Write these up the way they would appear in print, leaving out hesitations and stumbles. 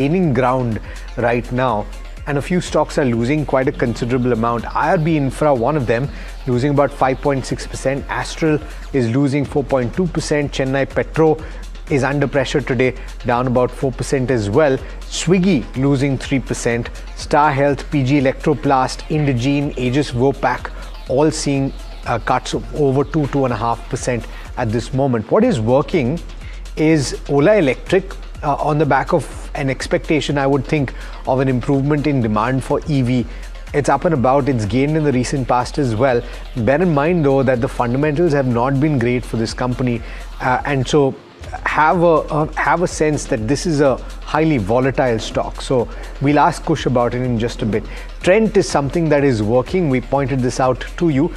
gaining ground right now, and a few stocks are losing quite a considerable amount. IRB Infra, one of them, losing about 5.6%. Astral is losing 4.2%. Chennai Petro is under pressure today, down about 4% as well. Swiggy losing 3%. Star Health, PG Electroplast, Indegene, Aegis Vopak, all seeing cuts of over 2.5% at this moment. What is working is Ola Electric, on the back of an expectation, I would think, of an improvement in demand for EV. It's up and about. It's gained in the recent past as well. Bear in mind, though, that the fundamentals have not been great for this company, and so have a sense that this is a highly volatile stock. So we'll ask Kush about it in just a bit. Trent is something that is working. We pointed this out to you.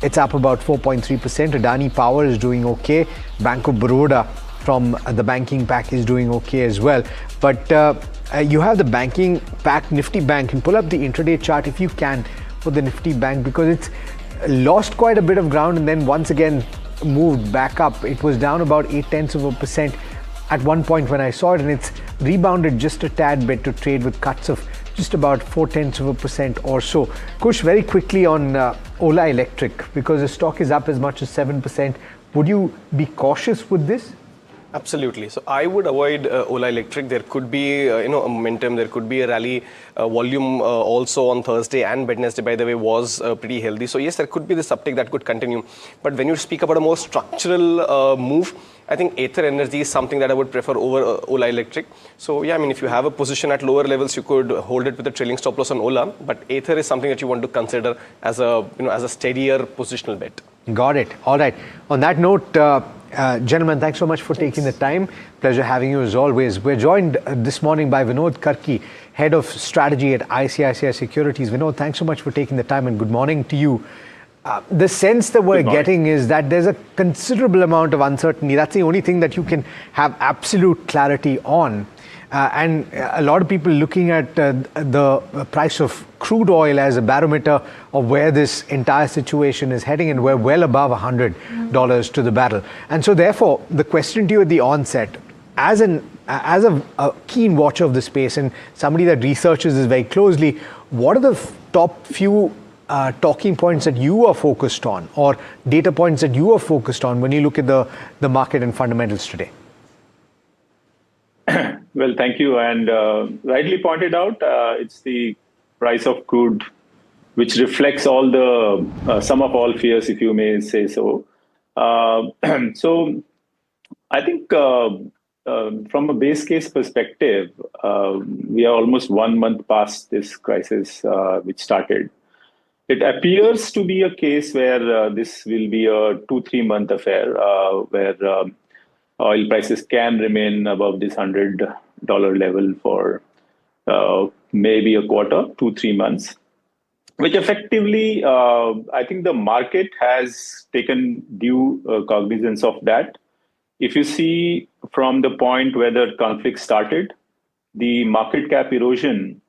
It's up about 4.3%. Adani Power is doing okay. Bank of Baroda from the banking pack is doing okay as well. But you have the banking pack, Nifty Bank, and pull up the intraday chart if you can for the Nifty Bank, because it's lost quite a bit of ground and then once again moved back up. It was down about 0.8% at one point when I saw it, and it's rebounded just a tad bit to trade with cuts of just about 0.4% or so. Kush, very quickly on Ola Electric, because the stock is up as much as 7%. Would you be cautious with this? Absolutely. So I would avoid Ola Electric. There could be, a momentum. There could be a rally. Volume also on Thursday and Wednesday, by the way, was pretty healthy. So yes, there could be this uptick that could continue. But when you speak about a more structural move, I think Ather Energy is something that I would prefer over Ola Electric. So yeah, I mean, if you have a position at lower levels, you could hold it with a trailing stop loss on Ola. But Ather is something that you want to consider as a steadier positional bet. Got it. All right. On that note, gentlemen, thanks so much for taking the time. Pleasure having you as always. We're joined this morning by Vinod Karki, Head of Strategy at ICICI Securities. Vinod, thanks so much for taking the time and good morning to you. The sense that we're getting is that there's a considerable amount of uncertainty. That's the only thing that you can have absolute clarity on. And a lot of people looking at the price of crude oil as a barometer of where this entire situation is heading, and we're well above $100 to the barrel. And so therefore, the question to you at the onset, as a keen watcher of the space and somebody that researches this very closely, what are the top few talking points that you are focused on, or data points that you are focused on when you look at the market and fundamentals today? Well, thank you. And rightly pointed out, it's the price of crude which reflects all the sum of all fears, if you may say so. So I think from a base case perspective, we are almost 1 month past this crisis which started. It appears to be a case where this will be a 2-3 month affair where oil prices can remain above this $100 level for maybe a quarter, 2-3 months, which effectively, I think the market has taken due cognizance of that. If you see from the point where the conflict started, the market cap erosion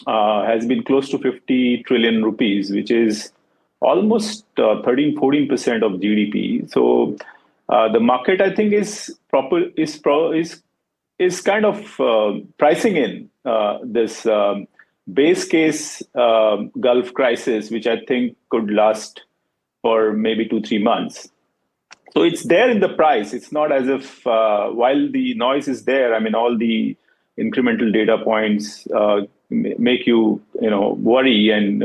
has been close to 50 trillion rupees, which is almost 13-14% of GDP. So the market, I think, is kind of pricing in this base case Gulf crisis, which I think could last for maybe 2-3 months. So it's there in the price. It's not as if while the noise is there, I mean, all the incremental data points make you, worry, and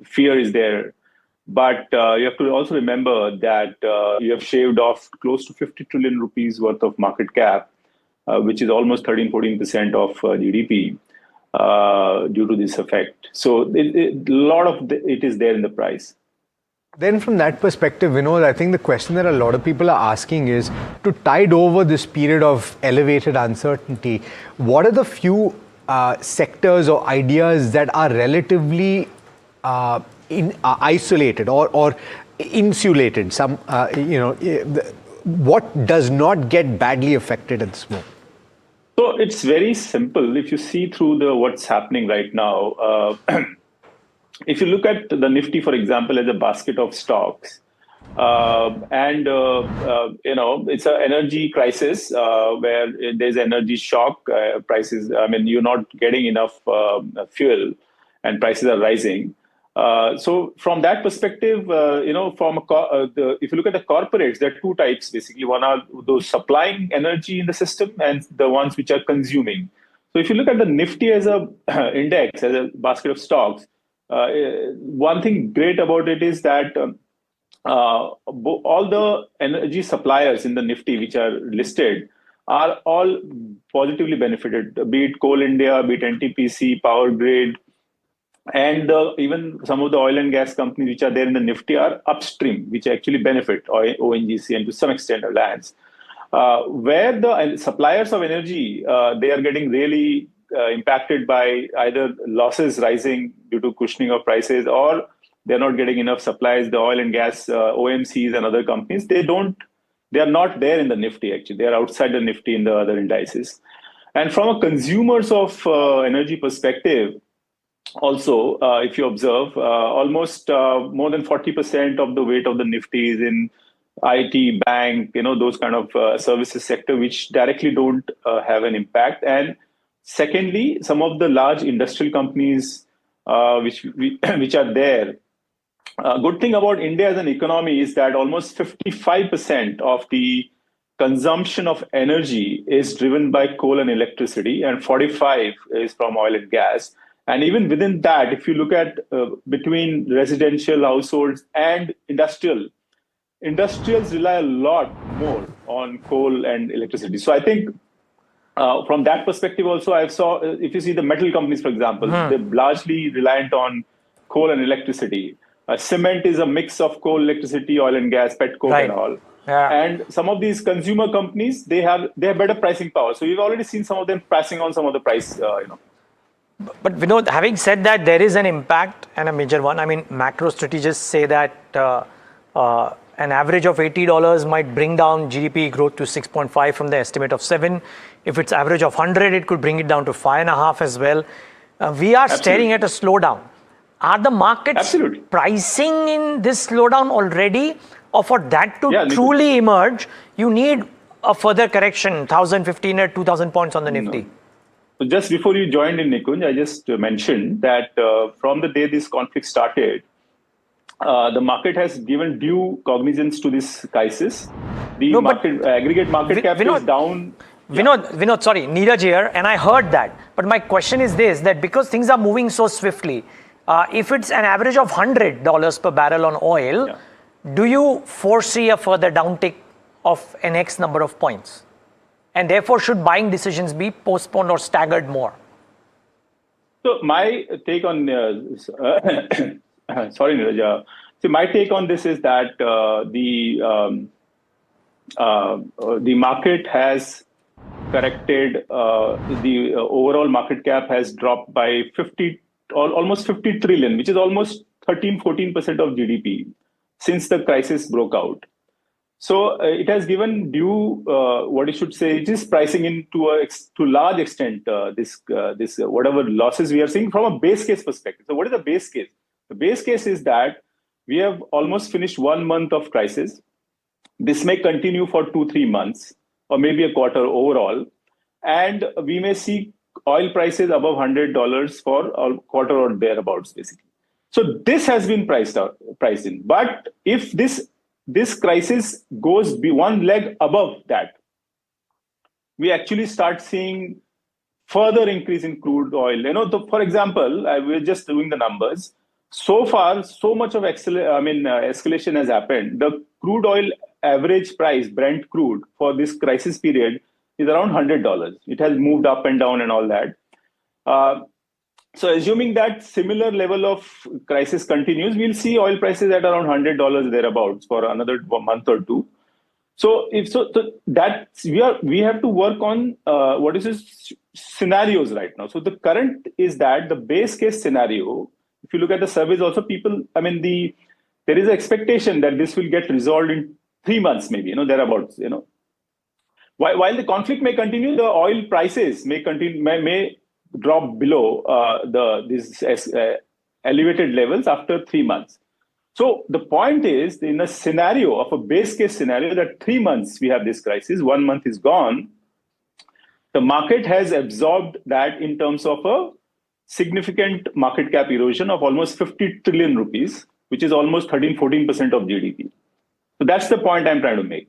fear is there. But you have to also remember that you have shaved off close to 50 trillion rupees worth of market cap, which is almost 13-14% of GDP due to this effect. So a lot of it is there in the price. Then from that perspective, Vinod, I think the question that a lot of people are asking is, to tide over this period of elevated uncertainty, what are the few sectors or ideas that are relatively isolated or insulated? What does not get badly affected at this moment? So it's very simple. If you see through what's happening right now, if you look at the Nifty, for example, as a basket of stocks, It's an energy crisis where there's energy shock. Prices, I mean, you're not getting enough fuel, and prices are rising. So from that perspective, if you look at the corporates, there are two types basically. One are those supplying energy in the system, and the ones which are consuming. So if you look at the Nifty as a index, as a basket of stocks, one thing great about it is that all the energy suppliers in the Nifty which are listed are all positively benefited, be it Coal India, be it NTPC, Power Grid, and even some of the oil and gas companies which are there in the Nifty are upstream, which actually benefit ONGC and to some extent Reliance. Where the suppliers of energy, they are getting really impacted by either losses rising due to cushioning of prices, or they're not getting enough supplies. The oil and gas OMCs and other companies, they are not there in the Nifty actually. They are outside the Nifty in the other indices. And from a consumers of energy perspective, also, if you observe, almost more than 40% of the weight of the Nifty is in IT, bank, those kind of services sector, which directly don't have an impact. And secondly, some of the large industrial companies which are there. Good thing about India as an economy is that almost 55% of the consumption of energy is driven by coal and electricity, and 45 is from oil and gas. And even within that, if you look at between residential households and industrials rely a lot more on coal and electricity. So I think from that perspective also, if you see the metal companies, for example, they're largely reliant on coal and electricity. Cement is a mix of coal, electricity, oil and gas, petcoke, Right. and all. Yeah. And some of these consumer companies, they have better pricing power. So we've already seen some of them passing on some of the price, But Vinod, having said that, there is an impact and a major one. I mean, macro strategists say that an average of $80 might bring down GDP growth to 6.5 from the estimate of 7. If it's average of 100, it could bring it down to 5.5 as well. We are staring at a slowdown. Are the markets pricing in this slowdown already? Or for that to truly emerge, you need a further correction, 1,015 or 2,000 points on the Nifty? No. So just before you joined in, Nikunj, I just mentioned that from the day this conflict started, the market has given due cognizance to this crisis. The aggregate market cap is down. Vinod, sorry, Neeraj here, and I heard that. But my question is this, that because things are moving so swiftly, if it's an average of $100 per barrel on oil, do you foresee a further downtick of an X number of points? And therefore, should buying decisions be postponed or staggered more? So my take on, sorry, Neeraj. So my take on this is that the market has corrected. The overall market cap has dropped by almost 50 trillion, which is almost 13-14% of GDP since the crisis broke out. So it has given due, what you should say, it is pricing in to large extent this whatever losses we are seeing from a base case perspective. So what is the base case? The base case is that we have almost finished 1 month of crisis. This may continue for 2-3 months or maybe a quarter overall. And we may see oil prices above $100 for a quarter or thereabouts, basically. So this has been priced in. But if this crisis goes one leg above that, we actually start seeing further increase in crude oil. For example, we're just doing the numbers. So far, so much of escalation has happened. The crude oil average price, Brent crude, for this crisis period is around $100. It has moved up and down and all that. So assuming that similar level of crisis continues, we'll see oil prices at around $100 thereabouts for another month or two. So that we have to work on what is this scenarios right now. So the current is that the base case scenario, if you look at the surveys also, there is an expectation that this will get resolved in 3 months, maybe, thereabouts, While the conflict may continue, the oil prices may drop below these elevated levels after 3 months. So the point is, in a scenario of a base case scenario that 3 months we have this crisis, 1 month is gone, the market has absorbed that in terms of a significant market cap erosion of almost 50 trillion rupees, which is almost 13-14% of GDP. So that's the point I'm trying to make.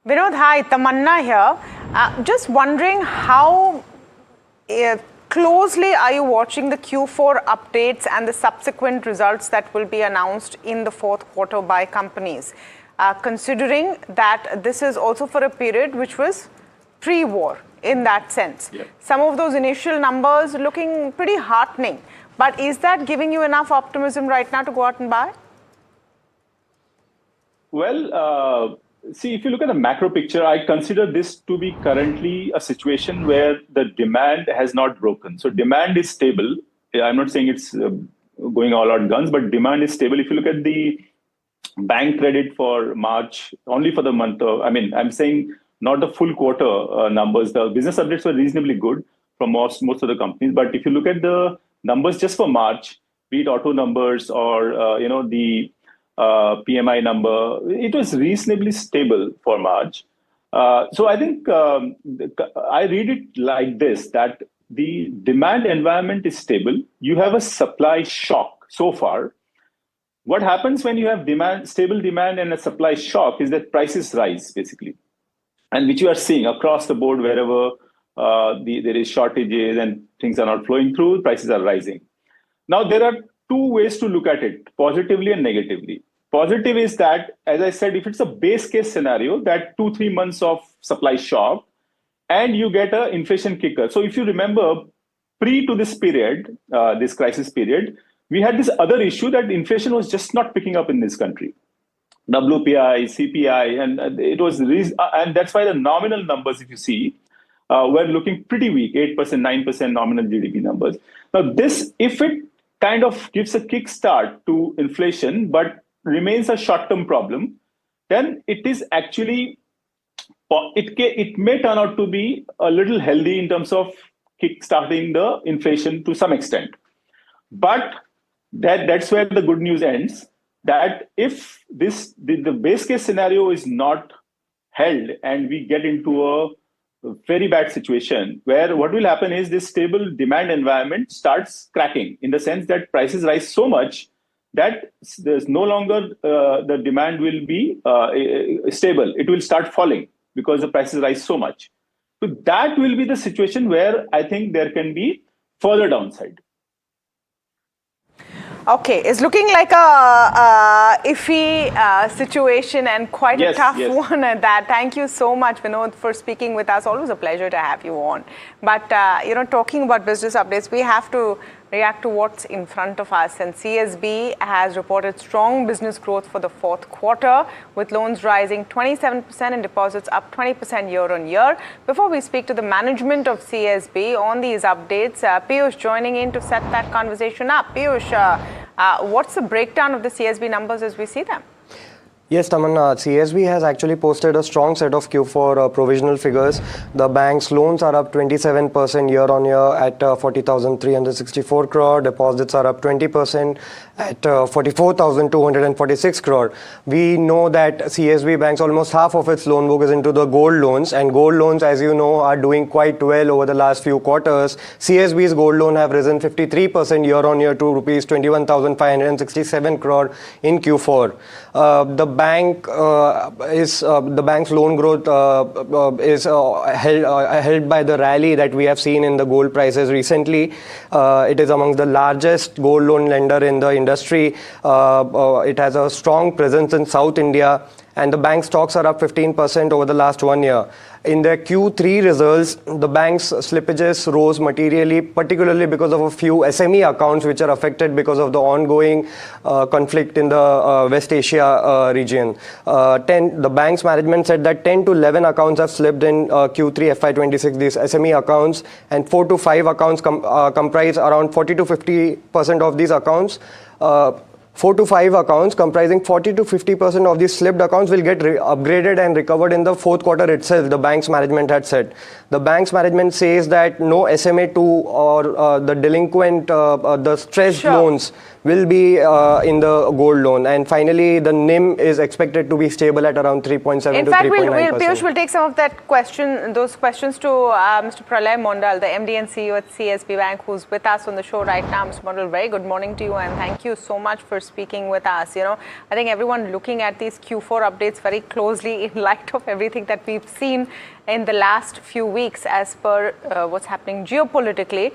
Vinod, hi, Tamanna here. Just wondering how closely are you watching the Q4 updates and the subsequent results that will be announced in the fourth quarter by companies, considering that this is also for a period which was pre-war in that sense. Yeah. Some of those initial numbers looking pretty heartening, but is that giving you enough optimism right now to go out and buy? Well, see, if you look at the macro picture, I consider this to be currently a situation where the demand has not broken. So demand is stable. I'm not saying it's going all out guns, but demand is stable. If you look at the bank credit for March, only for the month of, I'm saying not the full quarter numbers. The business updates were reasonably good from most of the companies. But if you look at the numbers just for March, be it auto numbers or, the PMI number, it was reasonably stable for March. So I think I read it like this, that the demand environment is stable. You have a supply shock so far. What happens when you have stable demand and a supply shock is that prices rise, basically. And which you are seeing across the board wherever there is shortages and things are not flowing through, prices are rising. Now, there are two ways to look at it, positively and negatively. Positive is that, as I said, if it's a base case scenario, that 2-3 months of supply shock, and you get an inflation kicker. So if you remember, pre to this period, this crisis period, we had this other issue that inflation was just not picking up in this country. WPI, CPI, and it was, and that's why the nominal numbers, if you see, were looking pretty weak, 8%, 9% nominal GDP numbers. Now, this, if it kind of gives a kickstart to inflation, but remains a short-term problem, then it is actually, it may turn out to be a little healthy in terms of kickstarting the inflation to some extent. But that's where the good news ends, that if the base case scenario is not held and we get into a very bad situation where what will happen is this stable demand environment starts cracking, in the sense that prices rise so much that there's no longer the demand will be stable. It will start falling because the prices rise so much. So that will be the situation where I think there can be further downside. Okay, it's looking like a iffy situation and quite a tough one at that. Thank you so much, Vinod, for speaking with us. Always a pleasure to have you on. But, talking about business updates, we have to react to what's in front of us. And CSB has reported strong business growth for the fourth quarter, with loans rising 27% and deposits up 20% year on year. Before we speak to the management of CSB on these updates, Piyush joining in to set that conversation up. Piyush, what's the breakdown of the CSB numbers as we see them? Yes, Tamanna, CSB has actually posted a strong set of Q4 provisional figures. The bank's loans are up 27% year on year at 40,364 crore. Deposits are up 20% at 44,246 crore. We know that CSB Bank's almost half of its loan book is into the gold loans, and gold loans, as you know, are doing quite well over the last few quarters. CSB's gold loan have risen 53% year on year to rupees 21,567 crore in Q4. The bank's loan growth is held by the rally that we have seen in the gold prices recently. It is amongst the largest gold loan lender in the industry. It has a strong presence in South India, and the bank stocks are up 15% over the last 1 year. In their Q3 results, the bank's slippages rose materially, particularly because of a few SME accounts which are affected because of the ongoing conflict in the West Asia region. The bank's management said that 10 to 11 accounts have slipped in Q3 FY26, these SME accounts, and 4 to 5 accounts comprise around 40 to 50% of these accounts. 4 to 5 accounts comprising 40 to 50% of these slipped accounts will get upgraded and recovered in the fourth quarter itself, the bank's management had said. The bank's management says that no SMA2 or the delinquent, the stressed loans will be in the gold loan. And finally, the NIM is expected to be stable at around 3.7 in to 3.9%. fact, Piyush will take some of those questions to Mr. Pralay Mondal, the MD and CEO at CSB Bank, who's with us on the show right now. Mr. Mondal, very good morning to you, and thank you so much for speaking with us. I think everyone looking at these Q4 updates very closely in light of everything that we've seen in the last few weeks as per what's happening geopolitically.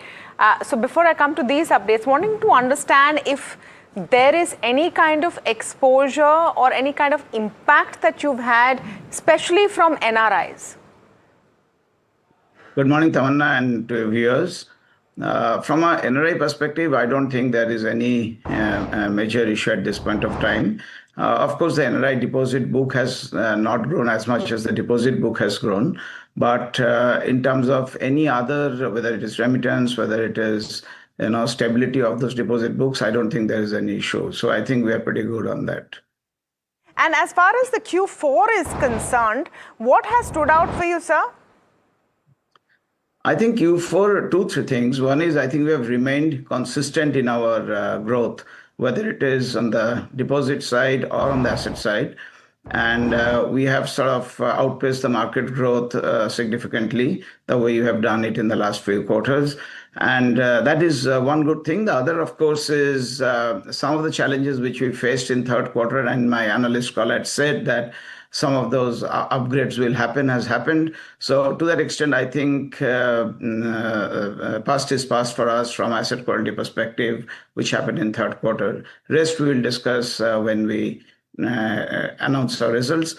So before I come to these updates, wanting to understand if there is any kind of exposure or any kind of impact that you've had, especially from NRIs. Good morning, Tamanna and viewers. From a NRI perspective, I don't think there is any major issue at this point of time. Of course, the NRI deposit book has not grown as much as the deposit book has grown. But in terms of any other, whether it is remittance, whether it is stability of those deposit books, I don't think there is any issue. So I think we are pretty good on that. And as far as the Q4 is concerned, what has stood out for you, sir? I think Q4, 2-3 things. One is I think we have remained consistent in our growth, whether it is on the deposit side or on the asset side. And we have sort of outpaced the market growth significantly, the way you have done it in the last few quarters. And that is one good thing. The other, of course, is some of the challenges which we faced in third quarter. And my analyst call had said that some of those upgrades will happen, has happened. So to that extent, I think past is past for us from asset quality perspective, which happened in third quarter. Rest we will discuss when we announce our results.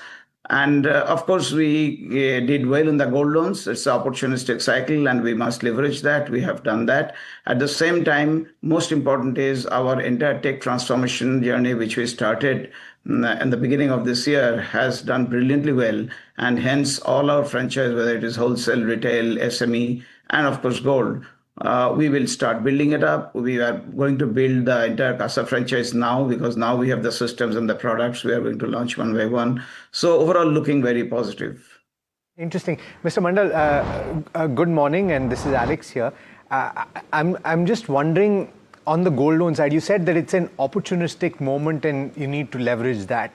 And of course, we did well in the gold loans. It's an opportunistic cycle and we must leverage that. We have done that. At the same time, most important is our entire tech transformation journey, which we started in the beginning of this year, has done brilliantly well. And hence all our franchise, whether it is wholesale, retail, SME, and of course gold, we will start building it up. We are going to build the entire CASA franchise now because now we have the systems and the products we are going to launch one by one. So overall, looking very positive. Interesting. Mr. Mondal, good morning, and this is Alex here. I'm just wondering, on the gold loan side, you said that it's an opportunistic moment and you need to leverage that.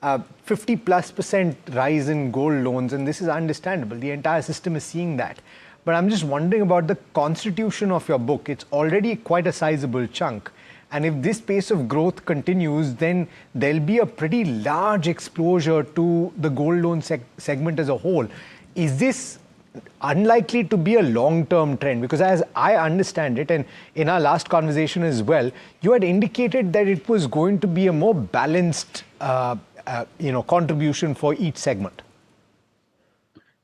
50+% rise in gold loans, and this is understandable. The entire system is seeing that. But I'm just wondering about the constitution of your book. It's already quite a sizable chunk. And if this pace of growth continues, then there'll be a pretty large exposure to the gold loan segment as a whole. Is this unlikely to be a long-term trend? Because as I understand it, and in our last conversation as well, you had indicated that it was going to be a more balanced contribution for each segment.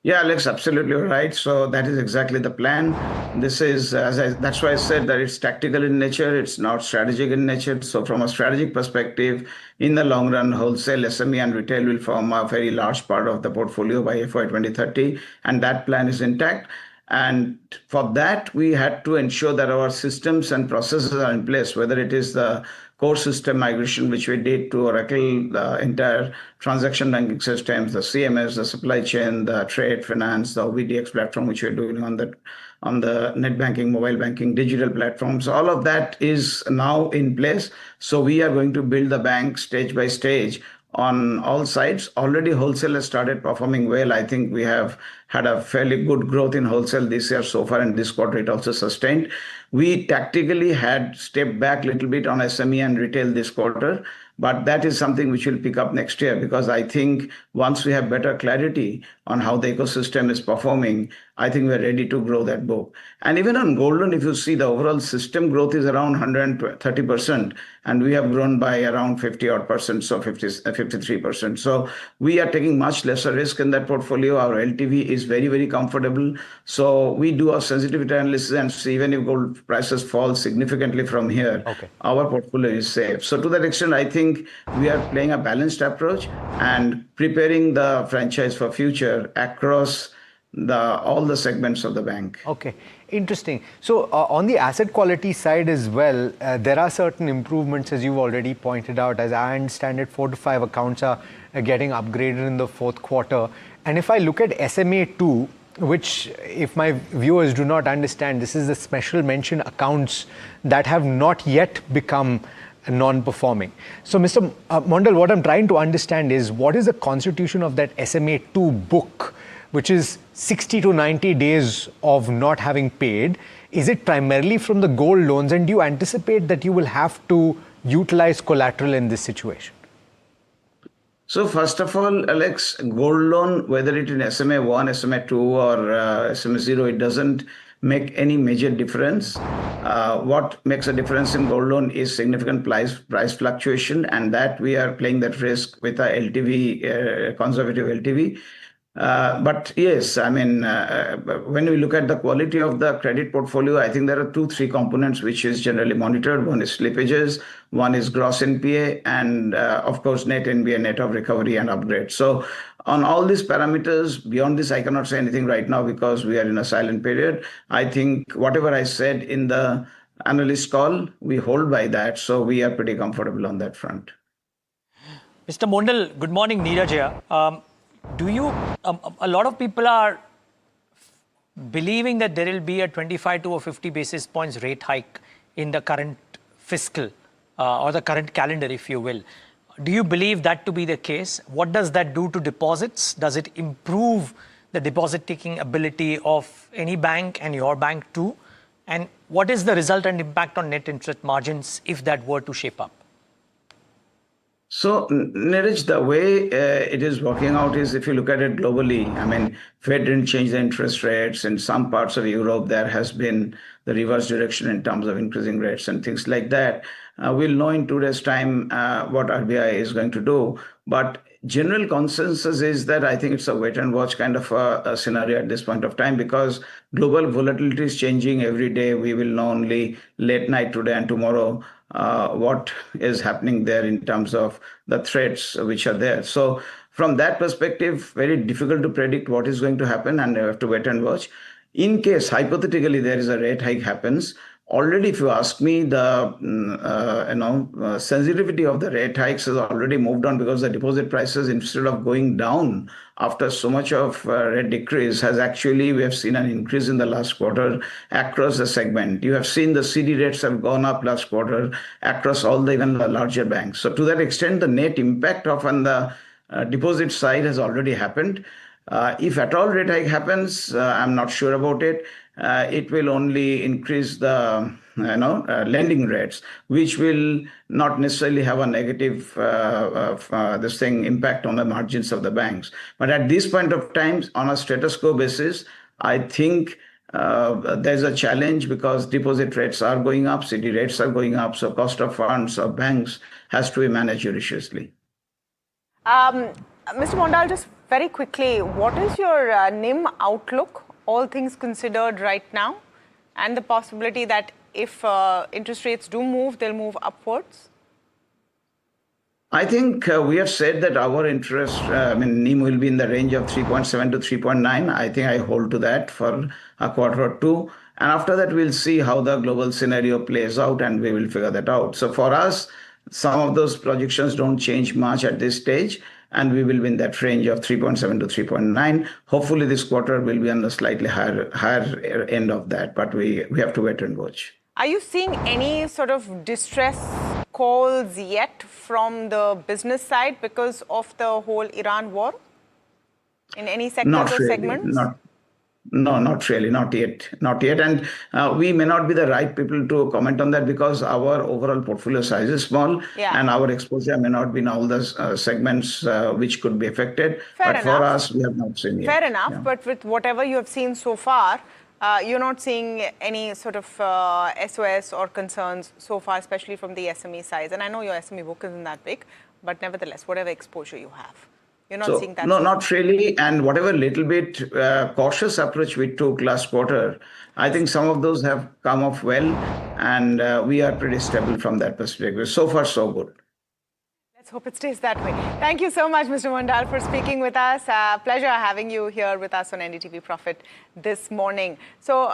Yeah, Alex, absolutely right. So that is exactly the plan. This is, that's why I said that it's tactical in nature. It's not strategic in nature. So from a strategic perspective, in the long run, wholesale, SME and retail will form a very large part of the portfolio by FY 2030. And that plan is intact. And for that, we had to ensure that our systems and processes are in place, whether it is the core system migration, which we did to Oracle, the entire transaction banking systems, the CMS, the supply chain, the trade finance, the OBDX platform, which we're doing on the net banking, mobile banking, digital platforms. All of that is now in place. So we are going to build the bank stage by stage on all sides. Already wholesale has started performing well. I think we have had a fairly good growth in wholesale this year so far, and this quarter it also sustained. We tactically had stepped back a little bit on SME and retail this quarter, but that is something which will pick up next year because I think once we have better clarity on how the ecosystem is performing, I think we're ready to grow that book. And even on gold loan, if you see the overall system growth is around 130%, and we have grown by around 50-odd%, so 53%. So we are taking much lesser risk in that portfolio. Our LTV is very, very comfortable. So we do our sensitivity analysis and see even if gold prices fall significantly from here, our portfolio is safe. So to that extent, I think we are playing a balanced approach and preparing the franchise for future across all the segments of the bank. Okay, interesting. So on the asset quality side as well, there are certain improvements, as you've already pointed out. As I understand it, 4 to 5 accounts are getting upgraded in the fourth quarter. And if I look at SMA2, which, if my viewers do not understand, this is the special mention accounts that have not yet become non-performing. So, Mr. Mondal, what I'm trying to understand is what is the constitution of that SMA2 book, which is 60 to 90 days of not having paid? Is it primarily from the gold loans, and do you anticipate that you will have to utilize collateral in this situation? So first of all, Alex, gold loan, whether it is SMA1, SMA2 or SMA0, it doesn't make any major difference. What makes a difference in gold loan is significant price fluctuation, and that we are playing that risk with a LTV, conservative LTV. But yes, I mean, when we look at the quality of the credit portfolio, I think there are 2-3 components which is generally monitored. One is slippages, one is gross NPA, and of course, net NPA, net of recovery and upgrade. So on all these parameters, beyond this, I cannot say anything right now because we are in a silent period. I think whatever I said in the analyst call, we hold by that. So we are pretty comfortable on that front. Mr. Mondal, good morning, Neeraj here. Do you, a lot of people are believing that there will be a 25 to 50 basis points rate hike in the current fiscal or the current calendar, if you will. Do you believe that to be the case? What does that do to deposits? Does it improve the deposit taking ability of any bank and your bank too? And what is the resultant impact on net interest margins if that were to shape up? So, Neeraj, the way it is working out is if you look at it globally, I mean, Fed didn't change the interest rates. In some parts of Europe, there has been the reverse direction in terms of increasing rates and things like that. We'll know in 2 days' time what RBI is going to do. But general consensus is that I think it's a wait and watch kind of a scenario at this point of time because global volatility is changing every day. We will know only late night today and tomorrow what is happening there in terms of the threats which are there. So from that perspective, very difficult to predict what is going to happen, and we have to wait and watch. In case, hypothetically, there is a rate hike happens, already, if you ask me, the sensitivity of the rate hikes has already moved on because the deposit prices, instead of going down after so much of rate decrease, has actually, we have seen an increase in the last quarter across the segment. You have seen the CD rates have gone up last quarter across all the even the larger banks. So to that extent, the net impact of on the deposit side has already happened. If at all rate hike happens, I'm not sure about it. It will only increase the lending rates, which will not necessarily have a negative impact on the margins of the banks. But at this point of time, on a status quo basis, I think there's a challenge because deposit rates are going up, CD rates are going up, so cost of funds of banks has to be managed judiciously. Mr. Mondal, just very quickly, what is your NIM outlook, all things considered right now, and the possibility that if interest rates do move, they'll move upwards? I think we have said that our interest, NIM will be in the range of 3.7 to 3.9. I think I hold to that for a quarter or two. And after that, we'll see how the global scenario plays out and we will figure that out. So for us, some of those projections don't change much at this stage. And we will be in that range of 3.7 to 3.9. Hopefully this quarter will be on the slightly higher end of that, but we have to wait and watch. Are you seeing any sort of distress calls yet from the business side because of the whole Iran war? In any sectors or segments? No, not really, not yet. And we may not be the right people to comment on that because our overall portfolio size is small and our exposure may not be in all the segments which could be affected. But for us, we have not seen yet. Fair enough, but with whatever you have seen so far, you're not seeing any sort of SOS or concerns so far, especially from the SME size. And I know your SME book isn't that big, but nevertheless, whatever exposure you have. You're not seeing that? No, not really. And whatever little bit cautious approach we took last quarter, I think some of those have come off well. And we are pretty stable from that perspective. So far, so good. Let's hope it stays that way. Thank you so much, Mr. Mondal, for speaking with us. Pleasure having you here with us on NDTV Profit this morning. So,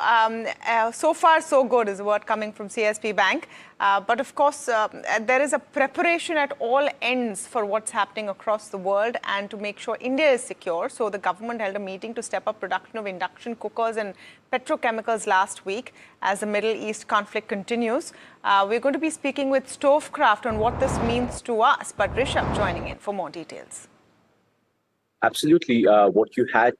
so far, so good is the word coming from CSB Bank. But of course, there is a preparation at all ends for what's happening across the world and to make sure India is secure. So the government held a meeting to step up production of induction cookers and petrochemicals last week as the Middle East conflict continues. We're going to be speaking with StoveKraft on what this means to us. But Rishabh joining in for more details. Absolutely. What you had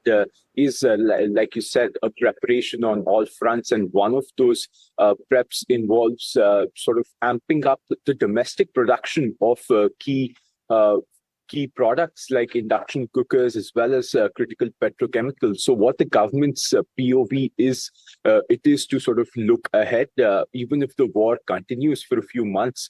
is, like you said, a preparation on all fronts. And one of those preps involves sort of amping up the domestic production of key products like induction cookers as well as critical petrochemicals. So what the government's POV is, it is to sort of look ahead, even if the war continues for a few months,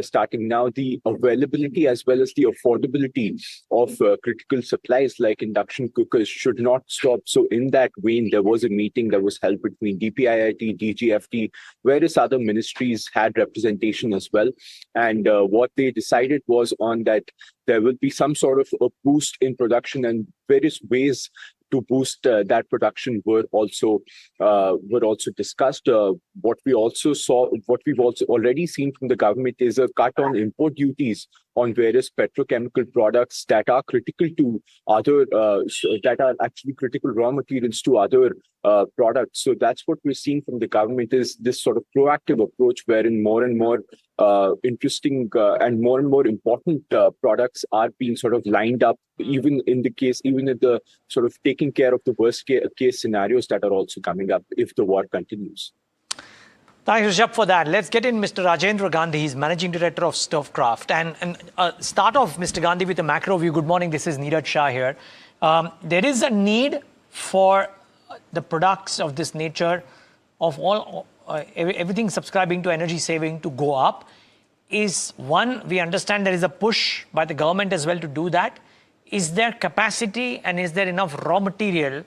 starting now, the availability as well as the affordability of critical supplies like induction cookers should not stop. So in that vein, there was a meeting that was held between DPIIT, DGFT, various other ministries had representation as well. And what they decided was on that there will be some sort of a boost in production, and various ways to boost that production were also discussed. What we've also already seen from the government is a cut on import duties on various petrochemical products that are critical to other, that are actually critical raw materials to other products. So that's what we're seeing from the government, is this sort of proactive approach wherein more and more interesting and more important products are being sort of lined up, even at the sort of taking care of the worst case scenarios that are also coming up if the war continues. Thanks, Rishabh, for that. Let's get in Mr. Rajendra Gandhi. He's Managing Director of StoveKraft. And start off, Mr. Gandhi, with a macro view. Good morning. This is Neeraj Shah here. There is a need for the products of this nature, of all everything subscribing to energy saving, to go up. Is one, we understand there is a push by the government as well to do that. Is there capacity and is there enough raw material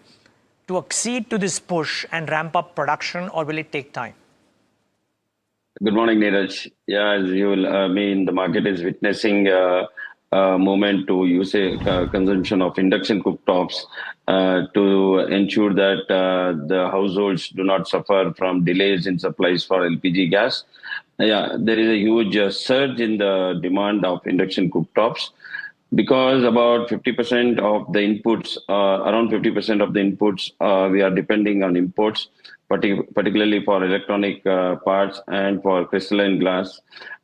to accede to this push and ramp up production, or will it take time? Good morning, Neeraj. Yeah, as you will the market is witnessing a movement to use consumption of induction cooktops to ensure that the households do not suffer from delays in supplies for LPG gas. Yeah, there is a huge surge in the demand of induction cooktops, because about 50% of the inputs, around 50% of the inputs, we are depending on imports, particularly for electronic parts and for crystalline glass.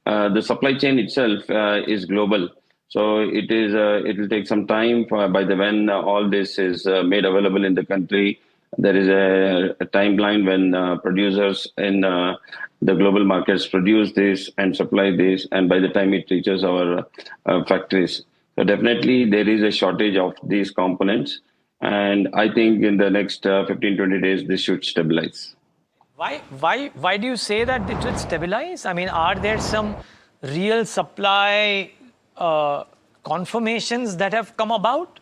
The supply chain itself is global. So it will take some time when all this is made available in the country. There is a timeline when producers in the global markets produce this and supply this, and by the time it reaches our factories. So definitely there is a shortage of these components, and I think in the next 15-20 days this should stabilize. Why do you say that it should stabilize? I mean, are there some real supply confirmations that have come about?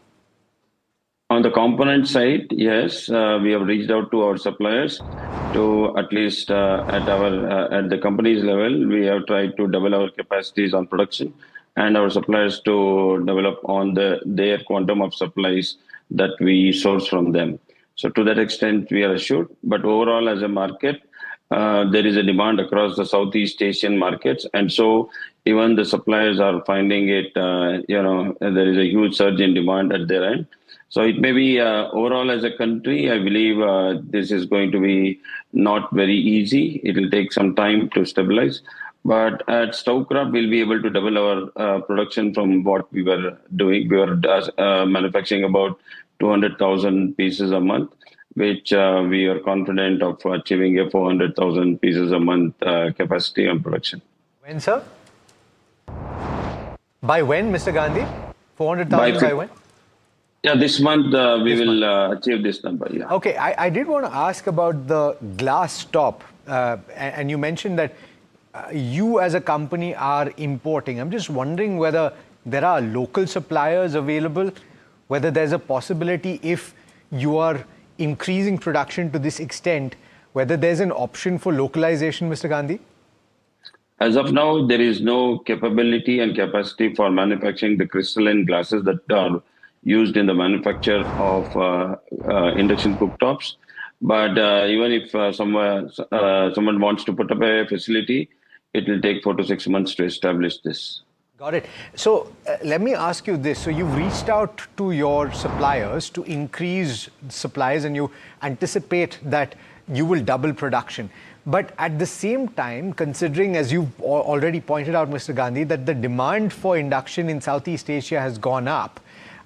On the component side, yes, we have reached out to our suppliers to at least at the company's level, we have tried to double our capacities on production, and our suppliers to develop on their quantum of supplies that we source from them. So to that extent, we are assured. But overall, as a market, there is a demand across the Southeast Asian markets. And so even the suppliers are finding it, there is a huge surge in demand at their end. So it may be overall as a country, I believe this is going to be not very easy. It will take some time to stabilize. But at StoveKraft, we'll be able to double our production from what we were doing. We were manufacturing about 200,000 pieces a month, which we are confident of achieving a 400,000 pieces a month capacity on production. When, sir? By when, Mr. Gandhi? 400,000 by when? Yeah, this month we will achieve this number. Yeah. Okay, I did want to ask about the glass top, and you mentioned that you as a company are importing. I'm just wondering whether there are local suppliers available, whether there's a possibility, if you are increasing production to this extent, whether there's an option for localization, Mr. Gandhi? As of now, there is no capability and capacity for manufacturing the crystalline glasses that are used in the manufacture of induction cooktops. But even if someone wants to put up a facility, it will take 4 to 6 months to establish this. Got it. So let me ask you this. So you've reached out to your suppliers to increase supplies and you anticipate that you will double production. But at the same time, considering, as you've already pointed out, Mr. Gandhi, that the demand for induction in Southeast Asia has gone up,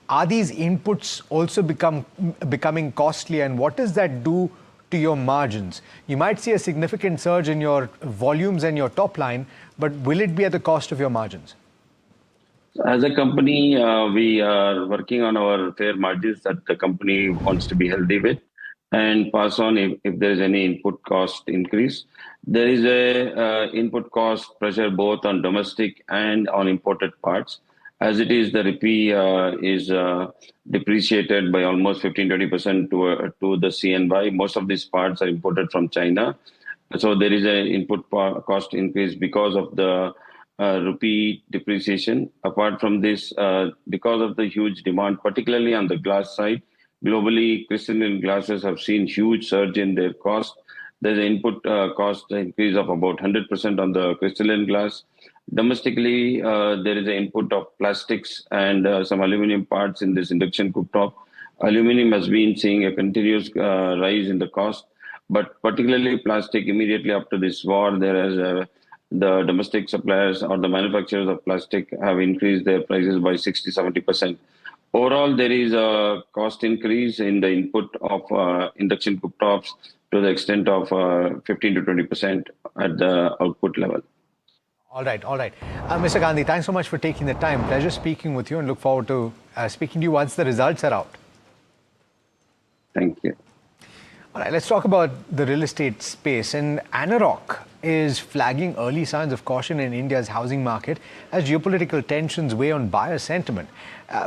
are these inputs also becoming costly, and what does that do to your margins? You might see a significant surge in your volumes and your top line, but will it be at the cost of your margins? As a company, we are working on our fair margins that the company wants to be healthy with and pass on if there is any input cost increase. There is a input cost pressure both on domestic and on imported parts. As it is, the rupee is depreciated by almost 15-20% to the CNY. Most of these parts are imported from China. So there is an input cost increase because of the rupee depreciation. Apart from this, because of the huge demand, particularly on the glass side, globally, crystalline glasses have seen huge surge in their cost. There's an input cost increase of about 100% on the crystalline glass. Domestically, there is an input of plastics and some aluminum parts in this induction cooktop. Aluminum has been seeing a continuous rise in the cost, but particularly plastic. Immediately after this war, there is the domestic suppliers or the manufacturers of plastic have increased their prices by 60-70%. Overall, there is a cost increase in the input of induction cooktops to the extent of 15-20% at the output level. All right. Mr. Gandhi, thanks so much for taking the time. Pleasure speaking with you and look forward to speaking to you once the results are out. Thank you. All right, let's talk about the real estate space. And Anarock is flagging early signs of caution in India's housing market as geopolitical tensions weigh on buyer sentiment.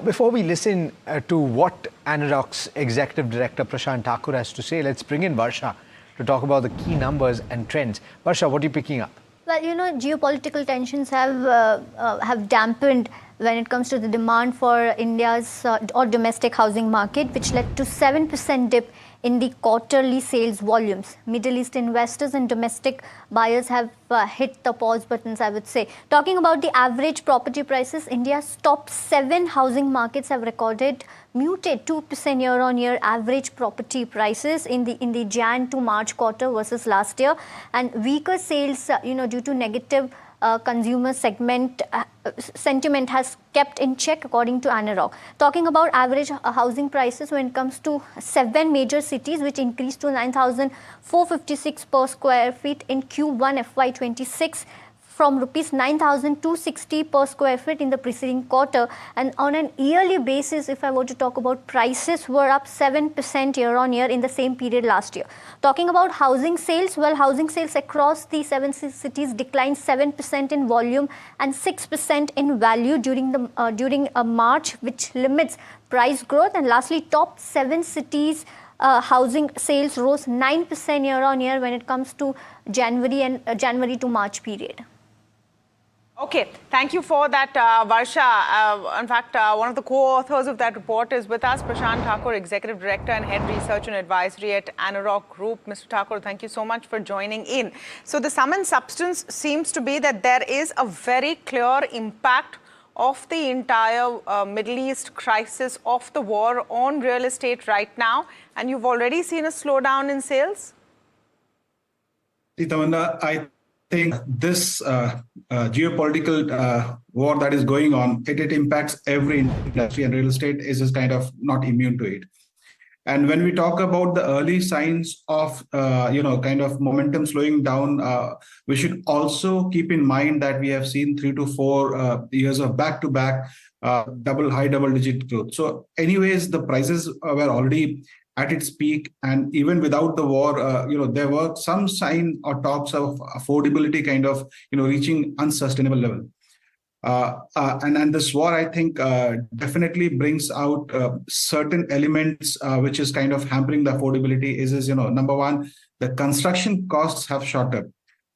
Before we listen to what Anarock's executive director Prashant Thakur has to say, let's bring in Varsha to talk about the key numbers and trends. Varsha, what are you picking up? Well, geopolitical tensions have dampened when it comes to the demand for India's or domestic housing market, which led to 7% dip in the quarterly sales volumes. Middle East investors and domestic buyers have hit the pause buttons, I would say. Talking about the average property prices, India's top 7 housing markets have recorded muted 2% year-on-year average property prices in the Jan to March quarter versus last year, and weaker sales, due to negative consumer sentiment has kept in check, according to Anarock. Talking about average housing prices when it comes to 7 major cities, which increased to 9,456 per square feet in Q1 FY26 from rupees 9,260 per square feet in the preceding quarter. And on an yearly basis, if I were to talk about, prices were up 7% year-on-year in the same period last year. Talking about housing sales, well, housing sales across the 7 cities declined 7% in volume and 6% in value during March, which limits price growth. And lastly, top 7 cities housing sales rose 9% year-on-year when it comes to January to March period. Okay, thank you for that, Varsha. In fact, one of the co-authors of that report is with us, Prashant Thakur, Executive Director and Head Research and Advisory at Anarock Group. Mr. Thakur, thank you so much for joining in. So the sum and substance seems to be that there is a very clear impact of the entire Middle East crisis, of the war on real estate right now, and you've already seen a slowdown in sales? Tamanna, I think this geopolitical war that is going on, it impacts every industry, and real estate is just kind of not immune to it. And when we talk about the early signs of, kind of momentum slowing down, we should also keep in mind that we have seen 3 to 4 years of back-to-back high double-digit growth. So anyways, the prices were already at its peak, and even without the war, there were some sign or talks of affordability kind of, reaching unsustainable level. And this war, I think, definitely brings out certain elements which is kind of hampering the affordability. Is number one, the construction costs have shot up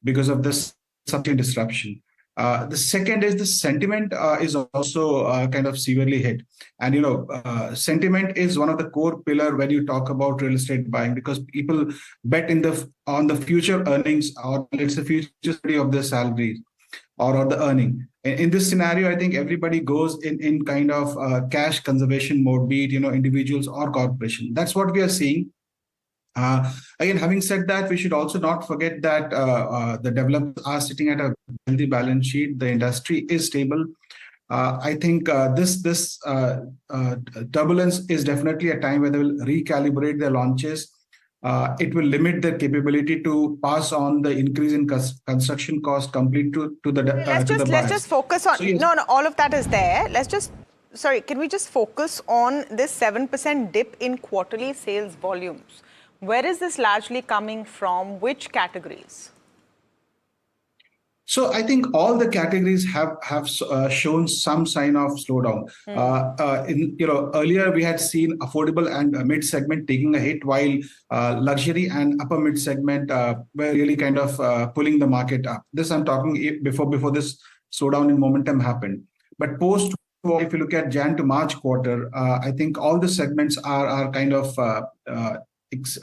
because of this supply disruption. The second is the sentiment is also kind of severely hit. And, sentiment is one of the core pillar when you talk about real estate buying, because people bet on the future earnings, or let's say future of their salaries. or the earning. In this scenario, I think everybody goes in kind of cash conservation mode, be it individuals or corporation. That's what we are seeing. Again, having said that, we should also not forget that the developers are sitting at a healthy balance sheet. The industry is stable. I think this turbulence is definitely a time where they will recalibrate their launches. It will limit their capability to pass on the increase in construction cost complete to the buyers. Let's just focus on, no, all of that is there. Can we just focus on this 7% dip in quarterly sales volumes? Where is this largely coming from? Which categories? So I think all the categories have shown some sign of slowdown. Earlier we had seen affordable and mid segment taking a hit, while luxury and upper mid segment were really kind of pulling the market up. This I'm talking before this slowdown in momentum happened. But post, if you look at Jan to March quarter, I think all the segments are kind of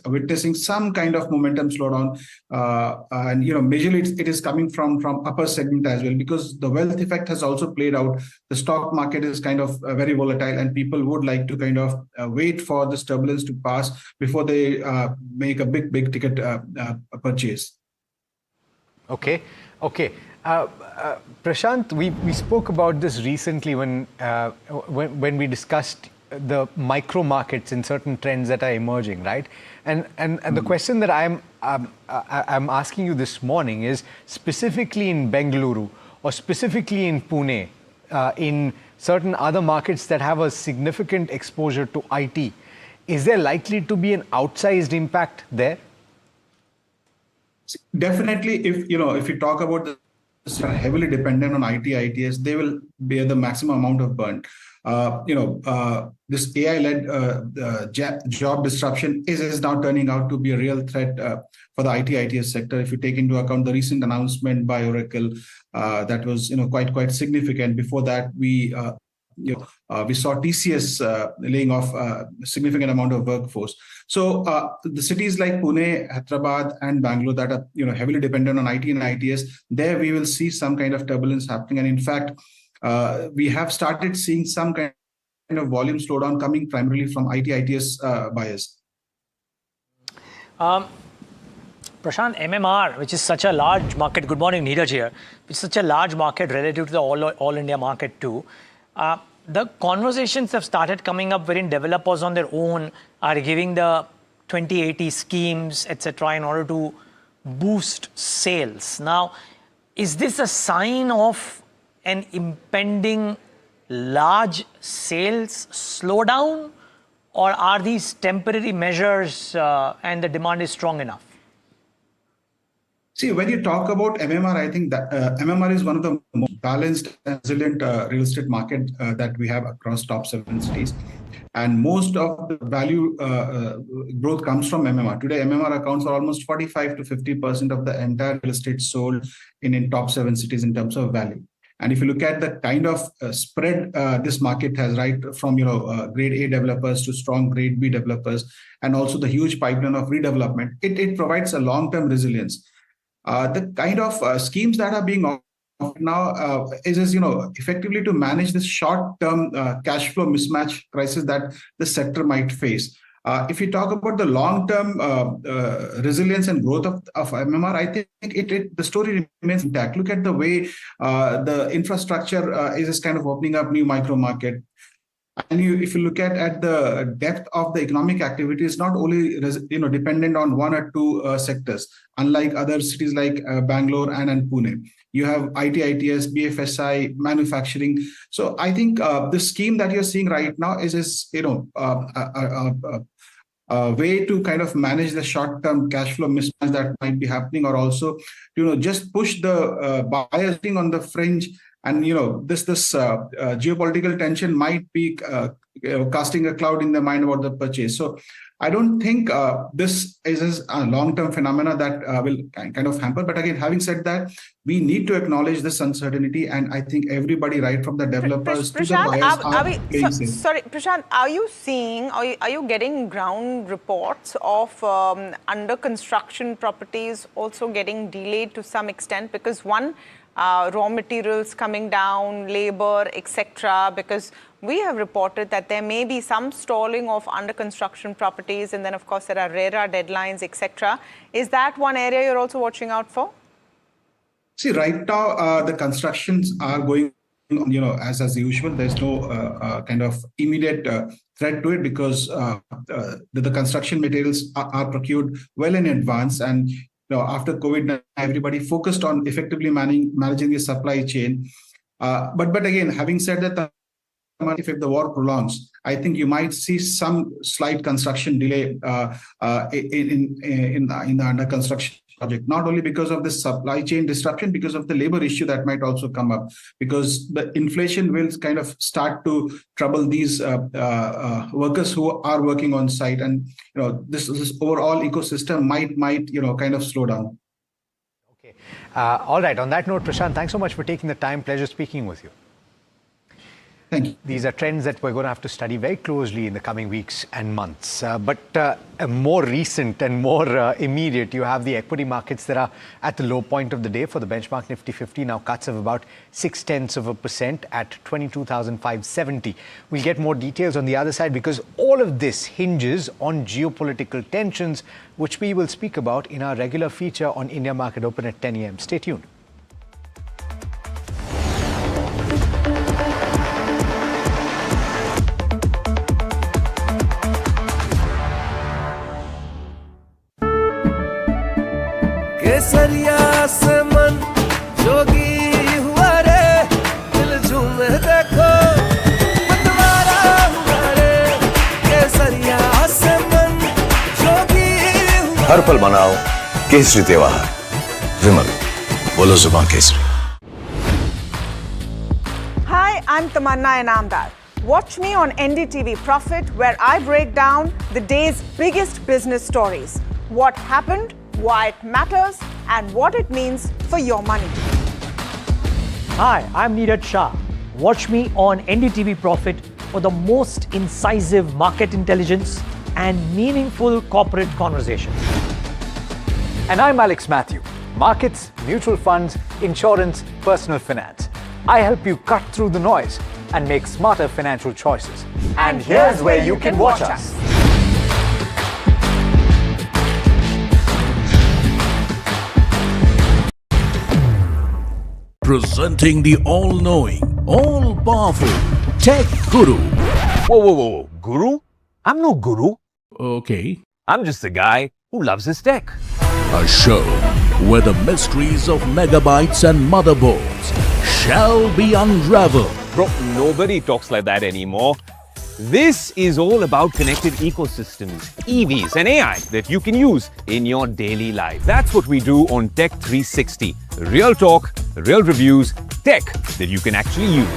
witnessing some kind of momentum slowdown, and majorly it is coming from upper segment as well, because the wealth effect has also played out. The stock market is kind of very volatile, and people would like to kind of wait for this turbulence to pass before they make a big ticket purchase. Okay. Prashant, we spoke about this recently when we discussed the micro markets in certain trends that are emerging, right? And the question that I'm asking you this morning is, specifically in Bengaluru or specifically in Pune, in certain other markets that have a significant exposure to IT, is there likely to be an outsized impact there? Definitely, if you talk about the heavily dependent on IT, ITS, they will bear the maximum amount of burn. This AI-led job disruption is now turning out to be a real threat for the IT, ITS sector. If you take into account the recent announcement by Oracle, that was quite significant. Before that, we saw TCS laying off a significant amount of workforce. So the cities like Pune, Hyderabad, and Bangalore that are heavily dependent on IT and ITS, there we will see some kind of turbulence happening. And in fact, we have started seeing some kind of volume slowdown coming primarily from IT, ITS buyers. Prashant, MMR, which is such a large market, good morning, Neeraj here, which is such a large market relative to the all India market too. The conversations have started coming up wherein developers on their own are giving the 2080 schemes, etc., in order to boost sales. Now, is this a sign of an impending large sales slowdown, or are these temporary measures and the demand is strong enough? See, when you talk about MMR, I think that MMR is one of the most balanced and resilient real estate market that we have across top 7 cities. And most of the value growth comes from MMR. Today, MMR accounts for almost 45 to 50% of the entire real estate sold in top 7 cities in terms of value. And if you look at the kind of spread this market has, right, from grade A developers to strong grade B developers, and also the huge pipeline of redevelopment, it provides a long-term resilience. The kind of schemes that are being offered now is effectively to manage this short-term cash flow mismatch crisis that the sector might face. If you talk about the long-term resilience and growth of MMR, I think the story remains intact. Look at the way the infrastructure is kind of opening up new micro market. And if you look at the depth of the economic activity, it's not only dependent on one or two sectors. Unlike other cities like Bangalore and Pune, you have IT, ITS, BFSI, manufacturing. So I think the scheme that you're seeing right now is a way to kind of manage the short-term cash flow mismatch that might be happening, or also just push the buyers thing on the fringe. And this geopolitical tension might be casting a cloud in their mind about the purchase. So I don't think this is a long-term phenomena that will kind of hamper. But again, having said that, we need to acknowledge this uncertainty, and I think everybody, right from the developers to the buyers, Sorry, Prashant, are you seeing? Are you getting ground reports of under construction properties also getting delayed to some extent? Because one raw materials coming down, labor, etc.? Because we have reported that there may be some stalling of under construction properties, and then of course there are RERA deadlines, etc. Is that one area you're also watching out for? See, right now the constructions are going, as usual. There's no kind of immediate threat to it because the construction materials are procured well in advance, and after COVID, everybody focused on effectively managing the supply chain. But again, having said that, if the war prolongs, I think you might see some slight construction delay in the under construction project, not only because of the supply chain disruption, because of the labor issue that might also come up, because the inflation will kind of start to trouble these workers who are working on site, and this overall ecosystem might kind of slow down. Okay, all right. On that note, Prashant, thanks so much for taking the time. Pleasure speaking with you. Thank you. These are trends that we're going to have to study very closely in the coming weeks and months. But more recent and more immediate, you have the equity markets that are at the low point of the day for the benchmark Nifty 50. Now cuts of about 0.6% at 22,570. We'll get more details on the other side because all of this hinges on geopolitical tensions, which we will speak about in our regular feature on India Market Open at 10 a.m. Stay tuned. केसरिया से मन जोगी हुआ रे दिल झूमे देखो मतवारा हुआ रे केसरिया से मन जोगी हुआ हर पल मनाओ केसरी त्योहार विमल बोलो जुबान Kesari. Hi, I'm Tamanna Inamdar. Watch me on NDTV Profit, where I break down the day's biggest business stories. What happened, why it matters, and what it means for your money. Hi, I'm Neeraj Shah. Watch me on NDTV Profit for the most incisive market intelligence and meaningful corporate conversation. And I'm Alex Matthew. Markets, mutual funds, insurance, personal finance. I help you cut through the noise and make smarter financial choices. And here's where you can watch us. Presenting the all-knowing, all-powerful Tech Guru. Whoa. Guru? I'm no guru. Okay. I'm just a guy who loves his tech. A show where the mysteries of megabytes and motherboards shall be unraveled. Bro, nobody talks like that anymore. This is all about connected ecosystems, EVs and AI that you can use in your daily life. That's what we do on Tech 360. Real talk, real reviews, tech that you can actually use.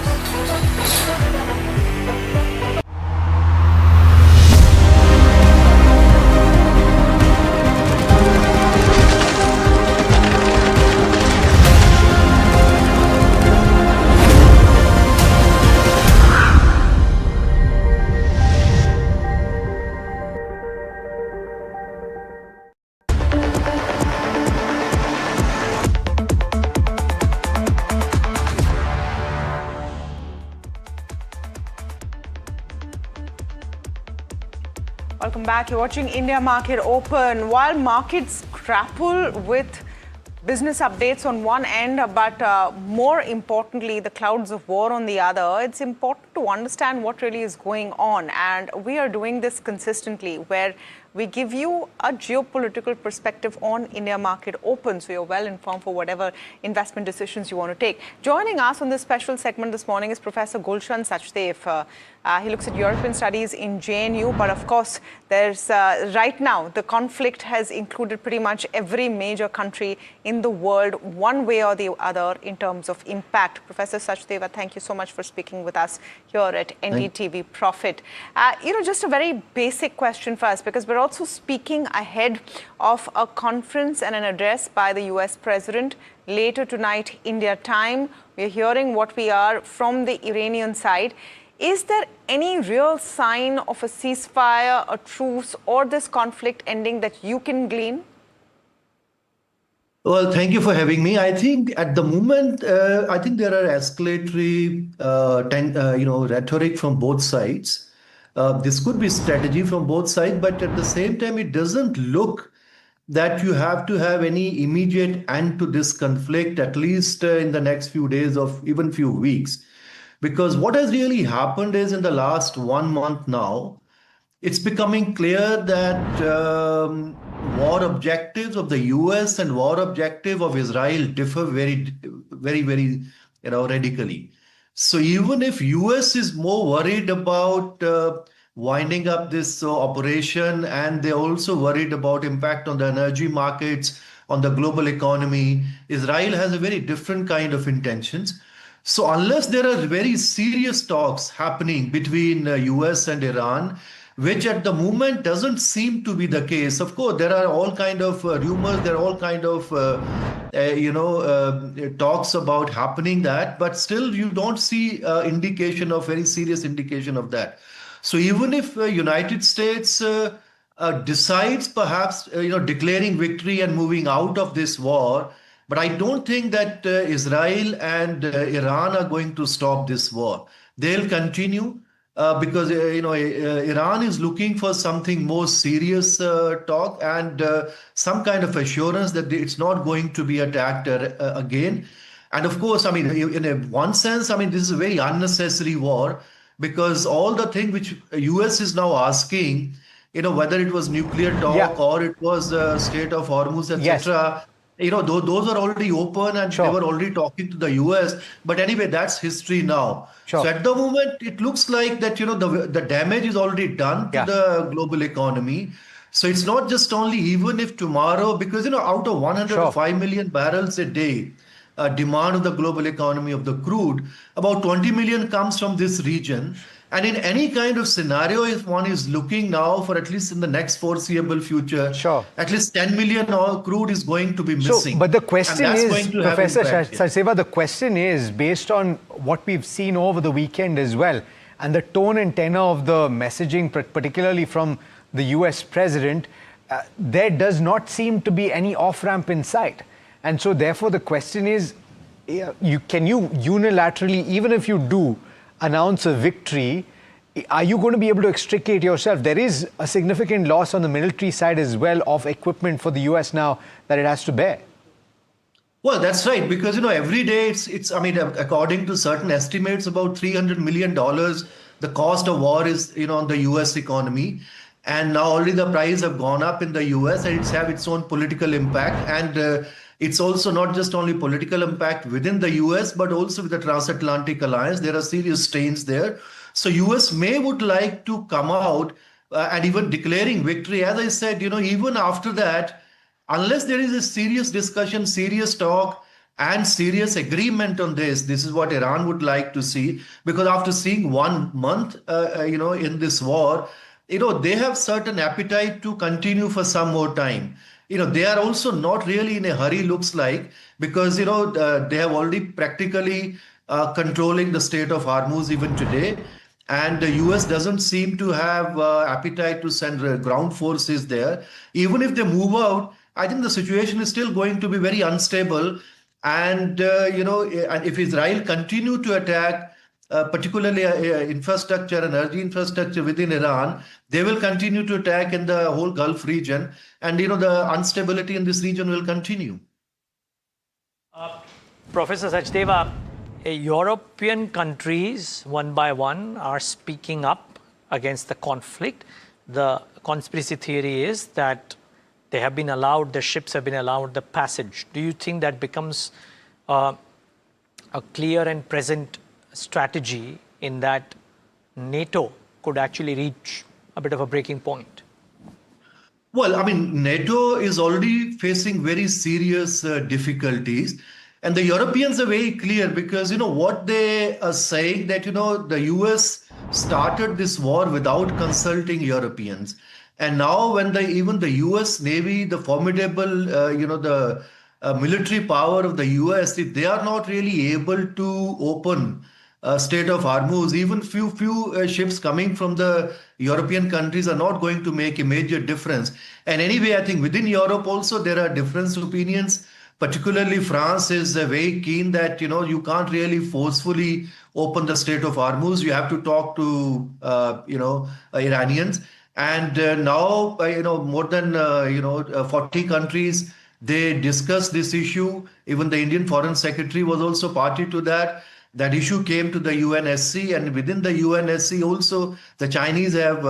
Welcome back. You're watching India Market Open. While markets grapple with business updates on one end, but more importantly, the clouds of war on the other, it's important to understand what really is going on. And we are doing this consistently, where we give you a geopolitical perspective on India Market Open, so you're well informed for whatever investment decisions you want to take. Joining us on this special segment this morning is Professor Gulshan Sachdev. He looks at European studies in JNU, but of course, there's right now the conflict has included pretty much every major country in the world, one way or the other, in terms of impact. Professor Sachdeva, thank you so much for speaking with us here at NDTV Profit. Just a very basic question first, because we're also speaking ahead of a conference and an address by the US President later tonight, India time. We're hearing what we are from the Iranian side. Is there any real sign of a ceasefire, a truce, or this conflict ending that you can glean? Well, thank you for having me. I think at the moment, I think there are escalatory, rhetoric from both sides. This could be strategy from both sides, but at the same time, it doesn't look that you have to have any immediate end to this conflict, at least in the next few days or even few weeks. Because what has really happened is in the last 1 month now, it's becoming clear that war objectives of the US and war objective of Israel differ very, radically. So even if US is more worried about winding up this operation, and they're also worried about impact on the energy markets, on the global economy, Israel has a very different kind of intentions. So unless there are very serious talks happening between US and Iran, which at the moment doesn't seem to be the case. Of course, there are all kind of rumors, there are all kind of talks about happening that, but still you don't see indication of very serious indication of that. So even if United States decides perhaps declaring victory and moving out of this war, but I don't think that Israel and Iran are going to stop this war. They'll continue because Iran is looking for something more serious talk and some kind of assurance that it's not going to be attacked again. And of course, I mean, in one sense, I mean, this is a very unnecessary war because all the thing which US is now asking, whether it was nuclear talk or it was Strait of Hormuz, etc. Those are already open and they were already talking to the US. But anyway, that's history now. So at the moment, it looks like that, the damage is already done to the global economy. So it's not just only even if tomorrow, because, out of 105 million barrels a day, demand of the global economy of the crude, about 20 million comes from this region. And in any kind of scenario, if one is looking now for at least in the next foreseeable future, at least 10 million oil crude is going to be missing. But the question is, Professor Sachdeva, the question is based on what we've seen over the weekend as well, and the tone and tenor of the messaging, particularly from the US president, there does not seem to be any off-ramp in sight. And so therefore the question is, can you unilaterally, even if you do announce a victory, are you going to be able to extricate yourself? There is a significant loss on the military side as well of equipment for the US now that it has to bear. Well, that's right, because every day it's I mean, according to certain estimates, about $300 million the cost of war is on the US economy. And now already the prices have gone up in the US and it's have its own political impact. And it's also not just only political impact within the US, but also with the transatlantic alliance. There are serious strains there. So US would like to come out and even declaring victory. As I said, even after that, unless there is a serious discussion, serious talk, and serious agreement on this is what Iran would like to see. Because after seeing 1 month, in this war, they have certain appetite to continue for some more time. They are also not really in a hurry, looks like, because, they have already practically controlling the Strait of Hormuz even today. And the US doesn't seem to have appetite to send ground forces there. Even if they move out, I think the situation is still going to be very unstable. And, and if Israel continue to attack, particularly infrastructure, energy infrastructure within Iran, they will continue to attack in the whole Gulf region. And, the instability in this region will continue. Professor Sachdeva, European countries, one by one, are speaking up against the conflict. The conspiracy theory is that they have been allowed, the ships have been allowed the passage. Do you think that becomes a clear and present strategy in that NATO could actually reach a bit of a breaking point? Well, I mean, NATO is already facing very serious difficulties. And the Europeans are very clear because, what they are saying that, the US started this war without consulting Europeans. And now when even the US Navy, the formidable, the military power of the US, if they are not really able to open Strait of Hormuz, even few ships coming from the European countries are not going to make a major difference. And anyway, I think within Europe also there are different opinions. particularly France is very keen that, you can't really forcefully open the Strait of Hormuz. You have to talk to, Iranians. And now, more than, 40 countries, they discussed this issue. Even the Indian Foreign Secretary was also party to that. That issue came to the UNSC, and within the UNSC also, the Chinese have,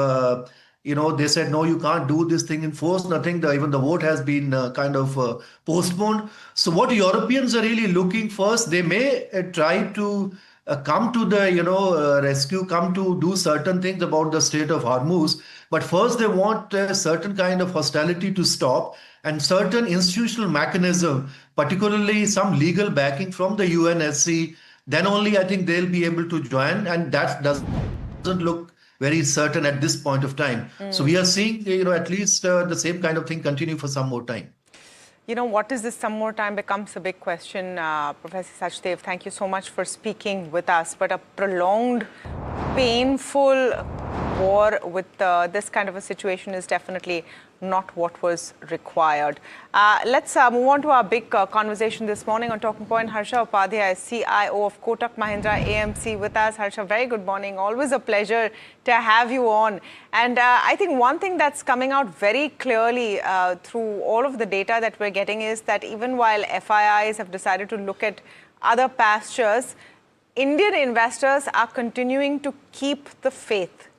they said, no, you can't do this thing in force, nothing. Even the vote has been kind of postponed. So what Europeans are really looking first, they may try to come to the, rescue, come to do certain things about the Strait of Hormuz. But first they want a certain kind of hostility to stop and certain institutional mechanism, particularly some legal backing from the UNSC. Then only I think they'll be able to join, and that doesn't look very certain at this point of time. So we are seeing, at least the same kind of thing continue for some more time. What is this some more time becomes a big question. Professor Sachdev, thank you so much for speaking with us. But a prolonged, painful war with this kind of a situation is definitely not what was required. Let's move on to our big conversation this morning on Talking Point. Harsha Upadhyay, CIO of Kotak Mahindra AMC with us. Harsha, very good morning. Always a pleasure to have you on. And I think one thing that's coming out very clearly through all of the data that we're getting is that even while FIIs have decided to look at other pastures, Indian investors are continuing to keep the faith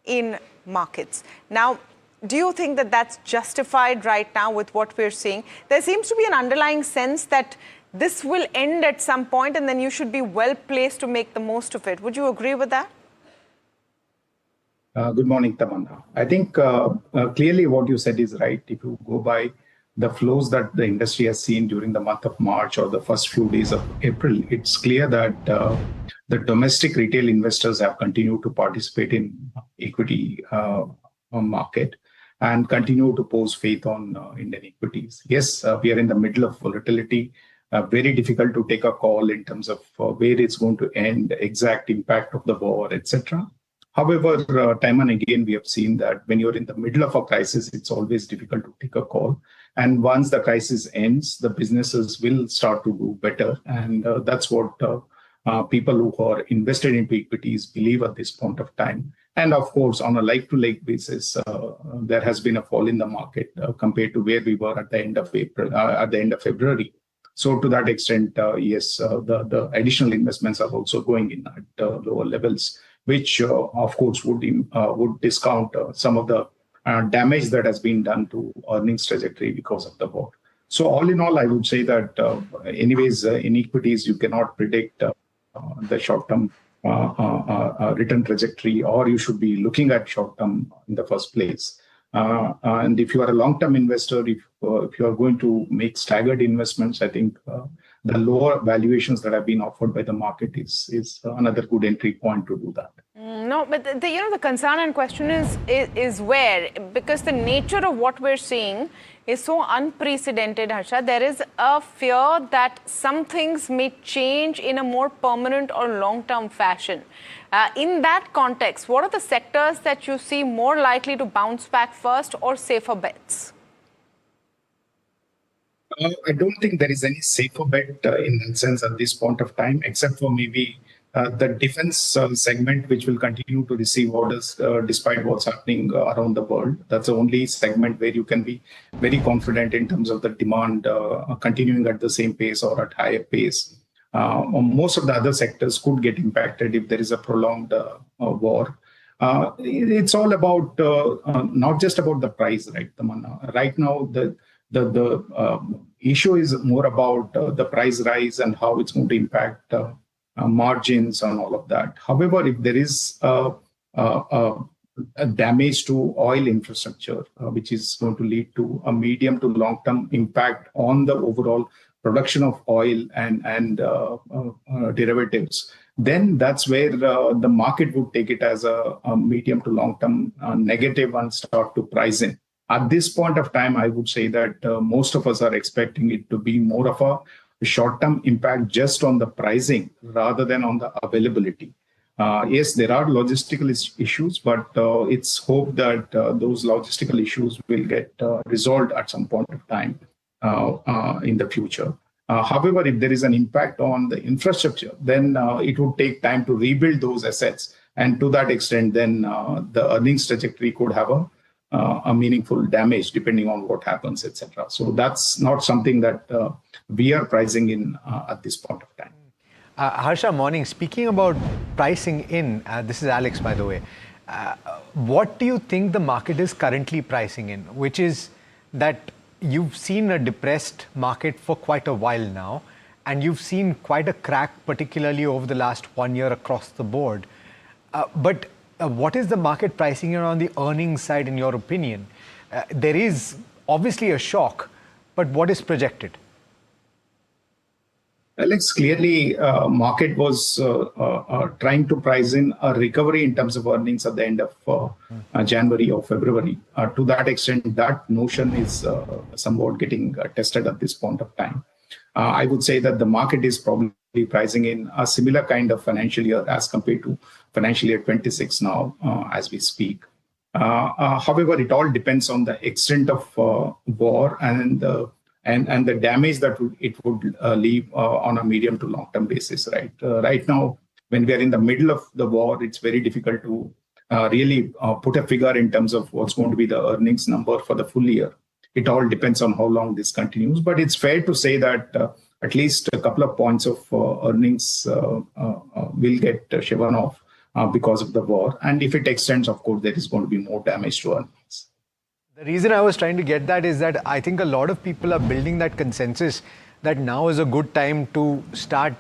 in markets. Now, do you think that that's justified right now with what we're seeing? There seems to be an underlying sense that this will end at some point and then you should be well placed to make the most of it. Would you agree with that? Good morning, Tamanna. I think clearly what you said is right. If you go by the flows that the industry has seen during the month of March or the first few days of April, it's clear that the domestic retail investors have continued to participate in equity market and continue to pose faith on Indian equities. Yes, we are in the middle of volatility. Very difficult to take a call in terms of where it's going to end, exact impact of the war, etc. However, time and again, we have seen that when you're in the middle of a crisis, it's always difficult to take a call. And once the crisis ends, the businesses will start to do better. And that's what people who are invested into equities believe at this point of time. And of course, on a like-to-like basis, there has been a fall in the market compared to where we were at the end of April, at the end of February. So to that extent, yes, the additional investments are also going in at lower levels, which of course would discount some of the damage that has been done to earnings trajectory because of the war. So all in all, I would say that anyways, in equities, you cannot predict the short-term return trajectory, or you should be looking at short-term in the first place. And if you are a long-term investor, if you are going to make staggered investments, I think the lower valuations that have been offered by the market is another good entry point to do that. No, but the concern and question is where, because the nature of what we're seeing is so unprecedented, Harsha. There is a fear that some things may change in a more permanent or long-term fashion. In that context, what are the sectors that you see more likely to bounce back first or safer bets? I don't think there is any safer bet in that sense at this point of time, except for maybe the defense segment, which will continue to receive orders despite what's happening around the world. That's the only segment where you can be very confident in terms of the demand continuing at the same pace or at higher pace. Most of the other sectors could get impacted if there is a prolonged war. It's all about not just about the price, right, Tamanna? Right now, the issue is more about the price rise and how it's going to impact margins and all of that. However, if there is a damage to oil infrastructure, which is going to lead to a medium to long-term impact on the overall production of oil and derivatives, then that's where the market would take it as a medium to long-term negative and start to price in. At this point of time, I would say that most of us are expecting it to be more of a short-term impact just on the pricing rather than on the availability. Yes, there are logistical issues, but it's hoped that those logistical issues will get resolved at some point of time. in the future. However, if there is an impact on the infrastructure, then it would take time to rebuild those assets. And to that extent, then the earnings trajectory could have a meaningful damage depending on what happens, etc. So that's not something that we are pricing in at this point of time. Harsha, morning. Speaking about pricing in, this is Alex, by the way. What do you think the market is currently pricing in? Which is that you've seen a depressed market for quite a while now, and you've seen quite a crack, particularly over the last 1 year across the board. But what is the market pricing in on the earnings side, in your opinion? There is obviously a shock, but what is projected? Alex, clearly, market was trying to price in a recovery in terms of earnings at the end of January or February. To that extent, that notion is somewhat getting tested at this point of time. I would say that the market is probably pricing in a similar kind of financial year as compared to financial year 26 now, as we speak. However, it all depends on the extent of war and the damage that it would leave on a medium to long-term basis, right? Right now, when we are in the middle of the war, it's very difficult to really put a figure in terms of what's going to be the earnings number for the full year. It all depends on how long this continues. But it's fair to say that at least a couple of points of earnings will get shaven off because of the war. And if it extends, of course, there is going to be more damage to earnings. The reason I was trying to get that is that I think a lot of people are building that consensus that now is a good time to start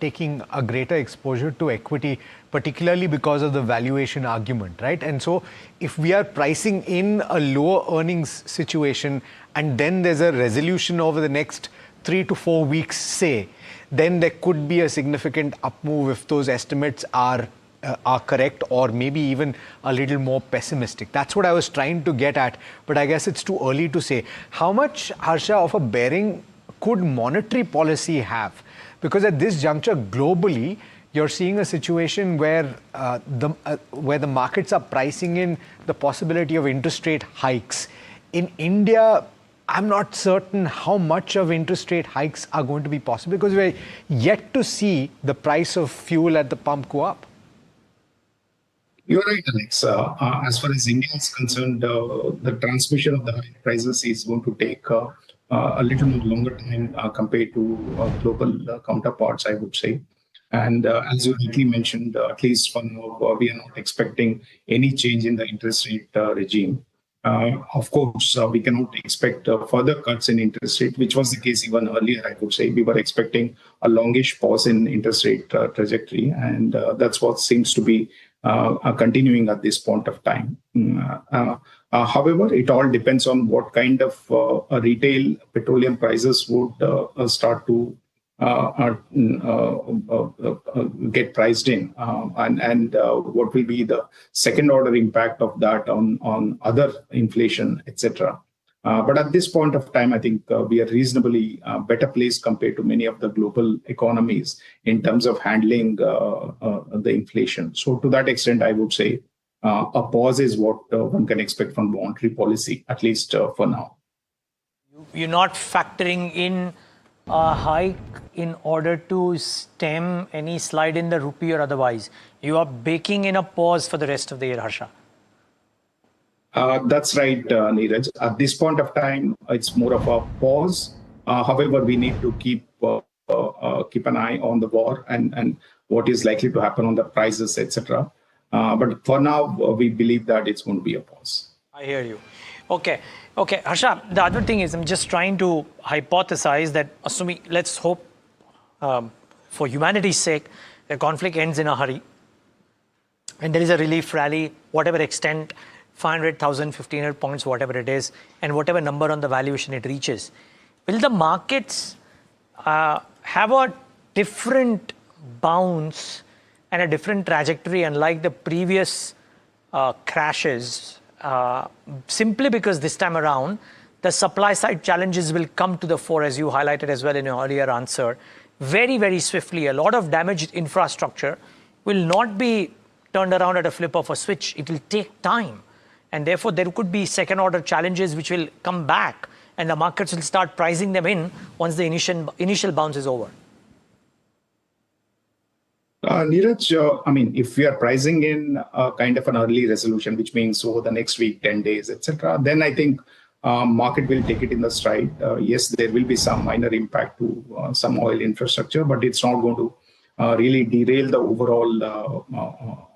taking a greater exposure to equity, particularly because of the valuation argument, right? And so if we are pricing in a lower earnings situation and then there's a resolution over the next 3 to 4 weeks, say, then there could be a significant up move if those estimates are correct, or maybe even a little more pessimistic. That's what I was trying to get at, but I guess it's too early to say. How much, Harsha, of a bearing could monetary policy have? Because at this juncture, globally, you're seeing a situation where the markets are pricing in the possibility of interest rate hikes. In India, I'm not certain how much of interest rate hikes are going to be possible, because we're yet to see the price of fuel at the pump go up. You're right, Alex. As far as India is concerned, the transmission of the high prices is going to take a little more longer time compared to global counterparts, I would say. And as you rightly mentioned, at least for now, we are not expecting any change in the interest rate regime. Of course, we cannot expect further cuts in interest rate, which was the case even earlier, I would say. We were expecting a longish pause in interest rate trajectory, and that's what seems to be continuing at this point of time. However, it all depends on what kind of retail petroleum prices would start to get priced in, and what will be the second order impact of that on other inflation, etc. But at this point of time, I think we are reasonably better placed compared to many of the global economies in terms of handling the inflation. So to that extent, I would say a pause is what one can expect from monetary policy, at least for now. You're not factoring in a hike in order to stem any slide in the rupee or otherwise. You are baking in a pause for the rest of the year, Harsha. That's right, Neeraj. At this point of time, it's more of a pause. However, we need to keep an eye on the war and what is likely to happen on the prices, etc. But for now, we believe that it's going to be a pause. I hear you. Okay, Harsha, the other thing is I'm just trying to hypothesize that, assuming, let's hope for humanity's sake, the conflict ends in a hurry and there is a relief rally, whatever extent, 500,000, 1,500 points, whatever it is, and whatever number on the valuation it reaches. Will the markets have a different bounce and a different trajectory, unlike the previous crashes, simply because this time around, the supply side challenges will come to the fore, as you highlighted as well in your earlier answer, very, very swiftly. A lot of damaged infrastructure will not be turned around at a flip of a switch. It will take time. And therefore, there could be second order challenges which will come back and the markets will start pricing them in once the initial bounce is over? Neeraj, I mean, if we are pricing in kind of an early resolution, which means over the next week, 10 days, etc., then I think market will take it in the stride. Yes, there will be some minor impact to some oil infrastructure, but it's not going to really derail the overall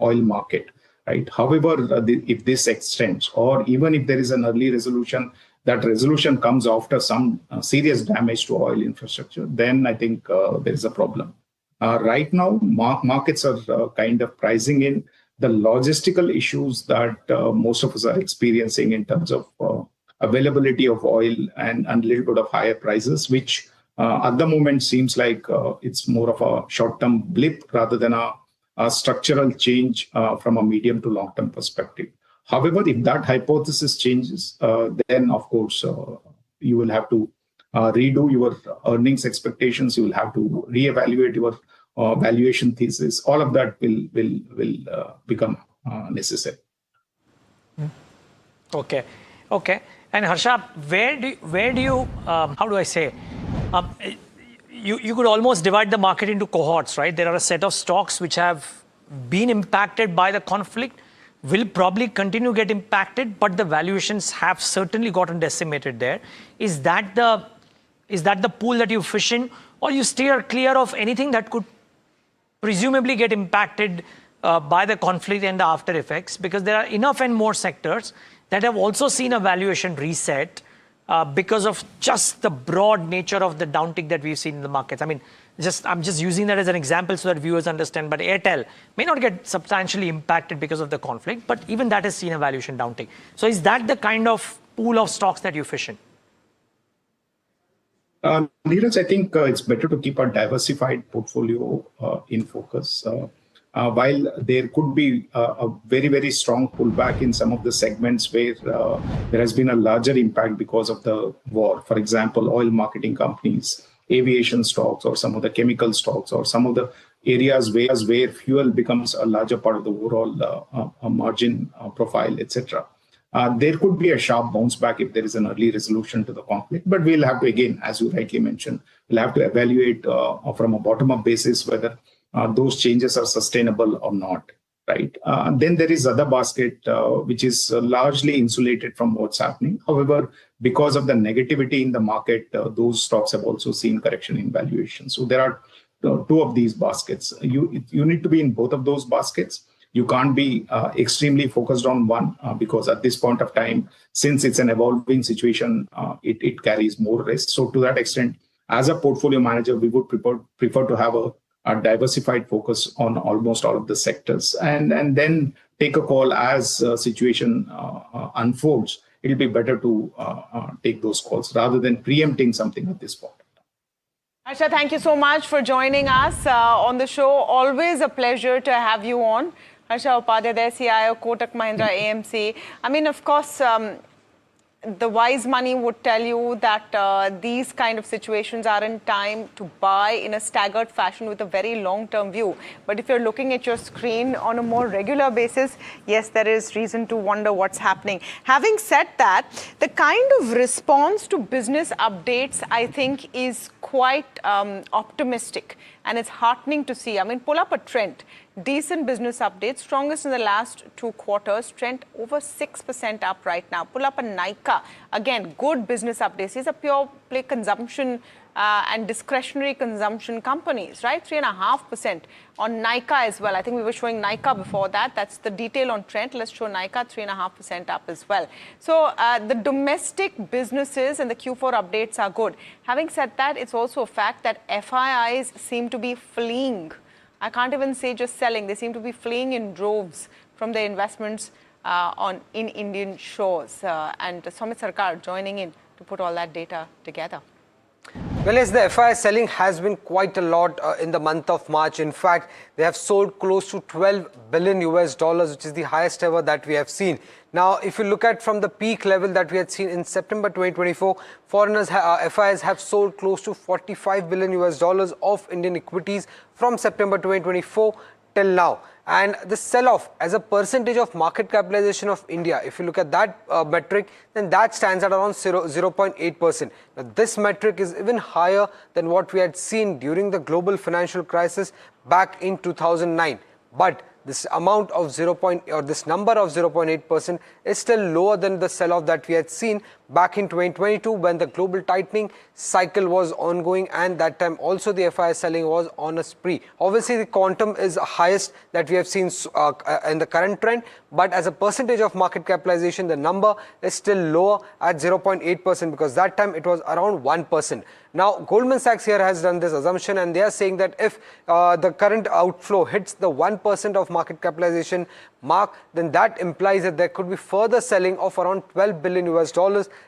oil market, right? However, if this extends, or even if there is an early resolution, that resolution comes after some serious damage to oil infrastructure, then I think there is a problem. Right now, markets are kind of pricing in the logistical issues that most of us are experiencing in terms of availability of oil and a little bit of higher prices, which at the moment seems like it's more of a short-term blip rather than a structural change from a medium to long-term perspective. However, if that hypothesis changes, then of course you will have to redo your earnings expectations. You will have to reevaluate your valuation thesis. All of that will become necessary. Okay. And Harsha, where do you how do I say? You could almost divide the market into cohorts, right? There are a set of stocks which have been impacted by the conflict, will probably continue to get impacted, but the valuations have certainly gotten decimated there. Is that the pool that you fish in, or you steer clear of anything that could presumably get impacted by the conflict and the after effects? Because there are enough and more sectors that have also seen a valuation reset because of just the broad nature of the downtick that we've seen in the markets. I mean, I'm just using that as an example so that viewers understand, but Airtel may not get substantially impacted because of the conflict, but even that has seen a valuation downtick. So is that the kind of pool of stocks that you fish in? Neeraj, I think it's better to keep a diversified portfolio in focus. While there could be a very, very strong pullback in some of the segments where there has been a larger impact because of the war, for example, oil marketing companies, aviation stocks, or some of the chemical stocks, or some of the areas where fuel becomes a larger part of the overall margin profile, etc. There could be a sharp bounce back if there is an early resolution to the conflict, but we'll have to, again, as you rightly mentioned, we'll have to evaluate from a bottom-up basis whether those changes are sustainable or not, right? Then there is other basket, which is largely insulated from what's happening. However, because of the negativity in the market, those stocks have also seen correction in valuation. So there are two of these baskets. You need to be in both of those baskets. You can't be extremely focused on one because at this point of time, since it's an evolving situation, it carries more risk. So to that extent, as a portfolio manager, we would prefer to have a diversified focus on almost all of the sectors, and then take a call as situation unfolds. It'll be better to take those calls rather than preempting something at this point. Harsha, thank you so much for joining us on the show. Always a pleasure to have you on. Harsha Upadhyay, there, CIO, Kotak Mahindra AMC. I mean, of course, the wise money would tell you that these kind of situations are in time to buy in a staggered fashion with a very long-term view. But if you're looking at your screen on a more regular basis, yes, there is reason to wonder what's happening. Having said that, the kind of response to business updates, I think, is quite optimistic, and it's heartening to see. I mean, pull up a Trent. Decent business updates, strongest in the last 2 quarters. Trent over 6% up right now. Pull up a Nykaa. Again, good business updates. These are pure play consumption and discretionary consumption companies, right? 3.5% on Nykaa as well. I think we were showing Nykaa before that. That's the detail on Trent. Let's show Nykaa, 3.5% up as well. So the domestic businesses and the Q4 updates are good. Having said that, it's also a fact that FIIs seem to be fleeing. I can't even say just selling. They seem to be fleeing in droves from their investments in Indian shores. And Sumit Sarkar joining in to put all that data together. Well, yes, the FII selling has been quite a lot in the month of March. In fact, they have sold close to $12 billion, which is the highest ever that we have seen. Now, if you look at from the peak level that we had seen in September 2024, FIIs have sold close to $45 billion of Indian equities from September 2024 till now. And the sell-off as a percentage of market capitalization of India, if you look at that metric, then that stands at around 0.8%. Now, this metric is even higher than what we had seen during the global financial crisis back in 2009. But this amount of this number of 0.8% is still lower than the sell-off that we had seen back in 2022 when the global tightening cycle was ongoing, and that time also the FII selling was on a spree. Obviously, the quantum is highest that we have seen in the current trend, but as a percentage of market capitalization, the number is still lower at 0.8% because that time it was around 1%. Now, Goldman Sachs here has done this assumption, and they are saying that if the current outflow hits the 1% of market capitalization mark, then that implies that there could be further selling of around $12 billion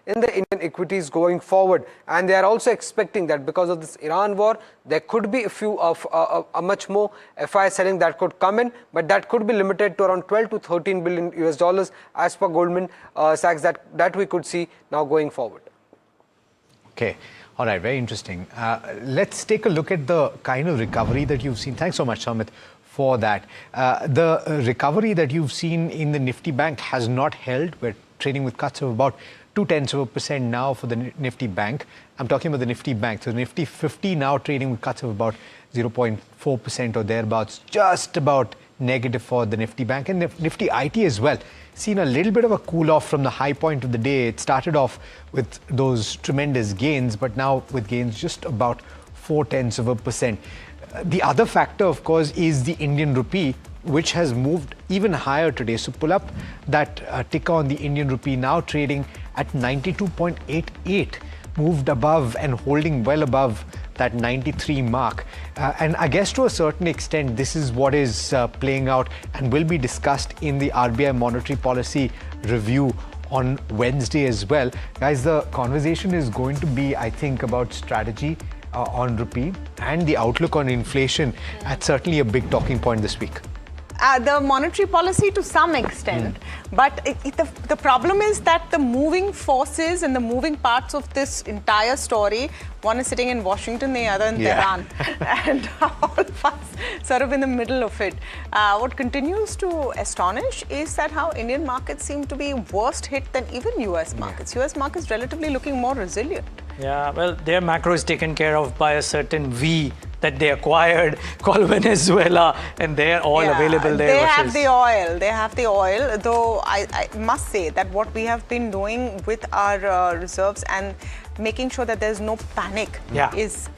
in the Indian equities going forward. And they are also expecting that because of this Iran war, there could be a much more FI selling that could come in, but that could be limited to around $12 to $13 billion as per Goldman Sachs that we could see now going forward. Okay. All right, very interesting. Let's take a look at the kind of recovery that you've seen. Thanks so much, Samit, for that. The recovery that you've seen in the Nifty Bank has not held. We're trading with cuts of about 0.2% now for the Nifty Bank. I'm talking about the Nifty Bank. So the Nifty 50 now trading with cuts of about 0.4% or thereabouts, just about negative for the Nifty Bank. And the Nifty IT as well, seen a little bit of a cool off from the high point of the day. It started off with those tremendous gains, but now with gains just about 0.4%. The other factor, of course, is the Indian rupee, which has moved even higher today. So pull up that ticker on the Indian rupee, now trading at 92.88, moved above and holding well above that 93 mark. And I guess to a certain extent, this is what is playing out and will be discussed in the RBI monetary policy review on Wednesday as well. Guys, the conversation is going to be, I think, about strategy on rupee and the outlook on inflation. That's certainly a big talking point this week. The monetary policy to some extent, but the problem is that the moving forces and the moving parts of this entire story, one is sitting in Washington, the other in Tehran, and all of us sort of in the middle of it. What continues to astonish is that how Indian markets seem to be worse hit than even US markets. US markets relatively looking more resilient. Yeah, well, their macro is taken care of by a certain V that they acquired called Venezuela, and they're all available there. They have the oil, though I must say that what we have been doing with our reserves and making sure that there's no panic is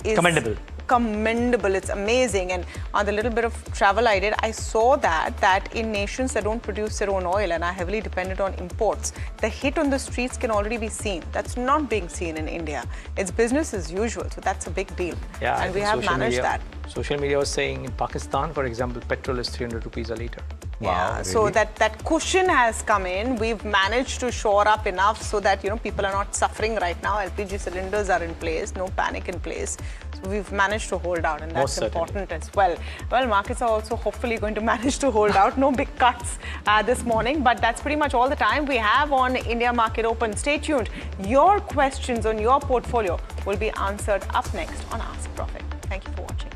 commendable. It's amazing. And on the little bit of travel I did, I saw that in nations that don't produce their own oil and are heavily dependent on imports, the hit on the streets can already be seen. That's not being seen in India. It's business as usual, so that's a big deal. Yeah, and we have managed that. Social media was saying in Pakistan, for example, petrol is 300 rupees a litre. Wow, yeah, really? So that cushion has come in. We've managed to shore up enough so that people are not suffering right now. LPG cylinders are in place, no panic in place. So we've managed to hold out, and that's important as well. Well, markets are also hopefully going to manage to hold out. No big cuts this morning, but that's pretty much all the time we have on India Market Open. Stay tuned. Your questions on your portfolio will be answered up next on Ask Profit. Thank you for watching.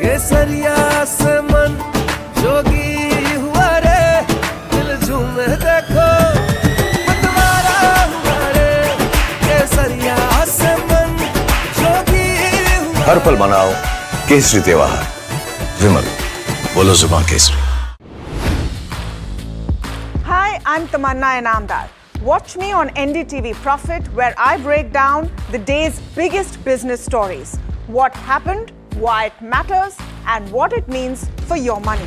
केसरिया से मन जोगी हुआ रे दिल झूमे देखो मतवारा हुआ रे केसरिया से मन जोगी हुआ हर पल मनाओ केसरी त्योहार विमल बोलो जुबान Kesari. Hi, I'm Tamanna Inamdar. Watch me on NDTV Profit, where I break down the day's biggest business stories. What happened, why it matters, and what it means for your money.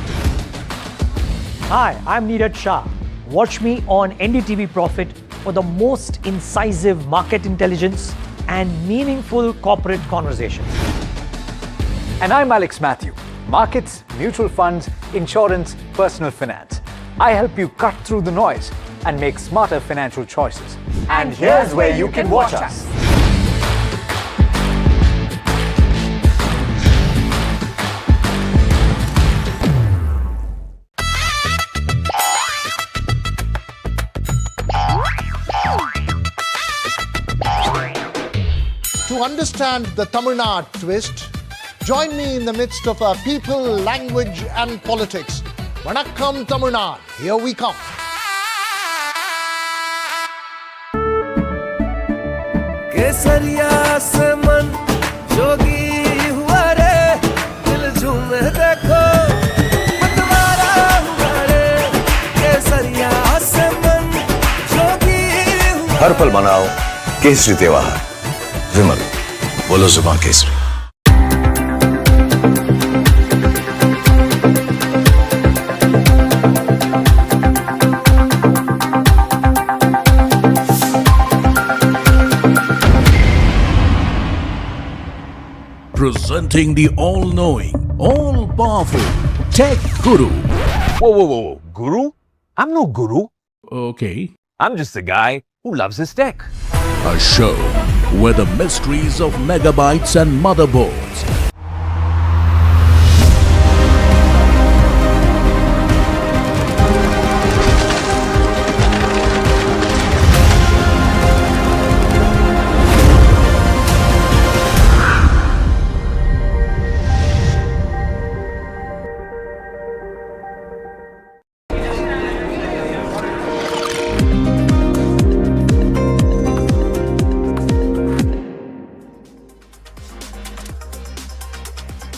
Hi, I'm Neeraj Shah. Watch me on NDTV Profit for the most incisive market intelligence and meaningful corporate conversations. And I'm Alex Matthew. Markets, mutual funds, insurance, personal finance. I help you cut through the noise and make smarter financial choices. And here's where you can watch us. To understand the Tamil Nadu twist, join me in the midst of our people, language and politics. Vanakkam Tamil Nadu, here we come. केसरिया से मन जोगी हुआ रे दिल झूमे देखो मतवारा हुआ रे केसरिया से मन जोगी हुआ हर पल मनाओ केसरी त्योहार विमल बोलो जुबान Kesari Presenting the all-knowing, all-powerful Tech Guru. Whoa. Guru? I'm no guru. Okay. I'm just a guy who loves his tech. A show where the mysteries of megabytes and motherboards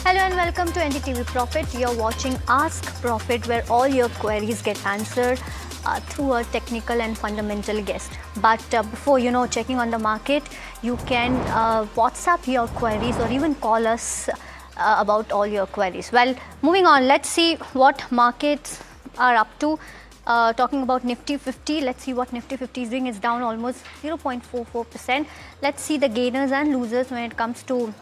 Hello and welcome to NDTV Profit. You're watching Ask Profit, where all your queries get answered through a technical and fundamental guest. But before checking on the market, you can WhatsApp your queries or even call us about all your queries. Well, moving on, let's see what markets are up to. Talking about Nifty 50, let's see what Nifty 50 is doing. It's down almost 0.44%. Let's see the gainers and losers when it comes to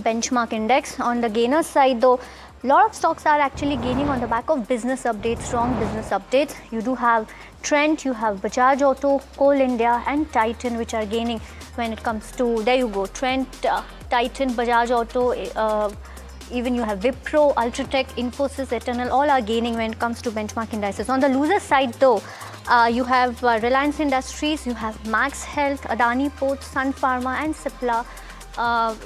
benchmark index. On the gainer side though, a lot of stocks are actually gaining on the back of business updates, strong business updates. You do have Trent, you have Bajaj Auto, Coal India and Titan, which are gaining when it comes to, there you go, Trent, Titan, Bajaj Auto, even you have Wipro, Ultratech, Infosys, Eternal, all are gaining when it comes to benchmark indices. On the loser side though, you have Reliance Industries, you have Max Health, Adani Ports, Sun Pharma and Cipla.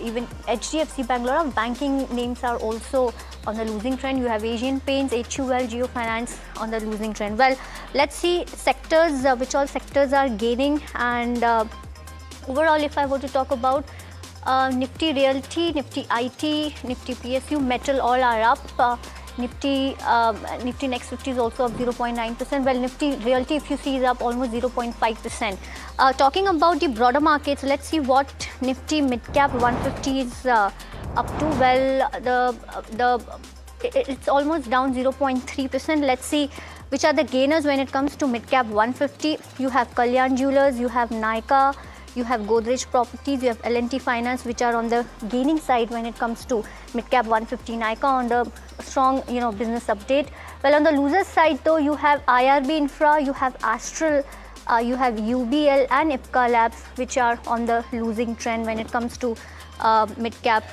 Even HDFC Bank, a lot of banking names are also on the losing trend. You have Asian Paints, HUL, Geo Finance on the losing trend. Well, let's see sectors, which all sectors are gaining. And overall, if I were to talk about Nifty Realty, Nifty IT, Nifty PSU, Metal, all are up. Nifty Next 50 is also up 0.9%. Well, Nifty Realty, if you see, is up almost 0.5%. Talking about the broader markets, let's see what Nifty Midcap 150 is up to. Well, it's almost down 0.3%. Let's see which are the gainers when it comes to Midcap 150. You have Kalyan Jewelers, you have Nykaa, you have Godrej Properties, you have L&T Finance, which are on the gaining side when it comes to Midcap 150. Nykaa on the strong, business update. Well, on the loser side though, you have IRB Infra, you have Astral, you have UBL and Ipca Labs, which are on the losing trend when it comes to Midcap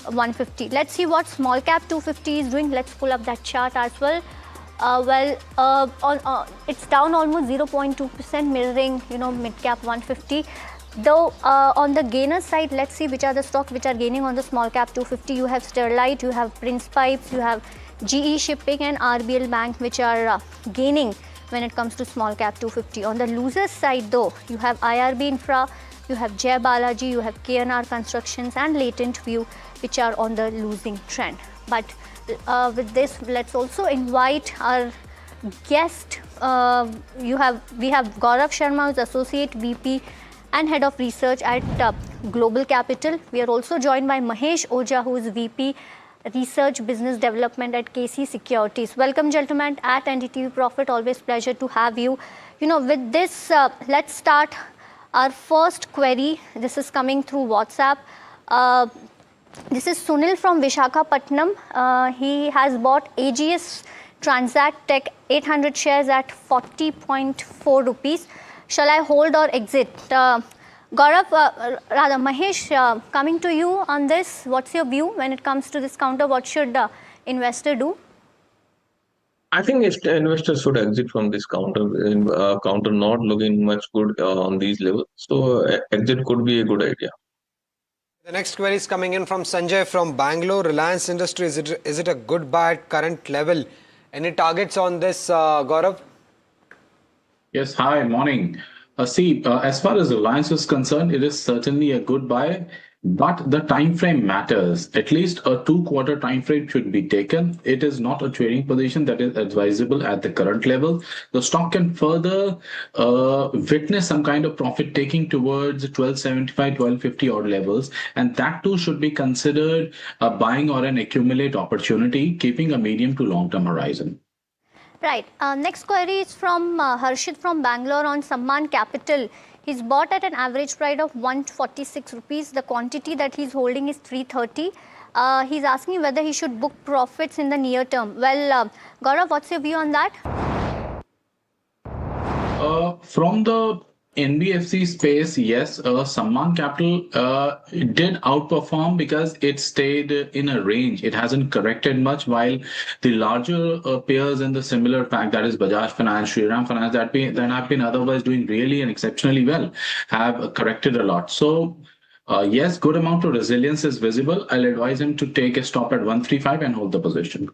150. Let's see what Small Cap 250 is doing. Let's pull up that chart as well. It's down almost 0.2%, mirroring, Midcap 150. Though on the gainer side, let's see which are the stocks which are gaining on the Small Cap 250. You have Sterlite, you have Prince Pipes, you have GE Shipping and RBL Bank, which are gaining when it comes to Small Cap 250. On the losers side though, you have IRB Infra, you have Jai Balaji, you have KNR Constructions and Latent View, which are on the losing trend. But with this, let's also invite our guest. We have Gaurav Sharma, who's Associate VP and Head of Research at Global Capital. We are also joined by Mahesh Oja, who is VP Research Business Development at KC Securities. Welcome, gentlemen, at NDTV Profit. Always pleasure to have you. With this, let's start our first query. This is coming through WhatsApp. This is Sunil from Vishakhapatnam. He has bought AGS Transact Tech 800 shares at 40.4 rupees. Shall I hold or exit? Gaurav, rather Mahesh, coming to you on this, what's your view when it comes to this counter? What should investor do? I think investors should exit from this counter. Counter not looking much good on these levels. So exit could be a good idea. The next query is coming in from Sanjay from Bangalore. Reliance Industries, is it a good buy at current level? Any targets on this, Gaurav? Yes, hi, morning. As far as Reliance is concerned, it is certainly a good buy, but the time frame matters. At least a 2-quarter time frame should be taken. It is not a trading position that is advisable at the current level. The stock can further witness some kind of profit taking towards 1275, 1250 odd levels, and that too should be considered a buying or an accumulate opportunity, keeping a medium to long-term horizon. Right. Next query is from Harshit from Bangalore on Samman Capital. He's bought at an average price of 146 rupees. The quantity that he's holding is 330. He's asking whether he should book profits in the near term. Well, Gaurav, what's your view on that? From the NBFC space, yes, Samman Capital did outperform because it stayed in a range. It hasn't corrected much, while the larger peers in the similar pack, that is Bajaj Finance, Shriram Finance, that have been otherwise doing really and exceptionally well, have corrected a lot. So, yes, good amount of resilience is visible. I'll advise him to take a stop at 135 and hold the position.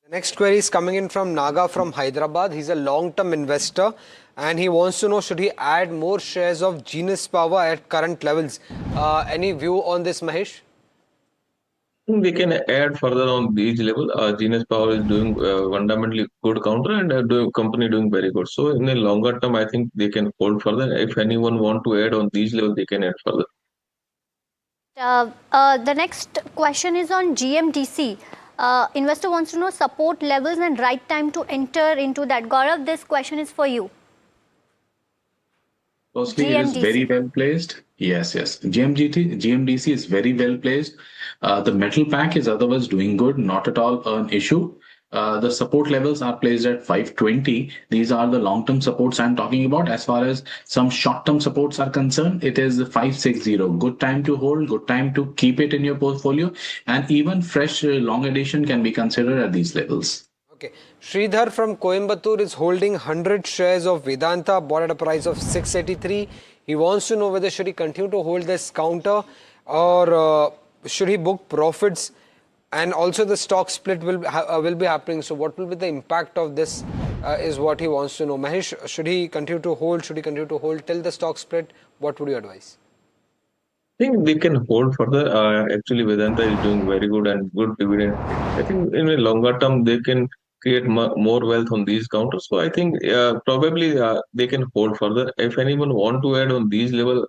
The next query is coming in from Naga from Hyderabad. He's a long-term investor and he wants to know, should he add more shares of Genius Power at current levels? Any view on this, Mahesh? They can add further on these level. Genius Power is doing fundamentally good counter and company doing very good. So in the longer term, I think they can hold further. If anyone want to add on these levels, they can add further. The next question is on GMDC. Investor wants to know support levels and right time to enter into that. Gaurav, this question is for you. Firstly, it is very well placed. Yes. GMDC is very well placed. The metal pack is otherwise doing good, not at all an issue. The support levels are placed at 520. These are the long-term supports I'm talking about. As far as some short-term supports are concerned, it is 560. Good time to hold, good time to keep it in your portfolio, and even fresh long addition can be considered at these levels. Okay. Sridhar from Coimbatore is holding 100 shares of Vedanta, bought at a price of 683. He wants to know whether should he continue to hold this counter or should he book profits, and also the stock split will be happening. So what will be the impact of this is what he wants to know. Mahesh, should he continue to hold? Should he continue to hold till the stock split? What would you advise? I think they can hold further. Actually, Vedanta is doing very good and good dividend. I think in a longer term, they can create more wealth on these counters. So I think probably they can hold further. If anyone want to add on these level,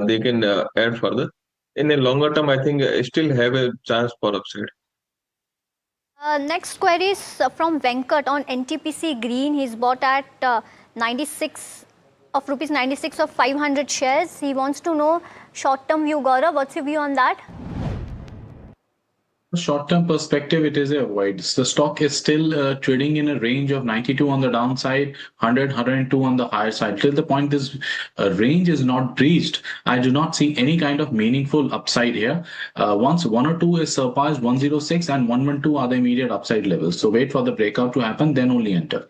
they can add further. In a longer term, I think still have a chance for upside. Next query is from Venkat on NTPC Green. He's bought at 96 of 500 shares. He wants to know short-term view. Gaurav, what's your view on that? Short-term perspective, it is a avoid. The stock is still trading in a range of 92 on the downside, 100, 102 on the higher side. Till the point this range is not breached, I do not see any kind of meaningful upside here. Once 102 is surpassed, 106 and 112 are the immediate upside levels. So wait for the breakout to happen, then only enter.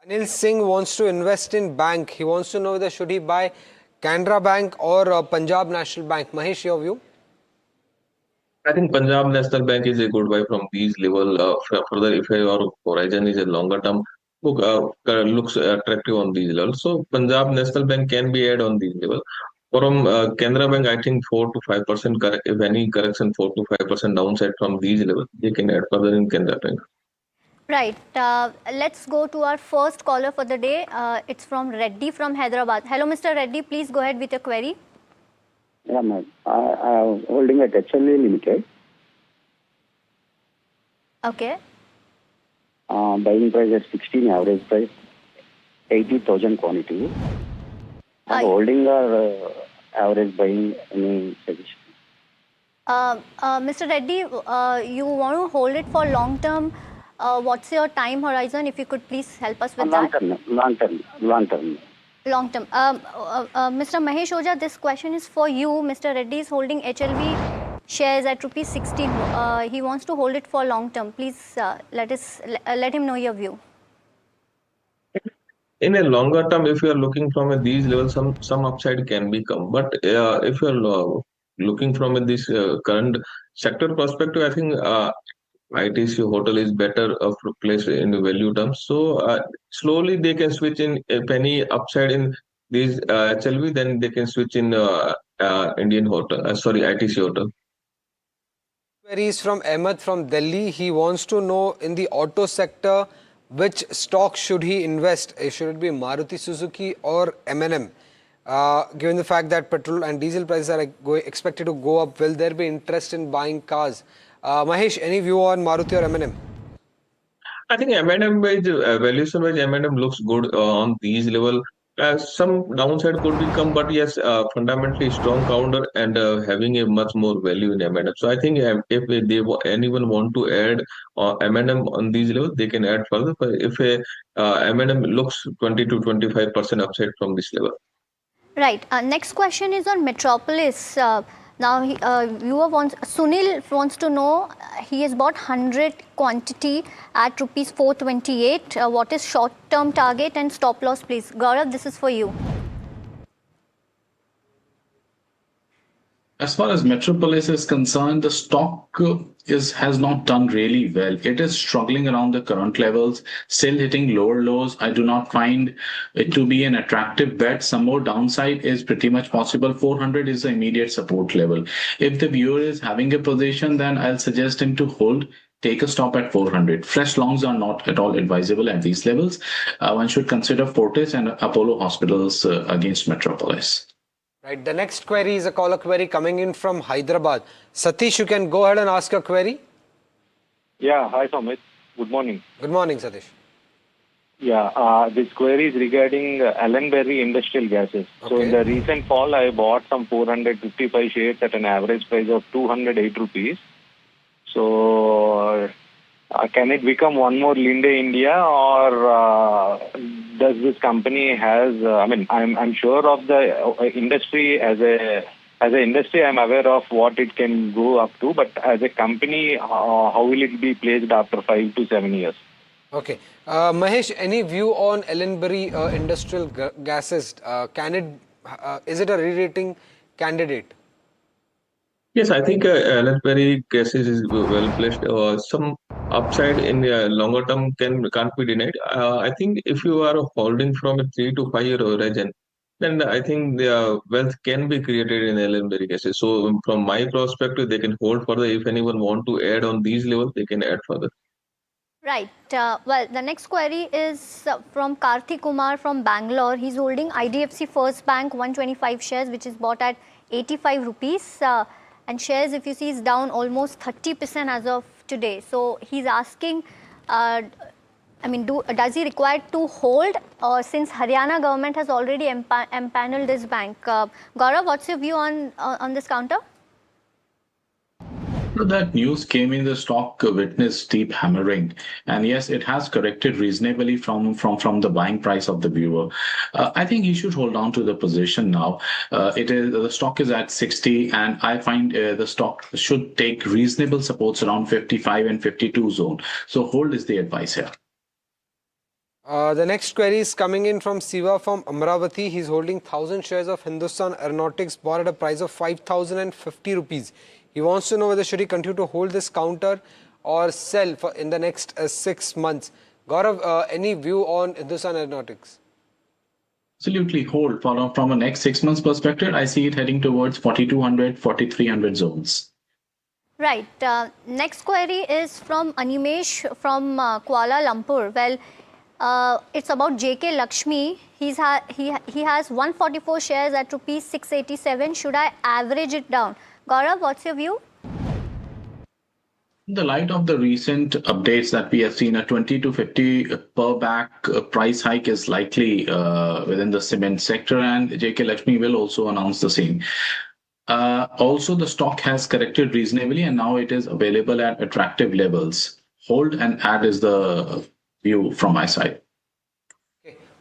Anil Singh wants to invest in bank. He wants to know whether should he buy Canara Bank or Punjab National Bank. Mahesh, your view? I think Punjab National Bank is a good buy from these level. Further, if your horizon is a longer term, looks attractive on these levels. So Punjab National Bank can be add on these level. From Canara Bank, I think 4 to 5%. If any correction, 4 to 5% downside from these levels, they can add further in Canara Bank. Right. Let's go to our first caller for the day. It's from Reddy from Hyderabad. Hello, Mr. Reddy. Please go ahead with your query. Yeah, ma'am. I'm holding at HLA Limited. Okay. Buying price at 16, average price 80,000 quantity. I'm holding or average buying, any suggestion? Mr. Reddy, you want to hold it for long term. What's your time horizon? If you could please help us with Long that. term. Long term. Long term. Mr. Mahesh Oja, this question is for you. Mr. Reddy is holding HLV shares at rupees 16. He wants to hold it for long term. Please let him know your view. In a longer term, if you are looking from these levels, some upside can become. But if you are looking from this current sector perspective, I think ITC hotel is better of place in the value terms. So slowly they can switch in. If any upside in these HLV, then they can switch in Indian hotel. Sorry, ITC hotel. Queries from Ahmed from Delhi. He wants to know, in the auto sector, which stock should he invest? Should it be Maruti Suzuki or M&M? Given the fact that petrol and diesel prices are expected to go up, will there be interest in buying cars? Mahesh, any view on Maruti or M&M? I think M&M valuation wise, M&M looks good on these level. Some downside could become, but yes, fundamentally strong counter and having a much more value in M&M. So I think if anyone want to add M&M on these levels, they can add further. But if M&M looks 20 to 25% upside from this level. Right. Next question is on Metropolis. Now, Sunil wants to know, he has bought 100 quantity at rupees 428. What is short-term target and stop loss, please? Gaurav, this is for you. As far as Metropolis is concerned, the stock has not done really well. It is struggling around the current levels, still hitting lower lows. I do not find it to be an attractive bet. Some more downside is pretty much possible. 400 is the immediate support level. If the viewer is having a position, then I'll suggest him to hold. Take a stop at 400. Fresh longs are not at all advisable at these levels. One should consider Fortis and Apollo Hospitals against Metropolis. Right. The next query is a caller query coming in from Hyderabad. Satish, you can go ahead and ask your query. Yeah. Hi, Sumit. Good morning. Good morning, Satish. Yeah. This query is regarding Allenbury Industrial Gases. Okay. So in the recent fall, I bought some 455 shares at an average price of 208 rupees. So can it become one more Linde India, or does this company has? I'm sure of the industry as an industry. I'm aware of what it can go up to, but as a company, how will it be placed after 5 to 7 years? Okay, Mahesh, any view on Allenbury Industrial Gases? Is it a re-rating candidate? Yes, I think Allenbury Gases is well placed. Some upside in the longer term can't be denied. I think if you are holding from a 3 to 5 year horizon, then I think the wealth can be created in Allenbury Gases. So from my perspective, they can hold further. If anyone want to add on these levels, they can add further. Right. Well, the next query is from Karthik Kumar from Bangalore. He's holding IDFC First Bank 125 shares, which is bought at 85 rupees. And shares, if you see, is down almost 30% as of today. So he's asking, does he require to hold, since Haryana government has already empaneled this bank? Gaurav, what's your view on this counter? That news came in, the stock witnessed steep hammering, and yes, it has corrected reasonably from the buying price of the viewer. I think he should hold on to the position now. The stock is at 60, and I find the stock should take reasonable supports around 55 and 52 zone. So hold is the advice here. The next query is coming in from Siva from Amravati. He's holding 1,000 shares of Hindustan Aeronautics, bought at a price of 5,050 rupees. He wants to know whether should he continue to hold this counter or sell in the next 6 months. Gaurav, any view on Hindustan Aeronautics? Absolutely hold. From a next 6 months perspective, I see it heading towards 4,200, 4,300 zones. Right. Next query is from Animesh from Kuala Lumpur. Well, it's about JK Lakshmi. He has 144 shares at rupees 687. Should I average it down? Gaurav, what's your view? In the light of the recent updates that we have seen, a 20 to 50 per back price hike is likely within the cement sector, and JK Lakshmi will also announce the same. Also, the stock has corrected reasonably, and now it is available at attractive levels. hold and add is the view from my side.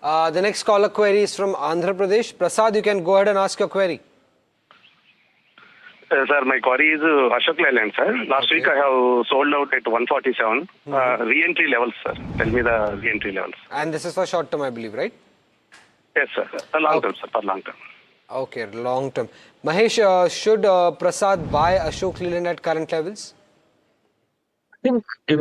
The next caller query is from Andhra Pradesh. Prasad, you can go ahead and ask your query. Sir, my query is Ashok Leyland, sir. Last week I have sold out at 147. Re-entry levels, sir. Tell me the re-entry levels. And this is for short term, I believe, right? Yes, sir. Long term, sir. For long term. Okay, long term. Mahesh, should Prasad buy Ashok Leyland at current levels? I think if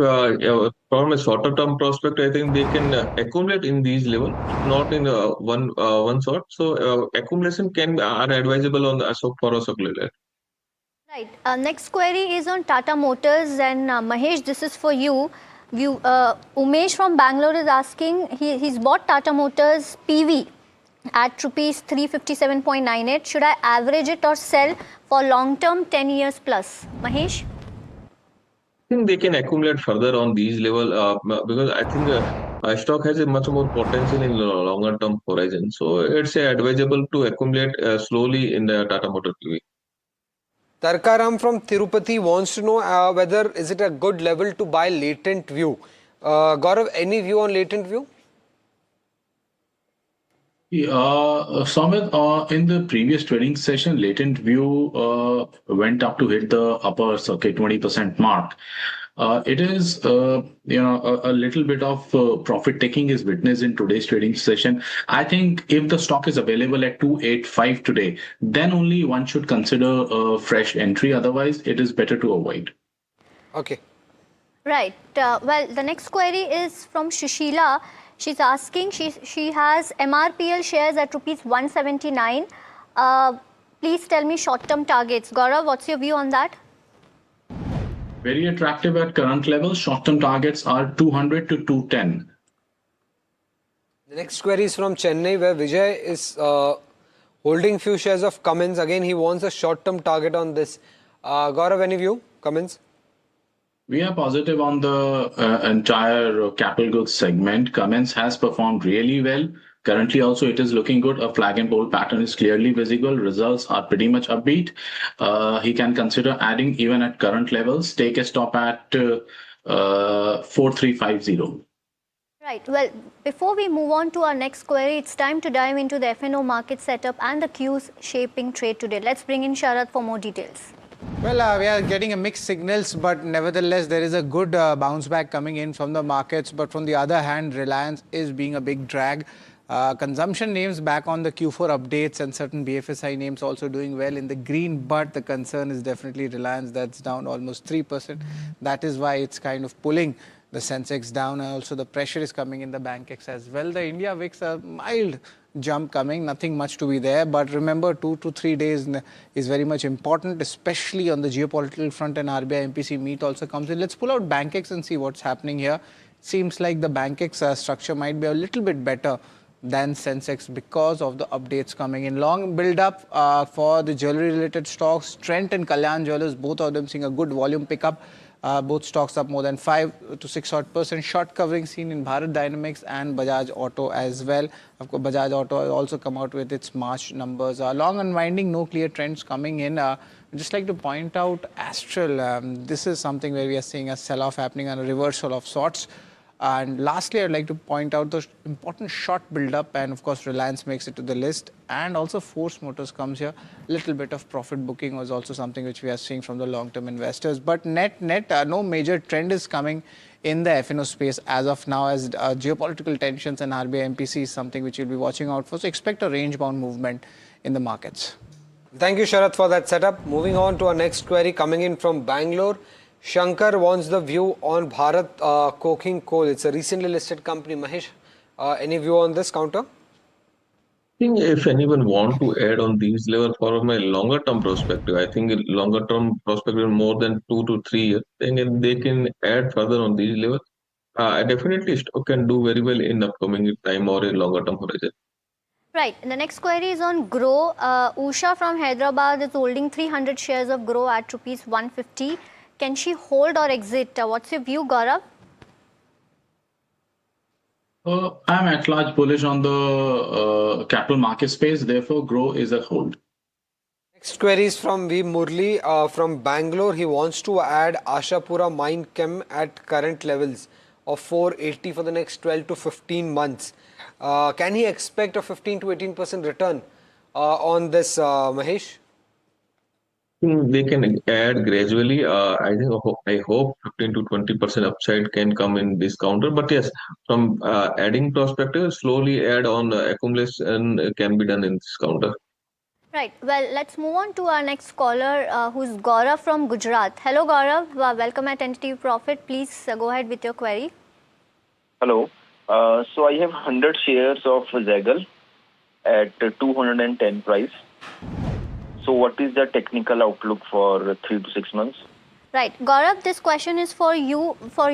from a shorter term prospect, I think they can accumulate in these levels, not in one shot. So accumulation are advisable on the Ashok Leyland. Right. Next query is on Tata Motors, and Mahesh, this is for you. Umesh from Bangalore is asking, he's bought Tata Motors PV at rupees 357.98. Should I average it or sell for long term 10 years plus? Mahesh? I think they can accumulate further on these level because I think stock has a much more potential in the longer term horizon. So it's advisable to accumulate slowly in the Tata Motor PV. Tarkaram from Tirupati wants to know whether is it a good level to buy latent view. Gaurav, any view on latent view? Samit, in the previous trading session, latent view went up to hit the upper circuit 20% mark. It is, a little bit of profit taking is witnessed in today's trading session. I think if the stock is available at 285 today, then only one should consider a fresh entry. Otherwise, it is better to avoid. Okay. Right. Well, the next query is from Shushila. She's asking, she has MRPL shares at rupees 179. Please tell me short-term targets. Gaurav, what's your view on that? Very attractive at current levels. Short-term targets are 200 to 210. The next query is from Chennai, where Vijay is holding few shares of Cummins. Again, he wants a short-term target on this. Gaurav, any view? Cummins? We are positive on the entire capital goods segment. Cummins has performed really well. Currently also it is looking good. A flag and bolt pattern is clearly visible. Results are pretty much upbeat. He can consider adding even at current levels. Take a stop at 4350. Right. Well, before we move on to our next query, it's time to dive into the FNO market setup and the cues shaping trade today. Let's bring in Sharad for more details. Well, we are getting a mixed signals, but nevertheless, there is a good bounce back coming in from the markets. But from the other hand, Reliance is being a big drag. Consumption names back on the Q4 updates and certain BFSI names also doing well in the green, but the concern is definitely Reliance, that's down almost 3%. That is why it's kind of pulling the Sensex down, and also the pressure is coming in the Bankex as well. The India VIX, a mild jump coming, nothing much to be there, but remember 2 to 3 days is very much important, especially on the geopolitical front, and RBI MPC meet also comes in. Let's pull out Bankex and see what's happening here. Seems like the Bankex structure might be a little bit better than Sensex because of the updates coming in. Long build up for the jewelry related stocks. Trent and Kalyan Jewelers, both of them seeing a good volume pickup. Both stocks up more than 5 to 6% short covering seen in Bharat Dynamics and Bajaj Auto as well. Of course, Bajaj Auto has also come out with its March numbers. Long unwinding, no clear trends coming in. I'd just like to point out Astral. This is something where we are seeing a sell-off happening and a reversal of sorts. And lastly, I'd like to point out the important short build-up, and of course Reliance makes it to the list, and also Force Motors comes here. Little bit of profit booking was also something which we are seeing from the long-term investors. But net, no major trend is coming in the FNO space as of now, as geopolitical tensions and RBI MPC is something which you'll be watching out for. So expect a range-bound movement in the markets. Thank you, Sharath, for that setup. Moving on to our next query coming in from Bangalore. Shankar wants the view on Bharat Coking Coal. It's a recently listed company. Mahesh, any view on this counter? I think if anyone want to add on these level for my longer term perspective, I think longer term perspective more than 2 to 3 years, then they can add further on these levels. I definitely stock can do very well in upcoming time or a longer term horizon. Right. And the next query is on Grow. Usha from Hyderabad is holding 300 shares of Grow at rupees 150. Can she hold or exit? What's your view, Gaurav? I'm at large bullish on the capital market space. Therefore, Grow is a hold. Next query is from V. Murli from Bangalore. He wants to add Ashapura Mine Chem at current levels of 480 for the next 12 to 15 months. Can he expect a 15 to 18% return on this, Mahesh? They can add gradually. I hope 15 to 20% upside can come in this counter. But yes, from adding perspective, slowly add on accumulation can be done in this counter. Right. Well, let's move on to our next caller, who's Gaurav from Gujarat. Hello, Gaurav. Welcome at NDTV Profit. Please go ahead with your query. Hello. So I have 100 shares of Zaggle at 210 price. So what is the technical outlook for 3 to 6 months? Right. Gaurav, this question is for you for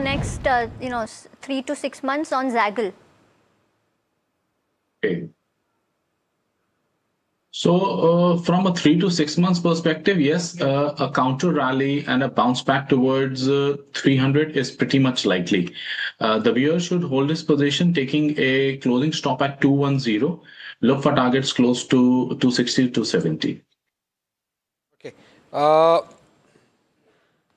next 3 to 6 months on Zaggle. Okay. So from a 3 to 6 months perspective, yes, a counter rally and a bounce back towards 300 is pretty much likely. The viewer should hold his position, taking a closing stop at 210. Look for targets close to 260 to 270. Okay.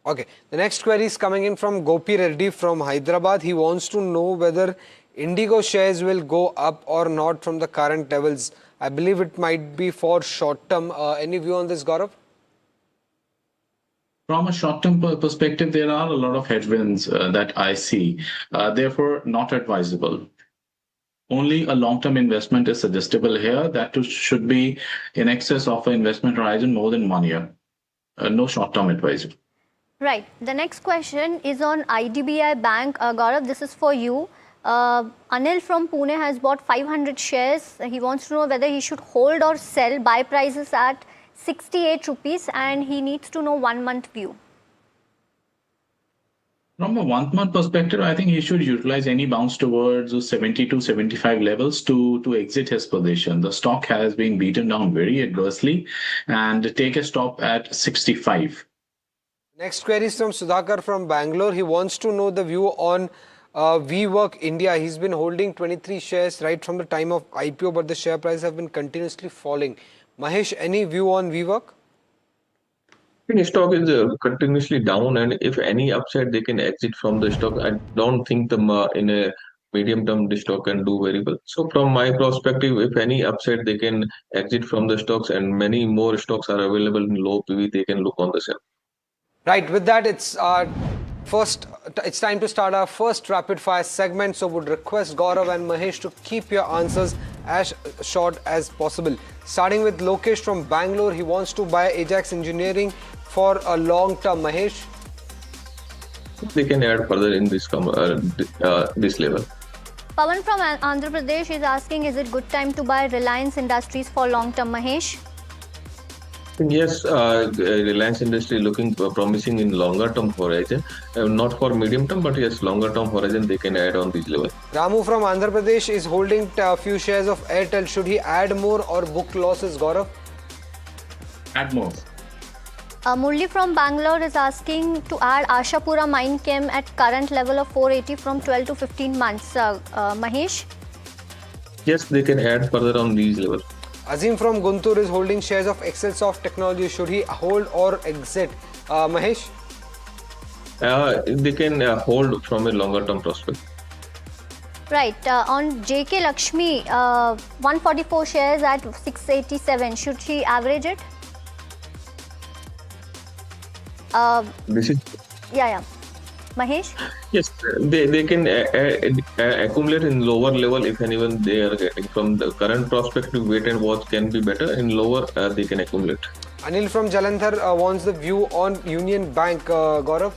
Okay. The next query is coming in from Gopi Reddy from Hyderabad. He wants to know whether Indigo shares will go up or not from the current levels. I believe it might be for short term. Any view on this, Gaurav? From a short-term perspective, there are a lot of headwinds that I see. Therefore, not advisable. Only a long-term investment is suggestible here. That too should be in excess of an investment horizon more than 1 year. No short-term advisory. Right. The next question is on IDBI Bank. Gaurav, this is for you. Anil from Pune has bought 500 shares. He wants to know whether he should hold or sell. Buy prices at 68 rupees and he needs to know 1 month view. From a 1 month perspective, I think he should utilize any bounce towards 70 to 75 levels to exit his position. The stock has been beaten down very adversely and take a stop at 65. Next query is from Sudhakar from Bangalore. He wants to know the view on WeWork India. He's been holding 23 shares right from the time of IPO, but the share price have been continuously falling. Mahesh, any view on WeWork? I think stock is continuously down, and if any upside they can exit from the stock. I don't think the in a medium term the stock can do very well. So from my perspective, if any upside they can exit from the stocks, and many more stocks are available in low PV, they can look on the sell. Right. With that, it's time to start our first rapid fire segment. So would request Gaurav and Mahesh to keep your answers as short as possible. Starting with Lokesh from Bangalore. He wants to buy Ajax Engineering for a long term. Mahesh? They can add further in this this level. Pawan from Andhra Pradesh is asking, is it good time to buy Reliance Industries for long term? Mahesh? Yes, Reliance Industries looking promising in longer term horizon, not for medium term, but yes, longer term horizon they can add on this level. Ramu from Andhra Pradesh is holding a few shares of Airtel. Should he add more or book losses, Gaurav? Add more. Murli from Bangalore is asking to add Ashapura Mine Chem at current level of 480 from 12 to 15 months. Mahesh? Yes, they can add further on these levels. Azim from Guntur is holding shares of Excelsoft Technology. Should he hold or exit? Mahesh? They can hold from a longer term prospect. Right. On JK Lakshmi, 144 shares at 687. Should she average it? This is. Yeah. Mahesh? Yes, they can accumulate in lower level if anyone they are getting. From the current perspective, wait and watch can be better. In lower, they can accumulate. Anil from Jalandhar wants the view on Union Bank. Gaurav?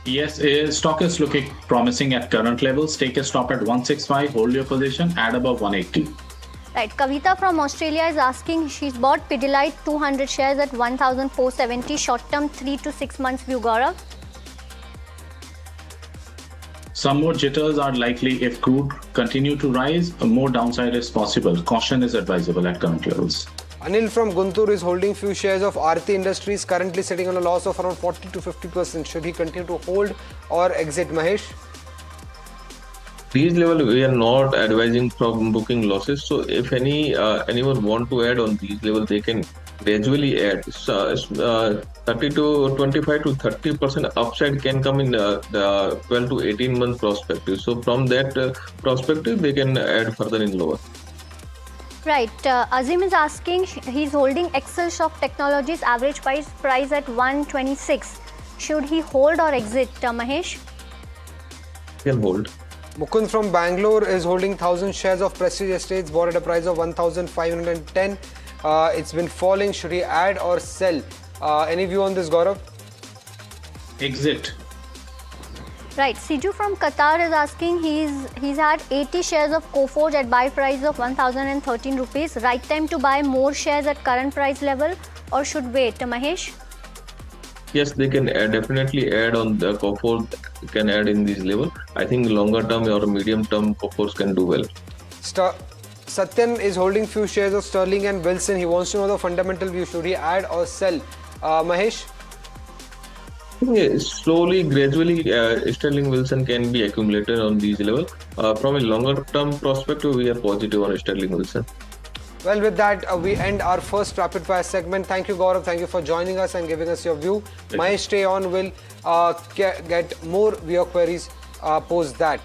Yes, stock is looking promising at current levels. Take a stop at 165, hold your position, add above 180. Right. Kavita from Australia is asking, she's bought Pidilite 200 shares at 1,470, short term 3 to 6 months view. Gaurav? Some more jitters are likely if crude continue to rise. More downside is possible. Caution is advisable at current levels. Anil from Guntur is holding few shares of Aarti Industries, currently sitting on a loss of around 40 to 50%. Should he continue to hold or exit? Mahesh? these level we are not advising from booking losses. So if anyone want to add on these level, they can gradually add. 30 to 25 to 30% upside can come in the 12 to 18 month perspective. So from that perspective, they can add further in lower. Right. Azim is asking, he's holding Excel Shop Technologies average price at 126. Should he hold or exit, Mahesh? Can hold. Mukund from Bangalore is holding 1,000 shares of Prestige Estates, bought at a price of 1,510. It's been falling. Should he add or sell? Any view on this, Gaurav? Exit. Right. Siju from Qatar is asking, he's had 80 shares of Coforge at buy price of 1,013 rupees. Right time to buy more shares at current price level or should wait? Mahesh? Yes, they can definitely add on the Coforge, can add in this level. I think longer term or medium term Coforge can do well. Satyan is holding few shares of Sterling and Wilson. He wants to know the fundamental view. Should he add or sell? Mahesh? Yeah, slowly, gradually, Sterling Wilson can be accumulated on these level. From a longer term perspective, we are positive on Sterling Wilson. Well, with that, we end our first rapid fire segment. Thank you, Gaurav. Thank you for joining us and giving us your view. Mahesh, stay on. We'll get more viewer queries post that.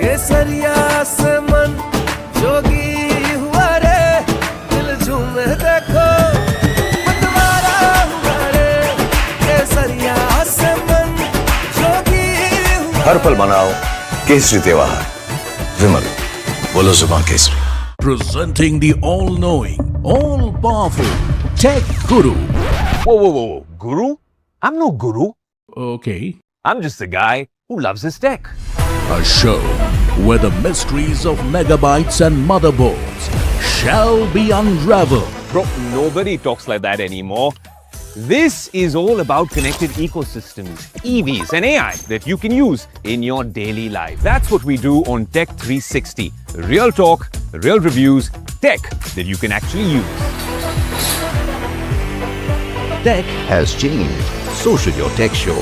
केसरिया से मन जोगी हुआ रे दिल झूमे देखो मतवारा हुआ रे केसरिया से मन जोगी हुआ हर पल मनाओ केसरी त्योहार विमल बोलो जुबान Kesari. Presenting the all-knowing, all-powerful Tech Guru. Whoa. Guru? I'm no guru. Okay. I'm just a guy who loves his tech. A show where the mysteries of megabytes and motherboards shall be unraveled. Bro, nobody talks like that anymore. This is all about connected ecosystems, EVs and AI that you can use in your daily life. That's what we do on Tech 360. Real talk, real reviews, tech that you can actually use. Tech has changed. So should your tech show.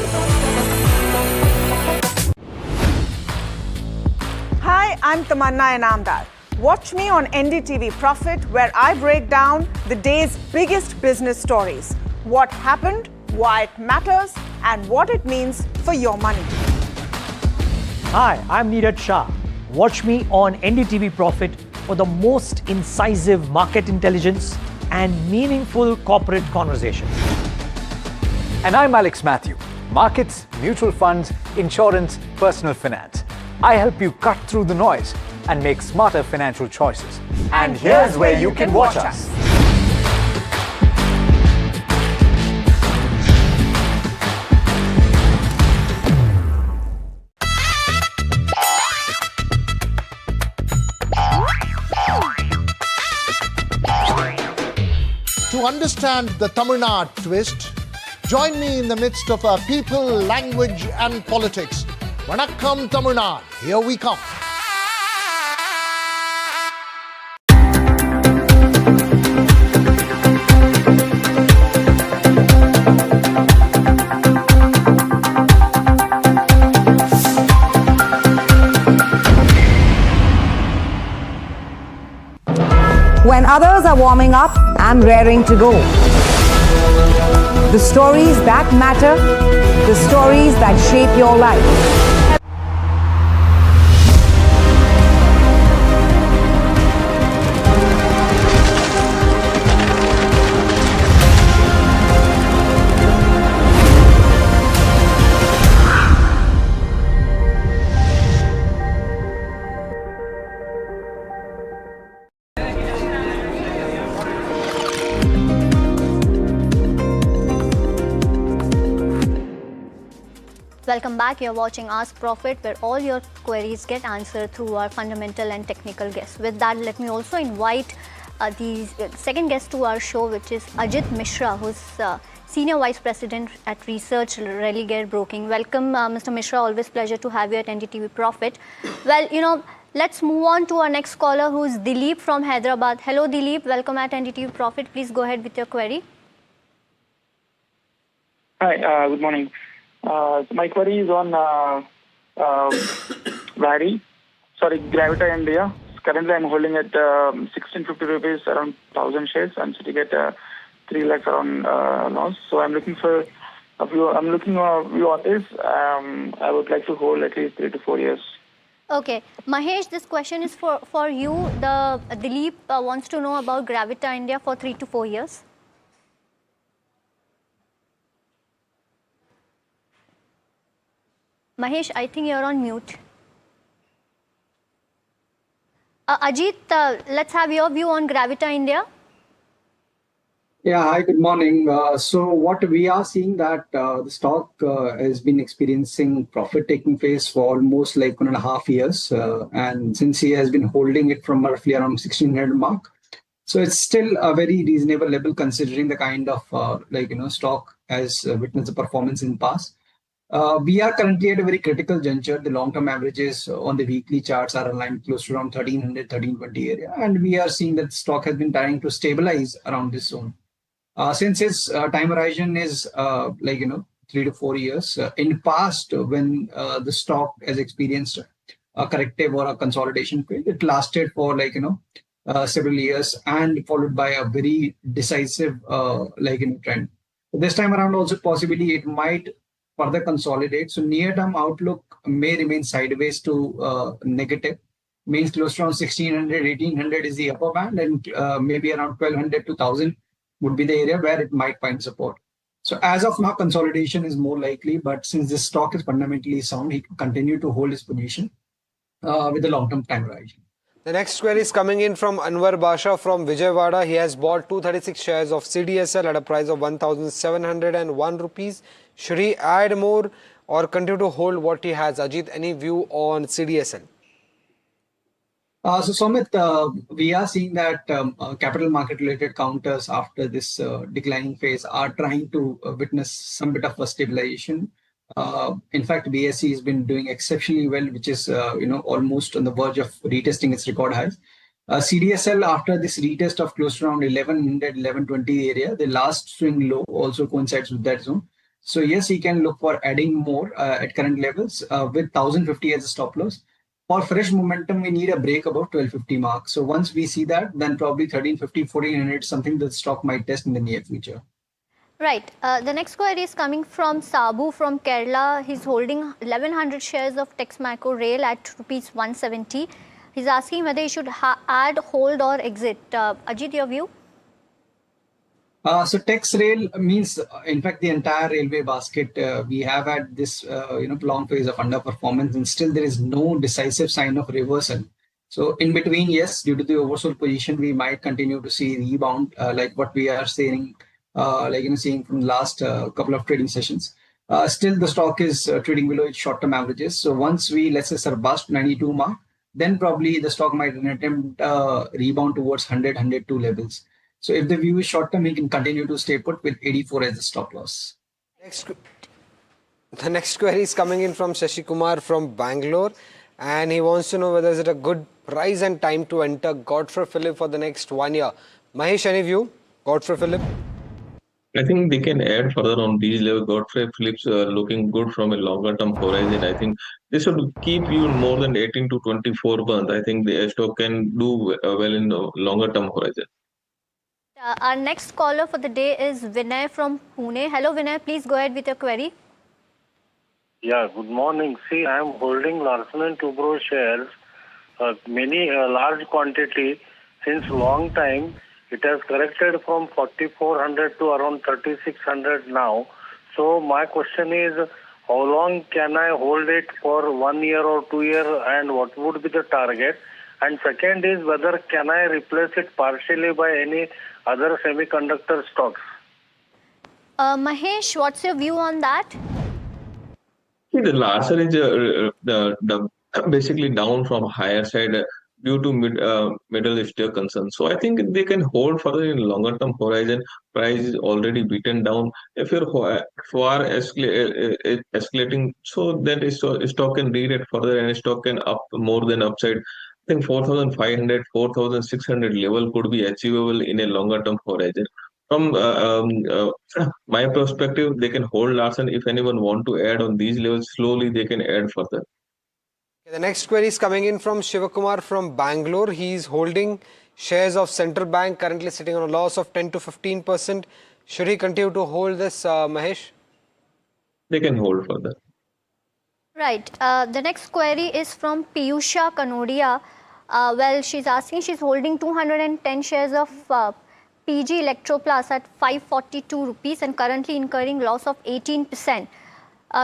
Hi, I'm Tamanna Inamdar. Watch me on NDTV Profit, where I break down the day's biggest business stories. What happened, why it matters, and what it means for your money. Hi, I'm Neeraj Shah. Watch me on NDTV Profit for the most incisive market intelligence and meaningful corporate conversation. And I'm Alex Matthew. Markets, mutual funds, insurance, personal finance. I help you cut through the noise and make smarter financial choices. And here's where you can watch us. To understand the Tamil Nadu twist, join me in the midst of people, language and politics. Vanakkam Tamil Nadu, here we come. When others are warming up, I'm raring to go. The stories that matter, the stories that shape your life. Welcome back. You're watching Ask Profit, where all your queries get answered through our fundamental and technical guests. With that, let me also invite the second guest to our show, which is Ajit Mishra, who's Senior Vice President at Research Religare Broking. Welcome, Mr. Mishra. Always pleasure to have you at NDTV Profit. Well, Let's move on to our next caller, who is Dilip from Hyderabad. Hello, Dilip. Welcome at NDTV Profit. Please go ahead with your query. Hi, good morning. So my query is on Gravita India. Currently, I'm holding at 1650 rupees, around 1,000 shares. I'm sitting at 3 lakhs around loss. So I'm looking for a view. I'm looking a view on this. I would like to hold at least 3 to 4 years. Okay, Mahesh, this question is for you. The Dilip wants to know about Gravita India for 3 to 4 years. Mahesh, I think you're on mute. Ajit, let's have your view on Gravita India. Yeah, hi, good morning. So what we are seeing that the stock has been experiencing profit taking phase for almost like 1.5 years. And since he has been holding it from roughly around 1600 mark. So it's still a very reasonable level considering the kind of stock has witnessed the performance in past. We are currently at a very critical juncture. The long-term averages on the weekly charts are aligned close to around 1300, 1320 area. And we are seeing that the stock has been trying to stabilize around this zone. Since its time horizon is 3 to 4 years, in past when the stock has experienced a corrective or a consolidation phase, it lasted for several years and followed by a very decisive trend. This time around also possibly it might further consolidate. So near-term outlook may remain sideways to negative. Means close to around 1600, 1800 is the upper band, and maybe around 1200 to 1000 would be the area where it might find support. So as of now, consolidation is more likely, but since this stock is fundamentally sound, he can continue to hold his position with the long-term time horizon. The next query is coming in from Anwar Basha from Vijayawada. He has bought 236 shares of CDSL at a price of 1,701 rupees. Should he add more or continue to hold what he has? Ajit, any view on CDSL? So Somit, we are seeing that capital market related counters after this declining phase are trying to witness some bit of a stabilization. In fact, BSE has been doing exceptionally well, which is almost on the verge of retesting its record highs. CDSL, after this retest of close to around 1100, 1120 area, the last swing low also coincides with that zone. So yes, he can look for adding more at current levels with 1050 as a stop loss. For fresh momentum, we need a break above 1250 mark. So once we see that, then probably 1350, 1400 is something that the stock might test in the near future. Right. The next query is coming from Sabu from Kerala. He's holding 1100 shares of Texmaco Rail at rupees 170. He's asking whether he should add, hold or exit. Ajit, your view? So Tex Rail means, in fact, the entire railway basket. We have had this, long phase of underperformance, and still there is no decisive sign of reversal. So in between, yes, due to the oversold position, we might continue to see rebound, like what we are seeing, seeing from the last couple of trading sessions. Still, the stock is trading below its short-term averages. So once we, let's say, surpass 92 mark, then probably the stock might attempt rebound towards 100, 102 levels. So if the view is short term, he can continue to stay put with 84 as the stop loss. The next query is coming in from Shashi Kumar from Bangalore, and he wants to know whether is it a good price and time to enter Godfrey Philip for the next 1 year. Mahesh, any view? Godfrey Philip? I think they can add further on these levels. Godfrey Phillips looking good from a longer term horizon. I think this should keep you more than 18 to 24 months. I think the stock can do well in the longer term horizon. Our next caller for the day is Vinay from Pune. Hello Vinay, please go ahead with your query. Yeah, good morning. See, I am holding Larsen and Toubro shares, large quantity since long time. It has corrected from 4,400 to around 3,600 now. So my question is, how long can I hold it for 1 year or 2 years, and what would be the target? And second is, whether can I replace it partially by any other semiconductor stocks? Mahesh, what's your view on that? See, the Larsen is basically down from higher side. due to Middle Eastern concerns. So I think they can hold further in longer term horizon. Price is already beaten down. If you're far escalating, so then stock can read it further and stock can up more than upside. I think 4,500, 4,600 level could be achievable in a longer term horizon. From my perspective, they can hold Larsen. If anyone want to add on these levels, slowly they can add further. The next query is coming in from Shivakumar from Bangalore. He is holding shares of Central Bank, currently sitting on a loss of 10 to 15%. Should he continue to hold this, Mahesh? They can hold further. Right. The next query is from Piyusha Kanodia. Well, she's asking, she's holding 210 shares of PG Electroplast at 542 rupees and currently incurring loss of 18%.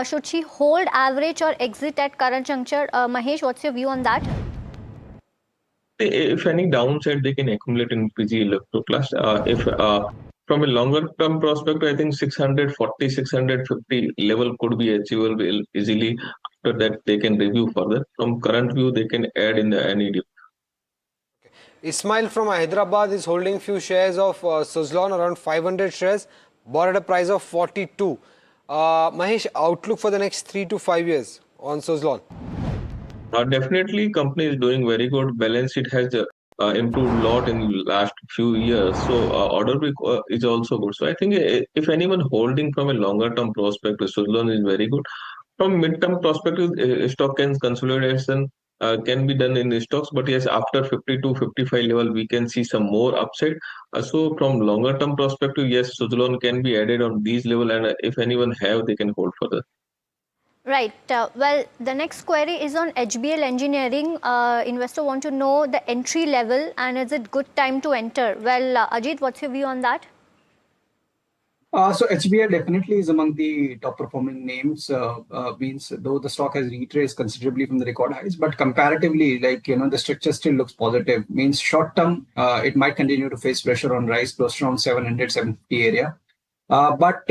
Should she hold, average or exit at current juncture? Mahesh, what's your view on that? If any downside, they can accumulate in PG Electroplast. If from a longer term perspective, I think 640, 650 level could be achievable easily. After that, they can review further. From current view, they can add in the NED. Ismail from Hyderabad is holding few shares of Suzlon, around 500 shares, bought at a price of 42. Mahesh, outlook for the next 3 to 5 years on Suzlon? Definitely, company is doing very good. Balance sheet has improved a lot in last few years. So order book is also good. So I think if anyone holding from a longer term perspective, Suzlon is very good. From mid-term perspective, stock can consolidation can be done in stocks, but yes, after 52, 55 level, we can see some more upside. So from longer term perspective, yes, Suzlon can be added on these level, and if anyone have, they can hold further. Right. Well, the next query is on HBL Engineering. Investor want to know the entry level and is it good time to enter? Well, Ajit, what's your view on that? So HBL definitely is among the top performing names. Means though the stock has retraced considerably from the record highs, but comparatively, the structure still looks positive. Means short term, it might continue to face pressure on rise close to around 700, 750 area. But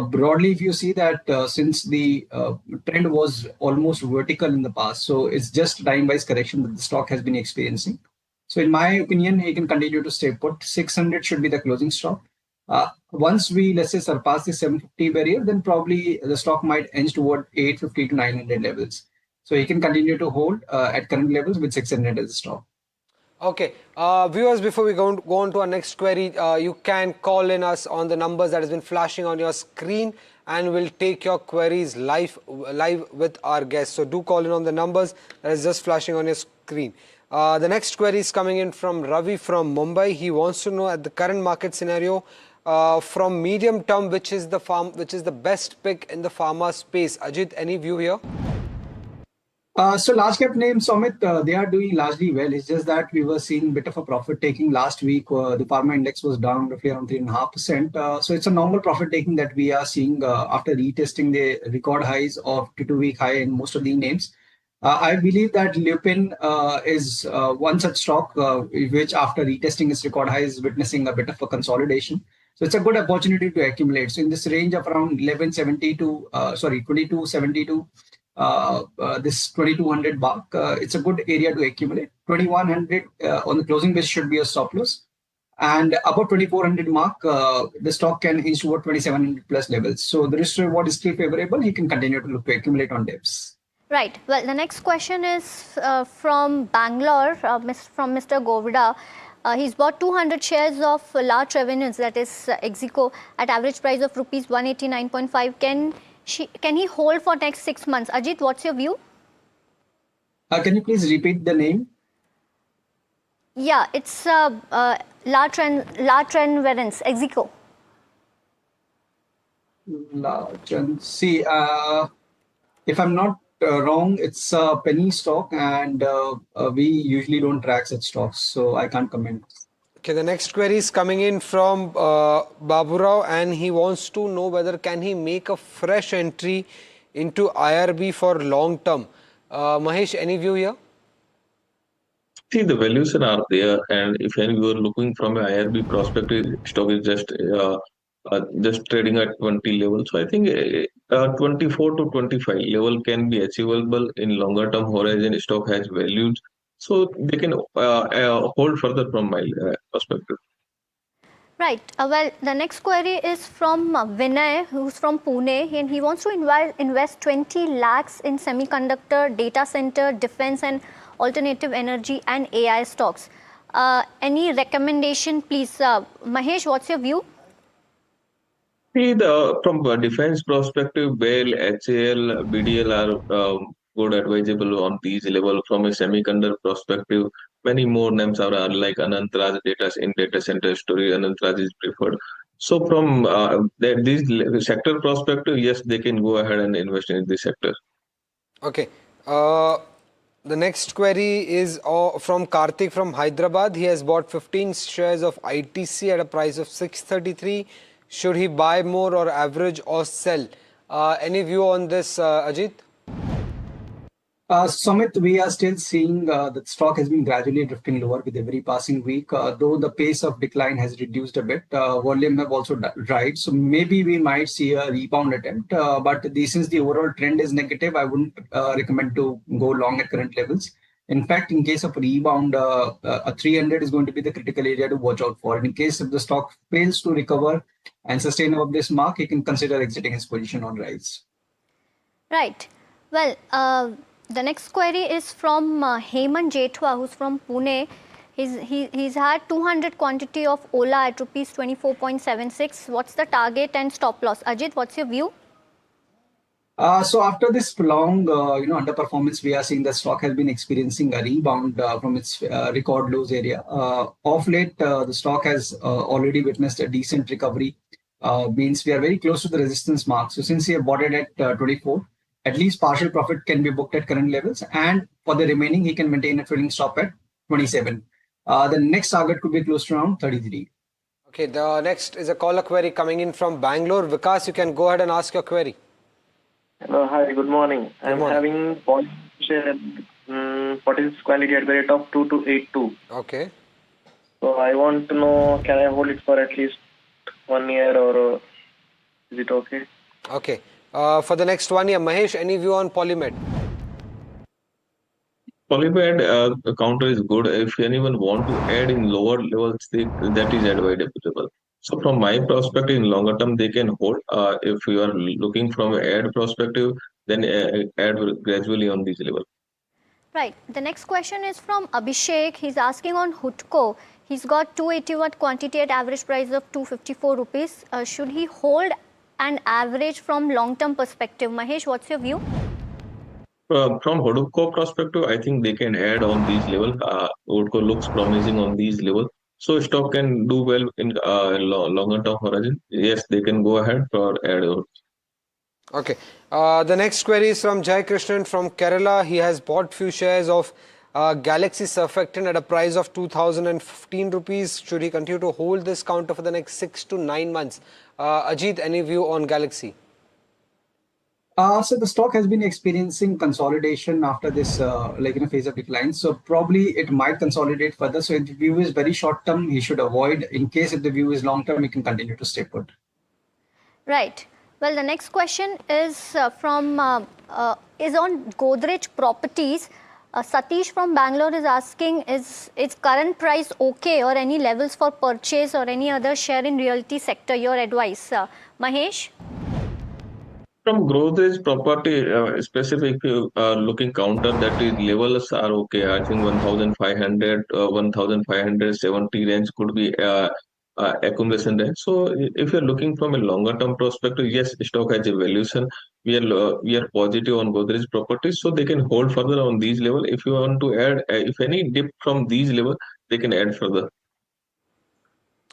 broadly, if you see that since the trend was almost vertical in the past, so it's just time-wise correction that the stock has been experiencing. So in my opinion, he can continue to stay put. 600 should be the closing stop. Once we, let's say, surpass the 750 barrier, then probably the stock might edge toward 850 to 900 levels. So he can continue to hold at current levels with 600 as a stop. Okay, viewers, before we go on to our next query, you can call in us on the numbers that has been flashing on your screen, and we'll take your queries live with our guests. So do call in on the numbers that is just flashing on your screen. The next query is coming in from Ravi from Mumbai. He wants to know, at the current market scenario, from medium term, which is the best pick in the pharma space. Ajit, any view here? So large cap names, Amit, they are doing largely well. It's just that we were seeing a bit of a profit taking last week. The pharma index was down roughly around 3.5%. So it's a normal profit taking that we are seeing after retesting the record highs of 2-week high in most of the names. I believe that Lupin is one such stock which, after retesting its record high, is witnessing a bit of a consolidation. So it's a good opportunity to accumulate. So in this range of around 2270 to this 2200 mark, it's a good area to accumulate. 2100 on the closing base should be a stop loss. And above 2400 mark, the stock can inch toward 2700 plus levels. So the risk reward is still favorable. He can continue to look to accumulate on dips. Right. Well, the next question is from Bangalore, from Mr. Govida. He's bought 200 shares of large revenues, that is Exico, at average price of rupees 189.5. Can he hold for next 6 months? Ajit, what's your view? Can you please repeat the name? Yeah, it's La Trenverence, Exico. See, if I'm not wrong, it's a penny stock, and we usually don't track such stocks, so I can't comment. Okay, the next query is coming in from Baburao, and he wants to know whether can he make a fresh entry into IRB for long term. Mahesh, any view here? See, the valuation are there, and if you are looking from an IRB perspective, stock is just trading at 20 level. So I think 24 to 25 level can be achievable in longer term horizon. Stock has valued So they can hold further from my perspective. Right. Well, the next query is from Vinay, who's from Pune, and he wants to invest 20 lakhs in semiconductor, data center, defense, and alternative energy and AI stocks. Any recommendation, please? Mahesh, what's your view? See, from a defense perspective, BEL, HAL, BDL are good advisable on these level. From a semiconductor perspective, many more names are like Anant Raj in data center story. Anant Raj is preferred. So from these sector perspective, yes, they can go ahead and invest in this sector. Okay. The next query is from Karthik from Hyderabad. He has bought 15 shares of ITC at a price of 633. Should he buy more or average or sell? Any view on this, Ajit? Sumit, we are still seeing that stock has been gradually drifting lower with every passing week, though the pace of decline has reduced a bit. Volume have also dried, so maybe we might see a rebound attempt. But since the overall trend is negative, I wouldn't recommend to go long at current levels. In fact, in case of rebound, a 300 is going to be the critical area to watch out for. In case if the stock fails to recover and sustain above this mark, you can consider exiting his position on rise. Right. Well, the next query is from Hemant Jethwa, who's from Pune. He's had 200 quantity of Ola at rupees 24.76. What's the target and stop loss? Ajit, what's your view? So after this long, underperformance, we are seeing the stock has been experiencing a rebound from its record lows area. Of late, the stock has already witnessed a decent recovery. Means we are very close to the resistance mark. So since we have bought it at 24, at least partial profit can be booked at current levels, and for the remaining, he can maintain a trailing stop at 27. The next target could be close to around 33. Okay, the next is a caller query coming in from Bangalore. Vikas, you can go ahead and ask your query. Hello, hi, good morning. I'm having point share what is quality at the rate of 2282. Okay. So I want to know, can I hold it for at least 1 year or is it okay? Okay. For the next 1 year, Mahesh, any view on Polymed? Polymed counter is good. If anyone want to add in lower levels, that is advisable. So from my perspective, in longer term, they can hold. If you are looking from an add perspective, then add gradually on this level. Right. The next question is from Abhishek. He's asking on Hutco. He's got 281 quantity at average price of 254 rupees. Should he hold an average from long-term perspective? Mahesh, what's your view? From Hutco perspective, I think they can add on these level. Hutco looks promising on these level. So stock can do well in longer term horizon. Yes, they can go ahead for add. Okay. The next query is from Jai Krishnan from Kerala. He has bought few shares of Galaxy Surfactant at a price of 2015 rupees. Should he continue to hold this counter for the next 6 to 9 months? Ajit, any view on Galaxy? So the stock has been experiencing consolidation after this phase of decline. So probably it might consolidate further. So if the view is very short term, he should avoid. In case if the view is long term, he can continue to stay put. Right. Well, the next question is on Godrej Properties. Satish from Bangalore is asking, is current price okay or any levels for purchase or any other share in realty sector? Your advice, Mahesh? From Godrej property specific looking counter, that is levels are okay. I think 1,500, 1,570 range could be accumulation range. So if you're looking from a longer term perspective, yes, stock has a valuation. We are positive on Godrej properties, so they can hold further on these level. If you want to add, if any dip from these level, they can add further.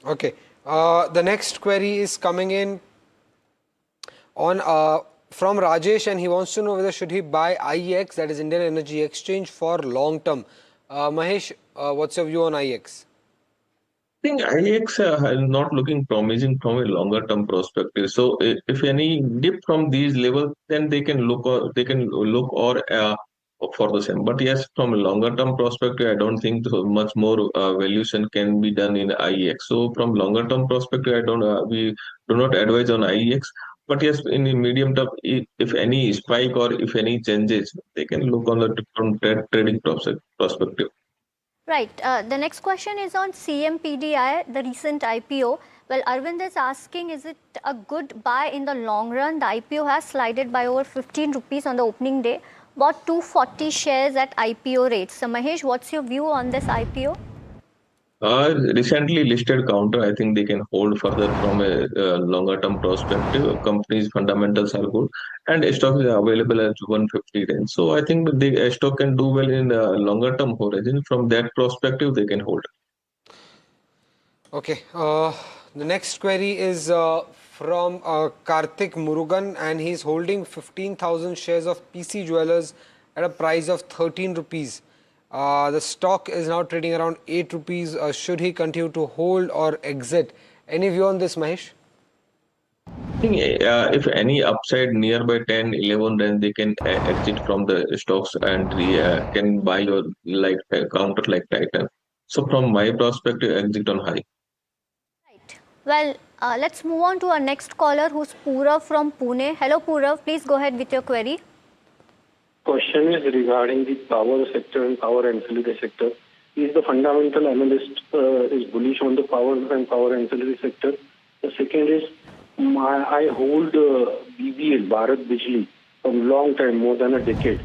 Okay. The next query is coming in on from Rajesh, and he wants to know whether should he buy IEX, that is Indian Energy Exchange, for long term. Mahesh, what's your view on IEX? I think IEX is not looking promising from a longer term perspective. So if any dip from these levels, then they can look for the same. But yes, from a longer term perspective, I don't think so much more valuation can be done in IEX. So from longer term perspective, we do not advise on IEX. But yes, in the medium term, if any spike or if any changes, they can look on the from trading perspective. Right. The next question is on CMPDI, the recent IPO. Well, Arvind is asking, is it a good buy in the long run? The IPO has slided by over 15 rupees on the opening day. Bought 240 shares at IPO rates. So, Mahesh, what's your view on this IPO? Recently listed counter, I think they can hold further from a longer term perspective. Company's fundamentals are good, and stock is available at 150 range. So I think the stock can do well in the longer term horizon. From that perspective, they can hold. Okay. The next query is from Karthik Murugan, and he's holding 15,000 shares of PC Jewelers at a price of 13 rupees. The stock is now trading around 8 rupees. Should he continue to hold or exit? Any view on this, Mahesh? I think if any upside nearby 10, 11, then they can exit from the stocks and can buy your like counter like Titan. So from my perspective, exit on high. Well, let's move on to our next caller, who's Purav from Pune. Hello, Purav. Please go ahead with your query. Question is regarding the power sector and power ancillary sector. Is the fundamental analyst is bullish on the power and power ancillary sector? The second is I hold BBL, Bharat Bijli, from long time, more than a decade.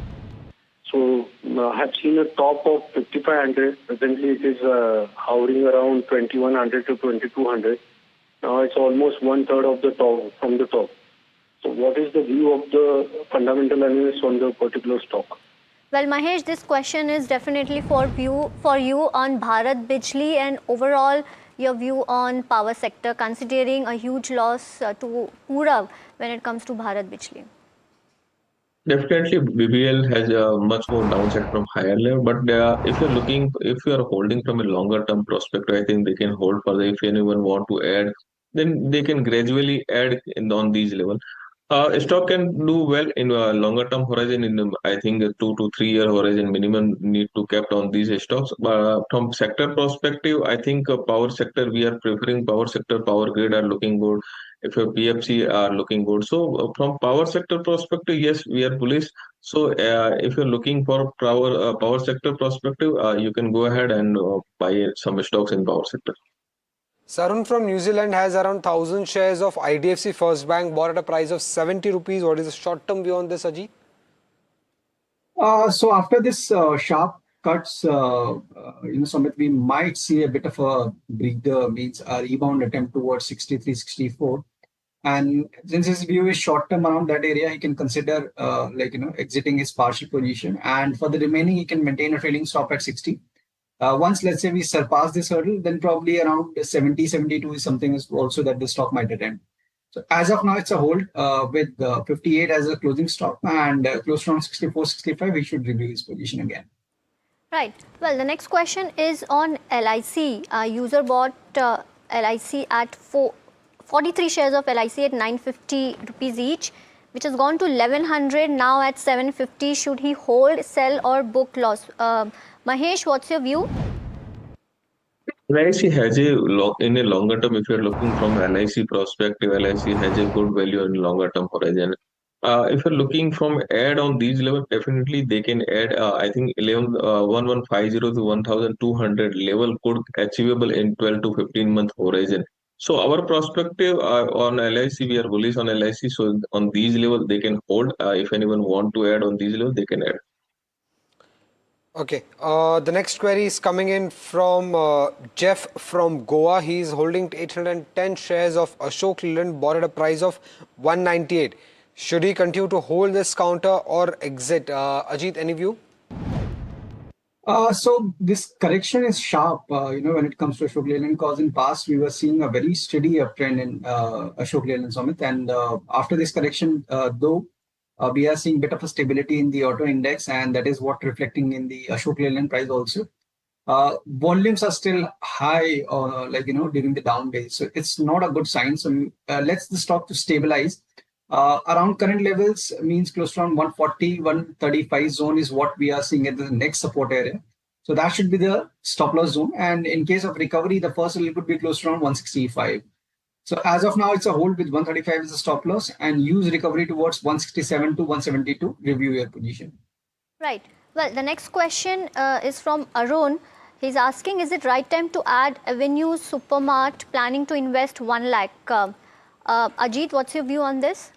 So I have seen a top of 5,500. Presently it is hovering around 2,100 to 2,200. Now it's almost one third of the top from the top. So what is the view of the fundamental analyst on the particular stock? Well, Mahesh, this question is definitely for you on Bharat Bijli and overall your view on power sector, considering a huge loss to Purav when it comes to Bharat Bijli. Definitely, BBL has a much more downside from higher level. But if you are holding from a longer term perspective, I think they can hold further. If anyone want to add, then they can gradually add on these levels. Stock can do well in a longer term horizon. I think a 2 to 3 year horizon minimum need to kept on these stocks. But from sector perspective, I think power sector, we are preferring power sector. Power grid are looking good. If your PFC are looking good. So from power sector perspective, yes, we are bullish. So if you're looking for power sector perspective, you can go ahead and buy some stocks in power sector. Sarun from New Zealand has around 1,000 shares of IDFC First Bank, bought at a price of 70 rupees. What is the short-term view on this, Ajit? So after this sharp cuts, Sumit, we might see a bit of a breather, means a rebound attempt towards 63, 64. And since his view is short-term around that area, he can consider exiting his partial position. And for the remaining, he can maintain a trailing stop at 60. Once, let's say, we surpass this hurdle, then probably around 70, 72 is something also that the stock might attempt. So as of now, it's a hold with 58 as a closing stop, and close around 64, 65, he should review his position again. Right. Well, the next question is on LIC. User bought LIC at 43 shares of LIC at 950 rupees each, which has gone to 1100 now at 750. Should he hold, sell, or book loss? Mahesh, what's your view? LIC has in a longer term, if you're looking from LIC perspective, LIC has a good value in longer term horizon. If you're looking from add on these levels, definitely they can add, I think 1150 to 1200 level could achievable in 12 to 15 month horizon. So our perspective on LIC, we are bullish on LIC. So on these levels, they can hold. If anyone want to add on these levels, they can add. Okay, the next query is coming in from Jeff from Goa. He is holding 810 shares of Ashok Leyland, bought at a price of 198. Should he continue to hold this counter or exit? Ajit, any view? So this correction is sharp, when it comes to Ashok Leyland, because in past we were seeing a very steady uptrend in Ashok Leyland, Sumit, and after this correction, though, we are seeing a bit of a stability in the auto index, and that is what reflecting in the Ashok Leyland price also. Volumes are still high, during the down days. So it's not a good sign. So let's the stock to stabilize. Around current levels means close to around 140, 135 zone is what we are seeing at the next support area. So that should be the stop loss zone. And in case of recovery, the first level could be close to around 165. So as of now, it's a hold with 135 as a stop loss and use recovery towards 167 to 172. Review your position. Right. Well, the next question is from Arun. He's asking, is it right time to add Avenue Supermart, planning to invest 1 lakh? Ajit, what's your view on this?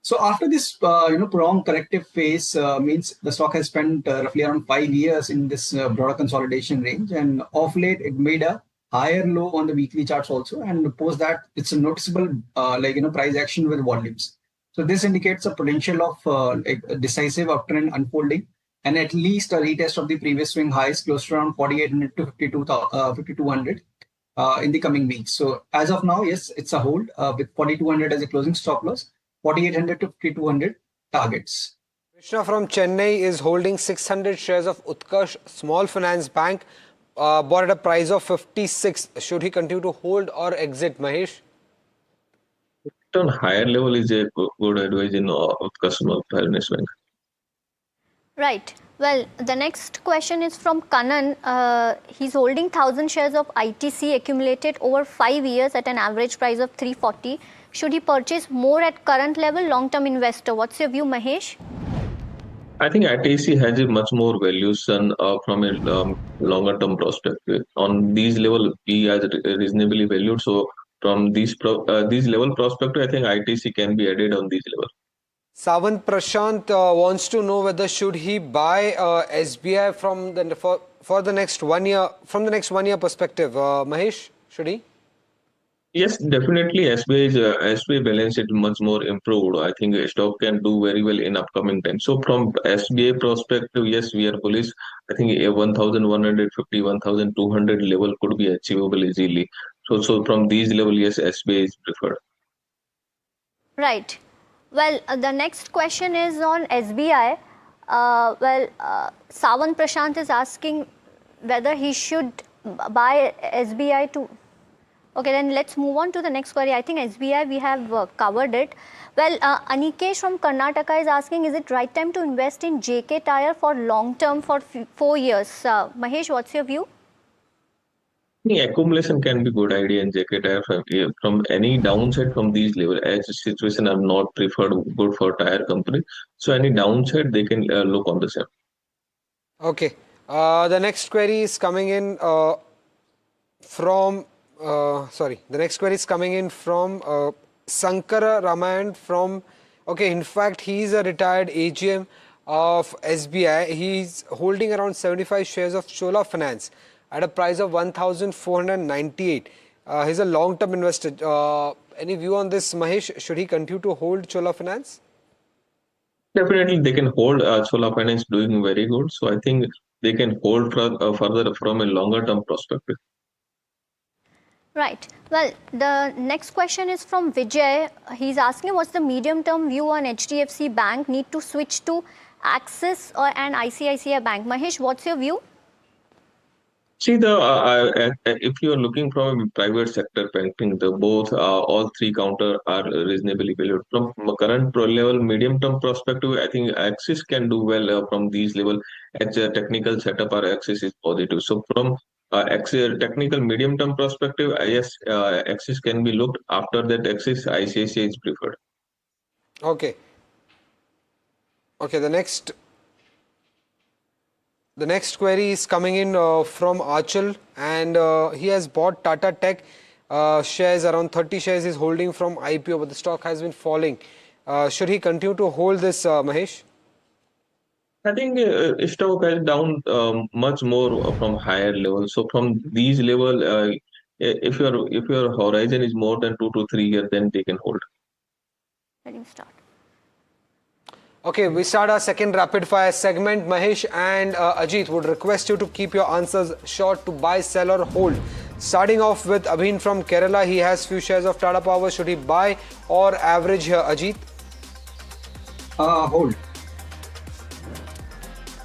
So after this, prolonged corrective phase, means the stock has spent roughly around 5 years in this broader consolidation range, and off late it made a higher low on the weekly charts also, and post that it's a noticeable price action with volumes. So this indicates a potential of a decisive uptrend unfolding, and at least a retest of the previous swing highs close to around 4,800 to 5,200 in the coming weeks. So as of now, yes, it's a hold with 4,200 as a closing stop loss. 4,800 to 5,200 targets. Krishna from Chennai is holding 600 shares of Utkarsh Small Finance Bank, bought at a price of 56. Should he continue to hold or exit, Mahesh? On higher level is a good advice in Utkarsh Small Finance Bank. Right. Well, the next question is from Kanan. He's holding 1,000 shares of ITC accumulated over 5 years at an average price of 340. Should he purchase more at current level? Long-term investor. What's your view, Mahesh? I think ITC has a much more valuation from a longer-term perspective. On these level, P is reasonably valued. So from these level perspective, I think ITC can be added on these level. Savant Prashant wants to know whether should he buy SBI for the next 1 year, from the next 1 year perspective. Mahesh, should he? Yes, definitely. SBI balance is much more improved. I think stock can do very well in upcoming time. So from SBI perspective, yes, we are bullish. I think a 1,150, 1,200 level could be achievable easily. So from these level, yes, SBI is preferred. Right. Well, the next question is on SBI. Savant Prashant is asking whether he should buy SBI to... Okay, then let's move on to the next query. I think SBI, we have covered it. Well, Anikesh from Karnataka is asking, is it right time to invest in JK Tyre for long term for 4 years? Mahesh, what's your view? The accumulation can be good idea in JK Tyre from any downside from these level. As the situation are not preferred good for tire company. So any downside they can look on the same. Okay. The next query is coming in from... the next query is coming in from Sankara Ramayan from, in fact, he's a retired AGM of SBI. He's holding around 75 shares of Chola Finance at a price of 1,498. He's a long-term investor. Any view on this, Mahesh? Should he continue to hold Chola Finance? Definitely, they can hold Chola Finance doing very good. So I think they can hold further from a longer-term perspective. Right. Well, the next question is from Vijay. He's asking, what's the medium-term view on HDFC Bank? Need to switch to Axis and ICICI Bank. Mahesh, what's your view? See, if you are looking from a private sector banking, all three counter are reasonably valued. From current level, medium-term perspective, I think Axis can do well from these level. As a technical setup, our Axis is positive. So from technical medium-term perspective, yes, Axis can be looked. After that, Axis ICICI is preferred. Okay. Okay. The next query is coming in from Achal, and he has bought Tata Tech shares, around 30 shares he's holding from IPO, but the stock has been falling. Should he continue to hold this, Mahesh? I think stock has down much more from higher levels. So from these level, if your horizon is more than 2 to 3 years, then they can hold. Let him start. Okay, we start our second rapid fire segment. Mahesh and Ajit would request you to keep your answers short to buy, sell or hold. Starting off with Abhin from Kerala, he has few shares of Tata Power. Should he buy or average here, Ajit? Hold.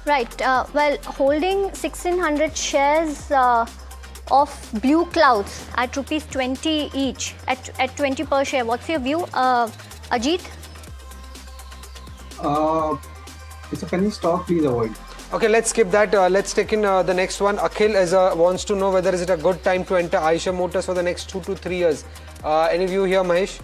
Right. Well, holding 1,600 shares of Blue Clouds at rupees 20 each, at 20 per share. What's your view, Ajit? It's a penny stock, please avoid. Okay, let's skip that. Let's take in the next one. Akhil wants to know whether is it a good time to enter Eicher Motors for the next 2 to 3 years. Any view here, Mahesh?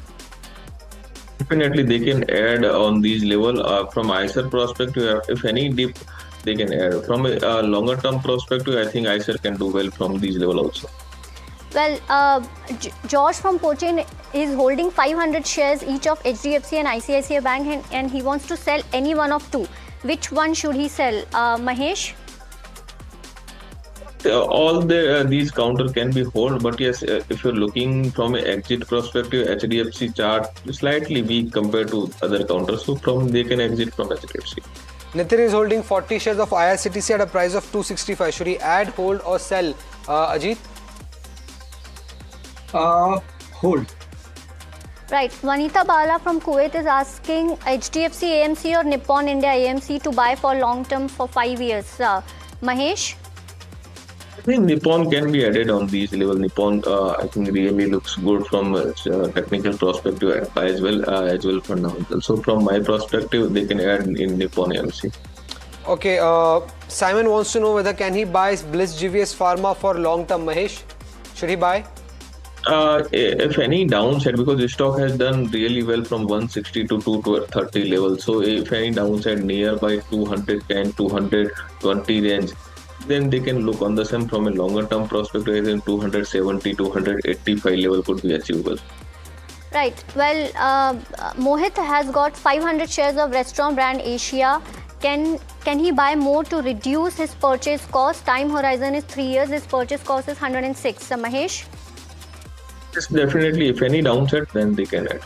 Definitely, they can add on these level from ICER perspective. If any dip, they can add. From a longer term perspective, I think ICER can do well from these level also. Well, George from Cochin is holding 500 shares each of HDFC and ICICI Bank, and he wants to sell any one of two. Which one should he sell? Mahesh? All these counter can be hold, but yes, if you're looking from an exit perspective, HDFC chart is slightly weak compared to other counters, so they can exit from HDFC. Nitin is holding 40 shares of IRCTC at a price of 265. Should he add, hold or sell? Ajit? Hold. Right. Vanita Bala from Kuwait is asking HDFC AMC or Nippon India AMC to buy for long term for 5 years. Mahesh? I think Nippon can be added on these level. Nippon, I think really looks good from a technical perspective as well fundamental. So from my perspective, they can add in Nippon AMC. Okay. Simon wants to know whether can he buy Bliss GVS Pharma for long term. Mahesh, should he buy? If any downside, because the stock has done really well from 160 to 230 level. So if any downside nearby 210, 220 range, then they can look on the same from a longer term perspective. I think 270, 285 level could be achievable. Right. Well, Mohit has got 500 shares of restaurant brand Asia. Can he buy more to reduce his purchase cost? Time horizon is 3 years. His purchase cost is 106. Mahesh? Yes, definitely. If any downside, then they can add.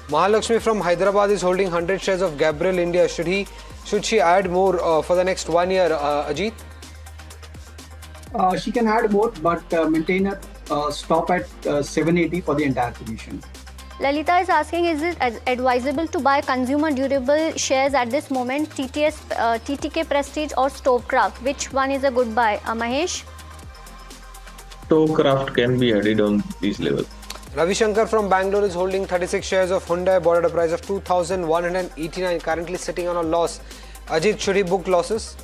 Mahalakshmi from Hyderabad is holding 100 shares of Gabriel India. Should she add more for the next 1 year? Ajit? She can add more, but maintain a stop at 780 for the entire position. Lalita is asking, is it advisable to buy consumer durable shares at this moment, TTK Prestige or StoveKraft? Which one is a good buy? Mahesh? StoveKraft can be added on this level. Ravi Shankar from Bangalore is holding 36 shares of Hyundai, bought at a price of 2,189, currently sitting on a loss. Ajit, should he book losses?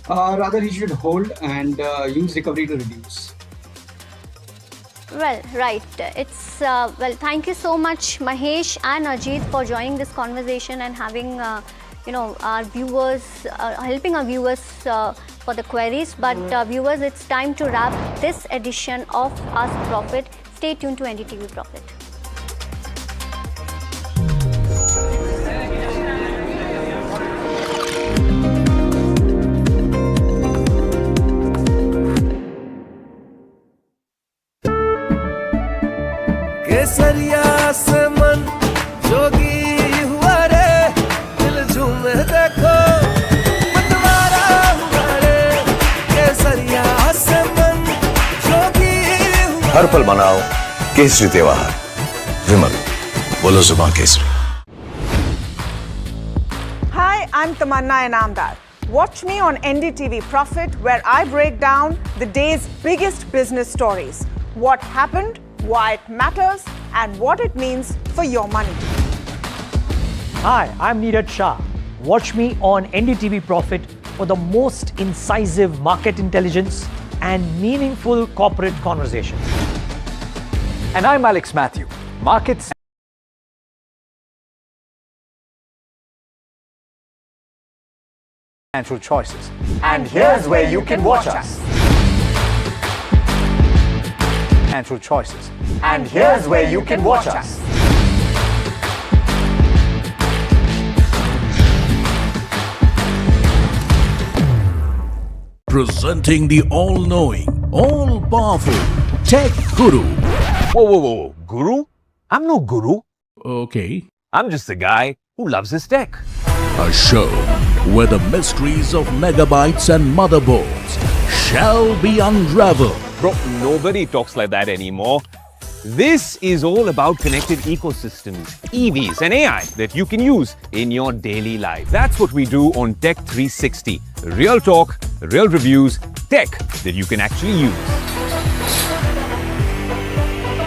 Rather, he should hold and use recovery to reduce. Well, right. It's well. Thank you so much, Mahesh and Ajit, for joining this conversation and having our viewers, helping our viewers for the queries. But viewers, it's time to wrap this edition of Ask Profit. Stay tuned to NDTV Profit. केसरिया से मन जोगी हुआ रे दिल झूमे देखो मतवारा हुआ रे केसरिया से मन जोगी हुआ हर पल मनाओ केसरी त्योहार विमल बोलो जुबान Kesari. Hi, I'm Tamanna Inamdar. Watch me on NDTV Profit, where I break down the day's biggest business stories. What happened, why it matters, and what it means for your money. Hi, I'm Neeraj Shah. Watch me on NDTV Profit for the most incisive market intelligence and meaningful corporate conversations. And I'm Alex Matthew. Markets financial choices. And here's where you can watch us. Financial choices. And here's where you can watch us. Presenting the all-knowing, all-powerful Tech Guru. Whoa. Guru? I'm no guru. Okay. I'm just a guy who loves his tech. A show where the mysteries of megabytes and motherboards shall be unraveled. Bro, nobody talks like that anymore. This is all about connected ecosystems, EVs and AI that you can use in your daily life. That's what we do on Tech 360. Real talk, real reviews, tech that you can actually use.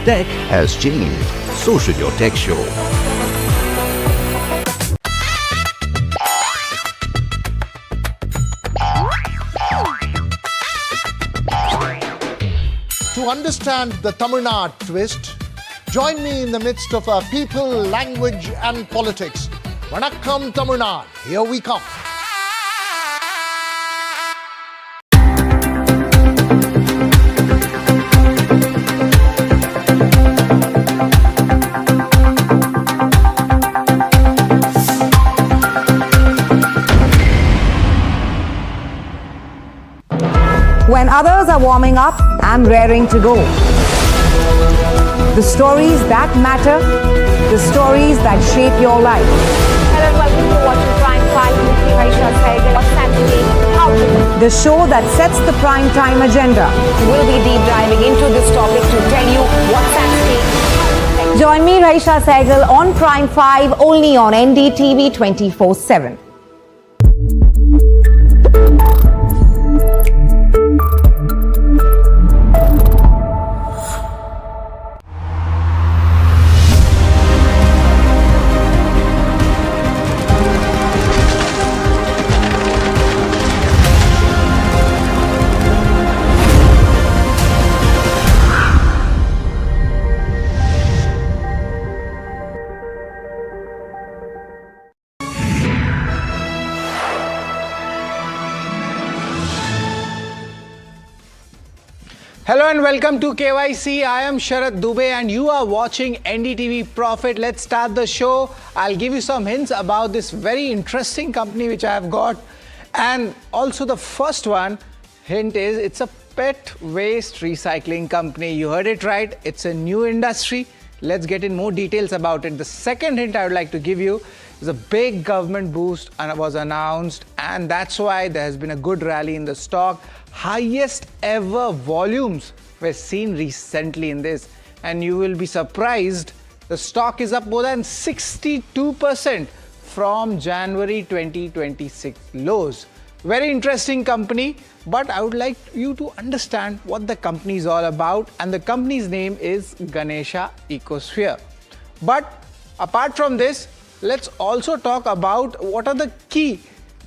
Tech has changed. So should your tech show. To understand the Tamil Nadu twist, join me in the midst of people, language and politics. Vanakkam Tamil Nadu. Here we come. When others are warming up, I'm raring to go. The stories that matter, the stories that shape your life. Hello and welcome to watching Prime 5 with me, Ganesha Ecosphere. What's that today? How to The show that sets the prime time agenda. We'll be deep diving into this topic to tell you what's at stake. Join me, Raisha Sehgal, on Prime 5, only on NDTV 24/7. Hello and welcome to KYC. I am Sharad Dubey and you are watching NDTV Profit. Let's start the show. I'll give you some hints about this very interesting company which I have got. And also the first one hint is it's a pet waste recycling company. You heard it right. It's a new industry. Let's get in more details about it. The second hint I would like to give you is a big government boost and was announced, and that's why there has been a good rally in the stock. Highest ever volumes were seen recently in this, and you will be surprised the stock is up more than 62% from January 2026 lows. Very interesting company, but I would like you to understand what the company is all about, and the company's name is Ganesha Ecosphere. But apart from this, let's also talk about what are the key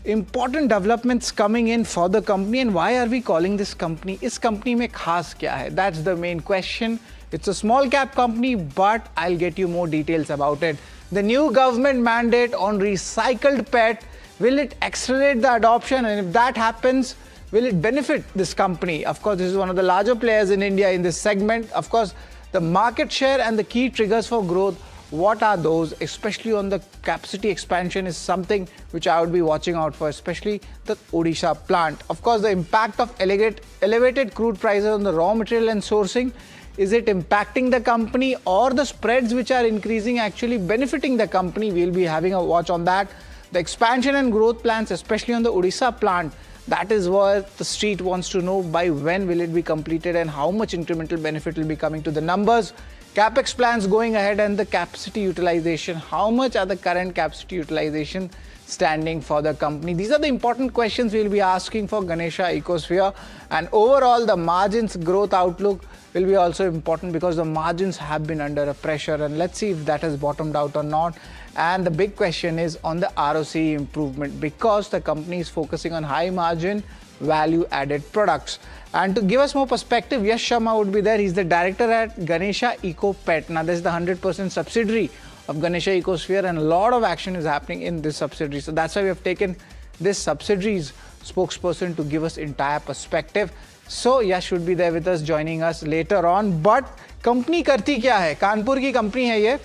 important developments coming in for the company and why are we calling this company. Is company mein khas kya hai? That's the main question. It's a small cap company, but I'll get you more details about it. The new government mandate on recycled PET, will it accelerate the adoption? And if that happens, will it benefit this company? Of course, this is one of the larger players in India in this segment. Of course, the market share and the key triggers for growth, what are those, especially on the capacity expansion, is something which I would be watching out for, especially the Odisha plant. Of course, the impact of elevated crude prices on the raw material and sourcing, is it impacting the company or the spreads which are increasing actually benefiting the company? We'll be having a watch on that. The expansion and growth plans, especially on the Odisha plant, that is what the street wants to know. By when will it be completed and how much incremental benefit will be coming to the numbers? Capex plans going ahead and the capacity utilization. How much are the current capacity utilization standing for the company? These are the important questions we'll be asking for Ganesha Ecosphere. And overall, the margins growth outlook will be also important because the margins have been under a pressure, and let's see if that has bottomed out or not. And the big question is on the ROC improvement because the company is focusing on high margin value added products. And to give us more perspective, Yash Sharma would be there. He's the director at Ganesha Ecopet. Now, this is the 100% subsidiary of Ganesha Ecosphere, and a lot of action is happening in this subsidiary. So that's why we have taken this subsidiary's spokesperson to give us entire perspective. So Yash should be there with us, joining us later on. But company करती क्या है? कानपुर की company है ये,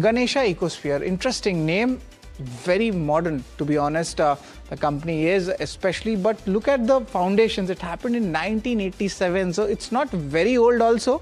Ganesha Ecosphere. Interesting name, very modern, to be honest. The company is, especially, but look at the foundations. It happened in 1987, so it's not very old also.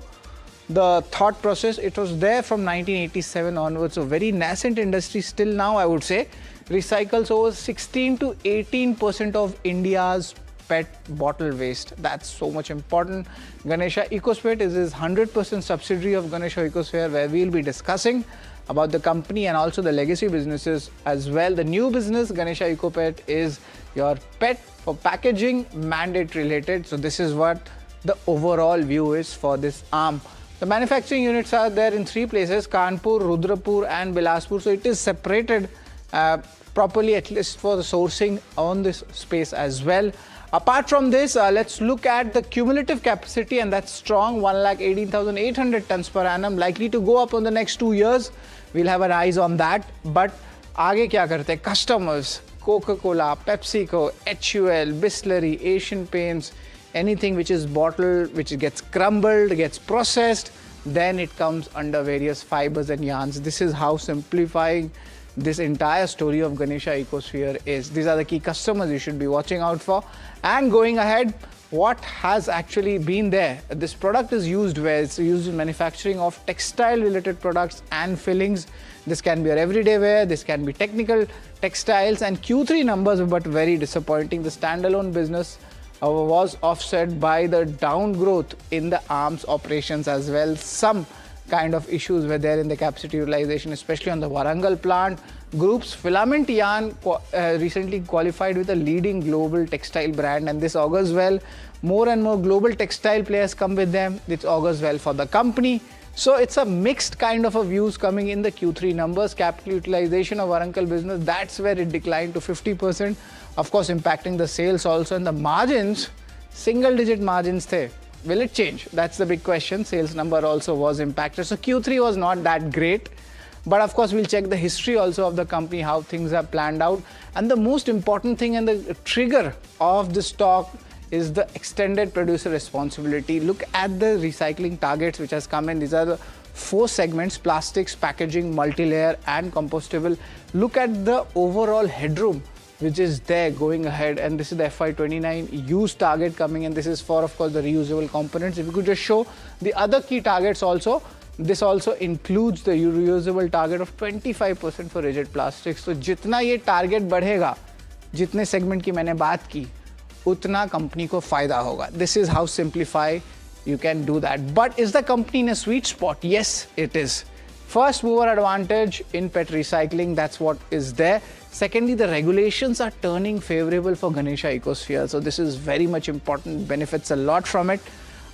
The thought process, it was there from 1987 onwards, so very nascent industry still now, I would say. Recycles over 16 to 18% of India's PET bottle waste. That's so much important. Ganesha Ecosphere is his 100% subsidiary of Ganesha Ecosphere, where we'll be discussing about the company and also the legacy businesses as well. The new business, Ganesha Ecopet, is your PET for packaging mandate related. So this is what the overall view is for this arm. The manufacturing units are there in 3 places, Kanpur, Rudrapur and Bilaspur. So it is separated properly, at least for the sourcing on this space as well. Apart from this, let's look at the cumulative capacity, and that's strong, 118,800 tons per annum, likely to go up on the next 2 years. We'll have our eyes on that. But आगे क्या करते हैं? Customers, Coca-Cola, PepsiCo, HUL, Bisleri, Asian Paints, anything which is bottled, which gets crumbled, gets processed, then it comes under various fibers and yarns. This is how simplifying this entire story of Ganesha Ecosphere is. These are the key customers you should be watching out for. And going ahead, what has actually been there? This product is used where? It's used in manufacturing of textile related products and fillings. This can be your everyday wear, this can be technical textiles, and Q3 numbers were but very disappointing. The standalone business was offset by the down growth in the arms operations as well. Some kind of issues were there in the capacity utilization, especially on the Warangal plant. Group's filament yarn recently qualified with a leading global textile brand, and this augurs well. More and more global textile players come with them. This augurs well for the company. So it's a mixed kind of a views coming in the Q3 numbers. Capital utilization of Warangal business, that's where it declined to 50%. Of course, impacting the sales also, and the margins, single digit margins the. Will it change? That's the big question. Sales number also was impacted. So Q3 was not that great. But of course, we'll check the history also of the company, how things are planned out. And the most important thing and the trigger of the stock is the extended producer responsibility. Look at the recycling targets which has come in. These are the 4 segments: plastics, packaging, multi-layer and compostable. Look at the overall headroom which is there going ahead, and this is the FY29 use target coming in. This is for, of course, the reusable components. If you could just show the other key targets also, this also includes the reusable target of 25% for rigid plastics. So जितना ये target बढ़ेगा, जितने segment की मैंने बात की, उतना company को फायदा होगा. This is how simplify you can do that. But is the company in a sweet spot? Yes, it is. First mover advantage in PET recycling, that's what is there. Secondly, the regulations are turning favorable for Ganesha Ecosphere. So this is very much important, benefits a lot from it.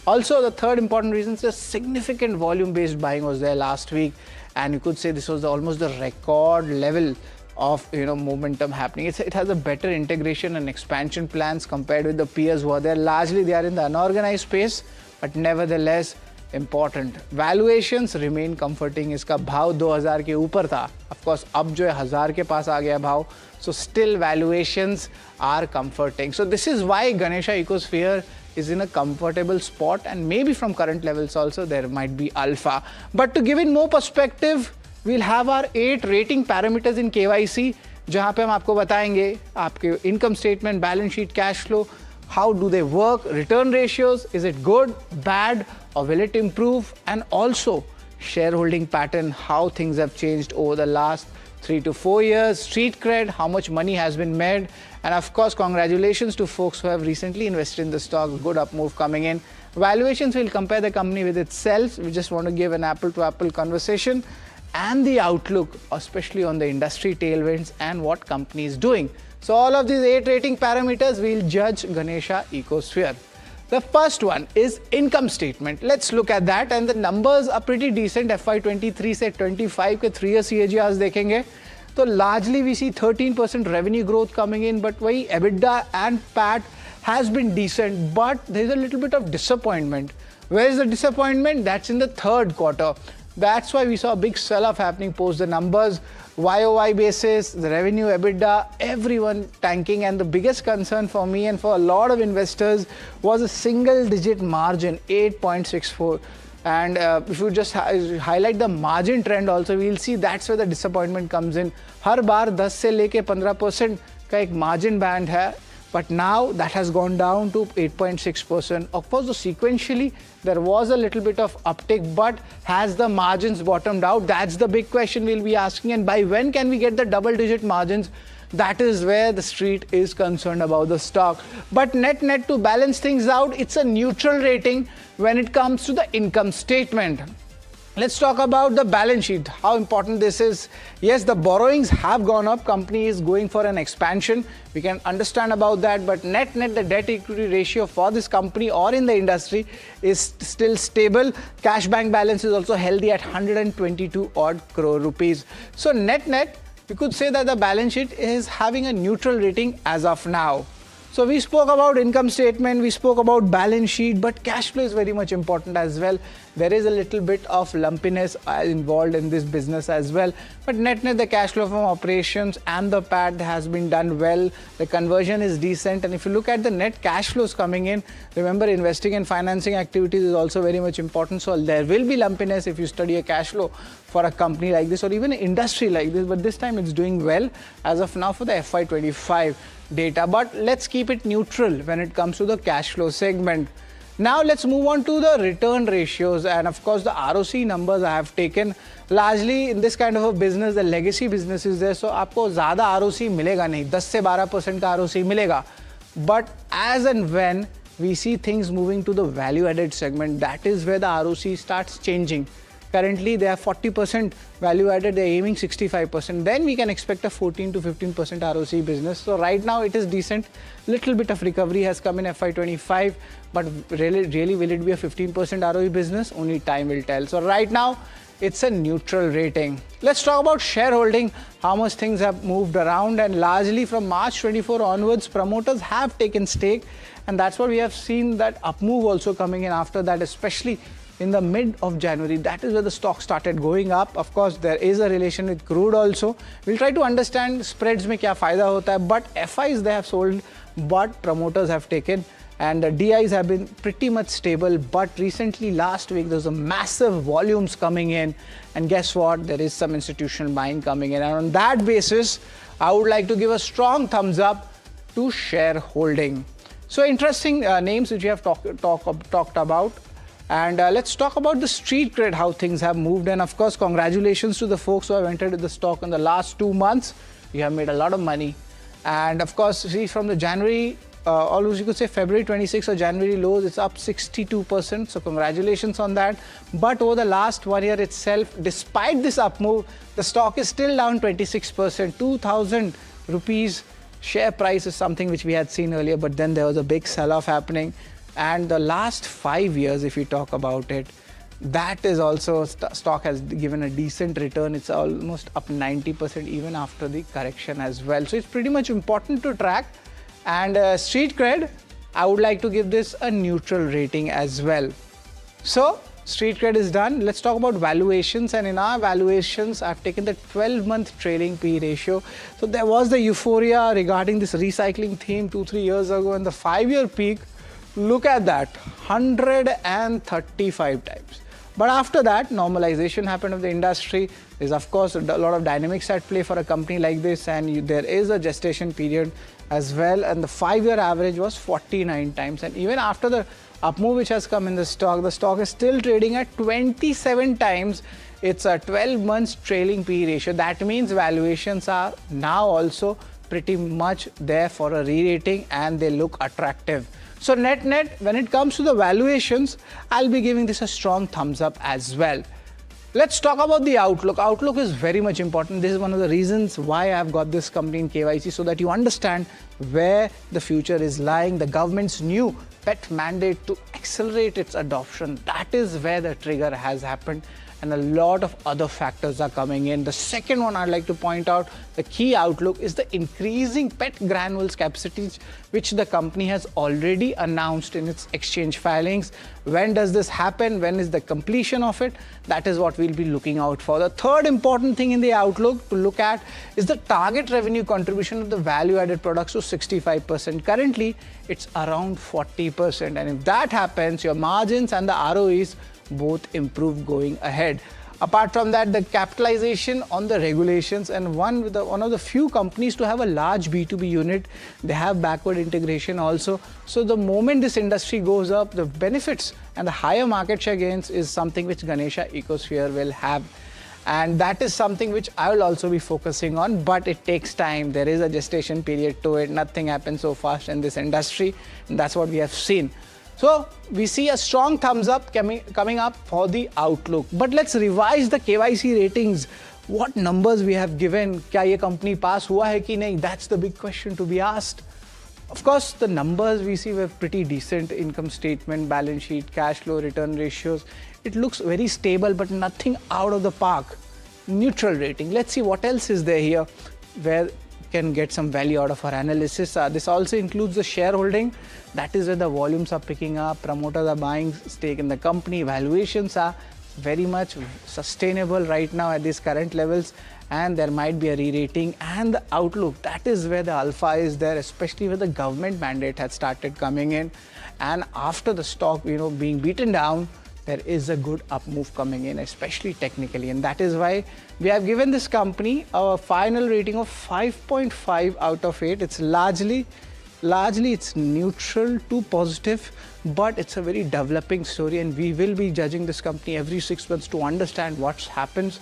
Also, the third important reason is the significant volume-based buying was there last week. And you could say this was almost the record level of momentum happening. It has a better integration and expansion plans compared with the peers who are there. Largely, they are in the unorganized space, but nevertheless, important. Valuations remain comforting. इसका भाव 2000 के ऊपर था. Of course, अब जो है 1000 के पास आ गया भाव. So still valuations are comforting. So this is why Ganesha Ecosphere is in a comfortable spot, and maybe from current levels also there might be alpha. But to give it more perspective, we'll have our 8 rating parameters in KYC, जहाँ पे हम आपको बताएंगे आपके income statement, balance sheet, cash flow, how do they work, return ratios, is it good, bad, or will it improve, and also shareholding pattern, how things have changed over the last 3 to 4 years, street cred, how much money has been made, and of course, congratulations to folks who have recently invested in the stock, good up move coming in. Valuations will compare the company with itself. We just want to give an apple to apple conversation and the outlook, especially on the industry tailwinds and what company is doing. So all of these 8 rating parameters will judge Ganesha Ecosphere. The first one is income statement. Let's look at that, and the numbers are pretty decent. FY23 से 25 के 3-year CAGRs देखेंगे तो largely we see 13% revenue growth coming in, but वही EBITDA and PAT has been decent, but there's a little bit of disappointment. Where is the disappointment? That's in the third quarter. That's why we saw a big sell-off happening post the numbers. YOY basis, the revenue, EBITDA, everyone tanking, and the biggest concern for me and for a lot of investors was a single-digit margin, 8.64. And if you just highlight the margin trend also, we'll see that's where the disappointment comes in. हर बार 10 से लेके 15% का एक margin band है. But now that has gone down to 8.6%. Of course, sequentially, there was a little bit of uptick, but has the margins bottomed out? That's the big question we'll be asking. And by when can we get the double-digit margins? That is where the street is concerned about the stock. But net to balance things out, it's a neutral rating when it comes to the income statement. Let's talk about the balance sheet, how important this is. Yes, the borrowings have gone up. Company is going for an expansion. We can understand about that, but net, the debt equity ratio for this company or in the industry is still stable. Cash bank balance is also healthy at 122 odd crore rupees. So net, we could say that the balance sheet is having a neutral rating as of now. So we spoke about income statement, we spoke about balance sheet, but cash flow is very much important as well. There is a little bit of lumpiness involved in this business as well. But net the cash flow from operations and the PAT has been done well. The conversion is decent. And if you look at the net cash flows coming in, remember investing and financing activities is also very much important. So there will be lumpiness if you study a cash flow for a company like this or even an industry like this. But this time it's doing well as of now for the FY25 data. But let's keep it neutral when it comes to the cash flow segment. Now let's move on to the return ratios, and of course the ROC numbers I have taken. Largely in this kind of a business, the legacy business is there, so आपको ज़्यादा ROC मिलेगा नहीं, 10 से 12% का ROC मिलेगा. But as and when we see things moving to the value-added segment, that is where the ROC starts changing. Currently they are 40% value added, they are aiming 65%. Then we can expect a 14 to 15% ROC business. So right now it is decent. Little bit of recovery has come in FY25, but really will it be a 15% ROE business? Only time will tell. So right now it's a neutral rating. Let's talk about shareholding, how much things have moved around, and largely from March 24 onwards, promoters have taken stake, and that's what we have seen, that up move also coming in after that, especially in the mid of January. That is where the stock started going up. Of course, there is a relation with crude also. We'll try to understand spreads mein kya fayda hota hai, but FIs they have sold, but promoters have taken, and the DIs have been pretty much stable. But recently, last week, there was a massive volumes coming in, and guess what? There is some institutional buying coming in, and on that basis, I would like to give a strong thumbs up to shareholding. So interesting names which we have talked about. And let's talk about the street cred, how things have moved. And of course, congratulations to the folks who have entered the stock in the last 2 months. You have made a lot of money. And of course, see, from the January, almost you could say February 26 or January lows, it's up 62%. So congratulations on that. But over the last 1 year itself, despite this up move, the stock is still down 26%. 2,000 rupees share price is something which we had seen earlier, but then there was a big sell-off happening. And the last 5 years, if you talk about it, that is also, stock has given a decent return. It's almost up 90% even after the correction as well. So it's pretty much important to track. And street cred, I would like to give this a neutral rating as well. So street cred is done. Let's talk about valuations. And in our valuations, I've taken the 12-month trailing P ratio. So there was the euphoria regarding this recycling theme 2-3 years ago, and the 5-year peak, look at that, 135 times. But after that, normalization happened of the industry. There's of course a lot of dynamics at play for a company like this, and there is a gestation period as well. And the 5-year average was 49 times. And even after the up move which has come in the stock is still trading at 27 times. It's a 12 months trailing P ratio. That means valuations are now also pretty much there for a re-rating, and they look attractive. So net, when it comes to the valuations, I'll be giving this a strong thumbs up as well. Let's talk about the outlook. Outlook is very much important. This is one of the reasons why I've got this company in KYC, so that you understand where the future is lying. The government's new PET mandate to accelerate its adoption, that is where the trigger has happened. And a lot of other factors are coming in. The second one I'd like to point out, the key outlook, is the increasing PET granules capacities, which the company has already announced in its exchange filings. When does this happen? When is the completion of it? That is what we'll be looking out for. The third important thing in the outlook to look at is the target revenue contribution of the value-added products to 65%. Currently, it's around 40%. And if that happens, your margins and the ROEs both improve going ahead. Apart from that, the capitalization on the regulations, and one of the few companies to have a large B2B unit, they have backward integration also. So the moment this industry goes up, the benefits and the higher market share gains is something which Ganesha Ecosphere will have. And that is something which I will also be focusing on, but it takes time. There is a gestation period to it. Nothing happens so fast in this industry, and that's what we have seen. So we see a strong thumbs up coming up for the outlook. But let's revise the KYC ratings. What numbers we have given? Kya ye company pass hua hai ki nahi? That's the big question to be asked. Of course, the numbers we see were pretty decent. Income statement, balance sheet, cash flow, return ratios. It looks very stable, but nothing out of the park. Neutral rating. Let's see what else is there here, where can get some value out of our analysis. This also includes the shareholding. That is where the volumes are picking up. Promoters are buying stake in the company. Valuations are very much sustainable right now at these current levels, and there might be a re-rating. And the outlook, that is where the alpha is there, especially where the government mandate has started coming in. And after the stock, being beaten down, there is a good up move coming in, especially technically. And that is why we have given this company a final rating of 5.5 out of 8. It's largely it's neutral to positive, but it's a very developing story, and we will be judging this company every 6 months to understand what happens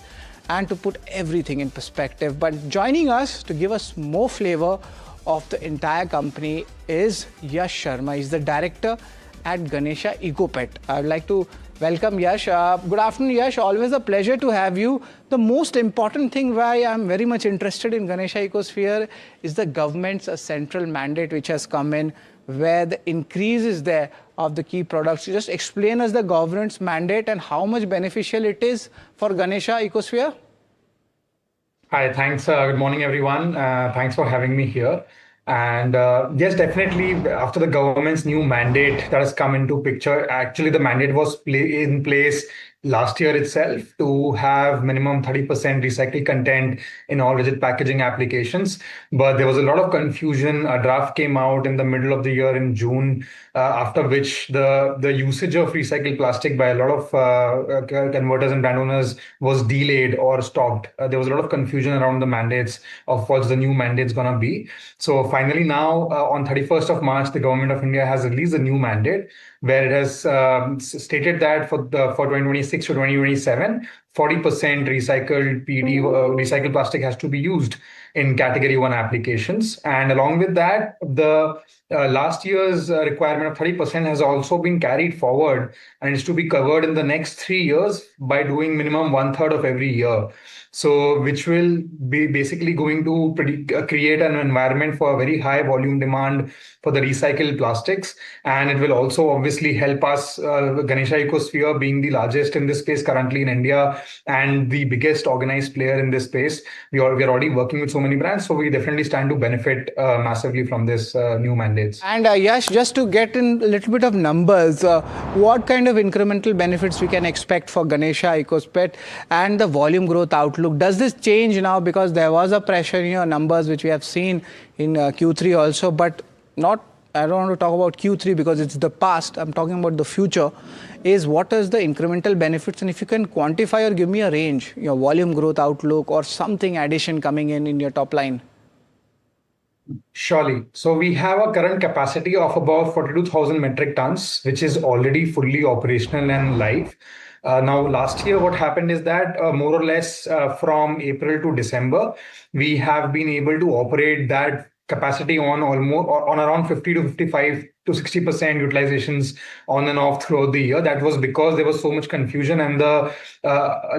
and to put everything in perspective. But joining us to give us more flavor of the entire company is Yash Sharma. He's the director at Ganesha Ecosphere. I would like to welcome Yash. Good afternoon, Yash. Always a pleasure to have you. The most important thing why I'm very much interested in Ganesha Ecosphere is the government's central mandate which has come in, where the increase is there of the key products. Just explain us the government's mandate and how much beneficial it is for Ganesha Ecosphere. Hi, thanks. Good morning, everyone. Thanks for having me here. And yes, definitely after the government's new mandate that has come into picture, actually the mandate was in place last year itself to have minimum 30% recycled content in all rigid packaging applications. But there was a lot of confusion. A draft came out in the middle of the year in June, after which the usage of recycled plastic by a lot of converters and brand owners was delayed or stopped. There was a lot of confusion around the mandates of what's the new mandate's going to be. So finally now on 31st of March, the government of India has released a new mandate where it has stated that for 2026 to 2027, 40% recycled PET, recycled plastic has to be used in category 1 applications. And along with that, the last year's requirement of 30% has also been carried forward and is to be covered in the next 3 years by doing minimum 1/3 of every year. So which will be basically going to create an environment for a very high volume demand for the recycled plastics. And it will also obviously help us, Ganesha Ecosphere being the largest in this space currently in India and the biggest organized player in this space. We are already working with so many brands, so we definitely stand to benefit massively from this new mandates. And Yash, just to get in a little bit of numbers, what kind of incremental benefits we can expect for Ganesha Ecosphere and the volume growth outlook? Does this change now, because there was a pressure in your numbers which we have seen in Q3 also, but I don't want to talk about Q3 because it's the past. I'm talking about the future. What is the incremental benefits, and if you can quantify or give me a range, your volume growth outlook or something addition coming in your top line? Surely. So we have a current capacity of about 42,000 metric tons, which is already fully operational and live. Now, last year, what happened is that more or less from April to December, we have been able to operate that capacity on around 50 to 55 to 60% utilizations on and off throughout the year. That was because there was so much confusion and the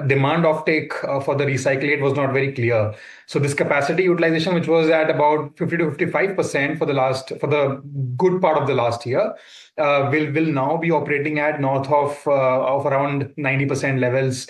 demand offtake for the recyclate was not very clear. So this capacity utilization, which was at about 50 to 55% for the good part of the last year, will now be operating at north of around 90% levels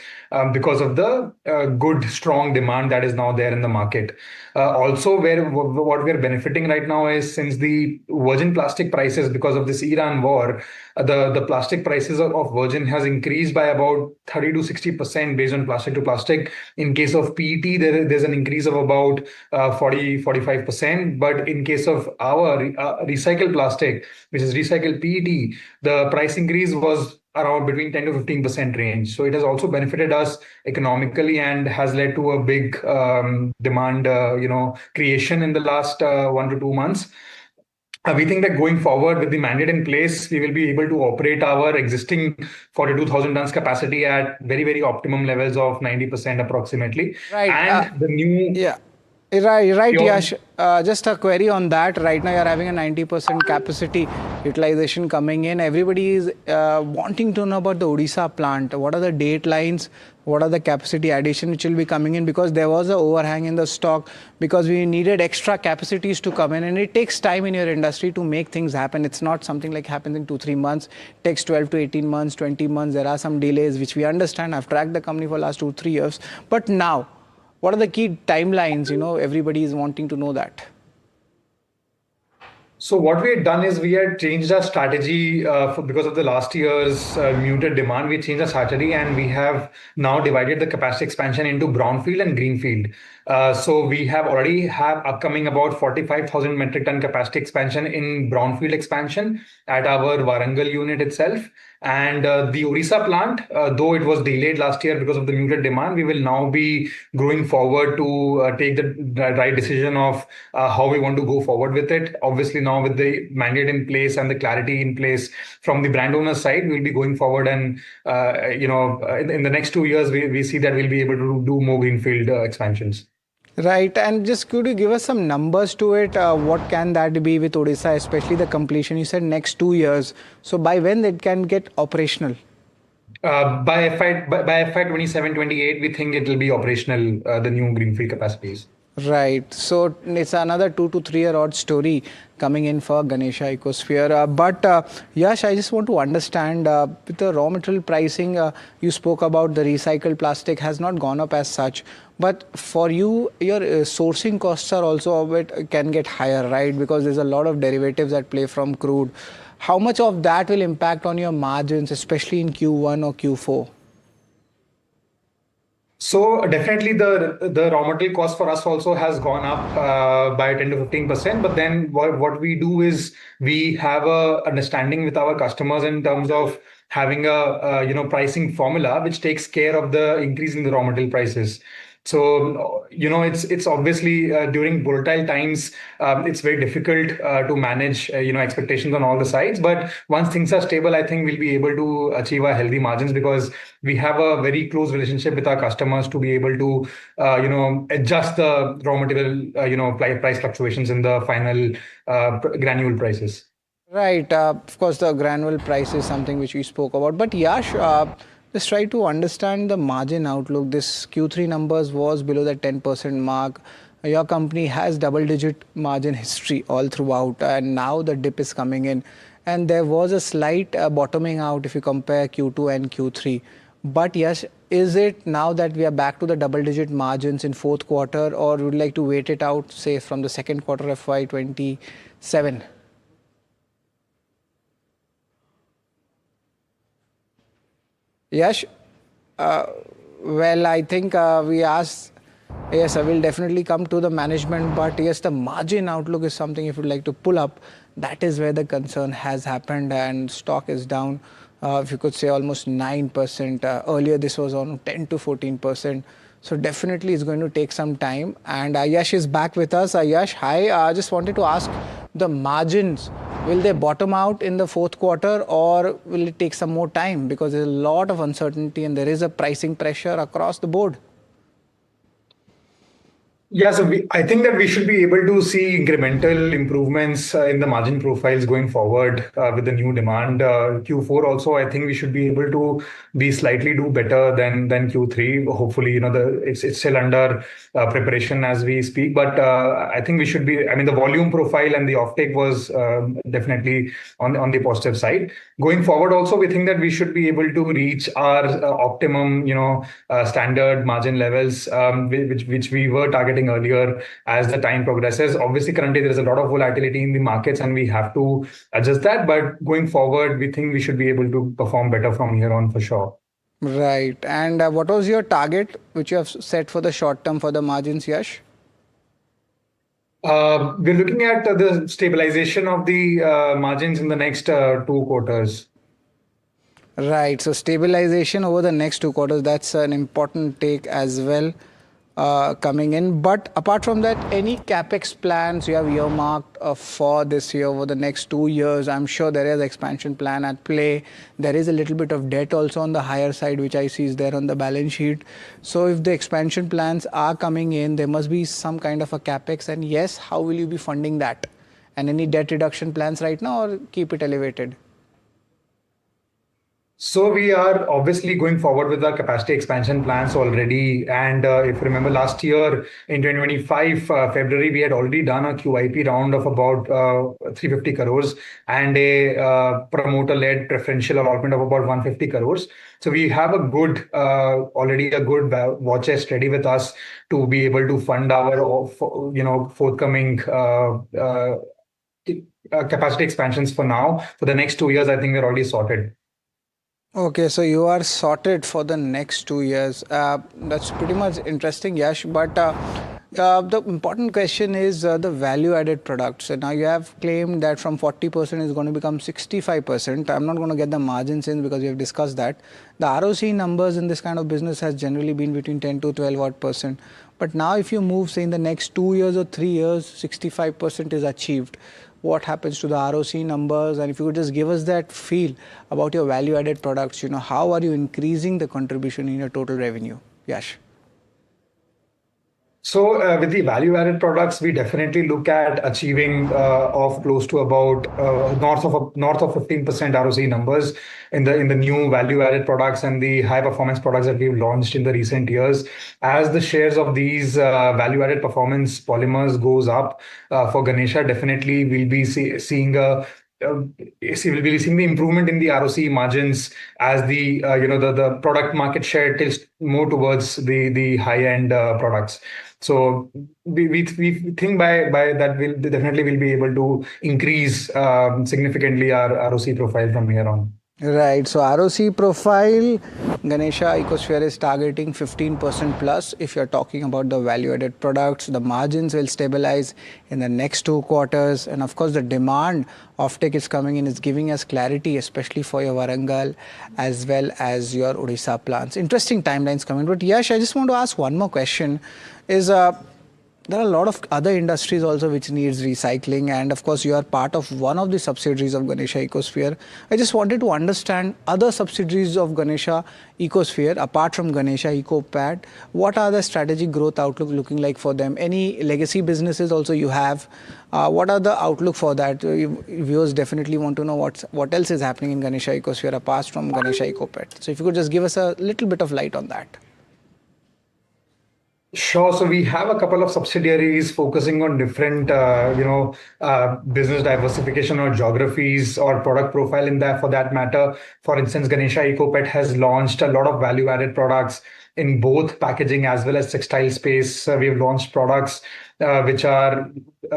because of the good, strong demand that is now there in the market. Also, what we're benefiting right now is, since the virgin plastic prices, because of this Iran war, the plastic prices of virgin has increased by about 30 to 60% based on plastic to plastic. In case of PET, there's an increase of about 45%. But in case of our recycled plastic, which is recycled PET, the price increase was around between 10 to 15% range. So it has also benefited us economically and has led to a big demand creation in the last 1 to 2 months. We think that going forward with the mandate in place, we will be able to operate our existing 42,000 tons capacity at very, very optimum levels of 90% approximately. Right. And the new... Yeah. Right, Yash. Just a query on that. Right now, you're having a 90% capacity utilization coming in. Everybody is wanting to know about the Odisha plant. What are the date lines? What are the capacity addition which will be coming in? Because there was an overhang in the stock because we needed extra capacities to come in, and it takes time in your industry to make things happen. It's not something like happens in 2-3 months. It takes 12 to 18 months, 20 months. There are some delays which we understand. I've tracked the company for the last 2-3 years. But now, What are the key timelines? Everybody is wanting to know that. So what we had done is we had changed our strategy because of the last year's muted demand. We changed our strategy and we have now divided the capacity expansion into brownfield and greenfield. So we have already have upcoming about 45,000 metric ton capacity expansion in brownfield expansion at our Warangal unit itself. And the Odisha plant, though it was delayed last year because of the muted demand, we will now be going forward to take the right decision of how we want to go forward with it. Obviously, now with the mandate in place and the clarity in place from the brand owner side, we'll be going forward and, in the next 2 years, we see that we'll be able to do more greenfield expansions. Right, and just could you give us some numbers to it? What can that be with Odisha, especially the completion? You said next 2 years. So by when it can get operational? By FY 27-28, we think it will be operational, the new greenfield capacities. Right. So it's another 2 to 3 year odd story coming in for Ganesha Ecosphere. But Yash, I just want to understand with the raw material pricing, you spoke about the recycled plastic has not gone up as such. But for you, your sourcing costs are also a bit can get higher, right? Because there's a lot of derivatives that play from crude. How much of that will impact on your margins, especially in Q1 or Q4? So definitely the raw material cost for us also has gone up by 10 to 15%. But then what we do is we have a understanding with our customers in terms of having a pricing formula which takes care of the increase in the raw material prices. So, it's obviously during volatile times, it's very difficult to manage, expectations on all the sides. But once things are stable, I think we'll be able to achieve our healthy margins because we have a very close relationship with our customers to be able to, adjust the raw material, price fluctuations in the final granule prices. Right. Of course, the granule price is something which we spoke about. But Yash, just try to understand the margin outlook. This Q3 numbers was below the 10% mark. Your company has double-digit margin history all throughout, and now the dip is coming in. And there was a slight bottoming out if you compare Q2 and Q3. But yes, is it now that we are back to the double-digit margins in fourth quarter, or would you like to wait it out, say, from the second quarter of FY 27? Yash, well, I think we asked, yes, I will definitely come to the management, but yes, the margin outlook is something if you'd like to pull up, that is where the concern has happened and stock is down, if you could say almost 9%. Earlier, this was on 10 to 14%. So definitely it's going to take some time. And Yash is back with us. Yash, hi. I just wanted to ask the margins. Will they bottom out in the fourth quarter or will it take some more time? Because there's a lot of uncertainty and there is a pricing pressure across the board. Yeah, so I think that we should be able to see incremental improvements in the margin profiles going forward with the new demand. Q4 also, I think we should be able to be slightly do better than Q3. Hopefully, it's still under preparation as we speak. But I think we should be, the volume profile and the offtake was definitely on the positive side. Going forward also, we think that we should be able to reach our optimum, standard margin levels, which we were targeting earlier as the time progresses. Obviously, currently there is a lot of volatility in the markets and we have to adjust that. But going forward, we think we should be able to perform better from here on for sure. Right. And what was your target which you have set for the short term for the margins, Yash? We're looking at the stabilization of the margins in the next 2 quarters. Right. So stabilization over the next 2 quarters, that's an important take as well. Coming in. But apart from that, any capex plans you have earmarked for this year over the next 2 years? I'm sure there is expansion plan at play. There is a little bit of debt also on the higher side, which I see is there on the balance sheet. So if the expansion plans are coming in, there must be some kind of a capex. And yes, how will you be funding that? And any debt reduction plans right now or keep it elevated? So we are obviously going forward with our capacity expansion plans already. And if you remember last year in 2025, February, we had already done a QIP round of about 350 crores and a promoter-led preferential allotment of about 150 crores. So we have a good, already a good war chest ready with us to be able to fund our, forthcoming capacity expansions for now. For the next 2 years, I think we're already sorted. Okay, so you are sorted for the next 2 years. That's pretty much interesting, Yash. But the important question is the value-added products. So now you have claimed that from 40% is going to become 65%. I'm not going to get the margins in because we have discussed that. The ROC numbers in this kind of business has generally been between 10 to 12%. But now if you move, say, in the next 2 years or 3 years, 65% is achieved. What happens to the ROC numbers? And if you could just give us that feel about your value-added products, how are you increasing the contribution in your total revenue? Yash. So with the value-added products, we definitely look at achieving of close to about north of 15% ROC numbers in the new value-added products and the high-performance products that we've launched in the recent years. As the shares of these value-added performance polymers goes up for Ganesha, definitely we'll be seeing we'll be seeing the improvement in the ROC margins as the product market share tilts more towards the high-end products. So we think by that we'll definitely will be able to increase significantly our ROC profile from here on. Right. So ROC profile, Ganesha Ecosphere is targeting 15% plus. If you're talking about the value-added products, the margins will stabilize in the next 2 quarters. And of course, the demand offtake is coming in, is giving us clarity, especially for your Warangal as well as your Odisha plants. Interesting timelines coming. But Yash, I just want to ask one more question. There are a lot of other industries also which needs recycling, and of course you are part of one of the subsidiaries of Ganesha Ecosphere. I just wanted to understand other subsidiaries of Ganesha Ecosphere apart from Ganesha EcoPad. What are the strategic growth outlook looking like for them? Any legacy businesses also you have? What are the outlook for that? Viewers definitely want to know what else is happening in Ganesha Ecosphere apart from Ganesha EcoPad. So if you could just give us a little bit of light on that. Sure. So we have a couple of subsidiaries focusing on different, business diversification or geographies or product profile in that, for that matter. For instance, Ganesha EcoPet has launched a lot of value-added products in both packaging as well as textile space. We've launched products which are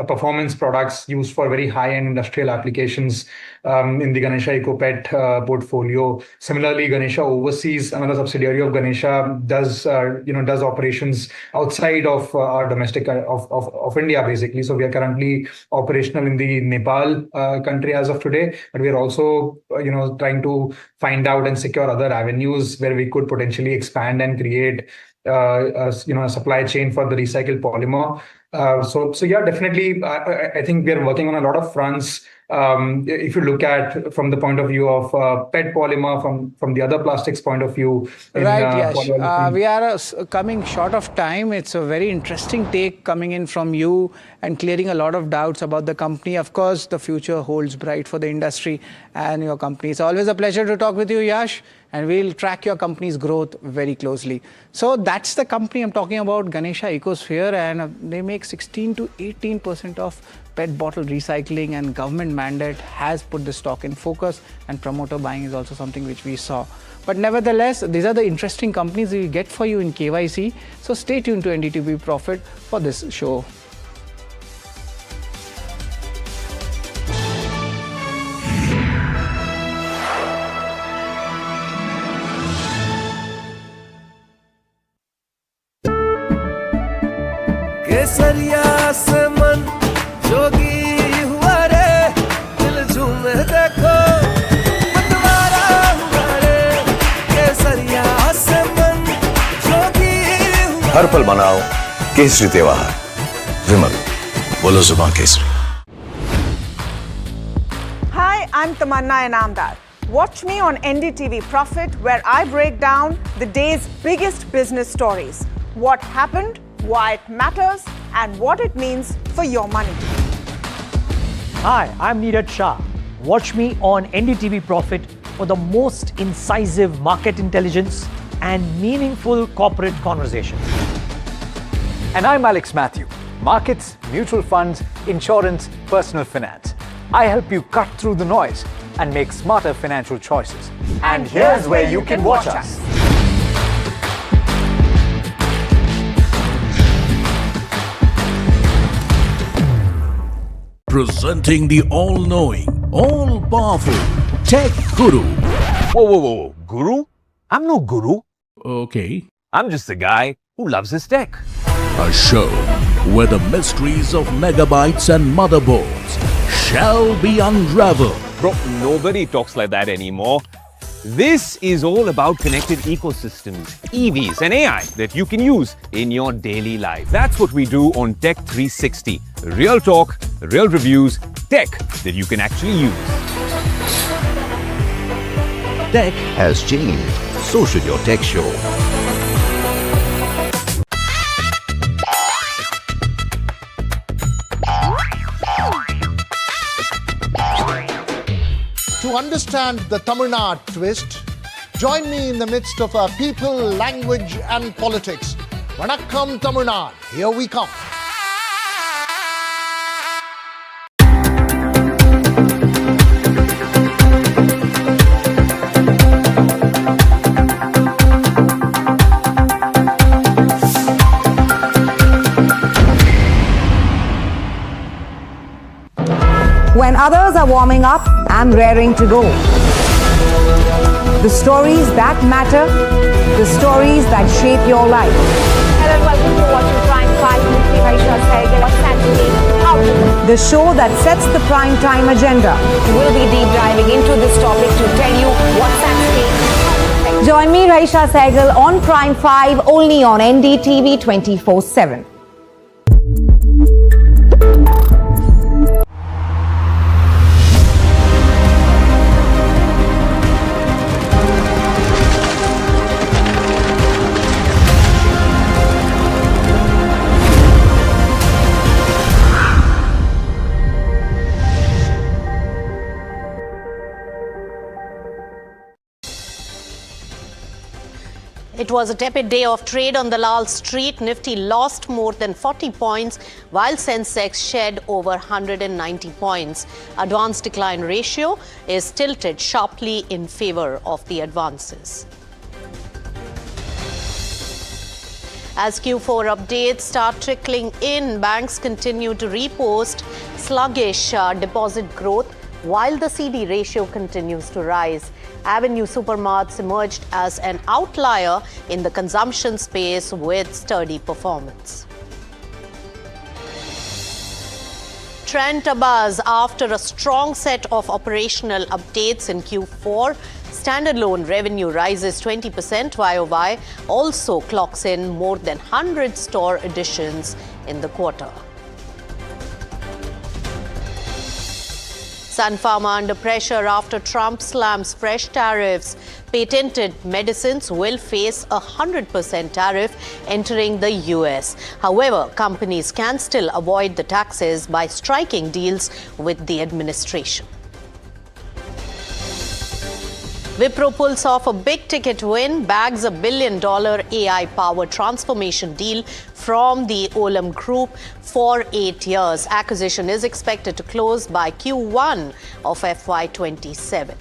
performance products used for very high-end industrial applications in the Ganesha EcoPet portfolio. Similarly, Ganesha Overseas, another subsidiary of Ganesha, does operations outside of our domestic of India, basically. So we are currently operational in the Nepal country as of today, but we are also trying to find out and secure other avenues where we could potentially expand and create a supply chain for the recycled polymer. So yeah, definitely, I think we are working on a lot of fronts. If you look at from the point of view of PET polymer, from the other plastics point of view. Right, yes. We are coming short of time. It's a very interesting take coming in from you and clearing a lot of doubts about the company. Of course, the future holds bright for the industry and your company. It's always a pleasure to talk with you, Yash, and we'll track your company's growth very closely. So that's the company I'm talking about, Ganesha Ecosphere, and they make 16 to 18% of PET bottle recycling, and government mandate has put the stock in focus, and promoter buying is also something which we saw. But nevertheless, these are the interesting companies we get for you in KYC. So stay tuned to NDTV Profit for this show. केसरिया से मन जोगी हुआ रे दिल झूमे देखो मतवारा हुआ रे केसरिया से मन जोगी हुआ हर पल मनाओ केसरी त्योहार विमल बोलो जुबान Kesari. Hi, I'm Tamanna Inamdar. Watch me on NDTV Profit, where I break down the day's biggest business stories. What happened, why it matters, and what it means for your money. Hi, I'm Neeraj Shah. Watch me on NDTV Profit for the most incisive market intelligence and meaningful corporate conversations. And I'm Alex Matthew. Markets, mutual funds, insurance, personal finance. I help you cut through the noise and make smarter financial choices. And here's where you can watch us. Presenting the all-knowing, all-powerful Tech Guru. Whoa. Guru? I'm no guru. Okay. I'm just a guy who loves his tech. A show where the mysteries of megabytes and motherboards shall be unraveled. Bro, nobody talks like that anymore. This is all about connected ecosystems, EVs and AI that you can use in your daily life. That's what we do on Tech 360. Real talk, real reviews, tech that you can actually use. Tech has changed. So should your tech show. To understand the Tamil Nadu twist, join me in the midst of our people, language and politics. Vanakkam Tamil Nadu. Here we come. When others are warming up, I'm raring to go. The stories that matter, the stories that shape your life. Hello and welcome to watching Prime 5 with me, Ganesha Ecosphere. What's happening? How to win? The show that sets the prime time agenda. We'll be deep diving into this topic to tell you what's happening. Join me, Raisha Sehgal, on Prime 5 only on NDTV 24/7. It was a tepid day of trade on the Lal Street. Nifty lost more than 40 points, while Sensex shed over 190 points. Advance decline ratio is tilted sharply in favor of the advances. As Q4 updates start trickling in, banks continue to repost sluggish deposit growth, while the CD ratio continues to rise. Avenue Supermarts emerged as an outlier in the consumption space with sturdy performance. Trent abuzz after a strong set of operational updates in Q4. Standalone revenue rises 20% YOY, also clocks in more than 100 store additions in the quarter. Sun Pharma under pressure after Trump slams fresh tariffs. Patented medicines will face a 100% tariff entering the US. However, companies can still avoid the taxes by striking deals with the administration. Wipro pulls off a big-ticket win, bags $1 billion AI-powered transformation deal from the Ola Group for 8 years. Acquisition is expected to close by Q1 of FY27.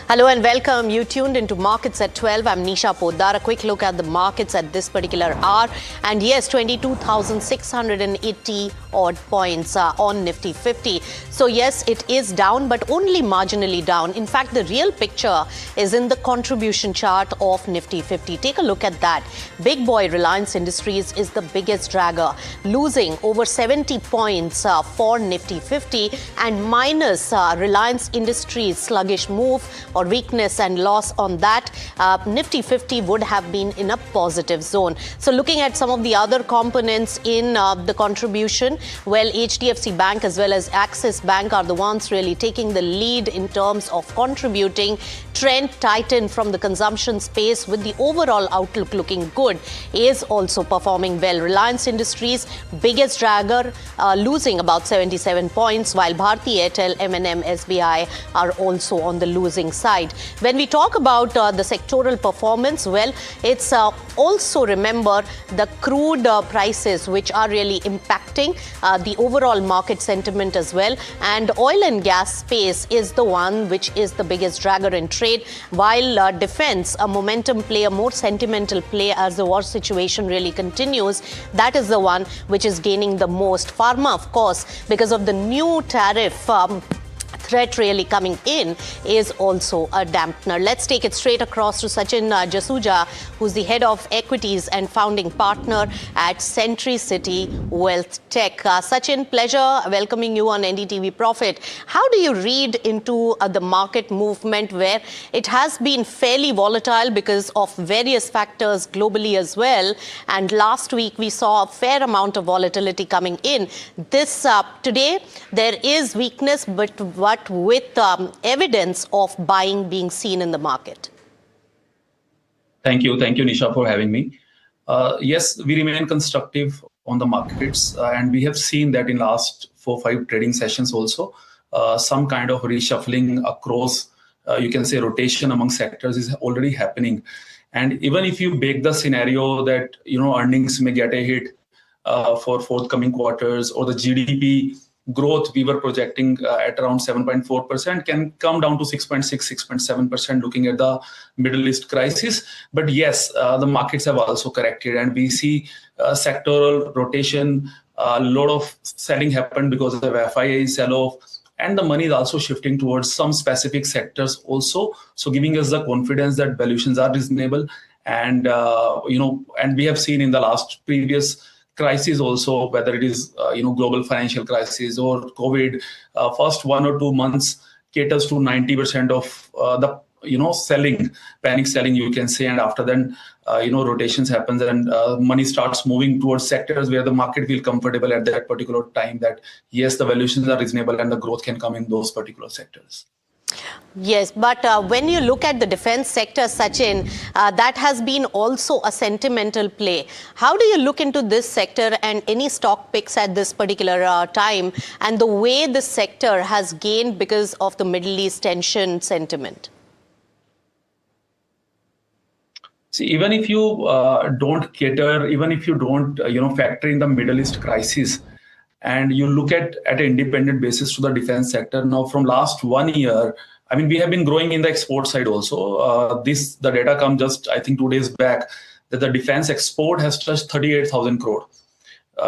Hello and welcome. You tuned into Markets at 12. I'm Nisha Poddar. A quick look at the markets at this particular hour. And yes, 22,680 odd points on Nifty 50. So yes, it is down, but only marginally down. In fact, the real picture is in the contribution chart of Nifty 50. Take a look at that. Big boy Reliance Industries is the biggest dragger, losing over 70 points for Nifty 50, and minus Reliance Industries' sluggish move or or weakness and loss on that, Nifty 50 would have been in a positive zone. So looking at some of the other components in the contribution, well, HDFC Bank as well as Axis Bank are the ones really taking the lead in terms of contributing. Trent tightened from the consumption space with the overall outlook looking good, is also performing well. Reliance Industries, biggest dragger, losing about 77 points, while Bharti Airtel, M&M, SBI are also on the losing side. When we talk about the sectoral performance, well, it's also remember the crude prices which are really impacting the overall market sentiment as well. And oil and gas space is the one which is the biggest dragger in trade, while defense, a momentum play, a more sentimental play as the war situation really continues, that is the one which is gaining the most. Pharma, of course, because of the new tariff threat really coming in, is also a dampener. Let's take it straight across to Sachin Jasuja, who's the head of equities and founding partner at Century City Wealth Tech. Sachin, pleasure welcoming you on NDTV Profit. How do you read into the market movement where it has been fairly volatile because of various factors globally as well? And last week we saw a fair amount of volatility coming in. This today there is weakness, but with evidence of buying being seen in the market. Thank you, Nisha, for having me. Yes, we remain constructive on the markets, and we have seen that in last 4-5 trading sessions also, some kind of reshuffling across, you can say, rotation among sectors is already happening. And even if you bake the scenario that earnings may get a hit for forthcoming quarters, or the GDP growth we were projecting at around 7.4% can come down to 6.6, 6.7% looking at the Middle East crisis. But yes, the markets have also corrected, and we see sectoral rotation, a lot of selling happened because of the FII sell-off, and the money is also shifting towards some specific sectors also, so giving us the confidence that valuations are reasonable. And and we have seen in the last previous crisis also, whether it is global financial crisis or COVID, first 1 or 2 months caters to 90% of the selling, panic selling, you can say, and after then rotations happens, and money starts moving towards sectors where the market feel comfortable at that particular time that yes, the valuations are reasonable and the growth can come in those particular sectors. Yes, but when you look at the defense sector, Sachin, that has been also a sentimental play. How do you look into this sector and any stock picks at this particular time, and the way this sector has gained because of the Middle East tension sentiment? See, even if you don't cater, even if you don't factor in the Middle East crisis, and you look at an independent basis to the defense sector, now from last 1 year, I mean, we have been growing in the export side also. The data come just, I think, 2 days back, that the defense export has touched 38,000 crore.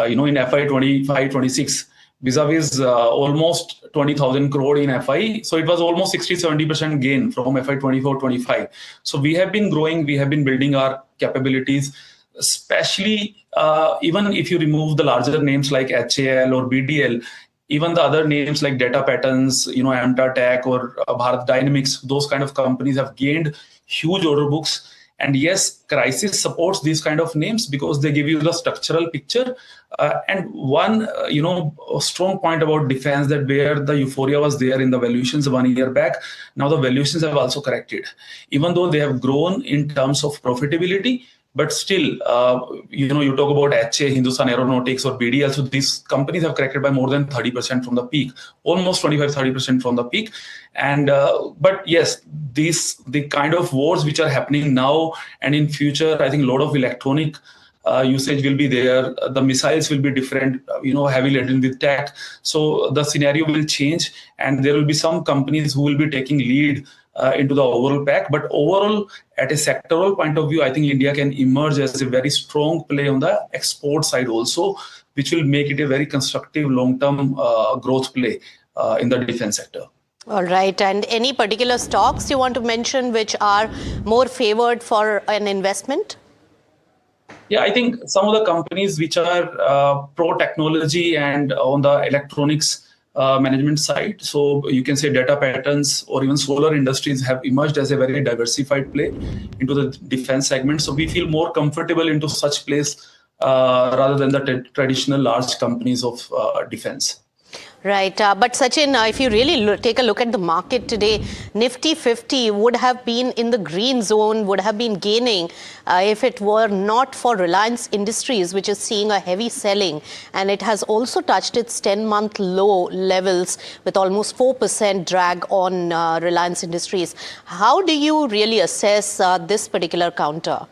In FY 25-26, vis-a-vis almost 20,000 crore in FI. So it was almost 60-70% gain from FY 24-25. So we have been growing, we have been building our capabilities, especially even if you remove the larger names like HAL or BDL, even the other names like Data Patterns, Amta Tech or Bharat Dynamics, those kind of companies have gained huge order books. And yes, crisis supports these kind of names because they give you the structural picture. And one, strong point about defense, that where the euphoria was there in the valuations 1 year back, now the valuations have also corrected. Even though they have grown in terms of profitability, but still, you talk about HA, Hindustan Aeronautics or BDL, so these companies have corrected by more than 30% from the peak, almost 25-30% from the peak. And but yes, the kind of wars which are happening now and in future, I think a lot of electronic usage will be there. The missiles will be different, heavy laden with tech. So the scenario will change, and there will be some companies who will be taking lead into the overall pack. But overall, at a sectoral point of view, I think India can emerge as a very strong play on the export side also, which will make it a very constructive long-term growth play in the defense sector. All right. And any particular stocks you want to mention which are more favored for an investment? Yeah, I think some of the companies which are pro-technology and on the electronics management side. So you can say data patterns or even solar industries have emerged as a very diversified play into the defense segment. So we feel more comfortable into such place rather than the traditional large companies of defense. Right. But Sachin, if you really take a look at the market today, Nifty 50 would have been in the green zone, would have been gaining if it were not for Reliance Industries, which is seeing a heavy selling. And it has also touched its 10-month low levels with almost 4% drag on Reliance Industries. How do you really assess this particular counter?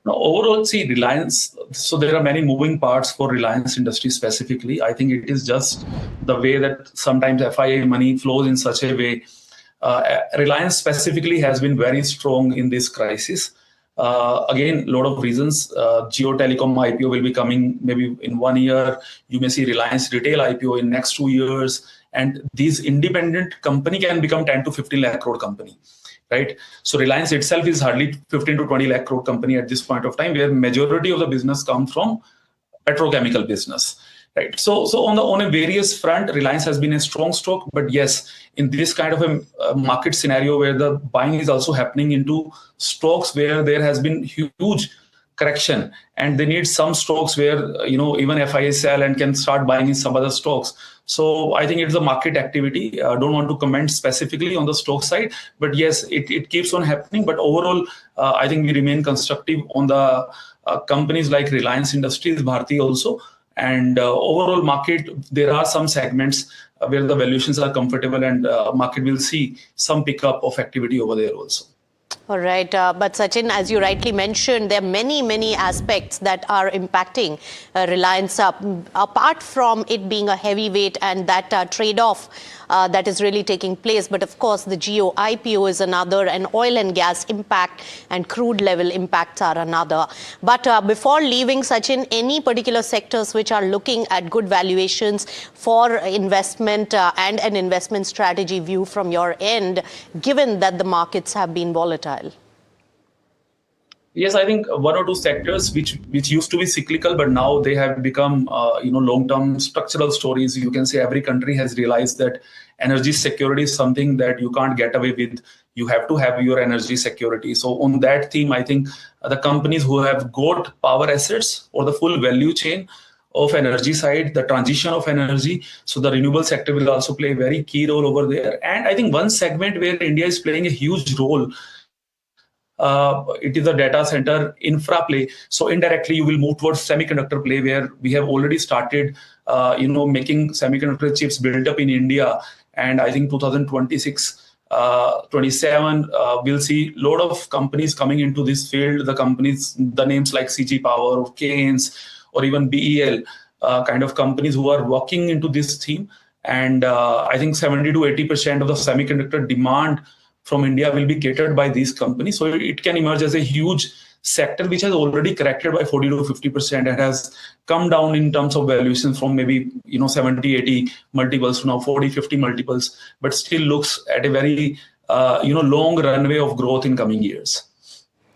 Now, overall, see, Reliance, so there are many moving parts for Reliance Industries specifically. I think it is just the way that sometimes FII money flows in such a way. Reliance specifically has been very strong in this crisis. Again, a lot of reasons. Geotelecom IPO will be coming maybe in 1 year. You may see Reliance Retail IPO in next 2 years. And these independent company can become 10 to 15 lakh crore company. Right. So Reliance itself is hardly 15 to 20 lakh crore company at this point of time, where majority of the business comes from petrochemical business. Right. So on a various front, Reliance has been a strong stock. But yes, in this kind of a market scenario where the buying is also happening into stocks where there has been huge correction, and they need some stocks where even FIA sell and can start buying in some other stocks. So I think it's a market activity. I don't want to comment specifically on the stock side, but yes, it keeps on happening. But overall, I think we remain constructive on the companies like Reliance Industries, Bharti also. And overall market, there are some segments where the valuations are comfortable, and market will see some pickup of activity over there also. All right. But Sachin, as you rightly mentioned, there are many aspects that are impacting Reliance apart from it being a heavyweight and that trade-off that is really taking place. But of course, the Geo IPO is another, and oil and gas impact and crude level impacts are another. But before leaving, Sachin, any particular sectors which are looking at good valuations for investment and an investment strategy view from your end, given that the markets have been volatile? Yes, I think one or two sectors which used to be cyclical, but now they have become long-term structural stories. You can say every country has realized that energy security is something that you can't get away with. You have to have your energy security. So on that theme, I think the companies who have got power assets or the full value chain of energy side, the transition of energy, so the renewable sector will also play a very key role over there. And I think one segment where India is playing a huge role, it is a data center infra play. So indirectly, you will move towards semiconductor play, where we have already started, making semiconductor chips built up in India. And I think 2026, 27, we'll see a lot of companies coming into this field. The names like CG Power, or Keynes, or even BEL, kind of companies who are working into this theme. And I think 70 to 80% of the semiconductor demand from India will be catered by these companies. So it can emerge as a huge sector which has already corrected by 40 to 50% and has come down in terms of valuation from maybe 70, 80 multiples to now 40, 50 multiples, but still looks at a very long runway of growth in coming years.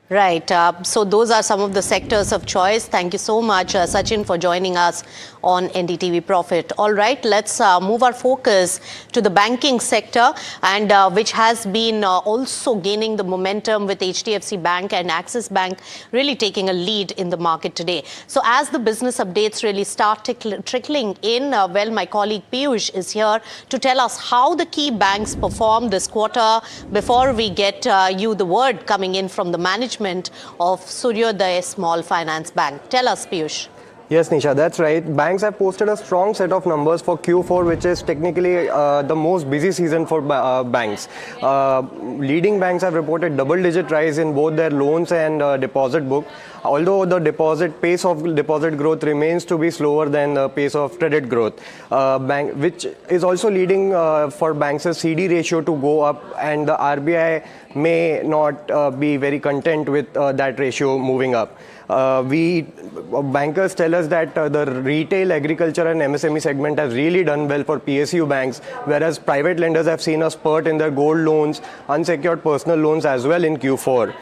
Right. So those are some of the sectors of choice. Thank you so much, Sachin, for joining us on NDTV Profit. All right, let's move our focus to the banking sector, and which has been also gaining the momentum with HDFC Bank and Axis Bank really taking a lead in the market today. So as the business updates really start trickling in, well, my colleague Piyush is here to tell us how the key banks performed this quarter before we get you the word coming in from the management of Suryod Small Finance Bank. Tell us, Piyush. Yes, Nisha, that's right. Banks have posted a strong set of numbers for Q4, which is technically the most busy season for banks. Leading banks have reported double-digit rise in both their loans and deposit book, although the pace of deposit growth remains to be slower than the pace of credit growth, which is also leading for banks' CD ratio to go up, and the RBI may not be very content with that ratio moving up. Bankers tell us that the retail, agriculture and MSME segment has really done well for PSU banks, whereas private lenders have seen a spurt in their gold loans, unsecured personal loans as well in Q4.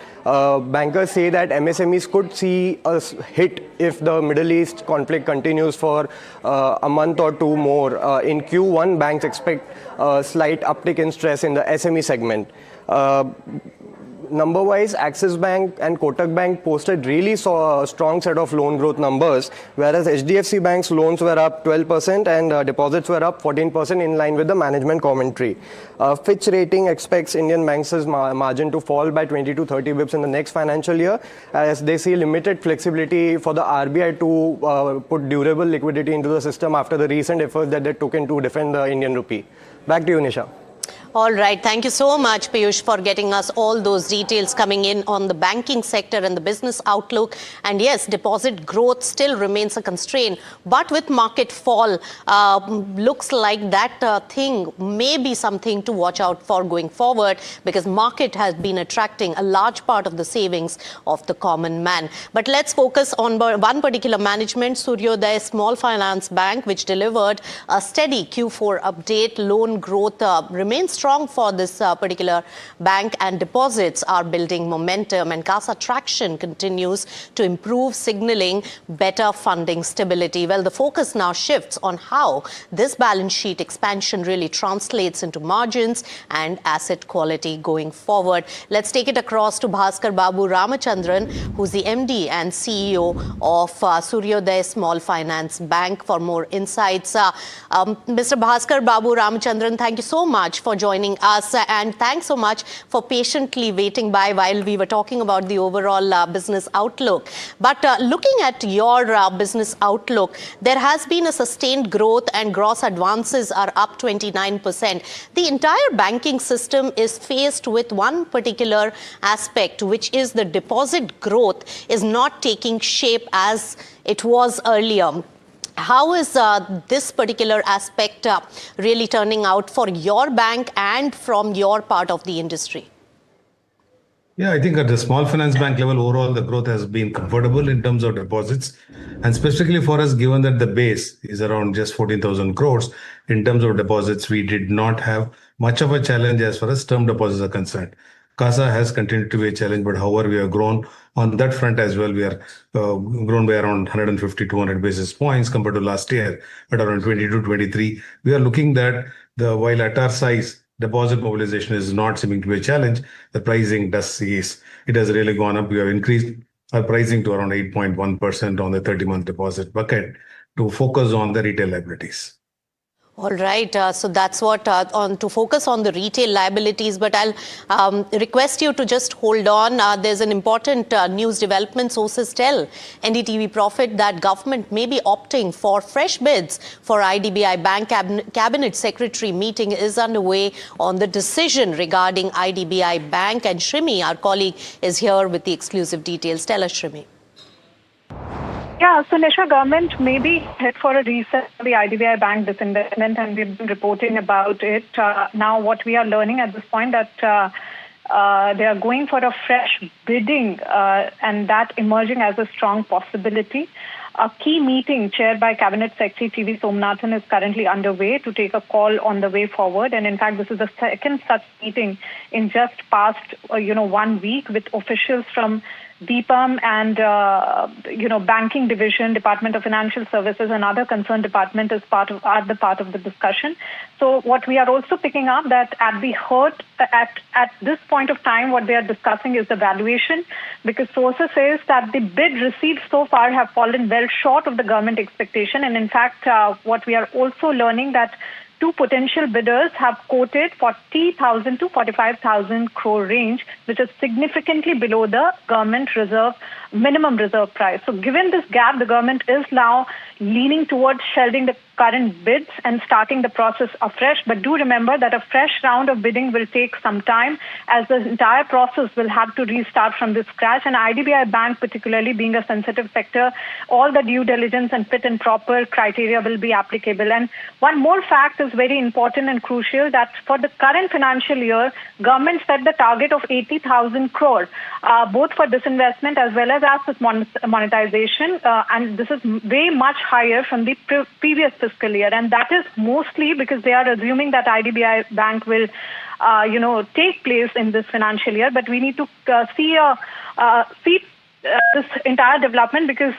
Bankers say that MSMEs could see a hit if the Middle East conflict continues for a month or two more. In Q1, banks expect a slight uptick in stress in the SME segment. Number-wise, Axis Bank and Kotak Bank posted really saw a strong set of loan growth numbers, whereas HDFC Bank's loans were up 12% and deposits were up 14% in line with the management commentary. Fitch Rating expects Indian banks' margin to fall by 20 to 30 bips in the next financial year, as they see limited flexibility for the RBI to put durable liquidity into the system after the recent efforts that they took in to defend the Indian rupee. Back to you, Nisha. All right. Thank you so much, Piyush, for getting us all those details coming in on the banking sector and the business outlook. And yes, deposit growth still remains a constraint. But with market fall, looks like that thing may be something to watch out for going forward, because market has been attracting a large part of the savings of the common man. But let's focus on one particular management, Suryod Small Finance Bank, which delivered a steady Q4 update. Loan growth remains strong for this particular bank, and deposits are building momentum, and CASA traction continues to improve, signaling better funding stability. Well, the focus now shifts on how this balance sheet expansion really translates into margins and asset quality going forward. Let's take it across to Bhaskar Babu Ramachandran, who's the MD and CEO of Suryod Small Finance Bank, for more insights. Mr. Bhaskar Babu Ramachandran, thank you so much for joining us, and thanks so much for patiently waiting by while we were talking about the overall business outlook. But looking at your business outlook, there has been a sustained growth and gross advances are up 29%. The entire banking system is faced with one particular aspect, which is the deposit growth is not taking shape as it was earlier. How is this particular aspect really turning out for your bank and from your part of the industry? Yeah, I think at the small finance bank level, overall, the growth has been comfortable in terms of deposits. And specifically for us, given that the base is around just 14,000 crores, in terms of deposits, we did not have much of a challenge as far as term deposits are concerned. CASA has continued to be a challenge, but however, we have grown on that front as well. We are grown by around 150, 200 basis points compared to last year at around 22, 23. We are looking that while at our size, deposit mobilization is not seeming to be a challenge, the pricing does cease. It has really gone up. We have increased our pricing to around 8.1% on the 30-month deposit bucket to focus on the retail liabilities. All right. So that's what to focus on the retail liabilities. But I'll request you to just hold on. There's an important news development. Sources tell NDTV Profit that government may be opting for fresh bids for IDBI Bank. Cabinet Secretary meeting is underway on the decision regarding IDBI Bank. And Shrimi, our colleague, is here with the exclusive details. Tell us, Shrimi. Yeah, so Nisha, government may be head for a reset for the IDBI Bank disinvestment, and we've been reporting about it. Now, what we are learning at this point that they are going for a fresh bidding, and that emerging as a strong possibility. A key meeting chaired by Cabinet Secretary TV Somnathan is currently underway to take a call on the way forward. And in fact, this is the second such meeting in just past 1 week, with officials from DPAM and banking division, Department of Financial Services, and other concerned department are the part of the discussion. So what we are also picking up that at the heart at this point of time, what they are discussing is the valuation, because sources says that the bid received so far have fallen well short of the government expectation. And in fact, what we are also learning that two potential bidders have quoted 40,000 to 45,000 crore range, which is significantly below the government minimum reserve price. So given this gap, the government is now leaning towards shelving the current bids and starting the process afresh. But do remember that a fresh round of bidding will take some time, as the entire process will have to restart from the scratch. And IDBI Bank, particularly being a sensitive sector, all the due diligence and fit and proper criteria will be applicable. And one more fact is very important and crucial, that for the current financial year, government set the target of 80,000 crore, both for disinvestment as well as asset monetization, and this is way much higher from the previous fiscal year. And that is mostly because they are assuming that IDBI Bank will, take place in this financial year. But we need to see this entire development, because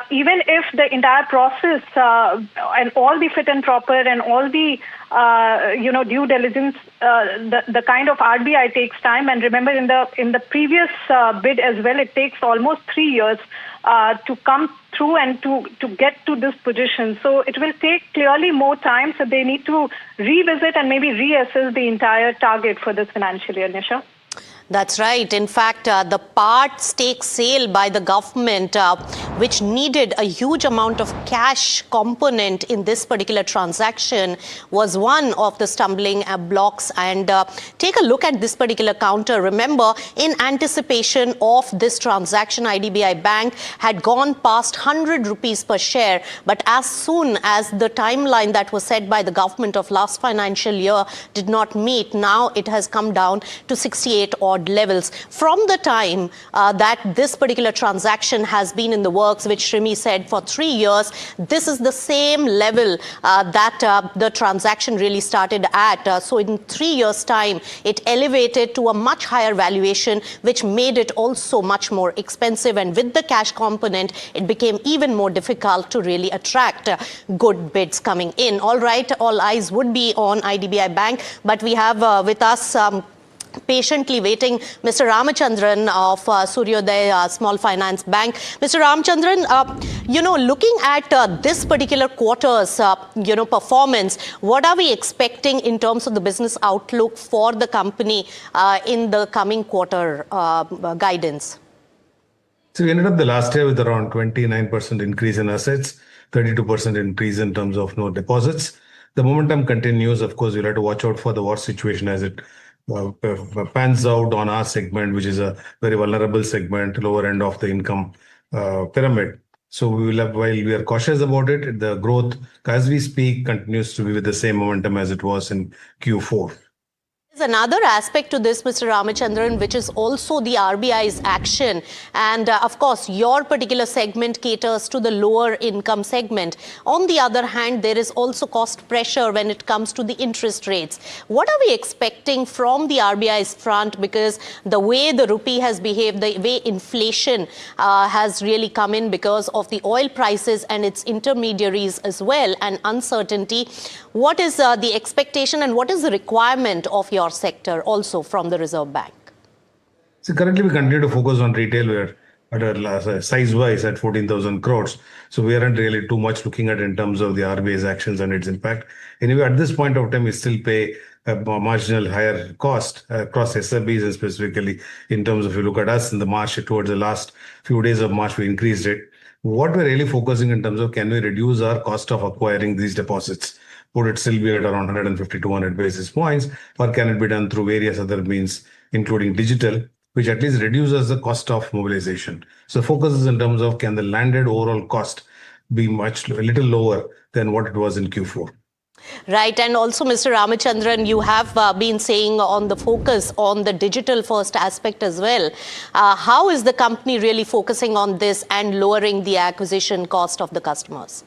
even if the entire process and all the fit and proper and all the due diligence, the kind of RBI takes time. And remember, in the previous bid as well, it takes almost 3 years to come through and to get to this position. So it will take clearly more time. So they need to revisit and maybe reassess the entire target for this financial year, Nisha. That's right. In fact, the part stake sale by the government, which needed a huge amount of cash component in this particular transaction, was one of the stumbling blocks. And take a look at this particular counter. Remember, in anticipation of this transaction, IDBI Bank had gone past 100 rupees per share. But as soon as the timeline that was set by the government of last financial year did not meet, now it has come down to 68 odd levels. From the time that this particular transaction has been in the works, which Shrimi said for 3 years, this is the same level that the transaction really started at. So in 3 years' time, it elevated to a much higher valuation, which made it also much more expensive. And with the cash component, it became even more difficult to really attract good bids coming in. All right, all eyes would be on IDBI Bank, but we have with us patiently waiting Mr. Ramachandran of Suryod Small Finance Bank. Mr. Ramachandran, looking at this particular quarter's, performance, what are we expecting in terms of the business outlook for the company in the coming quarter guidance? So we ended up the last year with around 29% increase in assets, 32% increase in terms of no deposits. The momentum continues. Of course, we'll have to watch out for the war situation as it pans out on our segment, which is a very vulnerable segment, lower end of the income pyramid. So we will have, while we are cautious about it, the growth as we speak continues to be with the same momentum as it was in Q4. There's another aspect to this, Mr. Ramachandran, which is also the RBI's action. And of course, your particular segment caters to the lower income segment. On the other hand, there is also cost pressure when it comes to the interest rates. What are we expecting from the RBI's front? Because the way the rupee has behaved, the way inflation has really come in because of the oil prices and its intermediaries as well, and uncertainty. What is the expectation and what is the requirement of your sector also from the Reserve Bank? So currently we continue to focus on retail. We're at size-wise at 14,000 crores. So we aren't really too much looking at in terms of the RBI's actions and its impact. Anyway, at this point of time, we still pay a marginal higher cost across SFBs, and specifically in terms of, if you look at us in the March, towards the last few days of March, we increased it. What we're really focusing in terms of, can we reduce our cost of acquiring these deposits? Would it still be at around 150, 200 basis points, or can it be done through various other means, including digital, which at least reduces the cost of mobilization? So focus is in terms of, can the landed overall cost be a little lower than what it was in Q4? Right. And also, Mr. Ramachandran, you have been saying on the focus on the digital first aspect as well. How is the company really focusing on this and lowering the acquisition cost of the customers?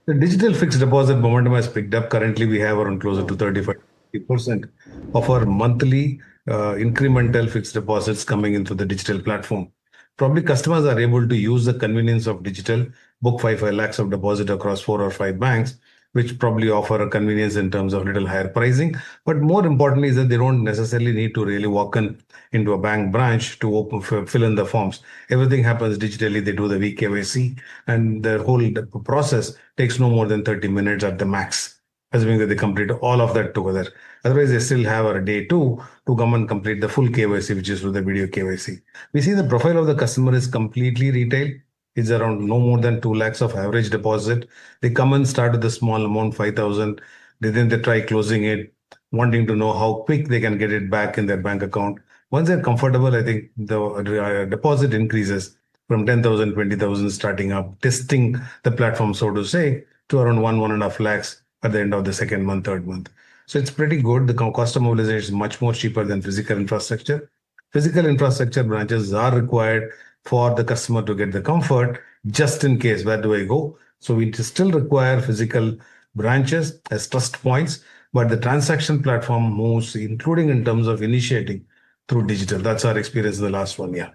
The digital fixed deposit momentum has picked up. Currently, we have around closer to 35% of our monthly incremental fixed deposits coming into the digital platform. Probably customers are able to use the convenience of digital, book 5 lakhs of deposit across 4 or 5 banks, which probably offer a convenience in terms of little higher pricing. But more importantly is that they don't necessarily need to really walk into a bank branch to fill in the forms. Everything happens digitally. They do the VKYC, and the whole process takes no more than 30 minutes at the max, assuming that they complete all of that together. Otherwise, they still have a day 2 to come and complete the full KYC, which is through the video KYC. We see the profile of the customer is completely retail. It's around no more than 2 lakhs of average deposit. They come and start with a small amount, 5,000. Then they try closing it, wanting to know how quick they can get it back in their bank account. Once they're comfortable, I think the deposit increases from 10,000, 20,000 starting up, testing the platform, so to say, to around 1.5 lakhs at the end of the second month, third month. So it's pretty good. The cost of mobilization is much more cheaper than physical infrastructure. Physical infrastructure branches are required for the customer to get the comfort, just in case, where do I go? So we still require physical branches as trust points, but the transaction platform moves, including in terms of initiating through digital. That's our experience in the last 1 year.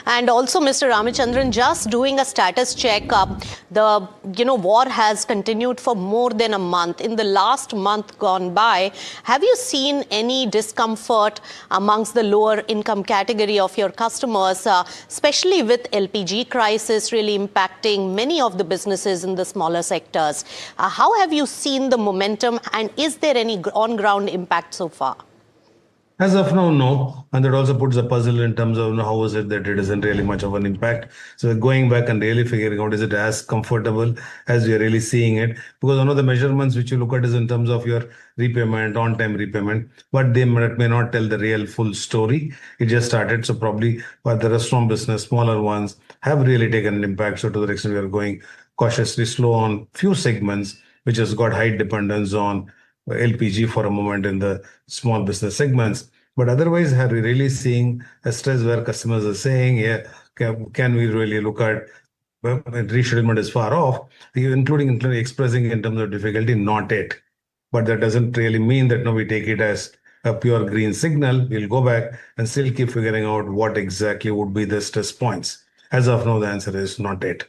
And also, Mr. Ramachandran, just doing a status check, the war has continued for more than a month. In the last month gone by, have you seen any discomfort amongst the lower income category of your customers, especially with LPG crisis really impacting many of the businesses in the smaller sectors? How have you seen the momentum, and is there any on-ground impact so far? As of now, no. And that also puts a puzzle in terms of how is it that it isn't really much of an impact. So we're going back and really figuring out, is it as comfortable as we are really seeing it? Because one of the measurements which you look at is in terms of your repayment, on-time repayment, but they may not tell the real full story. It just started. So probably but the restaurant business, smaller ones, have really taken an impact. So to the extent we are going cautiously slow on few segments, which has got high dependence on LPG for a moment in the small business segments. But otherwise, are we really seeing a stress where customers are saying, yeah, can we really look at reschedulement is far off, including expressing in terms of difficulty, not yet. But that doesn't really mean that we take it as a pure green signal. We'll go back and still keep figuring out what exactly would be the stress points. As of now, the answer is not yet.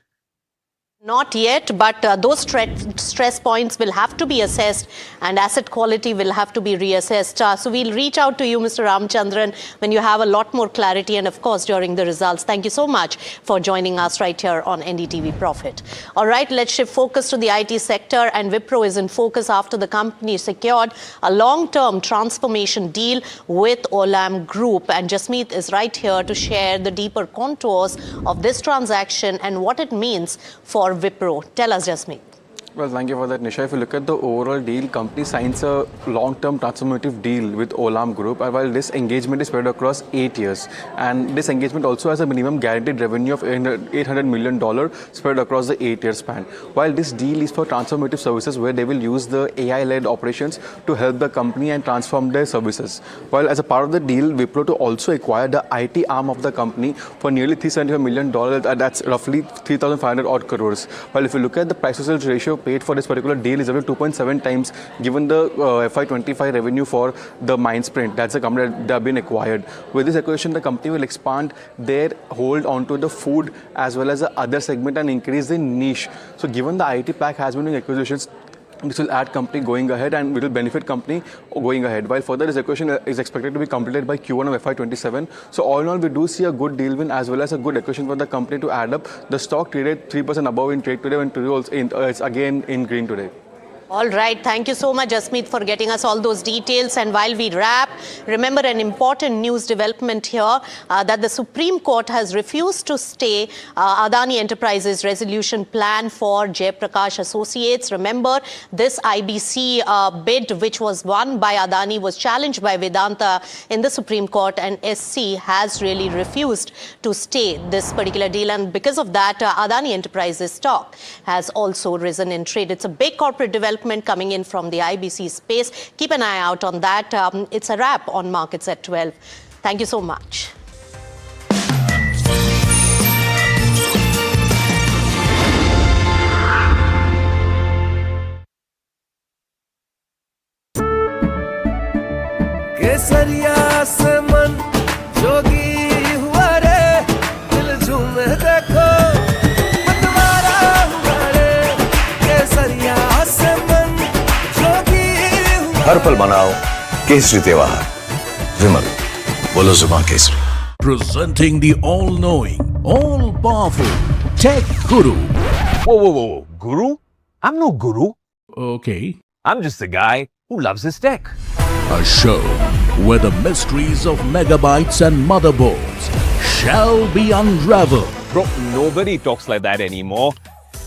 Not yet, but those stress points will have to be assessed and asset quality will have to be reassessed. So we'll reach out to you, Mr. Ramachandran, when you have a lot more clarity and, of course, during the results. Thank you so much for joining us right here on NDTV Profit. All right, let's shift focus to the IT sector, and Wipro is in focus after the company secured a long-term transformation deal with Ola Group. And Jasmeet is right here to share the deeper contours of this transaction and what it means for Wipro. Tell us, Jasmeet. Well, thank you for that, Nisha. If you look at the overall deal, company signs a long-term transformative deal with Ola Group, and while this engagement is spread across 8 years, and this engagement also has a minimum guaranteed revenue of $800 million spread across the 8-year span. While this deal is for transformative services where they will use the AI-led operations to help the company and transform their services. While as a part of the deal, Wipro to also acquire the IT arm of the company for nearly $375 million, that's roughly 3,500 odd crores. While if you look at the price to sales ratio paid for this particular deal is about 2.7 times given the FY25 revenue for the Mindsprint. That's the company that have been acquired. With this acquisition, the company will expand their hold onto the food as well as the other segment and increase the niche. So given the IT pack has been doing acquisitions, this will add company going ahead and it will benefit company going ahead. While further, this acquisition is expected to be completed by Q1 of FY27. So all in all, we do see a good deal win as well as a good acquisition for the company to add up. The stock traded 3% above in trade today, and today also it's again in green today. All right. Thank you so much, Jasmeet, for getting us all those details. And while we wrap, remember an important news development here that the Supreme Court has refused to stay Adani Enterprises resolution plan for Jaiprakash Associates. Remember, this IBC bid, which was won by Adani, was challenged by Vedanta in the Supreme Court, and SC has really refused to stay this particular deal. And because of that, Adani Enterprises stock has also risen in trade. It's a big corporate development coming in from the IBC space. Keep an eye out on that. It's a wrap on markets at 12. Thank you so much. केसरिया से मन जोगी हुआ रे दिल झूमे देखो मतवारा हुआ रे केसरिया से मन जोगी हर पल मनाओ केसरी त्योहार विमल बोलो जुबान Kesari. Presenting the all-knowing, all-powerful Tech Guru. Whoa. Guru? I'm no guru. Okay. I'm just a guy who loves his tech. A show where the mysteries of megabytes and motherboards shall be unraveled. Bro, nobody talks like that anymore.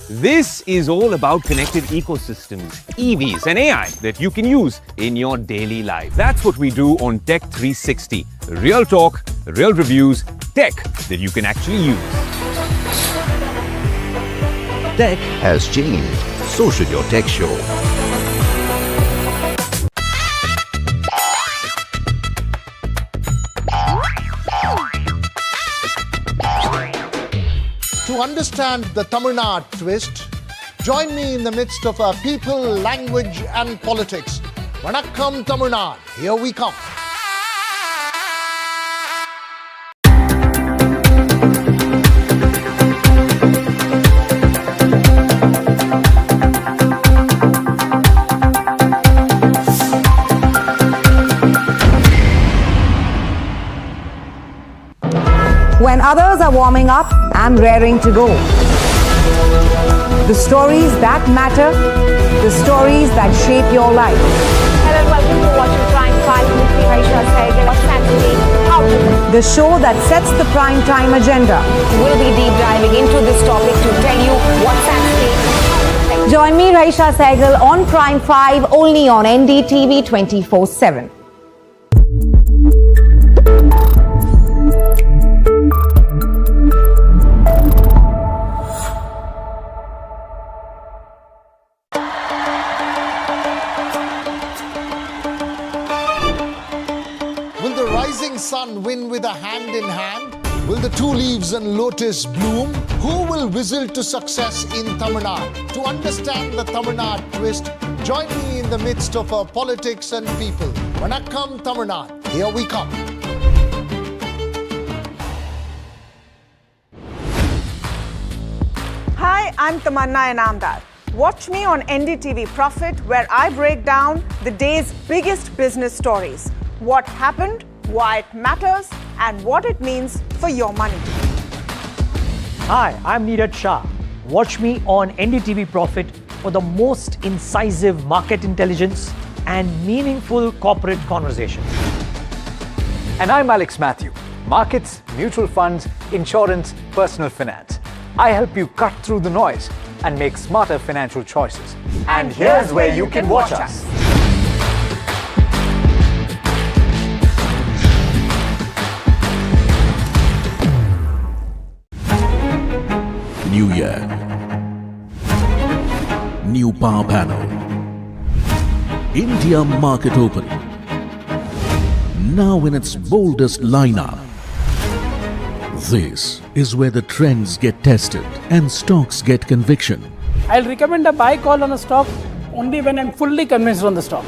This is all about connected ecosystems, EVs and AI that you can use in your daily life. That's what we do on Tech 360. Real talk, real reviews, tech that you can actually use. Tech has changed. So should your tech show. understand the Tamil Nadu twist, join me in the midst of people, language and politics. Vanakkam Tamil Nadu, here we come. When others are warming up, I'm raring to go. The stories that matter, the stories that shape your life. Hello and welcome to watching Prime 5 with me, Ganesha Ecosphere. What's happening? How to win? The show that sets the prime time agenda. We'll be deep diving into this topic to tell you what's at stake. Join me, Ganesha Ecosphere, on Prime 5 only on NDTV 24/7. Sun win with a hand in hand? Will the two leaves and lotus bloom? Who will whistle to success in Tamil Nadu? To understand the Tamil Nadu twist, join me in the midst of politics and people. Vanakkam Tamil Nadu, here we come. Hi, I'm Tamanna Inamdar. Watch me on NDTV Profit, where I break down the day's biggest business stories. What happened, why it matters, and what it means for your money. Hi, I'm Neeraj Shah. Watch me on NDTV Profit for the most incisive market intelligence and meaningful corporate conversation. And I'm Alex Matthew. Markets, mutual funds, insurance, personal finance. I help you cut through the noise and make smarter financial choices. And here's where you can watch us. New year, new power panel, India market opening, now in its boldest lineup. This is where the trends get tested and stocks get conviction. I'll recommend a buy call on a stock only when I'm fully convinced on the stock,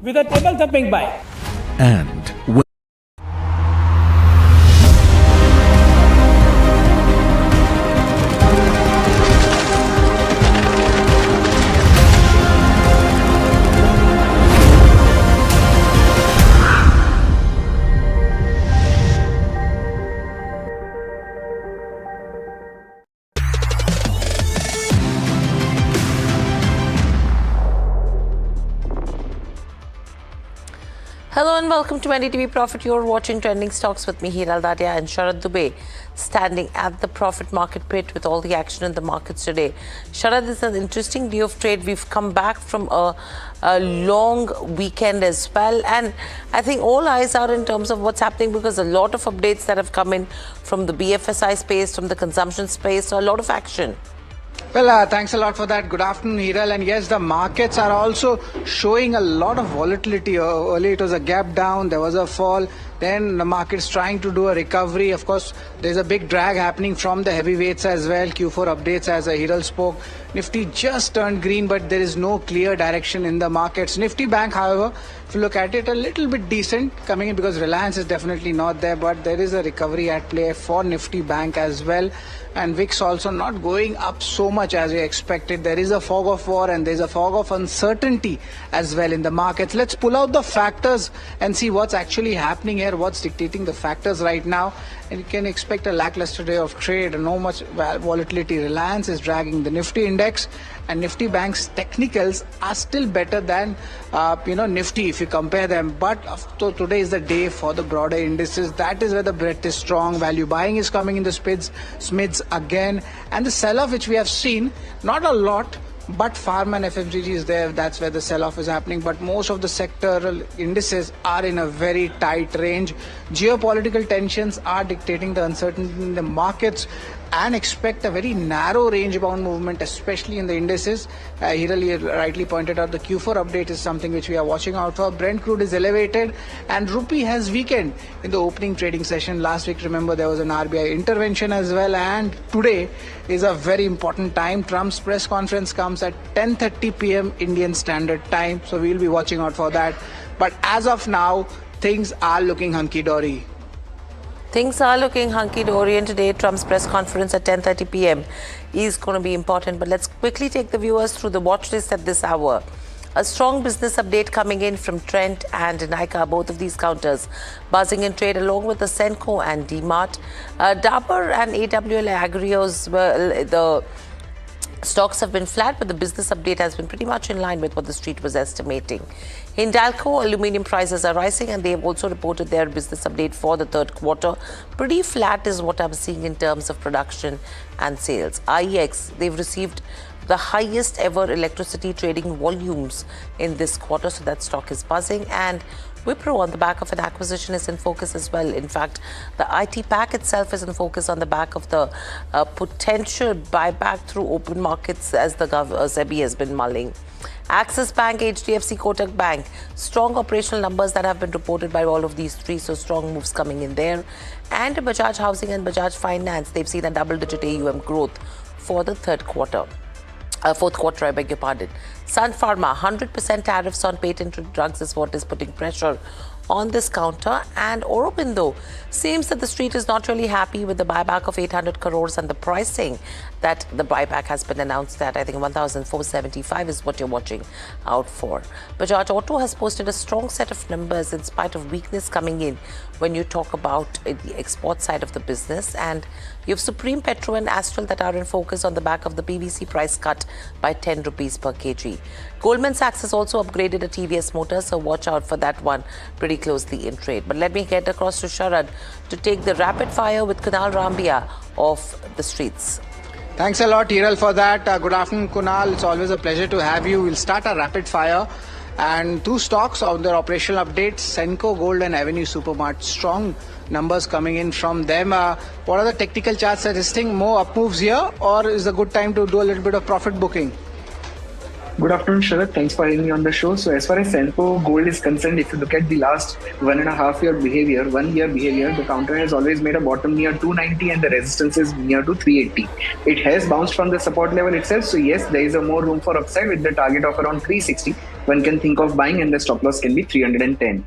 with a table thumping buy. And when Hello and welcome to NDTV Profit. You're watching Trending Stocks with me, Hiral Dadia and Sharad Dubey, standing at the profit market pit with all the action in the markets today. Sharad, this is an interesting day of trade. We've come back from a long weekend as well. And I think all eyes are in terms of what's happening because a lot of updates that have come in from the BFSI space, from the consumption space, so a lot of action. Well, thanks a lot for that. Good afternoon, Hiral. And yes, the markets are also showing a lot of volatility. Earlier it was a gap down, there was a fall. Then the market's trying to do a recovery. Of course, there's a big drag happening from the heavyweights as well. Q4 updates, as Hiral spoke. Nifty just turned green, but there is no clear direction in the markets. Nifty Bank, however, if you look at it, a little bit decent coming in because Reliance is definitely not there, but there is a recovery at play for Nifty Bank as well. And VIX also not going up so much as we expected. There is a fog of war and there's a fog of uncertainty as well in the markets. Let's pull out the factors and see what's actually happening here, what's dictating the factors right now. And you can expect a lackluster day of trade, no much volatility. Reliance is dragging the Nifty index, and Nifty Bank's technicals are still better than Nifty if you compare them. But today is the day for the broader indices. That is where the breadth is strong. Value buying is coming in the SMIDs again, and the sell-off which we have seen, not a lot, but Pharma and FMCG is there. That's where the sell-off is happening. But most of the sectoral indices are in a very tight range. Geopolitical tensions are dictating the uncertainty in the markets. and expect a very narrow range-bound movement, especially in the indices. Hiral rightly pointed out the Q4 update is something which we are watching out for. Brent crude is elevated and rupee has weakened in the opening trading session. Last week, remember, there was an RBI intervention as well, and today is a very important time. Trump's press conference comes at 10:30 p.m. Indian Standard Time, so we'll be watching out for that. But as of now, things are looking hunky-dory. Things are looking hunky-dory, and today Trump's press conference at 10:30 p.m. is going to be important. But let's quickly take the viewers through the watch list at this hour. A strong business update coming in from Trent and Nykaa, both of these counters buzzing in trade along with the Senco and DMart. Dabur and AWL Agrios, the stocks have been flat, but the business update has been pretty much in line with what the street was estimating. Hindalco, aluminium prices are rising, and they have also reported their business update for the third quarter. Pretty flat is what I'm seeing in terms of production and sales. IEX, they've received the highest ever electricity trading volumes in this quarter, so that stock is buzzing. And Wipro, on the back of an acquisition, is in focus as well. In fact, the IT pack itself is in focus on the back of the potential buyback through open markets, as the SEBI has been mulling. Axis Bank, HDFC, Kotak Bank, strong operational numbers that have been reported by all of these three, so strong moves coming in there. And Bajaj Housing and Bajaj Finance, they've seen a double-digit AUM growth for the fourth quarter, I beg your pardon. Sun Pharma, 100% tariffs on patented drugs is what is putting pressure on this counter. And Aurobindo, seems that the street is not really happy with the buyback of 800 crores and the pricing that the buyback has been announced at. I think 1,475 is what you're watching out for. Bajaj Auto has posted a strong set of numbers in spite of weakness coming in when you talk about the export side of the business. And you have Supreme Petro and Astral that are in focus on the back of the PVC price cut by 10 rupees per kg. Goldman Sachs has also upgraded a TVS Motor, so watch out for that one pretty closely in trade. But let me get across to Sharad to take the rapid fire with Kunal Rambia of the streets. Thanks a lot, Hiral, for that. Good afternoon, Kunal. It's always a pleasure to have you. We'll start our rapid fire. And two stocks on their operational updates, Senco Gold and Avenue Supermart. Strong numbers coming in from them. What are the technical charts suggesting? More up moves here, or is it a good time to do a little bit of profit booking? Good afternoon, Sharad. Thanks for having me on the show. So as far as Senco Gold is concerned, if you look at the last 1.5 year behavior, 1 year behavior, the counter has always made a bottom near 290 and the resistance is near to 380. It has bounced from the support level itself. So yes, there is a more room for upside with the target of around 360. One can think of buying and the stop loss can be 310.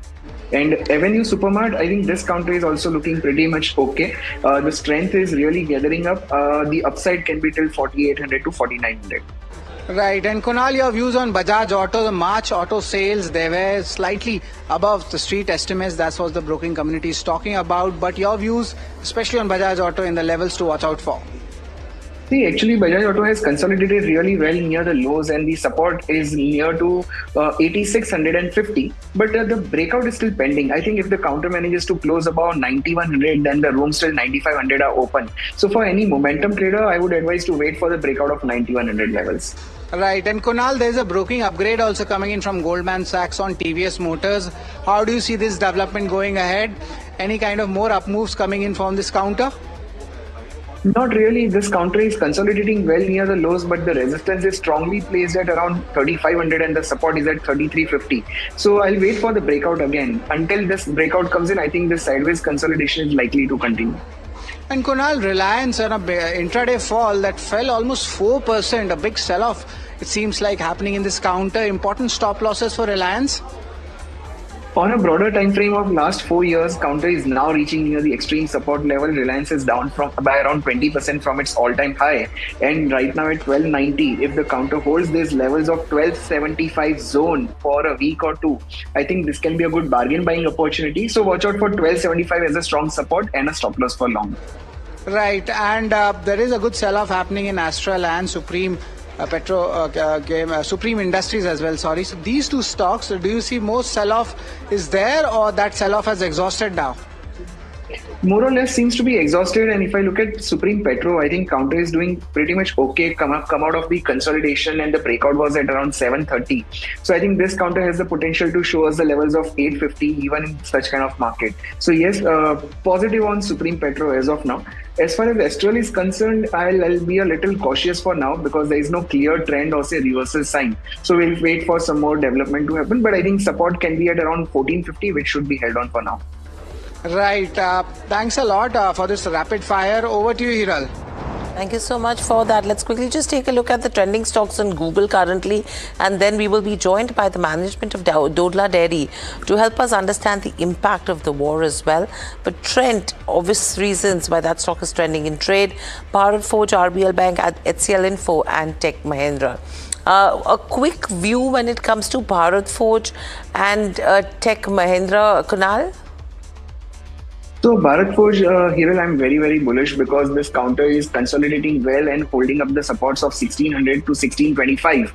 And Avenue Supermart, I think this counter is also looking pretty much okay. The strength is really gathering up. The upside can be till 4,800 to 4,900. Right. And Kunal, your views on Bajaj Auto, the March auto sales, they were slightly above the street estimates. That's what the broking community is talking about. But your views, especially on Bajaj Auto, in the levels to watch out for? See, actually, Bajaj Auto has consolidated really well near the lows and the support is near to 8,650. But the breakout is still pending. I think if the counter manages to close about 9,100, then the rooms till 9,500 are open. So for any momentum trader, I would advise to wait for the breakout of 9,100 levels. Right. And Kunal, there's a broking upgrade also coming in from Goldman Sachs on TVS Motors. How do you see this development going ahead? Any kind of more up moves coming in from this counter? Not really. This counter is consolidating well near the lows, but the resistance is strongly placed at around 3,500 and the support is at 3,350. So I'll wait for the breakout again. Until this breakout comes in, I think the sideways consolidation is likely to continue. And Kunal, Reliance on a intraday fall that fell almost 4%, a big sell-off, it seems like happening in this counter. Important stop losses for Reliance? On a broader time frame of last 4 years, counter is now reaching near the extreme support level. Reliance is down by around 20% from its all-time high, and right now at 1290. If the counter holds these levels of 1275 zone for a week or two, I think this can be a good bargain buying opportunity. So watch out for 1275 as a strong support and a stop loss for long. Right, and there is a good sell-off happening in Astral and Supreme Supreme Industries as well. Sorry. So these two stocks, do you see more sell-off is there, or that sell-off has exhausted now? more or less seems to be exhausted. And if I look at Supreme Petro, I think counter is doing pretty much okay. Come out of the consolidation, and the breakout was at around 730. So I think this counter has the potential to show us the levels of 850 even in such kind of market. So yes, positive on Supreme Petro as of now. As far as Astral is concerned, I'll be a little cautious for now because there is no clear trend or say reversal sign. So we'll wait for some more development to happen. But I think support can be at around 1450, which should be held on for now. Right. Thanks a lot for this rapid fire. Over to you, Hiral. Thank you so much for that. Let's quickly just take a look at the trending stocks on Google currently, and then we will be joined by the management of Dodla Dairy to help us understand the impact of the war as well. But Trent, obvious reasons why that stock is trending in trade. Bharat Forge, RBL Bank, HCL Info, and Tech Mahindra. A quick view when it comes to Bharat Forge and Tech Mahindra, Kunal? So Bharat Forge, Hiral, I'm very, very bullish because this counter is consolidating well and holding up the supports of 1600 to 1625.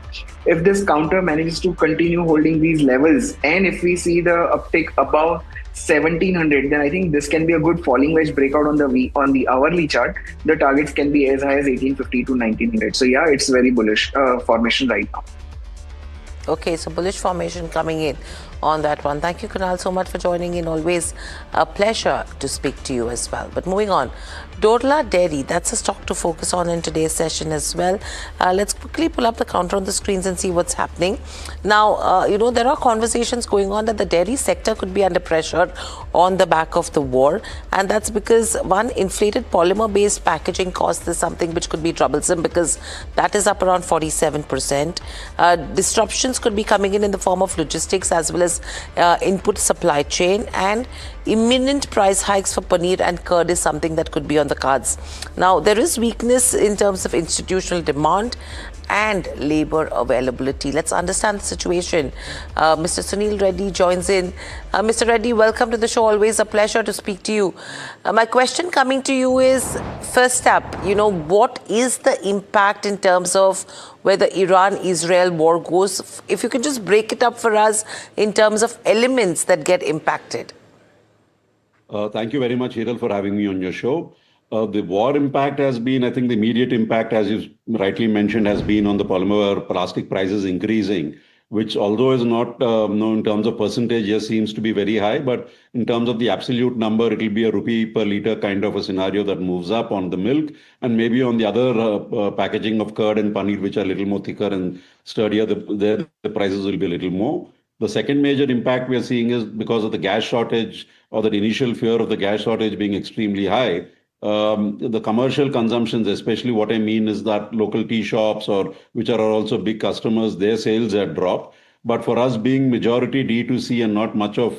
If this counter manages to continue holding these levels, and if we see the uptick above 1700, then I think this can be a good falling wedge breakout on the hourly chart. The targets can be as high as 1850 to 1900. So yeah, it's very bullish formation right now. Okay, so bullish formation coming in on that one. Thank you, Kunal, so much for joining in. Always a pleasure to speak to you as well. But moving on, Dodla Dairy, that's a stock to focus on in today's session as well. Let's quickly pull up the counter on the screens and see what's happening. Now, there are conversations going on that the dairy sector could be under pressure on the back of the war. And that's because, one, inflated polymer-based packaging cost is something which could be troublesome because that is up around 47%. Disruptions could be coming in the form of logistics as well as input supply chain, and imminent price hikes for paneer and curd is something that could be on the cards. Now, there is weakness in terms of institutional demand and labor availability. Let's understand the situation. Mr. Sunil Reddy joins in. Mr. Reddy, welcome to the show. Always a pleasure to speak to you. My question coming to you is, first up, what is the impact in terms of where the Iran-Israel war goes? If you can just break it up for us in terms of elements that get impacted. Thank you very much, Hiral, for having me on your show. The war impact has been, I think the immediate impact, as you rightly mentioned, has been on the polymer plastic prices increasing, which although is not in terms of percentage, yes, seems to be very high, but in terms of the absolute number, it will be a rupee per liter kind of a scenario that moves up on the milk, and maybe on the other packaging of curd and paneer, which are a little more thicker and sturdier, the prices will be a little more. The second major impact we are seeing is because of the gas shortage, or the initial fear of the gas shortage being extremely high. The commercial consumptions, especially what I mean is that local tea shops, or which are also big customers, their sales have dropped. But for us being majority D2C and not much of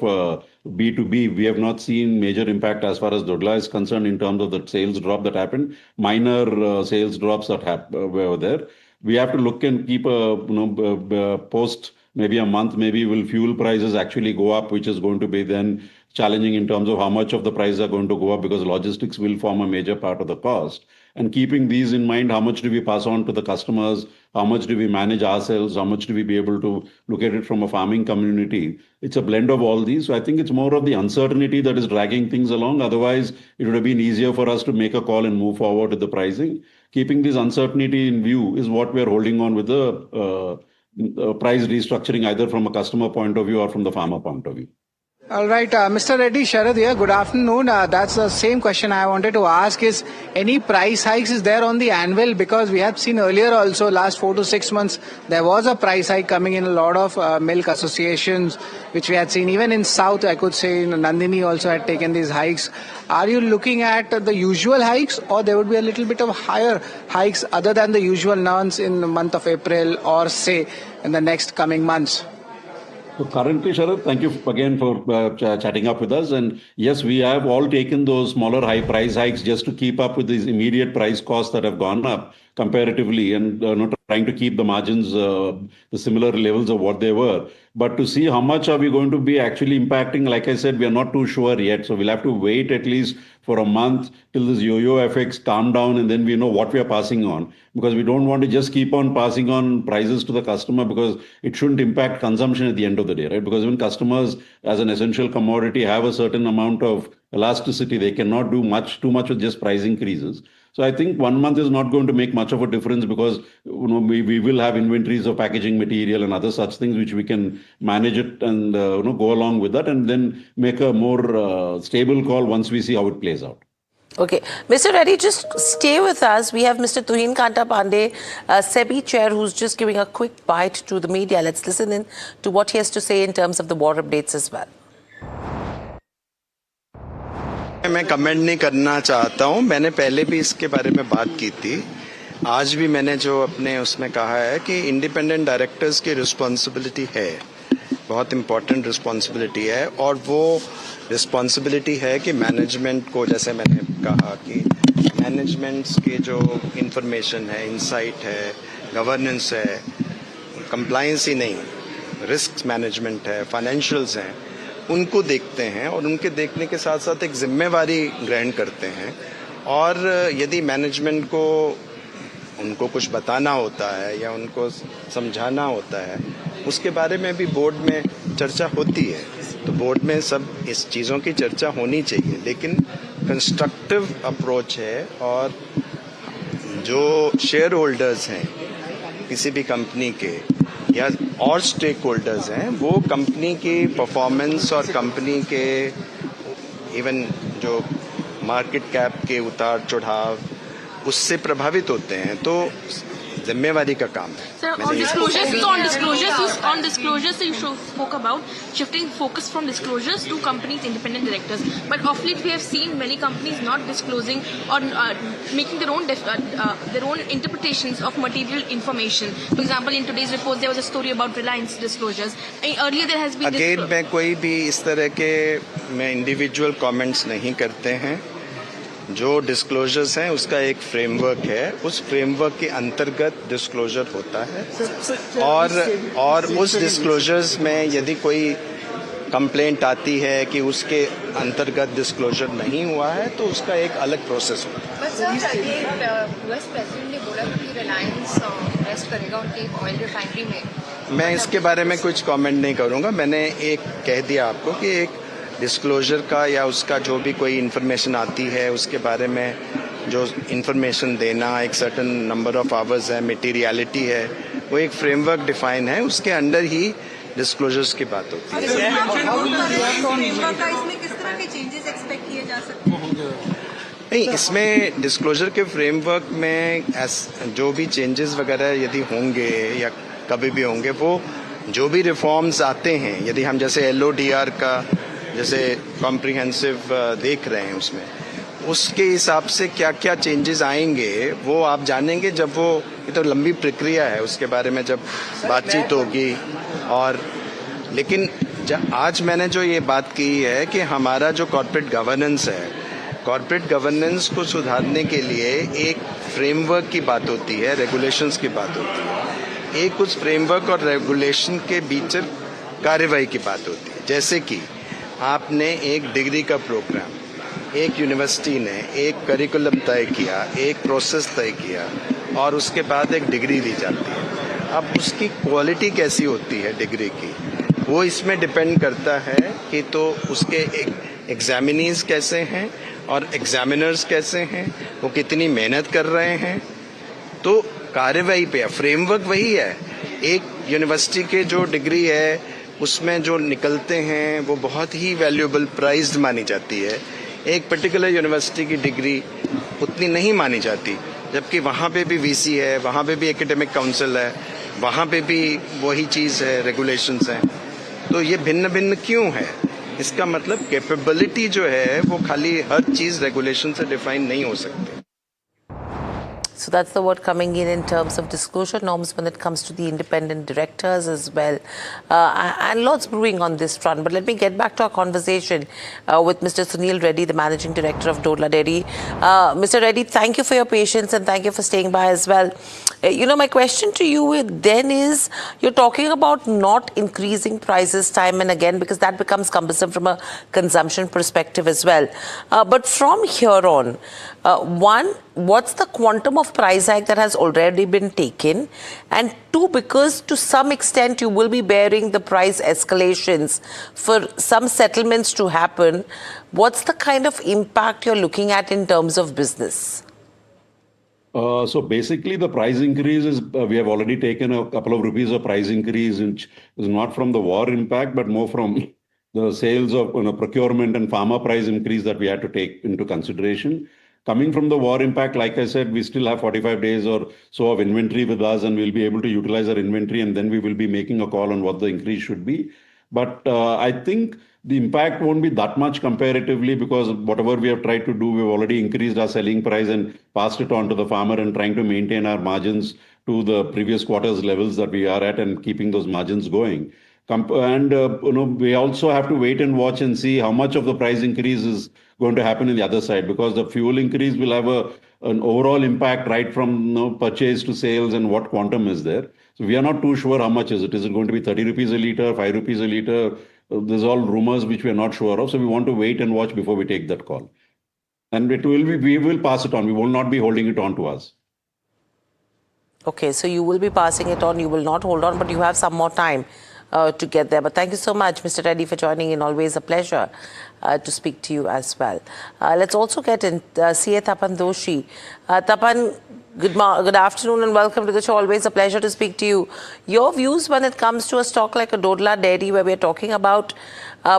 B2B, we have not seen major impact as far as Dodla is concerned in terms of the sales drop that happened. Minor sales drops that were there. We have to look and keep post maybe a month, maybe will fuel prices actually go up, which is going to be then challenging in terms of how much of the prices are going to go up, because logistics will form a major part of the cost. And keeping these in mind, how much do we pass on to the customers? How much do we manage ourselves? How much do we be able to look at it from a farming community? It's a blend of all these. So I think it's more of the uncertainty that is dragging things along. Otherwise, it would have been easier for us to make a call and move forward with the pricing. Keeping this uncertainty in view is what we're holding on with the price restructuring, either from a customer point of view or from the farmer point of view. All right, Mr. Reddy, Sharad here. Good afternoon. That's the same question I wanted to ask is, any price hikes is there on the anvil? Because we have seen earlier also, last 4 to 6 months, there was a price hike coming in a lot of milk associations, which we had seen even in South, I could say Nandini also had taken these hikes. Are you looking at the usual hikes, or there would be a little bit of higher hikes other than the usual norms in the month of April, or say in the next coming months? So currently, Sharad, thank you again for chatting up with us. And yes, we have all taken those smaller high price hikes just to keep up with these immediate price costs that have gone up. comparatively and trying to keep the margins the similar levels of what they were. But to see how much are we going to be actually impacting, like I said, we are not too sure yet. So we'll have to wait at least for a month till this yo-yo effects calm down, and then we know what we are passing on. Because we don't want to just keep on passing on prices to the customer, because it shouldn't impact consumption at the end of the day, right? Because when customers, as an essential commodity, have a certain amount of elasticity, they cannot do too much with just price increases. So I think 1 month is not going to make much of a difference, because we will have inventories of packaging material and other such things which we can manage it and go along with that, and then make a more stable call once we see how it plays out. Okay. Mr. Reddy, just stay with us. We have Mr. Tuhin Kanta Pandey, SEBI chair, who's just giving a quick bite to the media. Let's listen in to what he has to say in terms of the war updates as well. मैं comment नहीं करना चाहता हूं। मैंने पहले भी इसके बारे में बात की थी। आज भी मैंने जो अपने उसमें कहा है कि इंडिपेंडेंट डायरेक्टर्स की रिस्पॉन्सिबिलिटी है, बहुत इम्पोर्टेंट रिस्पॉन्सिबिलिटी है, और वो रिस्पॉन्सिबिलिटी है कि मैनेजमेंट को, जैसे मैंने कहा कि मैनेजमेंट्स की जो इंफॉर्मेशन है, इंसाइट है, गवर्नेंस है, कंप्लायंस ही नहीं, रिस्क मैनेजमेंट है, फाइनेंशियल्स हैं, उनको देखते हैं और उनके देखने के साथ साथ एक जिम्मेवारी ग्रहण करते हैं। और यदि मैनेजमेंट को उनको कुछ बताना होता है या उनको समझाना होता है, उसके बारे में भी बोर्ड में चर्चा होती है। तो बोर्ड में सब इस चीज़ों की चर्चा होनी चाहिए, लेकिन कंस्ट्रक्टिव अप्रोच है। और जो शेयर होल्डर्स हैं किसी भी कंपनी के या और स्टेक होल्डर्स हैं, वो कंपनी की परफॉर्मेंस और कंपनी के इवन जो मार्केट कैप के उतार चढ़ाव, उससे प्रभावित होते हैं। तो जिम्मेवारी का काम है। Sir, on disclosures, you spoke about shifting focus from disclosures to companies' independent directors. But of late, we have seen many companies not disclosing or making their own interpretations of material information. For example, in today's report, there was a story about Reliance disclosures. Earlier, there has been. Again, मैं कोई भी इस तरह के individual comments नहीं करते हैं। जो डिस्क्लोजर्स हैं उसका एक फ्रेमवर्क है, उस फ्रेमवर्क के अंतर्गत डिस्क्लोजर होता है। और उस डिस्क्लोजर्स में यदि कोई कंप्लेंट आती है कि उसके अंतर्गत डिस्क्लोजर नहीं हुआ है, तो उसका एक अलग प्रोसेस होता है। यूएस प्रेसिडेंट ने बोला कि रिलायंस इन्वेस्ट करेगा उनकी ऑयल रिफाइनरी में। मैं इसके बारे में कुछ कमेंट नहीं करूंगा। मैंने एक कह दिया आपको कि एक डिस्क्लोजर का या उसका जो भी कोई इन्फॉर्मेशन आती है उसके बारे में जो इन्फॉर्मेशन देना, एक सर्टन नंबर ऑफ आवर्स है, मटेरियलिटी है, वो एक फ्रेमवर्क डिफाइन है, उसके अंडर ही डिस्क्लोजर्स की बात होती है। नहीं, इसमें डिस्क्लोजर के फ्रेमवर्क में जो भी चेंजेस वगैरह यदि होंगे या कभी भी होंगे, वो जो भी रिफॉर्म्स आते हैं, यदि हम जैसे LODR का जैसे कॉम्प्रिहेंसिव देख रहे हैं, उसमें उसके हिसाब से क्या क्या चेंजेस आएंगे वो आप जानेंगे जब वो, ये तो लंबी प्रक्रिया है, उसके बारे में जब बातचीत होगी। और लेकिन आज मैंने जो ये बात की है कि हमारा जो कॉर्पोरेट गवर्नेंस है, कॉर्पोरेट गवर्नेंस को सुधारने के लिए एक फ्रेमवर्क की बात होती है, रेगुलेशंस की बात होती है। एक उस फ्रेमवर्क और रेगुलेशन के बीच कार्रवाई की बात होती है। जैसे कि आपने एक डिग्री का प्रोग्राम, एक यूनिवर्सिटी ने एक करिकुलम तय किया, एक प्रोसेस तय किया और उसके बाद एक डिग्री दी जाती है। अब उसकी क्वालिटी कैसी होती है डिग्री की, वो इसमें डिपेंड करता है कि तो उसके एग्जामिनीज कैसे हैं और एग्जामिनर्स कैसे हैं, वो कितनी मेहनत कर रहे हैं। तो कार्रवाई पे फ्रेमवर्क वही है। एक यूनिवर्सिटी के जो डिग्री है उसमें जो निकलते हैं वो बहुत ही वैल्यूएबल प्राइज्ड मानी जाती है। एक पर्टिकुलर यूनिवर्सिटी की डिग्री उतनी नहीं मानी जाती, जबकि वहाँ पे भी VC है, वहाँ पे भी एकेडमिक काउंसिल है, वहाँ पे भी वही चीज़ है, रेगुलेशंस हैं। तो ये भिन्न भिन्न क्यों है? इसका मतलब कैपेबिलिटी जो है वो खाली हर चीज़ रेगुलेशन से डिफाइन नहीं हो सकती। So that's the word coming in terms of disclosure norms when it comes to the independent directors as well. And lots brewing on this front. But let me get back to our conversation with Mr. Sunil Reddy, the Managing Director of Dodla Dairy. Mr. Reddy, thank you for your patience and thank you for staying by as well. My question to you then is, you're talking about not increasing prices time and again because that becomes cumbersome from a consumption perspective as well. But from here on, one, what's the quantum of price hike that has already been taken? And two, because to some extent you will be bearing the price escalations for some settlements to happen, what's the kind of impact you're looking at in terms of business? So basically the price increase is, we have already taken a couple of rupees of price increase, which is not from the war impact, but more from the sales of procurement and pharma price increase that we had to take into consideration. Coming from the war impact, like I said, we still have 45 days or so of inventory with us and we'll be able to utilize our inventory and then we will be making a call on what the increase should be. But I think the impact won't be that much comparatively because whatever we have tried to do, we've already increased our selling price and passed it on to the farmer and trying to maintain our margins to the previous quarter's levels that we are at and keeping those margins going. We also have to wait and watch and see how much of the price increase is going to happen in the other side because the fuel increase will have an overall impact right from purchase to sales and what quantum is there. So we are not too sure how much is it. Is it going to be 30 rupees a litre, 5 rupees a litre? There's all rumors which we are not sure of. So we want to wait and watch before we take that call. And we will pass it on. We will not be holding it on to us. Okay, so you will be passing it on. You will not hold on, but you have some more time to get there. But thank you so much, Mr. Reddy, for joining in. Always a pleasure to speak to you as well. Let's also get in CA Tapan Doshi. Tapan, good afternoon and welcome to the show. Always a pleasure to speak to you. Your views when it comes to a stock like a Dodla Dairy, where we're talking about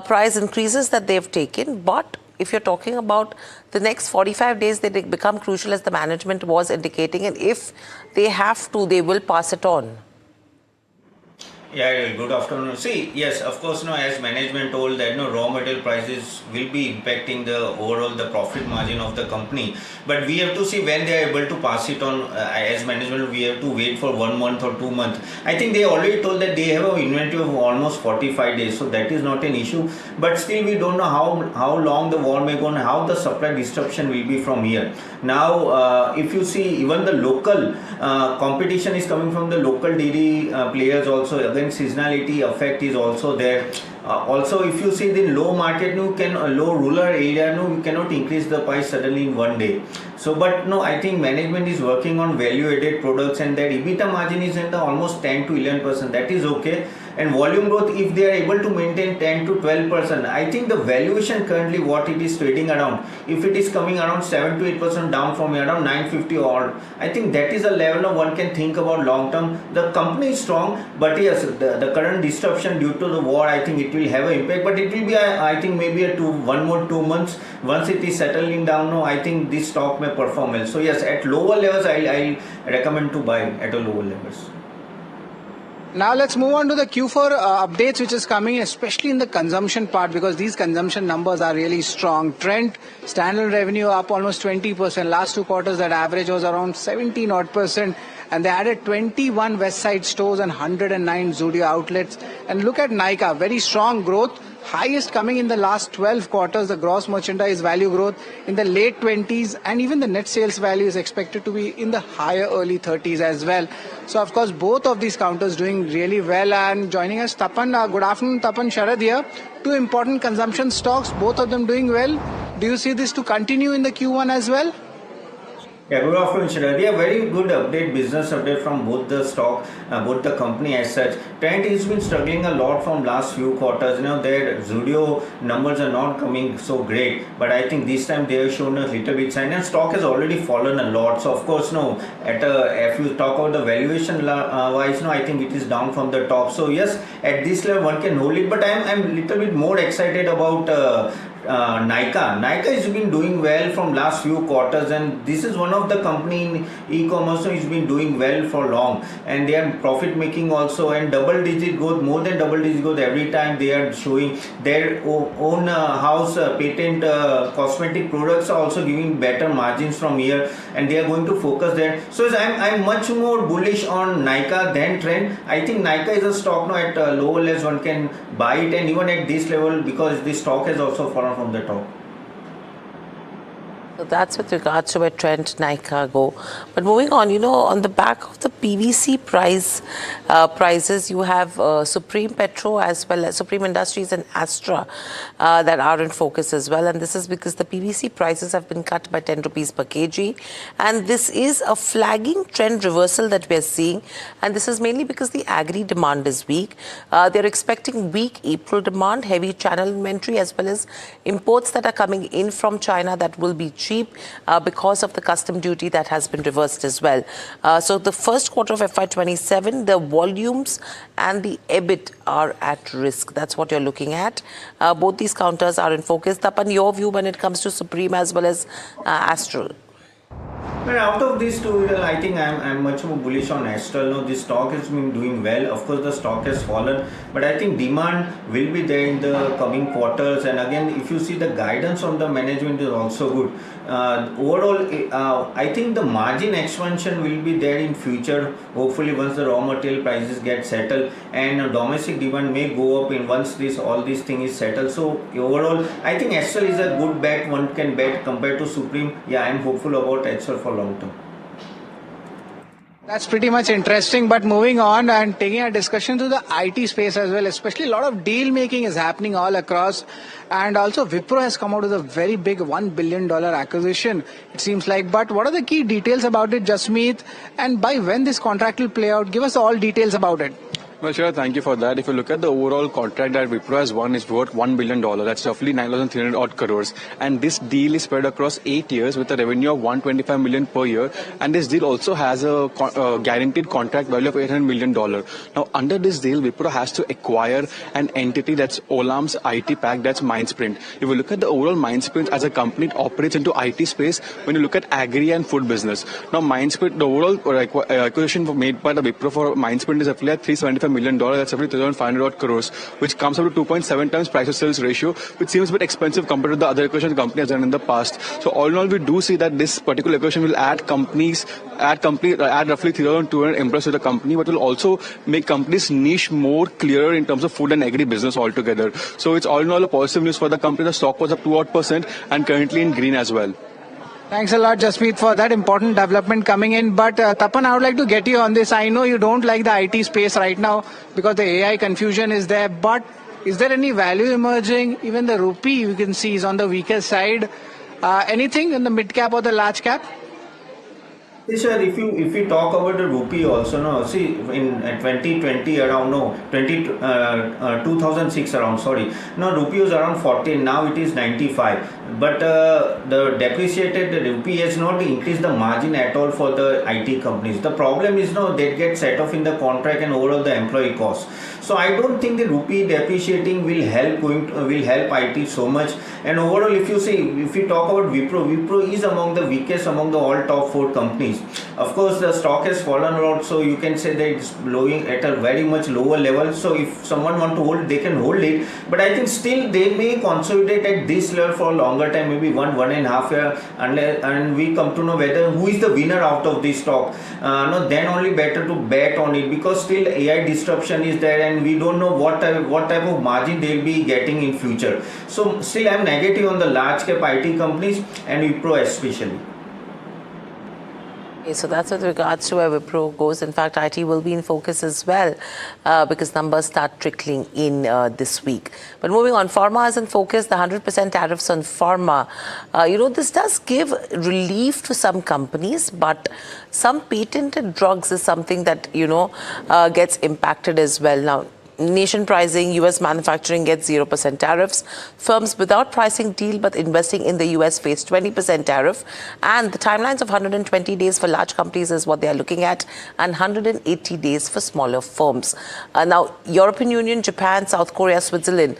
price increases that they've taken, but if you're talking about the next 45 days, they become crucial as the management was indicating, and if they have to, they will pass it on. Yeah, good afternoon. See, yes, of course, as management told that raw material prices will be impacting the profit margin of the company. But we have to see when they are able to pass it on. As management, we have to wait for 1 month or 2 months. I think they already told that they have an inventory of almost 45 days, so that is not an issue. But still, we don't know how long the war may go on, how the supply disruption will be from here. Now, if you see, even the local competition is coming from the local dairy players also. Again, seasonality effect is also there. Also, if you see the low market, low rural area, you cannot increase the price suddenly in one day. So, but I think management is working on value-added products and that EBITDA margin is at almost 10 to 11%. That is okay. And volume growth, if they are able to maintain 10 to 12%, I think the valuation currently what it is trading around, if it is coming around 7 to 8% down from around 950 or, I think that is a level of one can think about long term. The company is strong, but yes, the current disruption due to the war, I think it will have an impact, but it will be, I think maybe 1 more 2 months. Once it is settling down, I think this stock may perform well. So yes, at lower levels, I recommend to buy at a lower levels. Now let's move on to the Q4 updates which is coming, especially in the consumption part because these consumption numbers are really strong. Trent, standalone revenue up almost 20%. Last 2 quarters that average was around 17% and they added 21 West Side stores and 109 Zudio outlets. And look at Nykaa, very strong growth. Highest coming in the last 12 quarters, the gross merchandise value growth in the late 20s and even the net sales value is expected to be in the higher early 30s as well. So of course both of these counters doing really well. And joining us Tapan, good afternoon Tapan, Sharad here. 2 important consumption stocks, both of them doing well. Do you see this to continue in the Q1 as well? Yeah, good afternoon, Sharad. Yeah, very good update, business update from both the stock, both the company as such. Trent has been struggling a lot from last few quarters. Their Zudio numbers are not coming so great, but I think this time they have shown a little bit sign and stock has already fallen a lot. So of course, if you talk about the valuation wise, I think it is down from the top. So yes, at this level one can hold it, but I'm a little bit more excited about Nykaa has been doing well from last few quarters, and this is one of the company in e-commerce which has been doing well for long, and they are profit making also, and double digit growth, more than double digit growth every time they are showing. Their own house patent cosmetic products are also giving better margins from here, and they are going to focus there. So I'm much more bullish on Nykaa than Trent. I think Nykaa is a stock now at lower levels, one can buy it, and even at this level, because the stock has also fallen from the top. So that's with regards to where Trent, Nykaa go. But moving on, on the back of the PVC prices, you have Supreme Petro as well as Supreme Industries and Astra that are in focus as well. And this is because the PVC prices have been cut by 10 rupees per kg. And this is a flagging trend reversal that we're seeing. And this is mainly because the agri demand is weak. They're expecting weak April demand, heavy channel inventory, as well as imports that are coming in from China that will be cheap because of the custom duty that has been reversed as well. So the first quarter of FY27, the volumes and the EBIT are at risk. That's what you're looking at. Both these counters are in focus. Tapan, your view when it comes to Supreme as well as Astral? But out of these two, I think I'm much more bullish on Astral. No, this stock has been doing well. Of course, the stock has fallen, but I think demand will be there in the coming quarters. And again, if you see the guidance on the management is also good. Overall, I think the margin expansion will be there in future. Hopefully, once the raw material prices get settled, and domestic demand may go up in once all these things is settled. So overall, I think Astral is a good bet. One can bet compared to Supreme. Yeah, I'm hopeful about Astral for long term. That's pretty much interesting. But moving on and taking a discussion to the IT space as well, especially a lot of deal making is happening all across. And also Wipro has come out with a very big $1 billion acquisition, it seems like. But what are the key details about it, Jasmeet? And by when this contract will play out? Give us all details about it. Well, sure, thank you for that. If you look at the overall contract that Wipro has won, it's worth $1 billion. That's roughly 9,300 odd crores. And this deal is spread across 8 years with a revenue of 125 million per year. And this deal also has a guaranteed contract value of $800 million. Now, under this deal, Wipro has to acquire an entity that's Olam's IT pack, that's Mindsprint. If you look at the overall Mindsprint as a company, it operates into IT space when you look at agri and food business. Now, Mindsprint, the overall acquisition made by the Wipro for Mindsprint is roughly at $375 million. That's roughly 3,500 crores, which comes up to 2.7 times price to sales ratio, which seems a bit expensive compared to the other acquisitions the company has done in the past. So all in all, we do see that this particular acquisition will add roughly 3,200 employees to the company, but will also make company's niche more clearer in terms of food and agri business altogether. So it's all in all a positive news for the company. The stock was up 2% and currently in green as well. Thanks a lot, Jasmeet, for that important development coming in. But Tapan, I would like to get you on this. I know you don't like the IT space right now because the AI confusion is there. But is there any value emerging? Even the rupee you can see is on the weaker side. Anything in the mid cap or the large cap? Yes, sir, if you talk about the rupee also, no, see in 2020 around, 2006 around, sorry, no, rupee was around 14, now it is 95, but the depreciated rupee has not increased the margin at all for the IT companies. The problem is, they get set off in the contract and overall the employee costs. So I don't think the rupee depreciating will help IT so much. And overall, if you talk about Wipro is among the weakest among the all top 4 companies. Of course, the stock has fallen a lot, so you can say that it's blowing at a very much lower level. So if someone want to hold, they can hold it. But I think still they may consolidate at this level for a longer time, maybe 1.5 year, and we come to know whether who is the winner out of this stock. Then only better to bet on it, because still AI disruption is there, and we don't know what type of margin they'll be getting in future. So still I'm negative on the large cap IT companies and Wipro especially. Okay, so that's with regards to where Wipro goes. In fact, IT will be in focus as well because numbers start trickling in this week. But moving on, Pharma is in focus, the 100% tariffs on Pharma. This does give relief to some companies, but some patented drugs is something that, gets impacted as well. Now, Nation pricing, US manufacturing gets 0% tariffs. Firms without pricing deal but investing in the US face 20% tariff. And the timelines of 120 days for large companies is what they are looking at, and 180 days for smaller firms. Now, European Union, Japan, South Korea, Switzerland,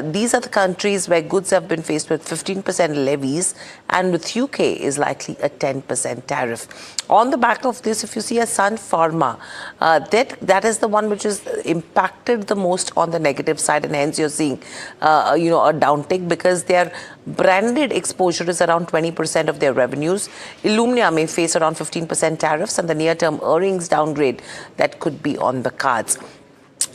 these are the countries where goods have been faced with 15% levies, and with UK is likely a 10% tariff. On the back of this, if you see a Sun Pharma, that is the one which is impacted the most on the negative side, and hence you're seeing a downtick because their branded exposure is around 20% of their revenues. Illumina may face around 15% tariffs, and the near-term earnings downgrade that could be on the cards.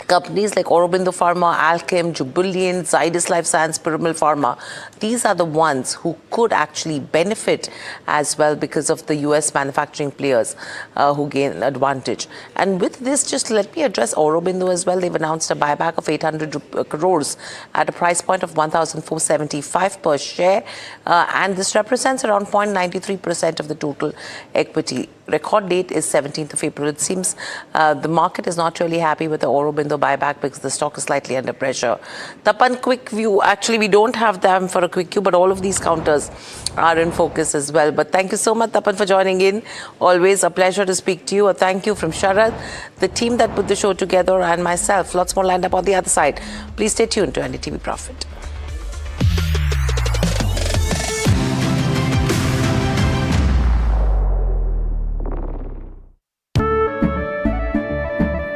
Companies like Aurobindo Pharma, Alchem, Jubilant, Zydus Life Science, Piramal Pharma, these are the ones who could actually benefit as well because of the US manufacturing players who gain an advantage. And with this, just let me address Aurobindo as well. They've announced a buyback of 800 crores at a price point of 1,475 per share. And this represents around 0.93% of the total equity. Record date is 17th of April. It seems the market is not really happy with the Aurobindo buyback because the stock is slightly under pressure. Tapan, quick view. Actually, we don't have them for a quick view, but all of these counters are in focus as well. But thank you so much, Tapan, for joining in. Always a pleasure to speak to you. A thank you from Sharad, the team that put the show together, and myself. Lots more lined up on the other side. Please stay tuned to NDTV Profit.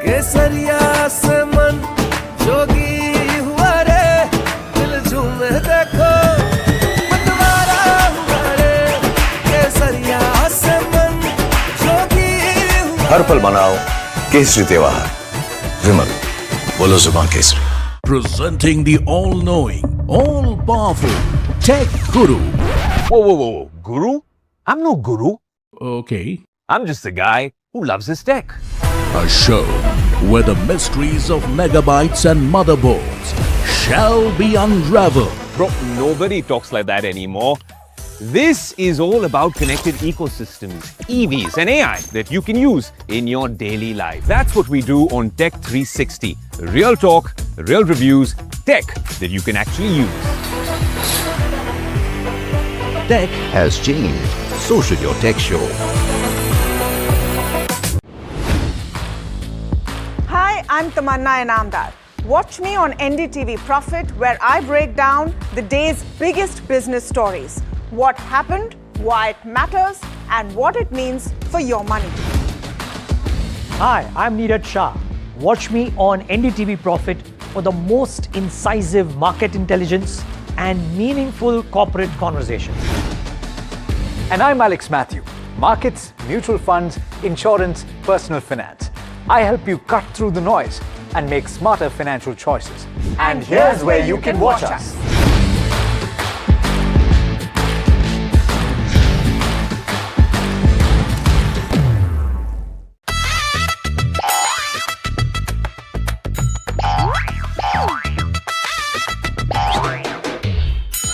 केसरिया से मन जोगी हुआ रे दिल झूमे देखो मतवारा हुआ रे केसरिया से मन जोगी हुआ हर पल मनाओ केसरी त्योहार विमल बोलो जुबान Kesari Presenting the all-knowing, all-powerful Tech Guru. Whoa. Guru? I'm no guru. Okay. I'm just a guy who loves his tech. A show where the mysteries of megabytes and motherboards shall be unraveled. Bro, nobody talks like that anymore. This is all about connected ecosystems, EVs and AI that you can use in your daily life. That's what we do on Tech 360. Real talk, real reviews, tech that you can actually use. Tech has changed. So should your tech show. Hi, I'm Tamanna Inamdar. Watch me on NDTV Profit, where I break down the day's biggest business stories. What happened, why it matters, and what it means for your money. Hi, I'm Neeraj Shah. Watch me on NDTV Profit for the most incisive market intelligence and meaningful corporate conversations. And I'm Alex Matthew. Markets, mutual funds, insurance, personal finance. I help you cut through the noise and make smarter financial choices. And here's where you can watch us.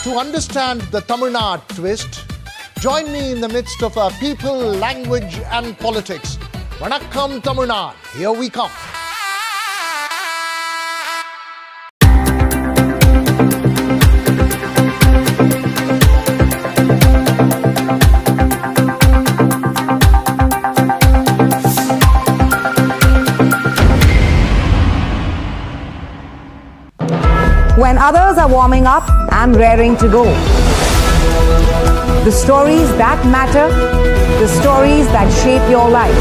To understand the Tamil Nadu twist, join me in the midst of our people, language and politics. Vanakkam Tamil Nadu, here we come. When others are warming up, I'm raring to go. The stories that matter, the stories that shape your life.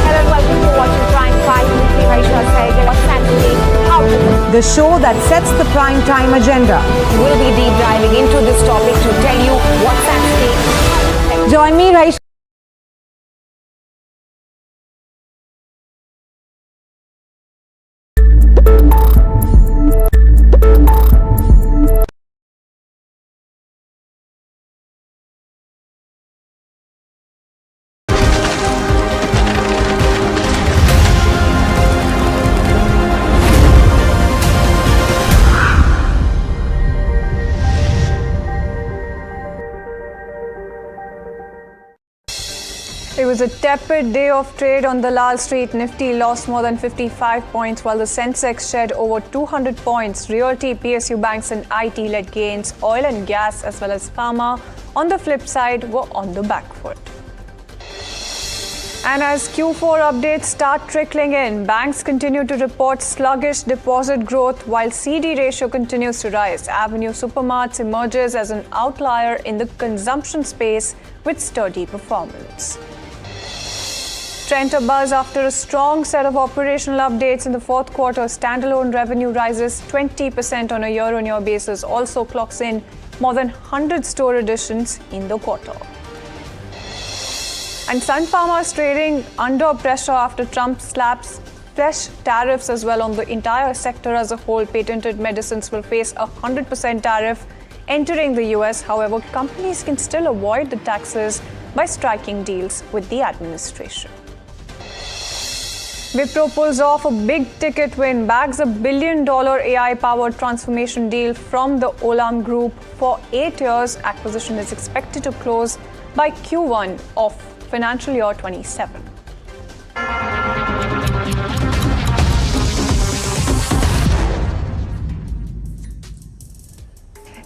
Hello and welcome to watching Prime 5 with me, Ganesha Ecosphere. What's happening? How to win? The show that sets the prime time agenda. We'll be deep diving into this topic to tell you what's at stake. Join me, Ganesha. was a tepid day of trade on the Lal Street. Nifty lost more than 55 points while the Sensex shed over 200 points. Realty, PSU banks and IT led gains. Oil and gas as well as Pharma on the flip side were on the back foot. And as Q4 updates start trickling in, banks continue to report sluggish deposit growth while CD ratio continues to rise. Avenue Supermarts emerges as an outlier in the consumption space with sturdy performance. Trent a buzz after a strong set of operational updates in the fourth quarter. Standalone revenue rises 20% on a year-on-year basis, also clocks in more than 100 store additions in the quarter. And Sun Pharma is trading under pressure after Trump slaps fresh tariffs as well on the entire sector as a whole. Patented medicines will face a 100% tariff entering the US. However, companies can still avoid the taxes by striking deals with the administration. Wipro pulls off a big-ticket win, bags $1 billion AI-powered transformation deal from the Ola Group for 8 years. Acquisition is expected to close by Q1 of financial year 27.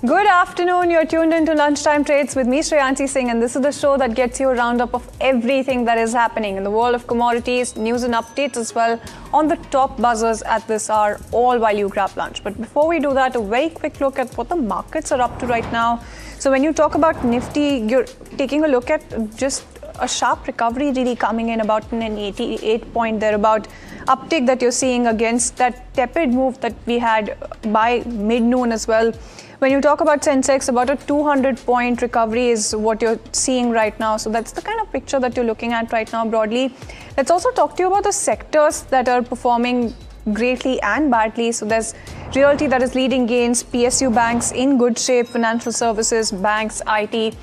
Good afternoon. You're tuned into Lunchtime Trades with me, Shreyanshi Singh, and this is the show that gets you a roundup of everything that is happening in the world of commodities, news and updates as well on the top buzzers at this hour, all while you grab lunch. But before we do that, a very quick look at what the markets are up to right now. So when you talk about Nifty, you're taking a look at just a sharp recovery really coming in about an 88 point thereabout uptick that you're seeing against that tepid move that we had by mid-noon as well. When you talk about Sensex, about a 200-point recovery is what you're seeing right now. So that's the kind of picture that you're looking at right now broadly. Let's also talk to you about the sectors that are performing greatly and badly. So there's Realty that is leading gains, PSU banks in good shape, financial services, banks, IT.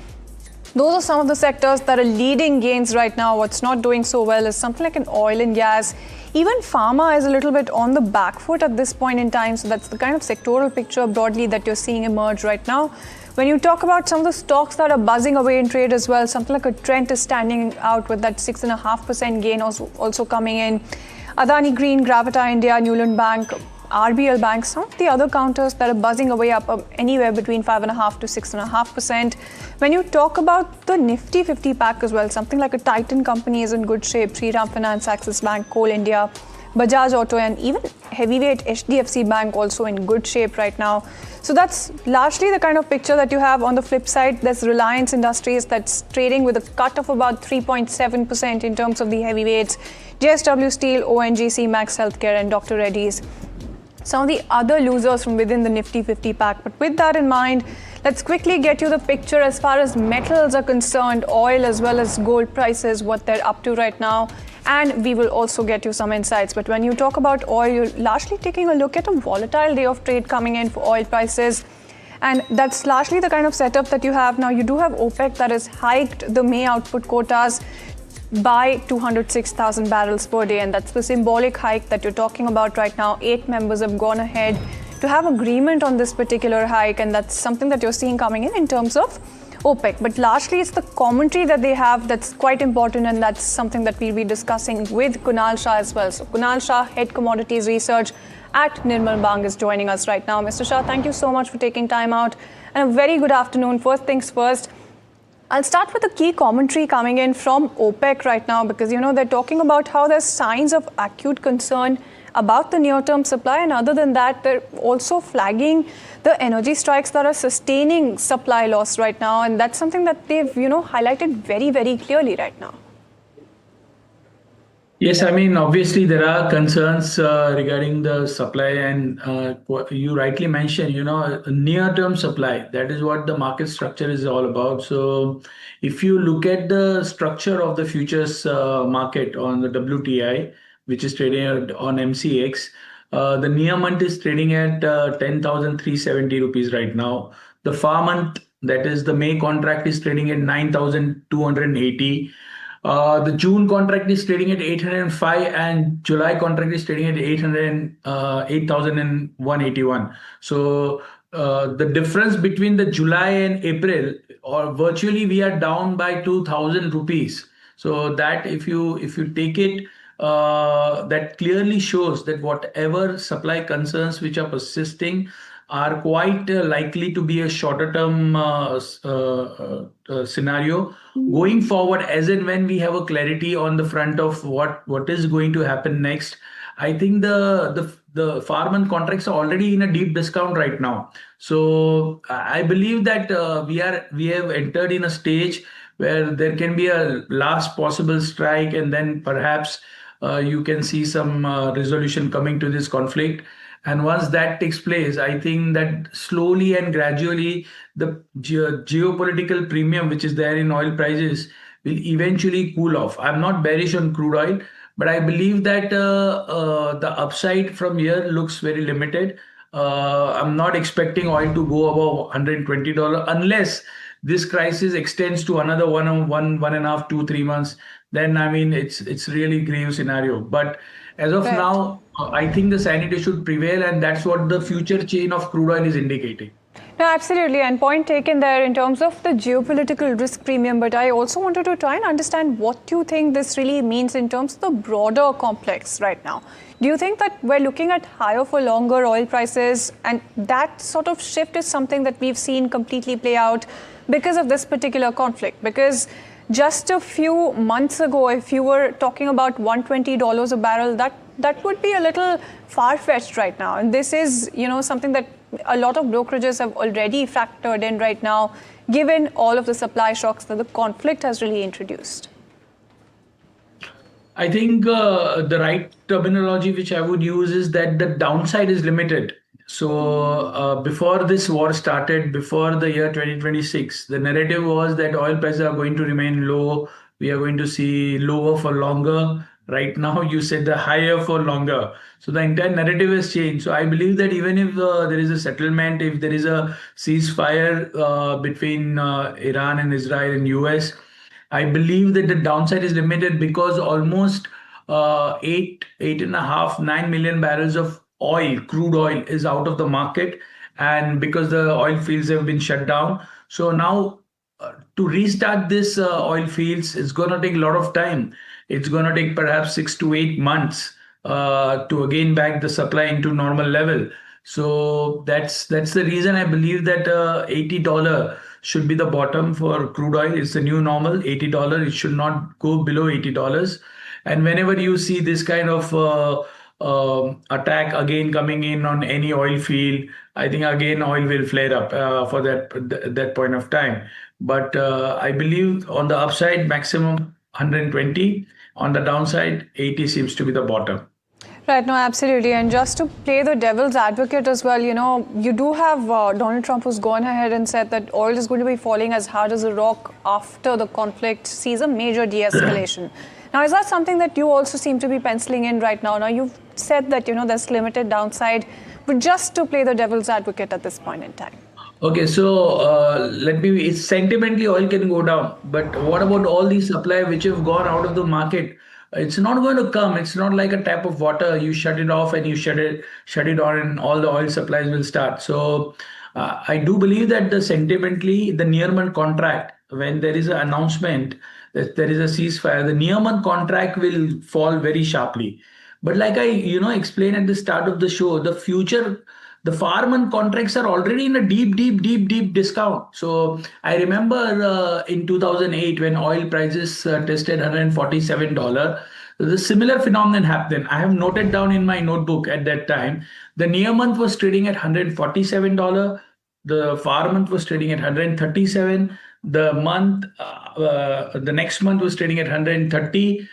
Those are some of the sectors that are leading gains right now. What's not doing so well is something like an oil and gas. Even Pharma is a little bit on the back foot at this point in time. So that's the kind of sectoral picture broadly that you're seeing emerge right now. When you talk about some of the stocks that are buzzing away in trade as well, something like a Trent is standing out with that 6.5% gain also coming in. Adani Green, Gravita India, Newland Bank, RBL Bank, some of the other counters that are buzzing away up anywhere between 5.5% to 6.5%. When you talk about the Nifty 50 pack as well, something like a Titan company is in good shape, Shriram Finance, Axis Bank, Coal India, Bajaj Auto, and even heavyweight HDFC Bank also in good shape right now. So that's largely the kind of picture that you have. On the flip side, there's Reliance Industries that's trading with a cut of about 3.7% in terms of the heavyweights. JSW Steel, ONGC, Max Healthcare, and Dr. Reddy's. Some of the other losers from within the Nifty 50 pack. But with that in mind, let's quickly get you the picture as far as metals are concerned, oil as well as gold prices, what they're up to right now. And we will also get you some insights. But when you talk about oil, you're largely taking a look at a volatile day of trade coming in for oil prices. And that's largely the kind of setup that you have. Now, you do have OPEC that has hiked the May output quotas by 206,000 barrels per day, and that's the symbolic hike that you're talking about right now. 8 members have gone ahead to have agreement on this particular hike, and that's something that you're seeing coming in terms of OPEC. But largely it's the commentary that they have that's quite important, and that's something that we'll be discussing with Kunal Shah as well. So Kunal Shah, Head Commodities Research at Nirmal Bang, is joining us right now. Mr. Shah, thank you so much for taking time out, and a very good afternoon. First things first, I'll start with the key commentary coming in from OPEC right now, because, they're talking about how there's signs of acute concern about the near-term supply. And other than that, they're also flagging the energy strikes that are sustaining supply loss right now. And that's something that they've, highlighted very, very clearly right now. Yes, I mean, obviously there are concerns regarding the supply, and you rightly mentioned, near-term supply. That is what the market structure is all about. So if you look at the structure of the futures market on the WTI, which is trading on MCX, the near month is trading at 10,370 rupees right now. The far month, that is the May contract, is trading at 9,280. The June contract is trading at 805, and July contract is trading at 8,181. So the difference between the July and April, or virtually we are down by 2,000 rupees. So that if you take it, that clearly shows that whatever supply concerns which are persisting are quite likely to be a shorter term scenario. Going forward, as and when we have a clarity on the front of what is going to happen next, I think the farm contracts are already in a deep discount right now. So I believe that we have entered in a stage where there can be a last possible strike, and then perhaps you can see some resolution coming to this conflict. And once that takes place, I think that slowly and gradually the geopolitical premium which is there in oil prices will eventually cool off. I'm not bearish on crude oil, but I believe that the upside from here looks very limited. I'm not expecting oil to go above $120 unless this crisis extends to another one and a half, 2-3 months. Then I mean it's really grave scenario. But as of now, I think the sanity should prevail, and that's what the future chain of crude oil is indicating. No, absolutely. And point taken there in terms of the geopolitical risk premium. But I also wanted to try and understand what you think this really means in terms of the broader complex right now. Do you think that we're looking at higher for longer oil prices, and that sort of shift is something that we've seen completely play out because of this particular conflict? Because just a few months ago, if you were talking about $120 a barrel, that would be a little far-fetched right now. And this is, something that a lot of brokerages have already factored in right now, given all of the supply shocks that the conflict has really introduced. I think the right terminology which I would use is that the downside is limited. So before this war started, before the year 2026, the narrative was that oil prices are going to remain low. We are going to see lower for longer. Right now, you said the higher for longer. So the entire narrative has changed. So I believe that even if there is a settlement, if there is a ceasefire between Iran and Israel and US, I believe that the downside is limited because almost 8.5-9 million barrels of oil, crude oil, is out of the market, and because the oil fields have been shut down. So now to restart this oil fields, it's going to take a lot of time. It's going to take perhaps 6 to 8 months to again back the supply into normal level. So that's the reason I believe that $80 should be the bottom for crude oil. It's the new normal, $80. It should not go below $80. And whenever you see this kind of attack again coming in on any oil field, I think again oil will flare up for that point of time. But I believe on the upside maximum 120, on the downside 80 seems to be the bottom. Right, no, absolutely. And just to play the devil's advocate as well, you do have Donald Trump who's gone ahead and said that oil is going to be falling as hard as a rock after the conflict sees a major de-escalation. Now, is that something that you also seem to be penciling in right now? Now, you've said that, there's limited downside, but just to play the devil's advocate at this point in time. Okay, so it's sentimentally oil can go down, but what about all these supply which have gone out of the market? It's not going to come. It's not like a tap of water. You shut it off and you shut it on, and all the oil supplies will start. So I do believe that sentimentally the near-month contract, when there is an announcement that there is a ceasefire, the near-month contract will fall very sharply. But like I explained at the start of the show, the Pharma contracts are already in a deep discount. So I remember in 2008 when oil prices tested $147, the similar phenomenon happened. I have noted down in my notebook at that time, the near month was trading at $147. The far month was trading at 137. The next month was trading at 130.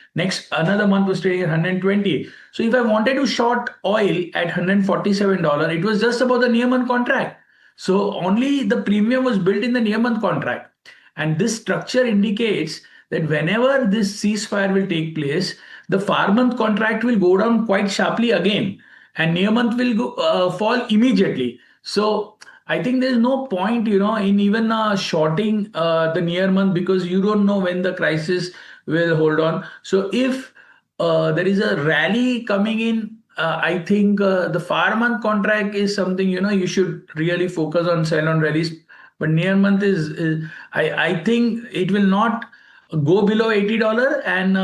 Another month was trading at 120. So if I wanted to short oil at $147, it was just about the near month contract. So only the premium was built in the near month contract. And this structure indicates that whenever this ceasefire will take place, the far month contract will go down quite sharply again, and near month will fall immediately. So I think there's no point, in even shorting the near month, because you don't know when the crisis will hold on. So if there is a rally coming in, I think the far month contract is something, you should really focus on sell on rallies. But near month is I think it will not go below $80, and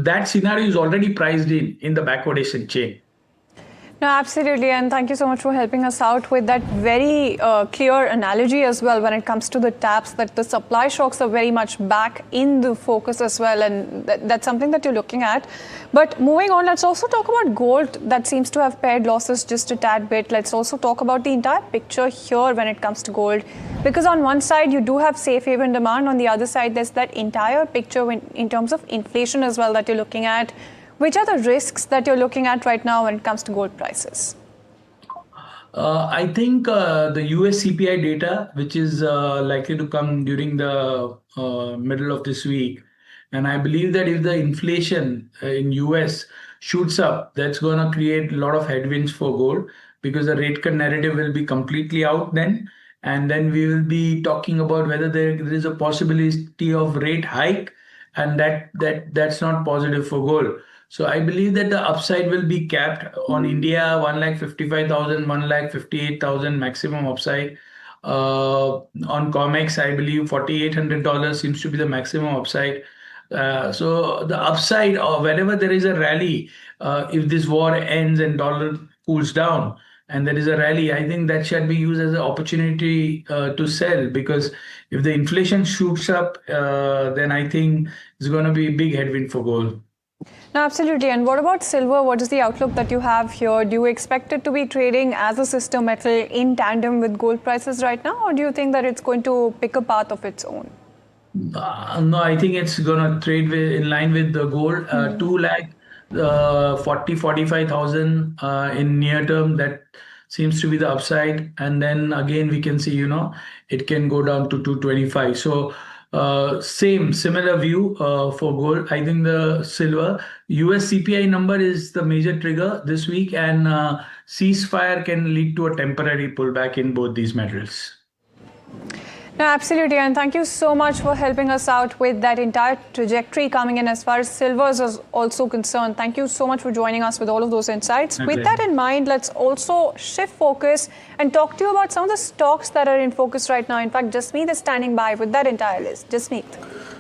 that scenario is already priced in the backwardation chain. No, absolutely. And thank you so much for helping us out with that very clear analogy as well when it comes to the taps, that the supply shocks are very much back in the focus as well. And that's something that you're looking at. But moving on, let's also talk about gold that seems to have paired losses just a tad bit. Let's also talk about the entire picture here when it comes to gold. Because on one side, you do have safe haven demand. On the other side, there's that entire picture in terms of inflation as well that you're looking at. Which are the risks that you're looking at right now when it comes to gold prices? I think the US CPI data, which is likely to come during the middle of this week. And I believe that if the inflation in US shoots up, that's going to create a lot of headwinds for gold, because the rate cut narrative will be completely out then. And then we will be talking about whether there is a possibility of rate hike, and that's not positive for gold. So I believe that the upside will be capped on India, 1,55,000, 1,58,000 maximum upside. On COMEX, I believe $4,800 seems to be the maximum upside. So the upside, or whenever there is a rally, if this war ends and dollar cools down and there is a rally, I think that should be used as an opportunity to sell, because if the inflation shoots up, then I think it's going to be a big headwind for gold. No, absolutely. And what about silver? What is the outlook that you have here? Do you expect it to be trading as a sister metal in tandem with gold prices right now, or do you think that it's going to pick a path of its own? No, I think it's going to trade in line with the gold. 2,40,000-45,000 in near term. That seems to be the upside. And then again, we can see, it can go down to 225. So similar view for gold. I think the silver, US CPI number is the major trigger this week, and ceasefire can lead to a temporary pullback in both these metals. No, absolutely. And thank you so much for helping us out with that entire trajectory coming in as far as silver is also concerned. Thank you so much for joining us with all of those insights. Okay. With that in mind, let's also shift focus and talk to you about some of the stocks that are in focus right now. In fact, Jasmeet is standing by with that entire list. Jasmeet.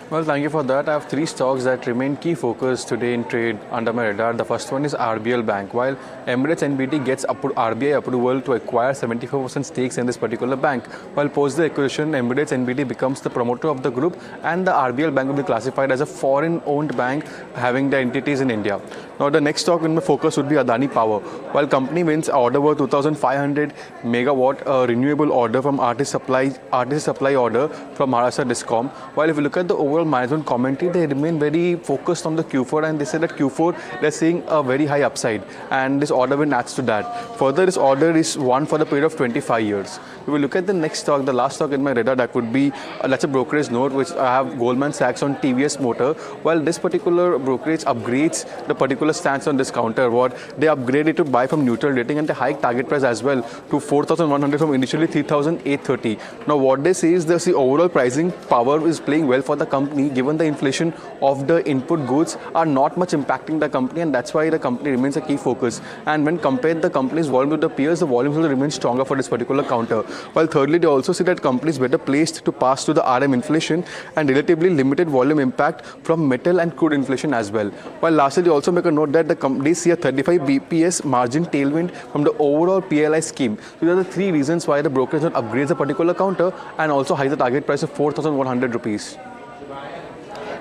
Well, thank you for that. I have three stocks that remain key focus today in trade under my radar. The first one is RBL Bank. While Emirates NBT gets RBI approval to acquire 74% stakes in this particular bank, while post the acquisition, Emirates NBT becomes the promoter of the group, and the RBL Bank will be classified as a foreign-owned bank having the entities in India. Now, the next stock in my focus would be Adani Power. While company wins order worth 2,500 megawatt renewable order from artist supply order from Maharashtra Discom. While if you look at the overall management commentary, they remain very focused on the Q4, and they say that Q4 they're seeing a very high upside, and this order win adds to that. Further, this order is one for the period of 25 years. If we look at the next stock, the last stock in my radar, that would be that's a brokerage note which I have Goldman Sachs on TVS Motor. While this particular brokerage upgrades the particular stance on this counter, what they upgraded to buy from neutral rating, and they hike target price as well to 4,100 from initially 3,830. Now, what they say is the overall pricing power is playing well for the company, given the inflation of the input goods are not much impacting the company, and that's why the company remains a key focus. And when compared the company's volume to the peers, the volumes will remain stronger for this particular counter. While thirdly, they also see that companies better placed to pass to the RM inflation and relatively limited volume impact from metal and crude inflation as well. While lastly, they also make a note that the companies see a 35 BPS margin tailwind from the overall PLI scheme. So these are the three reasons why the brokerage upgrades a particular counter and also hikes the target price of 4,100 rupees.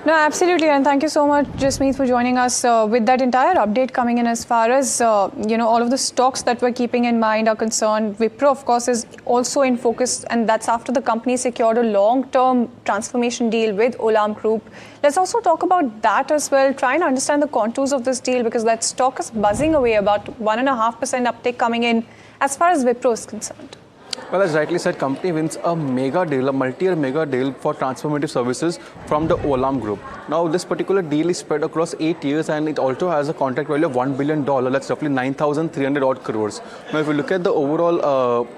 No, absolutely. And thank you so much, Jasmeet, for joining us with that entire update coming in as far as, all of the stocks that we're keeping in mind are concerned. Wipro, of course, is also in focus, and that's after the company secured a long-term transformation deal with Ola Group. Let's also talk about that as well, try and understand the contours of this deal, because that stock is buzzing away, about 1.5% uptick coming in as far as Wipro is concerned. Well, as rightly said, company wins a mega deal, a multi-year mega deal for transformative services from the Ola Group. Now, this particular deal is spread across 8 years, and it also has a contract value of $1 billion. That's roughly 9,300 odd crores. Now, if you look at the overall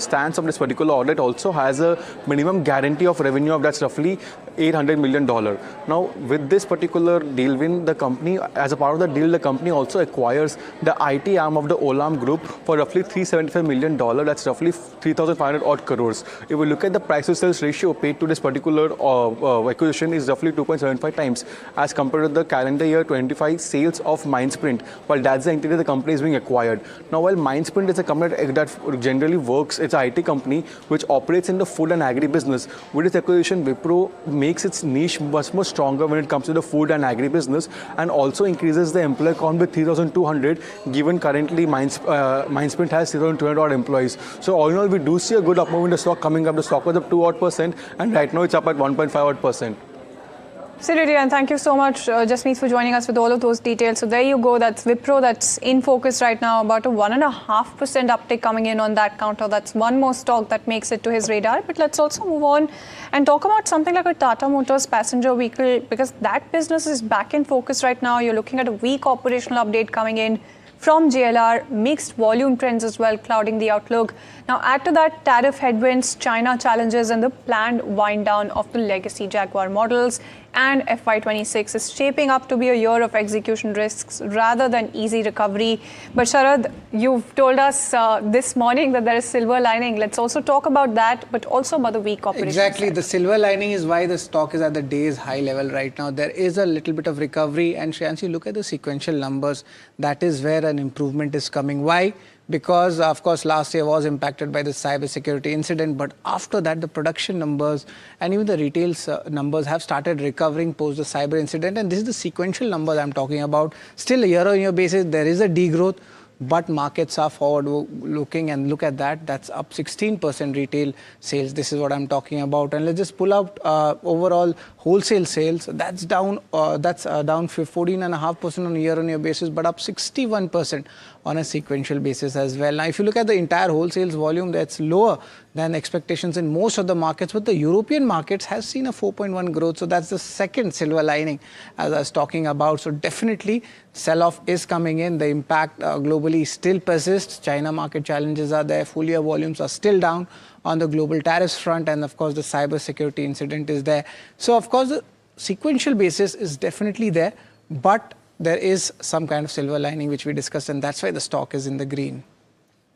stance of this particular order, it also has a minimum guarantee of revenue of that's roughly $800 million. Now, with this particular deal win, the company, as a part of the deal, the company also acquires the IT arm of the Olam Group for roughly $375 million. That's roughly 3,500 odd crores. If we look at the price to sales ratio paid to this particular acquisition is roughly 2.75 times as compared to the calendar year 25 sales of Mindsprint. Well, that's the entity the company is being acquired. Now, while Mindsprint is a company that generally works, it's an IT company which operates in the food and agri business. With this acquisition, Wipro makes its niche much more stronger when it comes to the food and agri business and also increases the employee count with 3,200, given currently Mindsprint has 3,200 odd employees. So all in all, we do see a good up move in the stock coming up. The stock was up 2 odd % and right now it's up at 1.5 odd %. Absolutely, and thank you so much, Jasmeet, for joining us with all of those details. So there you go, that's Wipro, that's in focus right now, about a 1.5% uptick coming in on that counter. That's one more stock that makes it to his radar. But let's also move on and talk about something like a Tata Motors passenger vehicle, because that business is back in focus right now. You're looking at a weak operational update coming in from JLR, mixed volume trends as well, clouding the outlook. Now, add to that tariff headwinds, China challenges, and the planned wind down of the legacy Jaguar models. And FY26 is shaping up to be a year of execution risks rather than easy recovery. But Sharad, you've told us this morning that there is silver lining. Let's also talk about that, but also about the weak operation. Exactly. The silver lining is why the stock is at the day's high level right now. There is a little bit of recovery. And Shreyanshi, look at the sequential numbers. That is where an improvement is coming. Why? Because, of course, last year was impacted by the cybersecurity incident. But after that, the production numbers and even the retail numbers have started recovering post the cyber incident. And this is the sequential numbers I'm talking about. Still, year-on-year basis, there is a degrowth. But markets are forward looking, and look at that. That's up 16% retail sales. This is what I'm talking about. And let's just pull out overall wholesale sales. That's down. That's down 14.5% on a year-on-year basis, but up 61% on a sequential basis as well. Now, if you look at the entire wholesales volume, that's lower than expectations in most of the markets, but the European markets has seen a 4.1 growth. So that's the second silver lining as I was talking about. So definitely sell-off is coming in. The impact globally still persists. China market challenges are there. Full year volumes are still down on the global tariffs front. And of course, the cybersecurity incident is there. So of course, the sequential basis is definitely there, but there is some kind of silver lining which we discussed, and that's why the stock is in the green.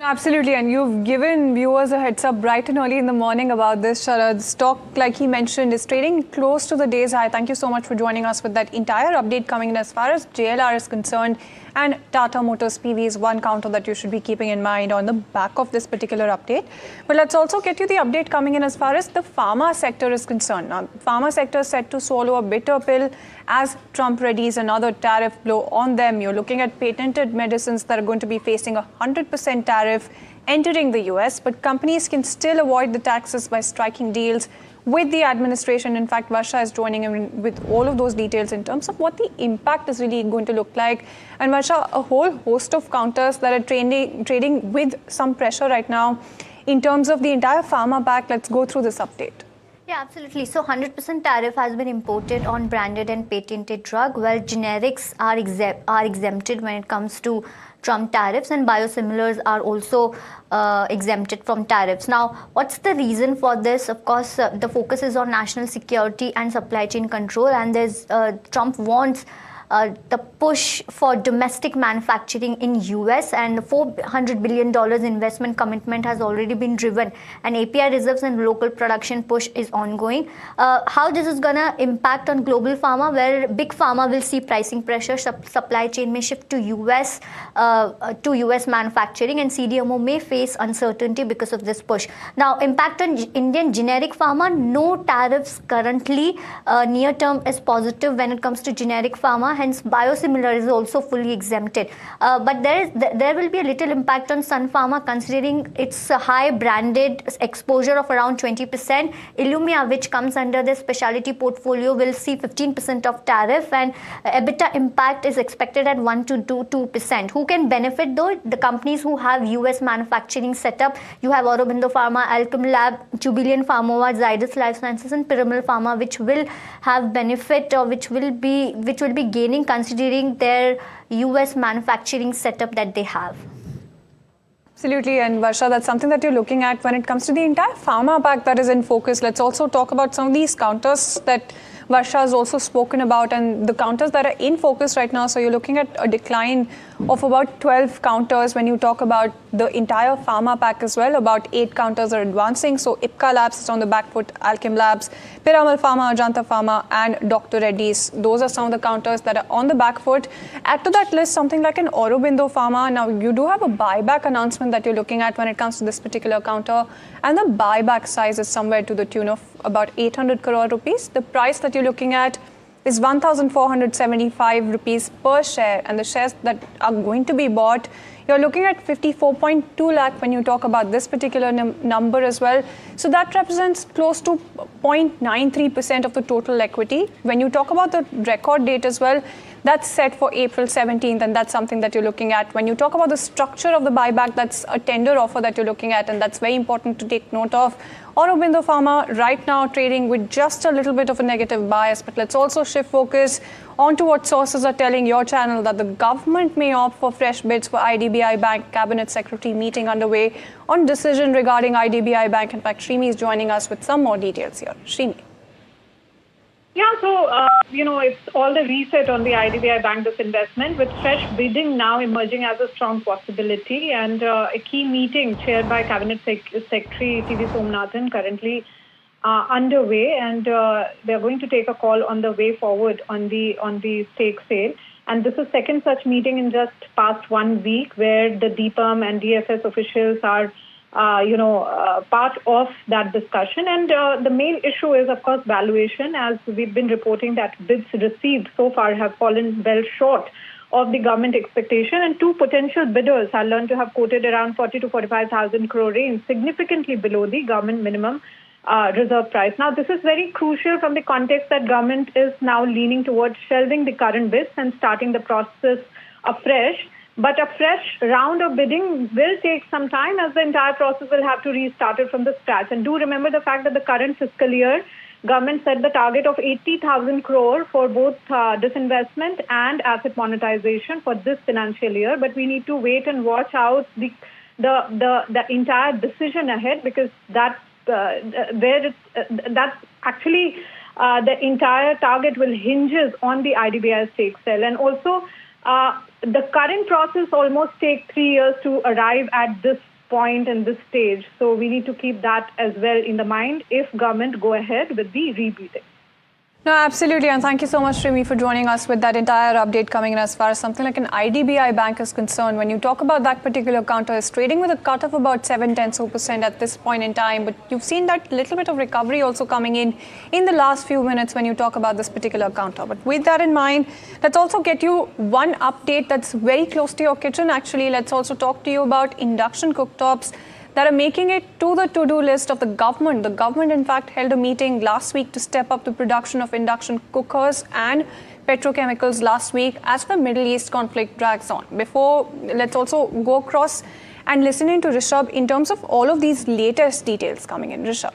Absolutely, and you've given viewers a heads up bright and early in the morning about this. Sharad, stock, like he mentioned, is trading close to the day's high. Thank you so much for joining us with that entire update coming in as far as JLR is concerned. And Tata Motors PV is one counter that you should be keeping in mind on the back of this particular update. But let's also get you the update coming in as far as the pharma sector is concerned. Now, pharma sector is set to swallow a bitter pill as Trump readies another tariff blow on them. You're looking at patented medicines that are going to be facing a 100% tariff entering the US, but companies can still avoid the taxes by striking deals with the administration. In fact, Varsha is joining in with all of those details in terms of what the impact is really going to look like. And Varsha, a whole host of counters that are trading with some pressure right now in terms of the entire pharma pack. Let's go through this update. Yeah, absolutely. So 100% tariff has been imposed on branded and patented drug, while generics are exempted when it comes to Trump tariffs, and biosimilars are also exempted from tariffs. Now, what's the reason for this? Of course, the focus is on national security and supply chain control, and there's Trump wants the push for domestic manufacturing in US, and $400 billion investment commitment has already been driven, and API reserves and local production push is ongoing. How this is going to impact on global pharma, where big pharma will see pricing pressure, supply chain may shift to US manufacturing, and CDMO may face uncertainty because of this push. Now, impact on Indian generic pharma, no tariffs currently. Near term is positive when it comes to generic pharma. Hence, biosimilar is also fully exempted. But there will be a little impact on Sun Pharma, considering its high branded exposure of around 20%. Illumia, which comes under the specialty portfolio, will see 15% of tariff, and EBITDA impact is expected at 1 to 2%. Who can benefit though? The companies who have US manufacturing setup. You have Aurobindo Pharma, Alchem Lab, Jubilant Pharmova, Zydus Life Sciences, and Piramal Pharma, which will have benefit, or which will be gaining, considering their US manufacturing setup that they have. Absolutely, and Varsha, that's something that you're looking at when it comes to the entire pharma pack that is in focus. Let's also talk about some of these counters that Varsha has also spoken about, and the counters that are in focus right now. So you're looking at a decline of about 12 counters when you talk about the entire pharma pack as well. About 8 counters are advancing. So Ipca Labs is on the back foot, Alchem Labs, Piramal Pharma, Ajanta Pharma, and Dr. Reddy's. Those are some of the counters that are on the back foot. Add to that list something like an Aurobindo Pharma. Now you do have a buyback announcement that you're looking at when it comes to this particular counter, and the buyback size is somewhere to the tune of about 800 crore rupees. The price that you're looking at is 1,475 rupees per share, and the shares that are going to be bought, you're looking at 54.2 lakh when you talk about this particular number as well. So that represents close to 0.93% of the total equity. When you talk about the record date as well, that's set for April 17th, and that's something that you're looking at. When you talk about the structure of the buyback, that's a tender offer that you're looking at, and that's very important to take note of. Aurobindo Pharma right now trading with just a little bit of a negative bias, but let's also shift focus onto what sources are telling your channel, that the government may opt for fresh bids for IDBI Bank. Cabinet Secretary meeting underway on decision regarding IDBI Bank. In fact, Shrimi is joining us with some more details here. Shrimi. Yeah, so, it's all the reset on the IDBI Bank disinvestment, with fresh bidding now emerging as a strong possibility, and a key meeting chaired by Cabinet Secretary TV Somnathan currently underway, and they're going to take a call on the way forward on the stake sale. And this is second such meeting in just past 1 week, where the DPAM and DFS officials are part of that discussion. And the main issue is, of course, valuation, as we've been reporting that bids received so far have fallen well short of the government expectation. And 2 potential bidders are learned to have quoted around 40 to 45,000 crore range, significantly below the government minimum reserve price. Now, this is very crucial from the context that government is now leaning towards shelving the current bids and starting the process afresh. But a fresh round of bidding will take some time, as the entire process will have to restart it from the scratch. And do remember the fact that the current fiscal year, government set the target of 80,000 crore for both disinvestment and asset monetization for this financial year. But we need to wait and watch out the entire decision ahead, because that's actually the entire target will hinges on the IDBI stake sale. And also, the current process almost takes 3 years to arrive at this point and this stage. So we need to keep that as well in the mind if government go ahead with the rebidding. No, absolutely. And thank you so much, Shrimi, for joining us with that entire update coming in. As far as something like an IDBI Bank is concerned, when you talk about that particular counter, it's trading with a cut of about 0.7% at this point in time. But you've seen that little bit of recovery also coming in the last few minutes when you talk about this particular counter. But with that in mind, let's also get you one update that's very close to your kitchen. Actually, let's also talk to you about induction cooktops that are making it to the to-do list of the government. The government, in fact, held a meeting last week to step up the production of induction cookers and petrochemicals last week as the Middle East conflict drags on. Before, let's also go across and listen in to Rishabh in terms of all of these latest details coming in. Rishabh.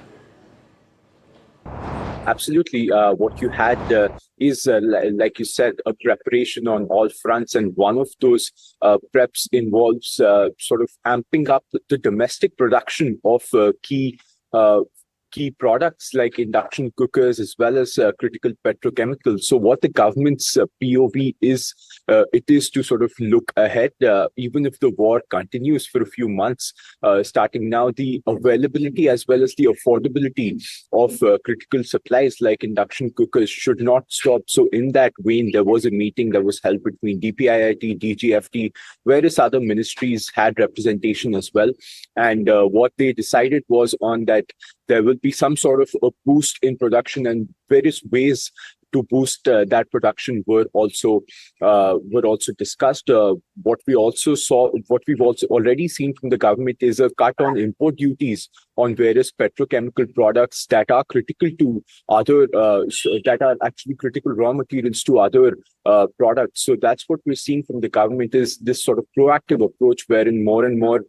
Absolutely. What you had is, like you said, a preparation on all fronts. And one of those preps involves sort of amping up the domestic production of key products like induction cookers as well as critical petrochemicals. So what the government's POV is, it is to sort of look ahead, even if the war continues for a few months, starting now, the availability as well as the affordability of critical supplies like induction cookers should not stop. So in that vein, there was a meeting that was held between DPIIT, DGFT, various other ministries had representation as well. And what they decided was on that there will be some sort of a boost in production, and various ways to boost that production were also discussed. What we've also already seen from the government is a cut on import duties on various petrochemical products that are critical to other, that are actually critical raw materials to other products. So that's what we're seeing from the government, is this sort of proactive approach wherein more and more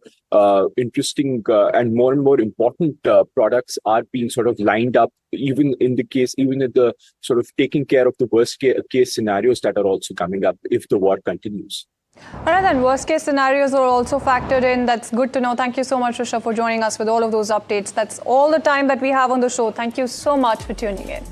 interesting and more important products are being sort of lined up, even in the sort of taking care of the worst case scenarios that are also coming up if the war continues. All right, then worst case scenarios are also factored in. That's good to know. Thank you so much, Rishabh, for joining us with all of those updates. That's all the time that we have on the show. Thank you so much for tuning in.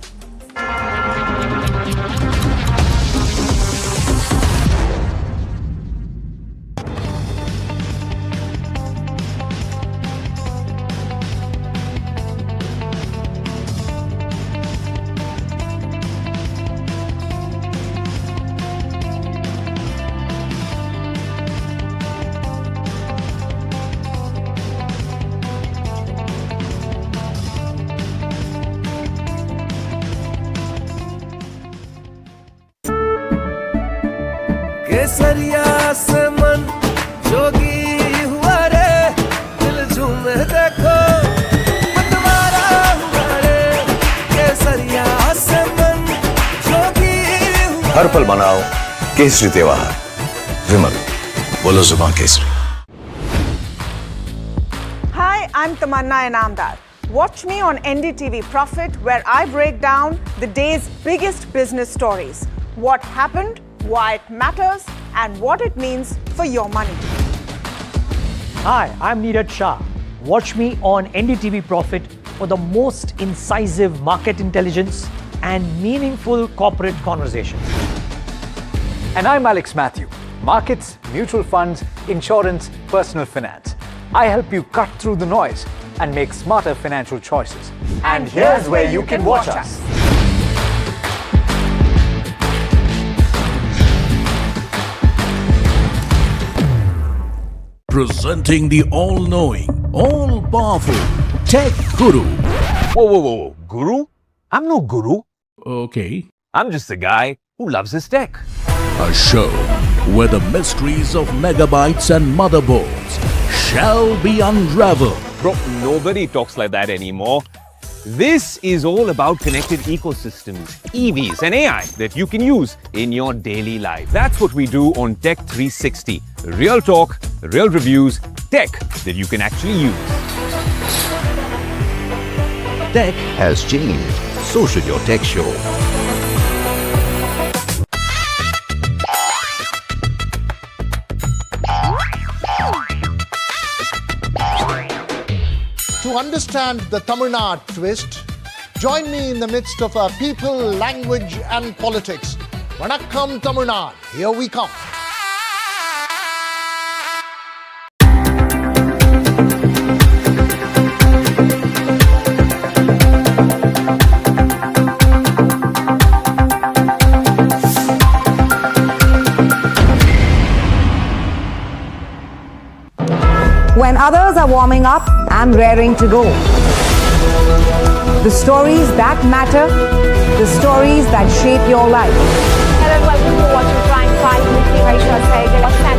केसरिया से मन जोगी हुआ रे दिल झूमे देखो मतवारा हुआ रे केसरिया से मन जोगी हुआ हर पल मनाओ केसरी त्योहार विमल बोलो जुबान Kesari Hi, I'm Tamanna Inamdar. Watch me on NDTV Profit, where I break down the day's biggest business stories. What happened, why it matters, and what it means for your money. Hi, I'm Neeraj Shah. Watch me on NDTV Profit for the most incisive market intelligence and meaningful corporate conversations. And I'm Alex Matthew. Markets, mutual funds, insurance, personal finance. I help you cut through the noise and make smarter financial choices. And here's where you can watch us. Presenting the all-knowing, all-powerful Tech Guru. Whoa. Guru? I'm no guru. Okay. I'm just a guy who loves his tech. A show where the mysteries of megabytes and motherboards shall be unraveled. Bro, nobody talks like that anymore. This is all about connected ecosystems, EVs and AI that you can use in your daily life. That's what we do on Tech 360. Real talk, real reviews, tech that you can actually use. Tech has changed. So should your tech show. To understand the Tamil Nadu twist, join me in the midst of our people, language, and politics. Vanakkam Tamil Nadu. Here we come. When others are warming up, I'm raring to go. The stories that matter, the stories that shape your life. Hello and welcome to watching Prime 5 with me, Ganesha Ecosphere.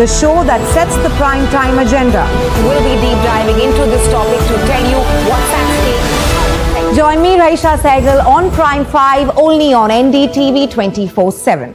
The show that sets the prime time agenda. We'll be deep diving into this topic to tell you what's at stake. Join me, Raisha Sehgal, on Prime 5 only on NDTV 24/7.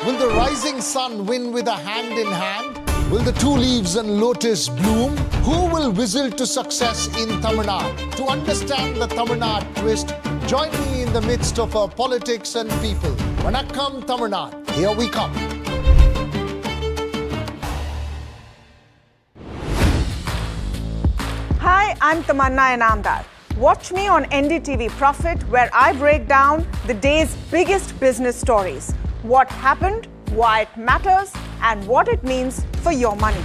Will the rising sun win with a hand in hand? Will the two leaves and lotus bloom? Who will whistle to success in Tamil Nadu? To understand the Tamil Nadu twist, join me in the midst of our politics and people. Vanakkam Tamil Nadu. Here we come. Hi, I'm Tamanna Inamdar. Watch me on NDTV Profit, where I break down the day's biggest business stories. What happened, why it matters, and what it means for your money.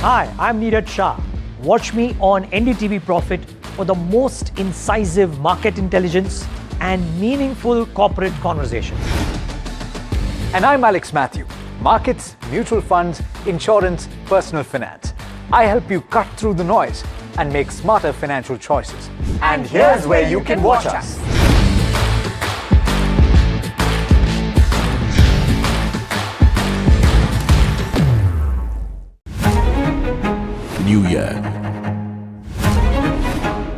Hi, I'm Neeraj Shah. Watch me on NDTV Profit for the most incisive market intelligence and meaningful corporate conversations. And I'm Alex Matthew. Markets, mutual funds, insurance, personal finance. I help you cut through the noise and make smarter financial choices. And here's where you can watch us. New year.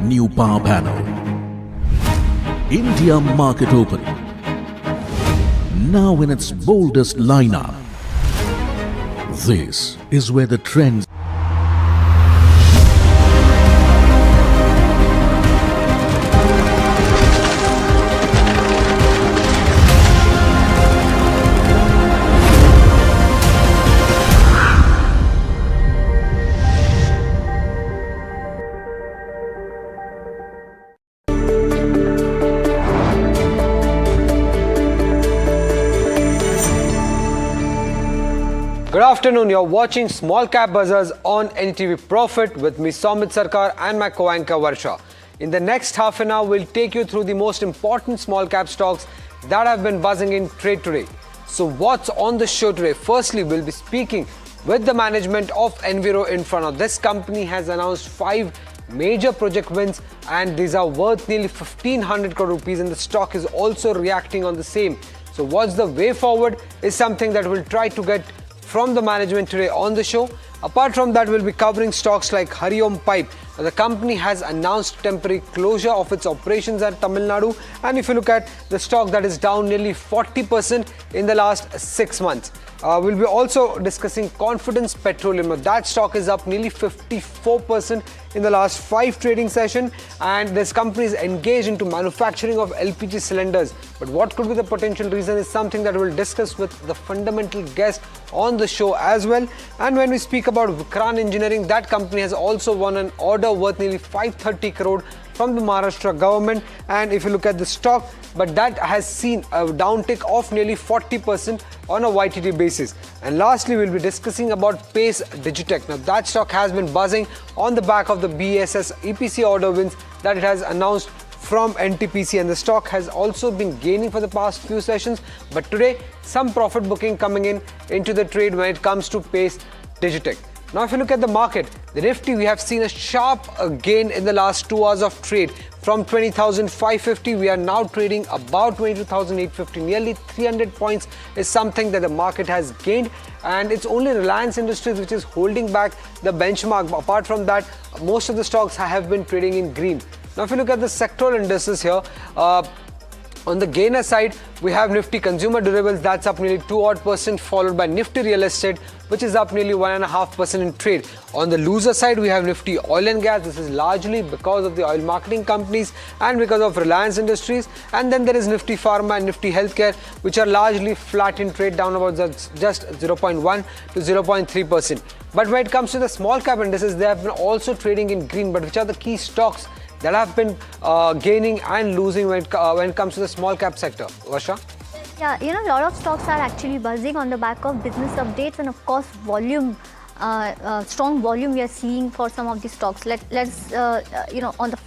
New power panel. India market open. now in its boldest lineup. This is where the trends Good afternoon, you're watching Small Cap Buzzers on NDTV Profit with me Somit Sarkar and my co-anchor Varsha. In the next half an hour, we'll take you through the most important small cap stocks that have been buzzing in trade today. So what's on the show today? Firstly, we'll be speaking with the management of Enviro Infra. Now, this company has announced 5 major project wins and these are worth nearly 1,500 crore rupees and the stock is also reacting on the same. So what's the way forward is something that we'll try to get from the management today on the show. Apart from that, we'll be covering stocks like Hariom Pipe. Now, the company has announced temporary closure of its operations at Tamil Nadu. And if you look at the stock, that is down nearly 40% in the last 6 months. We'll be also discussing Confidence Petroleum. Now, that stock is up nearly 54% in the last 5 trading sessions. And this company is engaged into manufacturing of LPG cylinders. But what could be the potential reason is something that we'll discuss with the fundamental guest on the show as well. And when we speak about Vikran Engineering, that company has also won an order worth nearly 530 crore from the Maharashtra government. And if you look at the stock, but that has seen a downtick of nearly 40% on a YTD basis. And lastly, we'll be discussing about Pace Digitech. Now, that stock has been buzzing on the back of the BSS EPC order wins that it has announced from NTPC, and the stock has also been gaining for the past few sessions. But today, some profit booking coming into the trade when it comes to Pace Digitech. Now, if you look at the market, the Nifty, we have seen a sharp gain in the last 2 hours of trade. From 20,550, we are now trading about 22,850. Nearly 300 points is something that the market has gained. And it's only Reliance Industries which is holding back the benchmark. Apart from that, most of the stocks have been trading in green. Now, if you look at the sectoral indices here, on the gainer side, we have Nifty Consumer Durables, that's up nearly 2% followed by Nifty Real Estate, which is up nearly 1.5% in trade. On the loser side, we have Nifty Oil and Gas. This is largely because of the oil marketing companies and because of Reliance Industries. And then there is Nifty Pharma and Nifty Healthcare, which are largely flat in trade, down about just 0.1 to 0.3%. But when it comes to the small cap indices, they have been also trading in green. But which are the key stocks that have been gaining and losing when it comes to the small cap sector? Varsha? Yeah, a lot of stocks are actually buzzing on the back of business updates and of course volume, strong volume we are seeing for some of the stocks. Let's on the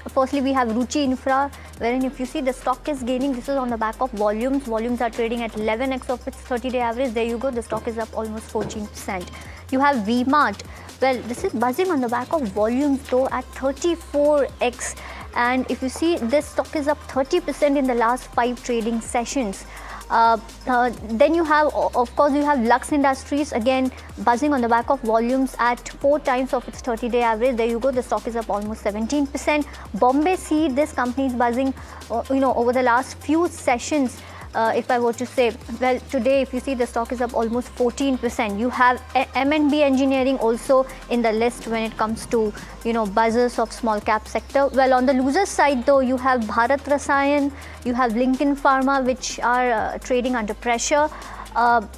firstly we have Ruchi Infra, wherein if you see the stock is gaining, this is on the back of volumes. Volumes are trading at 11x of its 30-day average. There you go, the stock is up almost 14%. You have V-Mart. Well, this is buzzing on the back of volumes though at 34x. And if you see, this stock is up 30% in the last 5 trading sessions. Then you have, of course, you have Lux Industries, again buzzing on the back of volumes at 4 times of its 30-day average. There you go, the stock is up almost 17%. Bombay Seed, this company is buzzing, over the last few sessions. If I were to say, well, today if you see, the stock is up almost 14%. You have M&B Engineering also in the list when it comes to, buzzers of small cap sector. Well, on the loser side though, you have Bharat Rasayan, you have Lincoln Pharma, which are trading under pressure.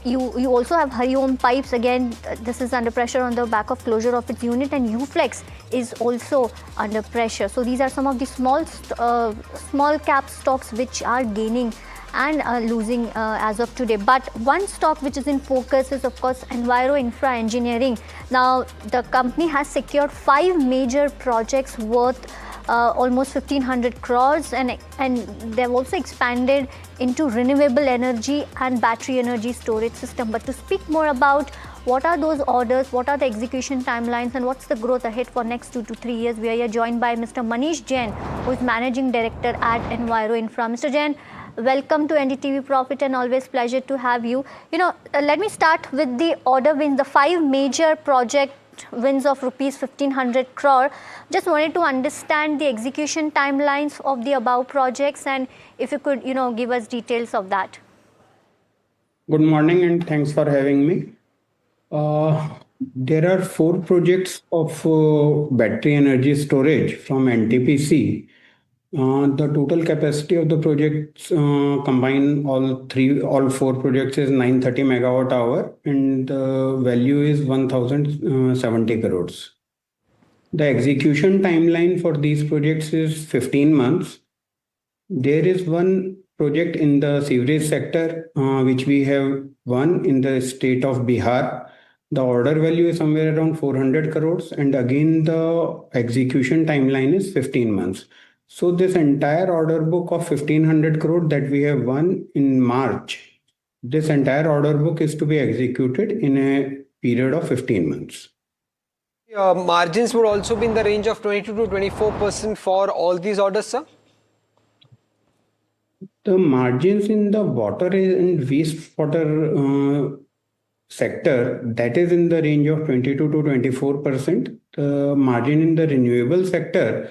You also have Hariom Pipes, again this is under pressure on the back of closure of its unit, and Uflex is also under pressure. So these are some of the small cap stocks which are gaining and losing as of today. But one stock which is in focus is of course Enviro Infra Engineering. Now the company has secured 5 major projects worth almost 1,500 crores and they've also expanded into renewable energy and battery energy storage system. But to speak more about what are those orders, what are the execution timelines, and what's the growth ahead for next 2 to 3 years, we are here joined by Mr. Manish Jain, who is Managing Director at Enviro Infra. Mr. Jain, welcome to NDTV Profit and always pleasure to have you. Let me start with the order wins, the 5 major project wins of rupees 1,500 crore. Just wanted to understand the execution timelines of the above projects, and if you could, give us details of that. Good morning and thanks for having me. There are 4 projects of battery energy storage from NTPC. The total capacity of the projects combine all 4 projects is 930 megawatt hour, and the value is 1070 crores. The execution timeline for these projects is 15 months. There is one project in the sewerage sector which we have won in the state of Bihar. The order value is somewhere around 400 crores, and again the execution timeline is 15 months. So this entire order book of 1500 crore that we have won in March, this entire order book is to be executed in a period of 15 months. Margins would also be in the range of 22 to 24% for all these orders, sir? The margins in the water and wastewater sector, that is in the range of 22 to 24%. The margin in the renewable sector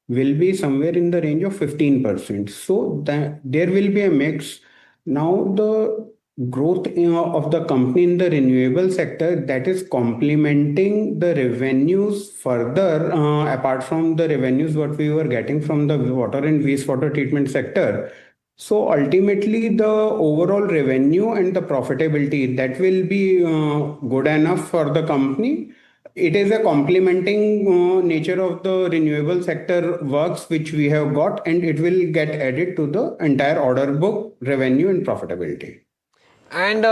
will be somewhere in the range of 15%. So that there will be a mix. Now the growth of the company in the renewable sector, that is complementing the revenues further apart from the revenues what we were getting from the water and wastewater treatment sector. So ultimately the overall revenue and the profitability, that will be good enough for the company. It is a complementing nature of the renewable sector works which we have got, and it will get added to the entire order book revenue and profitability. And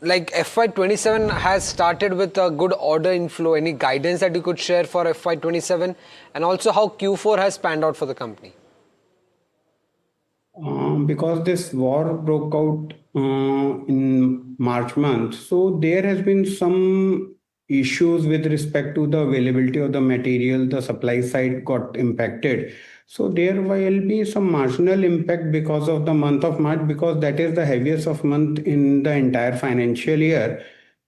like FY27 has started with a good order inflow. Any guidance that you could share for FY27, and also how Q4 has panned out for the company? Because this war broke out in March month, so there has been some issues with respect to the availability of the material. The supply side got impacted. So there will be some marginal impact because of the month of March, because that is the heaviest of month in the entire financial year.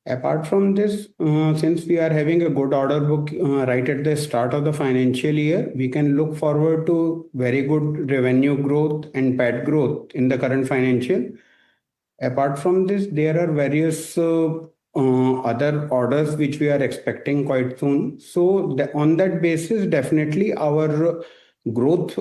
Apart from this, since we are having a good order book right at the start of the financial year, we can look forward to very good revenue growth and PAT growth in the current financial. Apart from this, there are various other orders which we are expecting quite soon. So on that basis, definitely our growth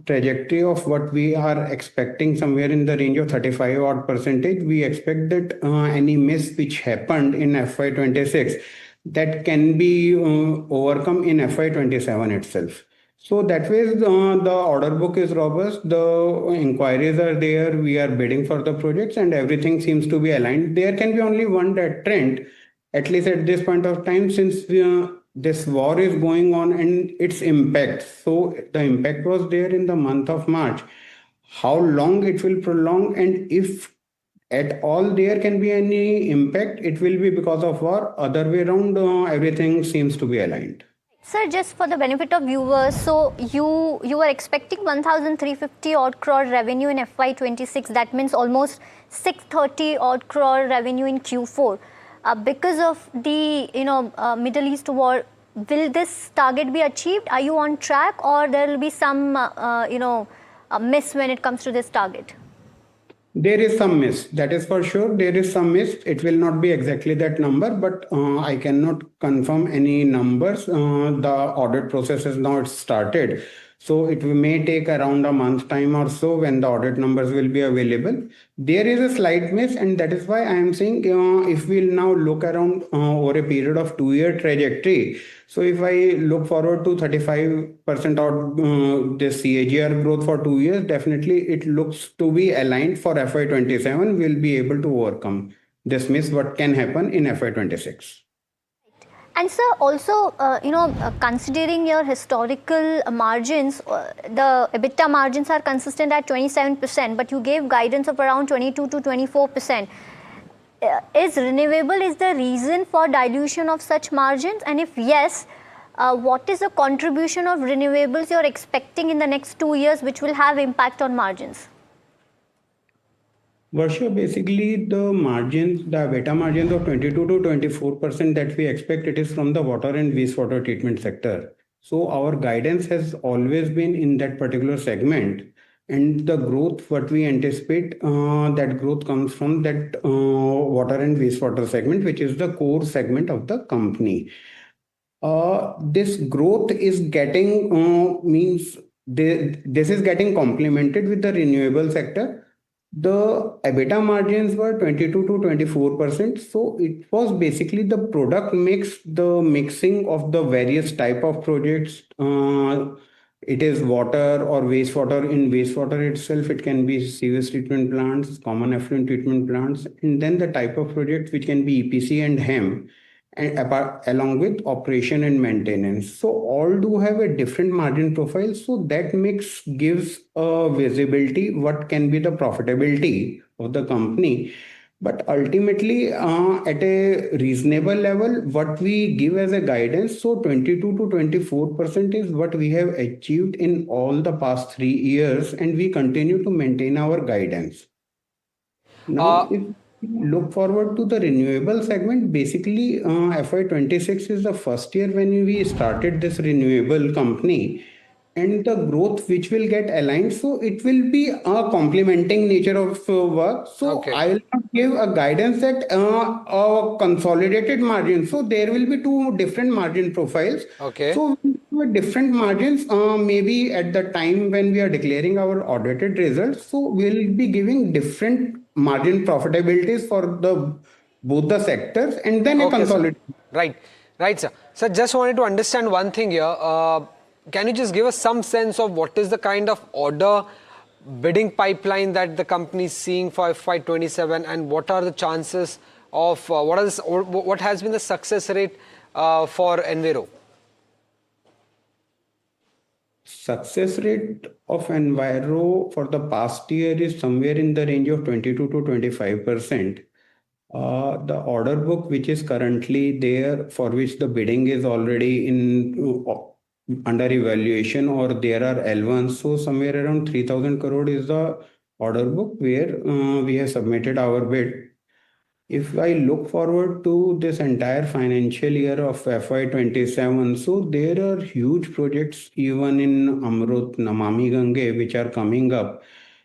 trajectory of what we are expecting somewhere in the range of 35 odd percentage. We expect that any miss which happened in FY26, that can be overcome in FY27 itself. So that way the order book is robust, the inquiries are there, we are bidding for the projects, and everything seems to be aligned. There can be only one trend, at least at this point of time, since this war is going on and its impact. So the impact was there in the month of March. How long it will prolong, and if at all there can be any impact, it will be because of war. Other way around, everything seems to be aligned. Sir, just for the benefit of viewers, so you were expecting 1,350 odd crore revenue in FY26. That means almost 630 odd crore revenue in Q4. Because of the Middle East war, will this target be achieved? Are you on track, or there will be some miss when it comes to this target? There is some miss, that is for sure. There is some miss. It will not be exactly that number, but I cannot confirm any numbers. The audit process has now started. So it may take around a month time or so when the audit numbers will be available. There is a slight miss, and that is why I am saying if we'll now look around over a period of 2-year trajectory. So if I look forward to 35% of this CAGR growth for 2 years, definitely it looks to be aligned for FY27. We'll be able to overcome this miss what can happen in FY26. And sir, also, considering your historical margins, the EBITDA margins are consistent at 27%, but you gave guidance of around 22 to 24%. Is renewable the reason for dilution of such margins? And if yes, what is the contribution of renewables you're expecting in the next 2 years, which will have impact on margins? Varsha, basically the margins, the EBITDA margins of 22 to 24% that we expect, it is from the water and wastewater treatment sector. So our guidance has always been in that particular segment. And the growth, what we anticipate, that growth comes from that water and wastewater segment, which is the core segment of the company. This growth is getting this is getting complemented with the renewable sector. The EBITDA margins were 22 to 24%. So it was basically the product mix, the mixing of the various type of projects. It is water or wastewater. In wastewater itself, it can be sewage treatment plants, common effluent treatment plants, and then the type of project which can be EPC and HEM, and along with operation and maintenance. So all do have a different margin profile. So that mix gives a visibility what can be the profitability of the company. But ultimately, at a reasonable level, what we give as a guidance, so 22 to 24% is what we have achieved in all the past 3 years, and we continue to maintain our guidance. Now, if look forward to the renewable segment, basically FY26 is the first year when we started this renewable company, and the growth which will get aligned, so it will be a complementing nature of work. So I will not give a guidance that a consolidated margin, so there will be two different margin profiles. So with different margins, maybe at the time when we are declaring our audited results, so we'll be giving different margin profitabilities for both the sectors, and then a consolidation. Right, sir. So just wanted to understand one thing here. Can you just give us some sense of what is the kind of order bidding pipeline that the company is seeing for FY27, and what are the chances of what has been the success rate for Enviro? Success rate of Enviro for the past year is somewhere in the range of 22 to 25%. The order book which is currently there, for which the bidding is already under evaluation, or there are L1s, so somewhere around 3,000 crore is the order book where we have submitted our bid. If I look forward to this entire financial year of FY27, so there are huge projects even in Amrut, Namami Gange, which are coming up,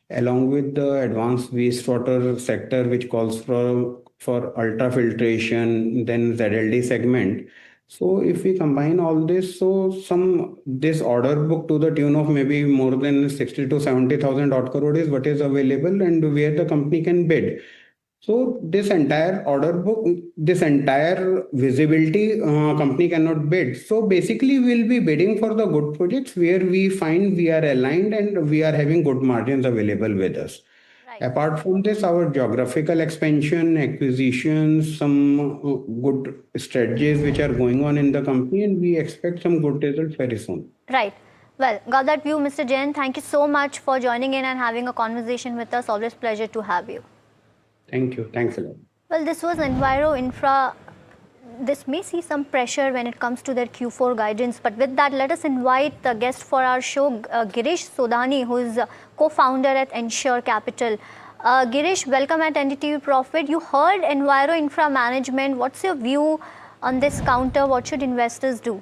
along with the advanced wastewater sector, which calls for ultrafiltration, then ZLD segment. So if we combine all this, so this order book to the tune of maybe more than 60 to 70,000 odd crore is what is available and where the company can bid. So this entire order book, this entire visibility, company cannot bid. So basically we'll be bidding for the good projects where we find we are aligned and we are having good margins available with us. Apart from this, our geographical expansion, acquisitions, some good strategies which are going on in the company, and we expect some good results very soon. Right. Well, got that view, Mr. Jain. Thank you so much for joining in and having a conversation with us. Always pleasure to have you. Thank you. Thanks a lot. Well, this was Enviro Infra. This may see some pressure when it comes to their Q4 guidance, but with that, let us invite the guest for our show, Girish Sodhani, who is co-founder at Ensure Capital. Girish, welcome at NDTV Profit. You heard Enviro Infra Management. What's your view on this counter? What should investors do?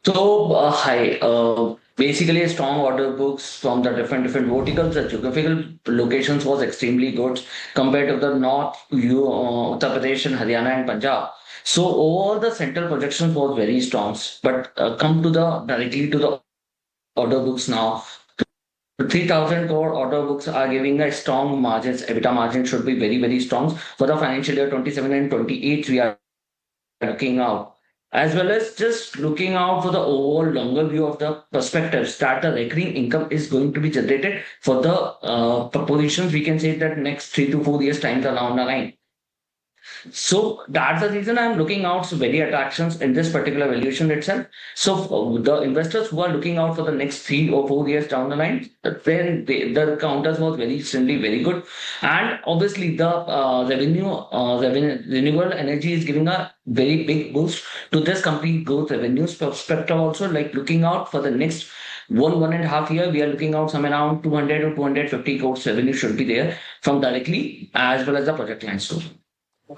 So, hi. Basically, strong order books from the different verticals. The geographical locations was extremely good compared to the North, Uttar Pradesh, and Haryana and Punjab. So, all the central projections was very strong. But come to directly to the order books now. 3,000 crore order books are giving a strong margins. EBITDA margin should be very, very strong for the financial year 27 and 28. We are looking out. As well as just looking out for the overall longer view of the perspectives that the recurring income is going to be generated for the propositions. We can say that next 3 to 4 years time down the line. So that's the reason I'm looking out for very attractions in this particular valuation itself. So the investors who are looking out for the next 3 or 4 years down the line, then the counters was recently very good. And obviously the renewable energy is giving a very big boost to this company growth revenues perspective also, like looking out for the next 1.5 year, we are looking out some around 200 or 250 crores revenue should be there from directly as well as the project lines too.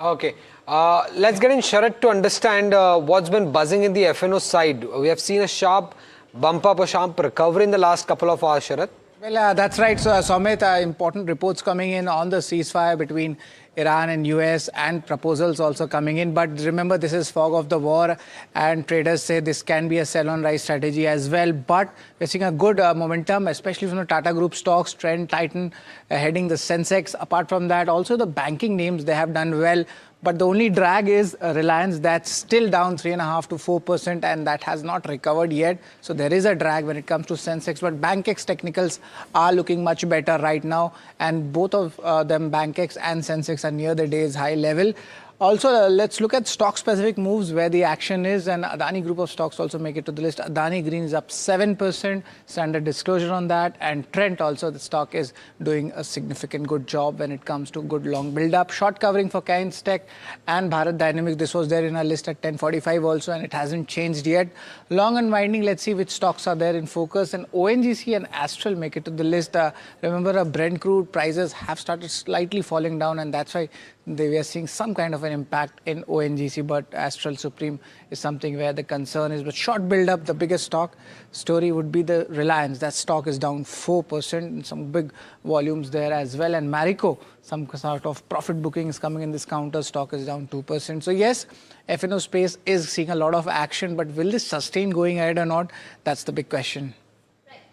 Okay, let's get in Sharad to understand what's been buzzing in the F&O side. We have seen a sharp bump up or sharp recovery in the last couple of hours, Sharad? Well, that's right. So, Somit, important reports coming in on the ceasefire between Iran and US and proposals also coming in. But remember, this is fog of the war and traders say this can be a sell on rise strategy as well. But we're seeing a good momentum, especially from the Tata Group stocks, Trent, Titan heading the Sensex. Apart from that, also the banking names, they have done well. But the only drag is Reliance, that's still down 3.5% to 4%, and that has not recovered yet. So there is a drag when it comes to Sensex. But BankX technicals are looking much better right now. And both of them, BankX and Sensex, are near the day's high level. Also, let's look at stock-specific moves where the action is, and Adani group of stocks also make it to the list. Adani Green is up 7%, standard disclosure on that, and Trent also, the stock is doing a significant good job when it comes to good long build-up. Short covering for Keynes Tech and Bharat Dynamics, this was there in our list at 10:45 also, and it hasn't changed yet. Long unwinding, let's see which stocks are there in focus, and ONGC and Astral make it to the list. Remember, Brent crude prices have started slightly falling down, and that's why we are seeing some kind of an impact in ONGC, but Astral Supreme is something where the concern is. But short build-up, the biggest stock story would be the Reliance. That stock is down 4%, and some big volumes there as well. And Marico, some sort of profit booking is coming in this counter. Stock is down 2%. So yes, F&O space is seeing a lot of action, but will this sustain going ahead or not? That's the big question.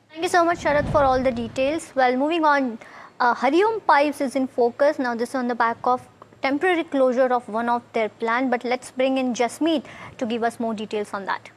Thank you so much, Sharad, for all the details. Well, moving on, Hariom Pipes is in focus. Now, this is on the back of temporary closure of one of their plant, but let's bring in Jasmeet to give us more details on that.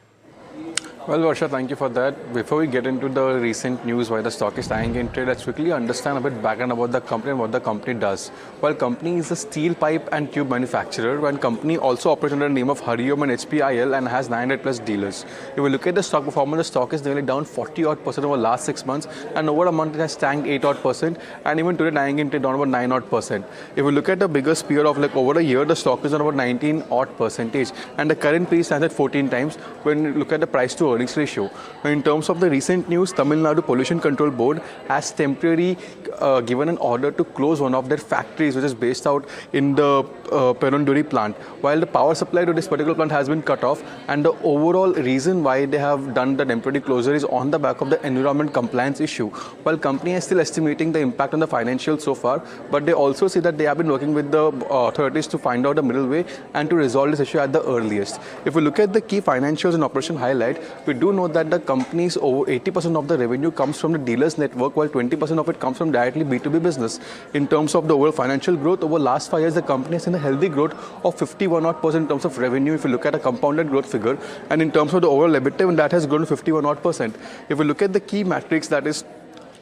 Well, Varsha, thank you for that. Before we get into the recent news why the stock is tying in trade, let's quickly understand a bit background about the company and what the company does. Well, company is a steel pipe and tube manufacturer, and company also operates under the name of Hariom and HPIL and has 900 plus dealers. If we look at the stock performance, the stock is nearly down 40% over the last 6 months, and over a month it has tanked 8%, and even today tying in trade down about 9%. If we look at the bigger spear of like over a year, the stock is on about 19%, and the current price stands at 14 times when you look at the price to earnings ratio. Now, in terms of the recent news, Tamil Nadu Pollution Control Board has temporarily given an order to close one of their factories, which is based out in the Perunduri plant. While the power supply to this particular plant has been cut off, and the overall reason why they have done the temporary closure is on the back of the environment compliance issue. While company is still estimating the impact on the financials so far, but they also say that they have been working with the authorities to find out the middle way and to resolve this issue at the earliest. If we look at the key financials and operation highlight, we do know that the company's over 80% of the revenue comes from the dealers network, while 20% of it comes from directly B2B business. In terms of the overall financial growth, over the last 5 years, the company has seen a healthy growth of 51% in terms of revenue, if you look at a compounded growth figure. And in terms of the overall EBITDA, that has grown to 51%. If we look at the key metrics, that is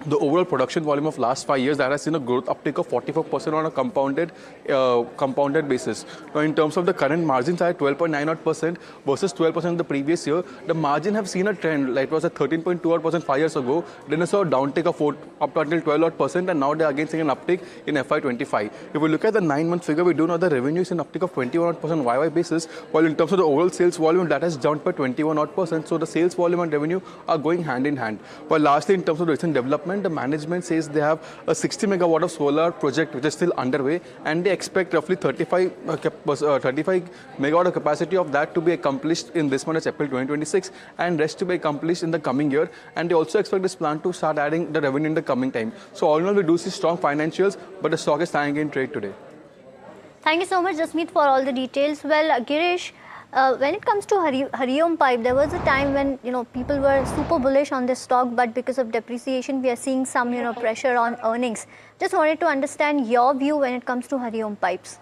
the overall production volume of last 5 years, that has seen a growth uptake of 44% on a compounded basis. Now, in terms of the current margins are at 12.9% versus 12% in the previous year. The margin have seen a trend, like it was at 13.2% 5 years ago. Then it saw a downtake of up to until 12%, and now they are again seeing an uptake in FY25. If we look at the 9-month figure, we do know the revenue is an uptake of 21% YY basis, while in terms of the overall sales volume, that has jumped by 21%. So the sales volume and revenue are going hand in hand. While lastly, in terms of the recent development, the management says they have a 60 megawatt of solar project which is still underway, and they expect roughly 35 megawatt of capacity of that to be accomplished in this month, April 2026, and rest to be accomplished in the coming year. And they also expect this plant to start adding the revenue in the coming time. So all in all, we do see strong financials, but the stock is tying in trade today. Thank you so much, Jasmeet, for all the details. Well, Girish, when it comes to Hariom Pipe, there was a time when people were super bullish on this stock, but because of depreciation, we are seeing some pressure on earnings. Just wanted to understand your view when it comes to Hariom Pipes.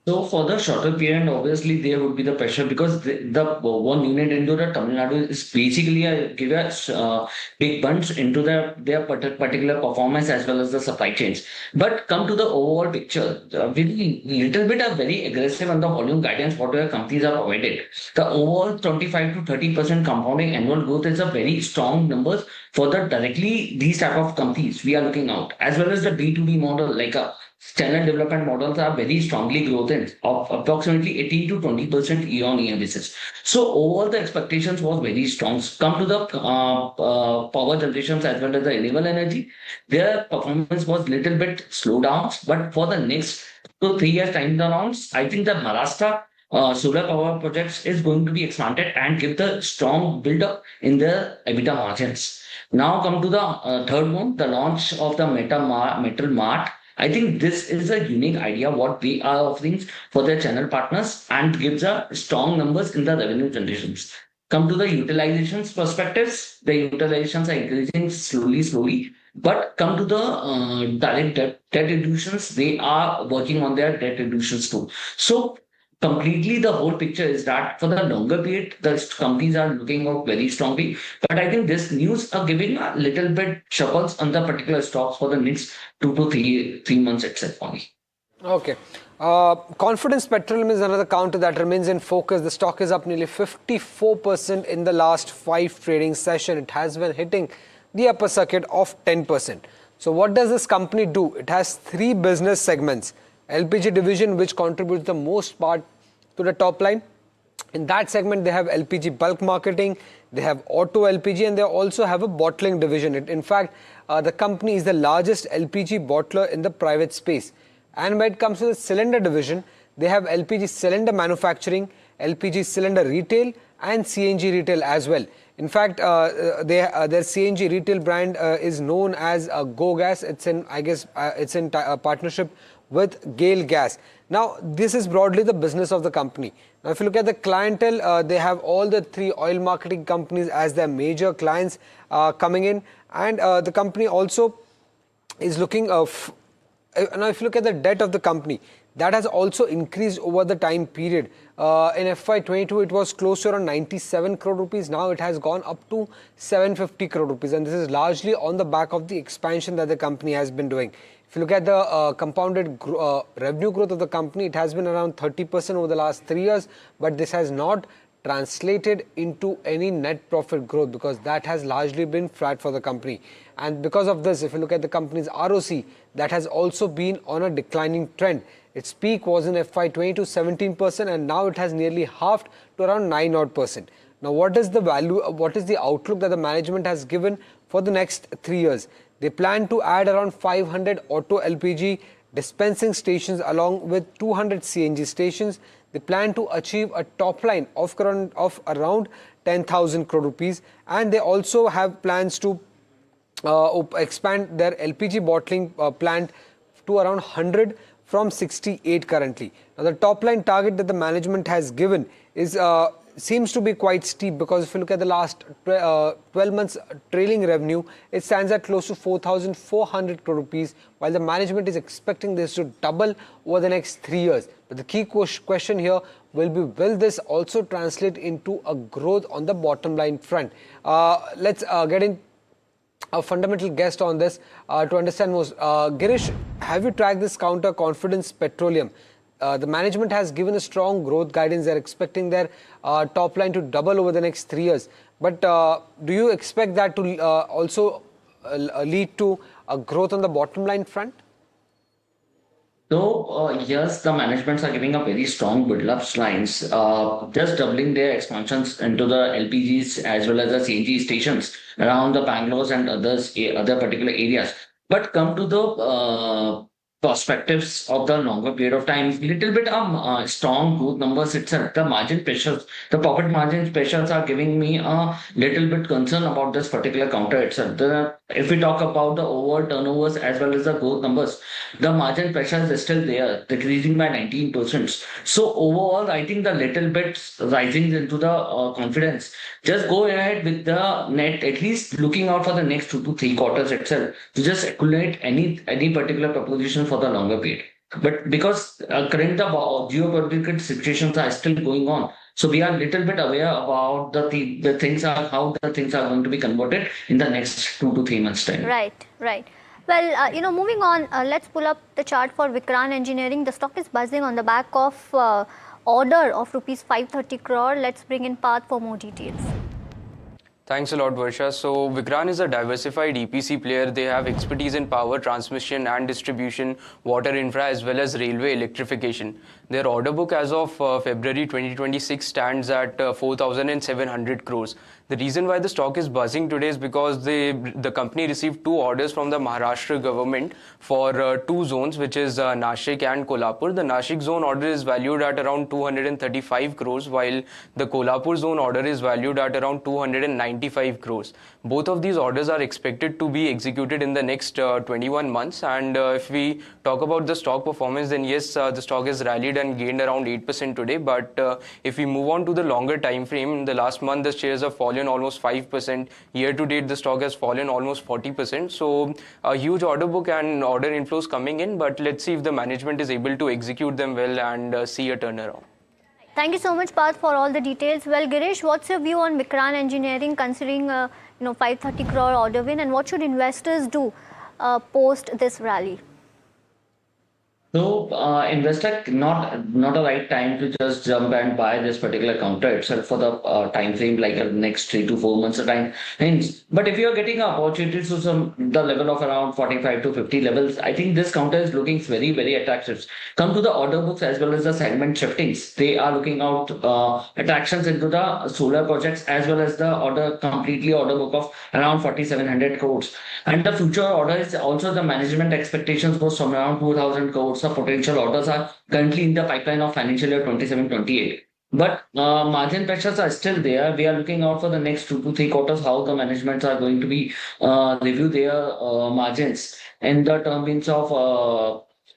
So for the shorter period, obviously there would be the pressure because the one unit into the Tamil Nadu is basically give a big bunch into their particular performance as well as the supply chains. But come to the overall picture, with a little bit of very aggressive on the volume guidance, whatever companies are provided, the overall 25 to 30% compounding annual growth is a very strong numbers for the directly these type of companies we are looking out, as well as the B2B model like a standard development models are very strongly growth of approximately 18 to 20% year-on-year basis. So overall, the expectations was very strong. Come to the power generations as well as the renewable energy, their performance was little bit slow down. But for the next 2 to 3 years time around, I think the Maharashtra solar power projects is going to be expanded and give the strong build-up in the EBITDA margins. Now come to the third one, the launch of the Metal Mart. I think this is a unique idea what they are offering for their channel partners and gives a strong numbers in the revenue generations. Come to the utilizations perspectives, the utilizations are increasing slowly. But come to the direct debt reductions, they are working on their debt reductions too. So completely the whole picture is that for the longer period, the companies are looking out very strongly. But I think this news are giving a little bit shuffles on the particular stocks for the next 2 to 3 months itself only. Okay. Confidence Petroleum is another counter that remains in focus. The stock is up nearly 54% in the last 5 trading session. It has been hitting the upper circuit of 10%. So what does this company do? It has 3 business segments. LPG division, which contributes the most part to the top line. In that segment, they have LPG bulk marketing, they have auto LPG, and they also have a bottling division. In fact, the company is the largest LPG bottler in the private space. And when it comes to the cylinder division, they have LPG cylinder manufacturing, LPG cylinder retail, and CNG retail as well. In fact, their CNG retail brand is known as Go Gas. It's in, I guess, it's in partnership with Gale Gas. Now, this is broadly the business of the company. Now, if you look at the clientele, they have all the 3 oil marketing companies as their major clients coming in, and the company also is looking of. Now, if you look at the debt of the company, that has also increased over the time period. In FY22, it was close to around 97 crore rupees. Now it has gone up to 750 crore rupees. And this is largely on the back of the expansion that the company has been doing. If you look at the compounded revenue growth of the company, it has been around 30% over the last 3 years. But this has not translated into any net profit growth because that has largely been flat for the company. And because of this, if you look at the company's ROC, that has also been on a declining trend. Its peak was in FY22 17%, and now it has nearly halved to around 9%. Now, what is the value? What is the outlook that the management has given for the next 3 years? They plan to add around 500 auto LPG dispensing stations along with 200 CNG stations. They plan to achieve a top line of around 10,000 crore rupees, and they also have plans to expand their LPG bottling plant to around 100 from 68 currently. Now, the top line target that the management has given is seems to be quite steep because if you look at the last 12 months trailing revenue, it stands at close to 4,400 crore rupees, while the management is expecting this to double over the next 3 years. But the key question here will be, will this also translate into a growth on the bottom line front? Let's get in a fundamental guest on this to understand most. Girish, have you tracked this counter Confidence Petroleum? The management has given a strong growth guidance. They're expecting their top line to double over the next 3 years. But do you expect that to also lead to a growth on the bottom line front? So, yes, the managements are giving a very strong build-up lines, just doubling their expansions into the LPGs as well as the CNG stations around the Bangalore and other particular areas. But come to the perspectives of the longer period of time, little bit of strong growth numbers itself. The margin pressures, the profit margin pressures are giving me a little bit concern about this particular counter itself. If we talk about the overall turnovers as well as the growth numbers, the margin pressures is still there, decreasing by 19%. So overall, I think the little bit rising into the confidence. Just go ahead with the net, at least looking out for the next 2 to 3 quarters itself to just accumulate any particular proposition for the longer period. But because current geopolitical situations are still going on, so we are a little bit aware about the things are how the things are going to be converted in the next 2 to 3 months time. Right. Well, moving on, let's pull up the chart for Vikran Engineering. The stock is buzzing on the back of order of rupees 530 crore. Let's bring in Parth for more details. Thanks a lot, Varsha. So Vikran is a diversified EPC player. They have expertise in power transmission and distribution, water infra, as well as railway electrification. Their order book as of February 2026 stands at 4,700 crores. The reason why the stock is buzzing today is because the company received 2 orders from the Maharashtra government for 2 zones, which is Nashik and Kolhapur. The Nashik zone order is valued at around 235 crores, while the Kolhapur zone order is valued at around 295 crores. Both of these orders are expected to be executed in the next 21 months. And if we talk about the stock performance, then yes, the stock has rallied and gained around 8% today. But if we move on to the longer time frame, in the last month the shares have fallen almost 5%. Year to date the stock has fallen almost 40%. So a huge order book and order inflows coming in, but let's see if the management is able to execute them well and see a turnaround. Thank you so much, Parth, for all the details. Well, Girish, what's your view on Vikran Engineering considering 530 crore order win, and what should investors do post this rally? So, investor, not a right time to just jump and buy this particular counter itself for the time frame, like the next 3 to 4 months of time. But if you are getting opportunities to the level of around 45 to 50 levels, I think this counter is looking very, very attractive. Come to the order books as well as the segment shiftings. They are looking out attractions into the solar projects as well as the completely order book of around 4,700 crores. And the future order is also the management expectations was from around 2,000 crores. Potential orders are currently in the pipeline of financial year 27-28. But margin pressures are still there. We are looking out for the next 2 to 3 quarters how the managements are going to be review their margins in the terms of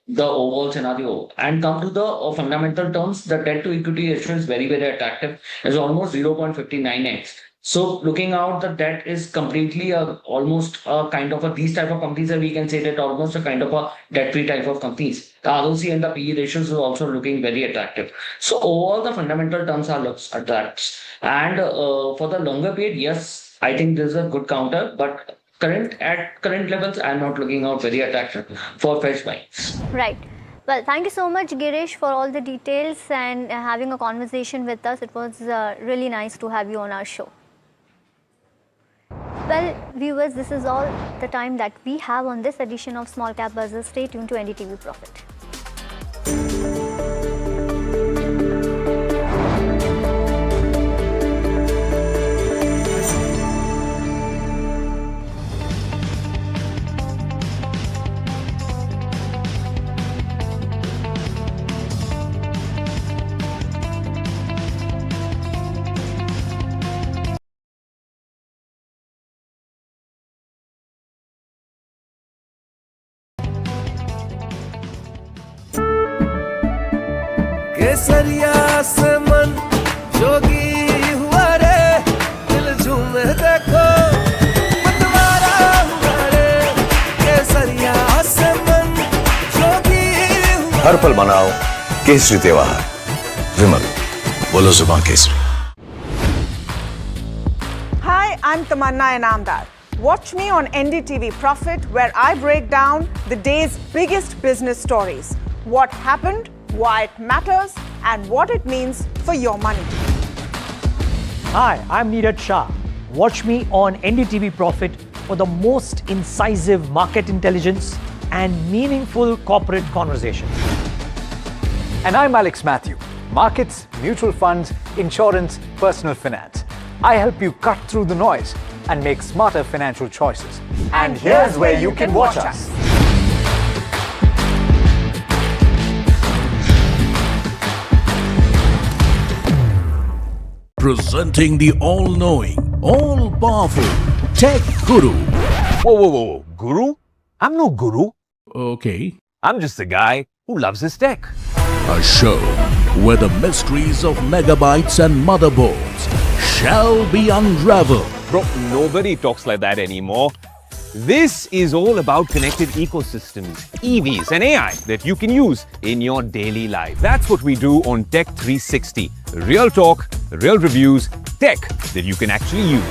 the overall scenario. And come to the fundamental terms, the debt to equity ratio is very, very attractive. It's almost 0.59x. So looking out, the debt is completely almost a kind of these type of companies that we can say that almost a kind of a debt-free type of companies. The ROC and the PE ratios is also looking very attractive. So overall, the fundamental terms are attractive. And for the longer period, yes, I think this is a good counter, but at current levels, I'm not looking out very attractive for fresh buys. Right. Well, thank you so much, Girish, for all the details and having a conversation with us. It was really nice to have you on our show. Well, viewers, this is all the time that we have on this edition of Small Cap Buzzers. Stay tuned to NDTV Profit. केसरिया से मन जोगी हुआ रे, दिल झूमे देखो मतवारा हुआ रे, केसरिया से मन जोगी हुआ। हर पल मनाओ केसरी त्योहार, विमल बोलो जुबान Kesari. Hi, I'm Tamanna Inamdar. Watch me on NDTV Profit, where I break down the day's biggest business stories. What happened, why it matters, and what it means for your money. Hi, I'm Neeraj Shah. Watch me on NDTV Profit for the most incisive market intelligence and meaningful corporate conversations. And I'm Alex Matthew. Markets, mutual funds, insurance, personal finance. I help you cut through the noise and make smarter financial choices. And here's where you can watch us. Presenting the all-knowing, all-powerful Tech Guru. Whoa. Guru? I'm no guru. Okay. I'm just a guy who loves his tech. A show where the mysteries of megabytes and motherboards shall be unraveled. Bro, nobody talks like that anymore. This is all about connected ecosystems, EVs and AI that you can use in your daily life. That's what we do on Tech 360. Real talk, real reviews, tech that you can actually use.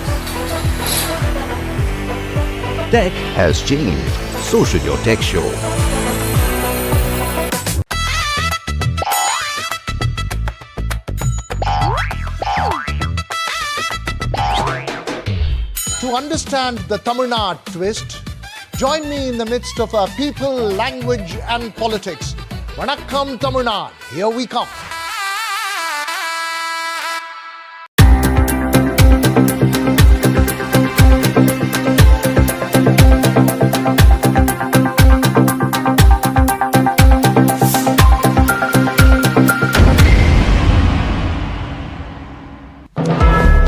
Tech has changed. So should your tech show. To understand the Tamil Nadu twist, join me in the midst of our people, language and politics. Vanakkam Tamil Nadu, here we come.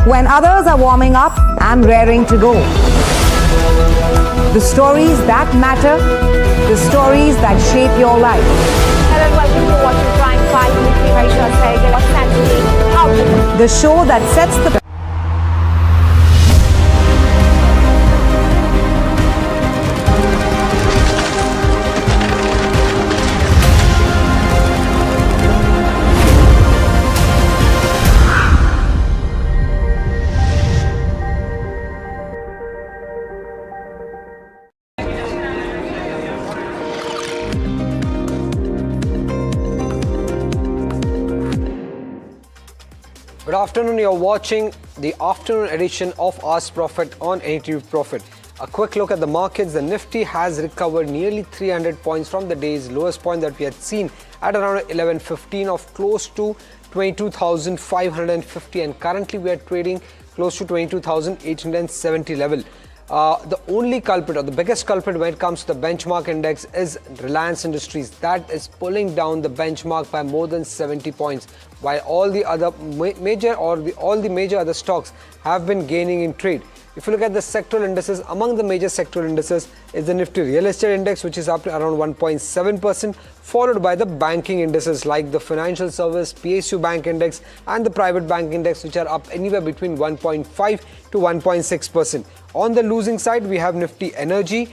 When others are warming up, I'm raring to go. The stories that matter, the stories that shape your life. Hello and welcome to watching Prime 5 with me, Ganesha Ecosphere. What's happening? How to The show that sets the Good afternoon, you're watching the afternoon edition of Ask Profit on NDTV Profit. A quick look at the markets. The Nifty has recovered nearly 300 points from the day's lowest point that we had seen at around 11:15 of close to 22,550, and currently we are trading close to 22,870 level. The only culprit or the biggest culprit when it comes to the benchmark index is Reliance Industries. That is pulling down the benchmark by more than 70 points, while all the other major other stocks have been gaining in trade. If you look at the sectoral indices, among the major sectoral indices is the Nifty Real Estate Index, which is up to around 1.7%, followed by the banking indices like the Financial Service, PSU Bank Index and the Private Bank Index, which are up anywhere between 1.5 to 1.6%. On the losing side, we have Nifty Energy,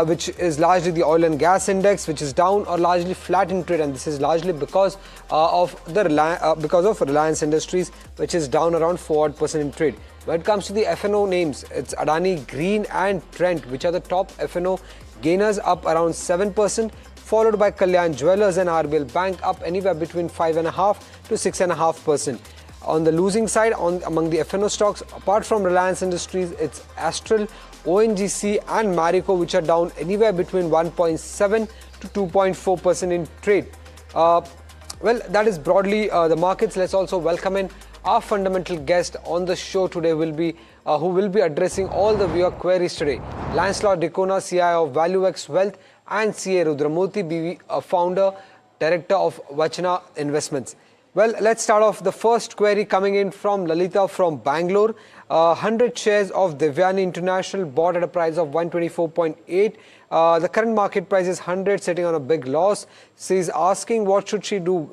which is largely the oil and gas index, which is down or largely flat in trade, and this is largely because of Reliance Industries, which is down around 4% in trade. When it comes to the F&O names, it's Adani, Green and Trent, which are the top F&O gainers, up around 7%, followed by Kalyan Jewellers and RBL Bank, up anywhere between 5.5 to 6.5%. On the losing side, among the F&O stocks, apart from Reliance Industries, it's Astral, ONGC and Marico, which are down anywhere between 1.7 to 2.4% in trade. Well, that is broadly the markets. Let's also welcome in our fundamental guest on the show today, who will be addressing all the viewer queries today. Lancelot Dicona, CIO of ValueX Wealth, and CA Rudramurthy, BV, founder, director of Vachana Investments. Well, let's start off. The first query coming in from Lalita from Bangalore. 100 shares of Devyani International bought at a price of 124.8. The current market price is 100, sitting on a big loss. She's asking what should she do?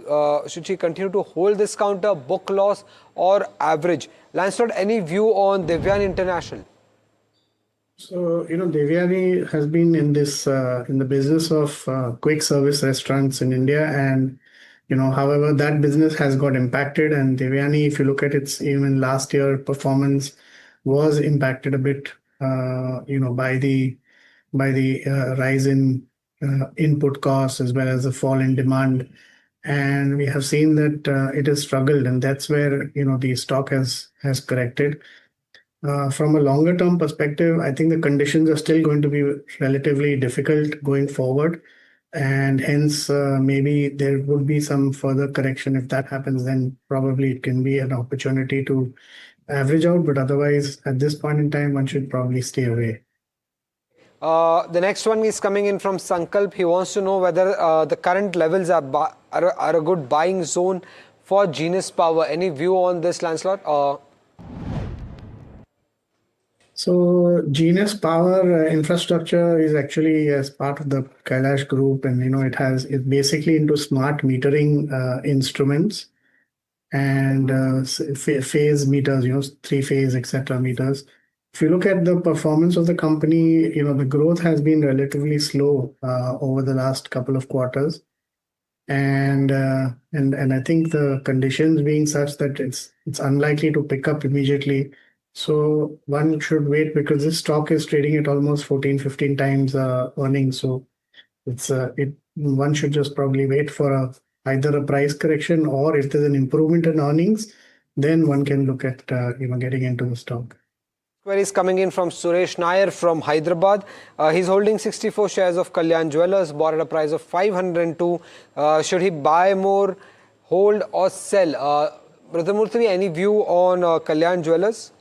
Should she continue to hold this counter, book loss or average? Lancelot, any view on Devyani International? So, Devyani has been in the business of quick service restaurants in India, and however, that business has got impacted, and Devyani, if you look at its even last year performance, was impacted a bit, by the rise in input costs as well as the fall in demand, and we have seen that it has struggled, and that's where the stock has corrected. From a longer term perspective, I think the conditions are still going to be relatively difficult going forward. And hence, maybe there would be some further correction. If that happens, then probably it can be an opportunity to average out. But otherwise, at this point in time, one should probably stay away. The next one is coming in from Sankalp. He wants to know whether the current levels are a good buying zone for Genesis Power. Any view on this, Lancelot? So Genesis Power Infrastructure is actually as part of the Kailash Group, and it's basically into smart metering instruments and phase meters, 3-phase, etc. meters. If you look at the performance of the company, the growth has been relatively slow over the last couple of quarters, and I think the conditions being such that it's unlikely to pick up immediately. So one should wait, because this stock is trading at almost 14-15 times earnings. So one should just probably wait for either a price correction, or if there's an improvement in earnings, then one can look at getting into the stock. Query is coming in from Suresh Nair from Hyderabad. He's holding 64 shares of Kalyan Jewellers, bought at a price of 502. Should he buy more, hold or sell? Rudramurthy, any view on Kalyan Jewellers?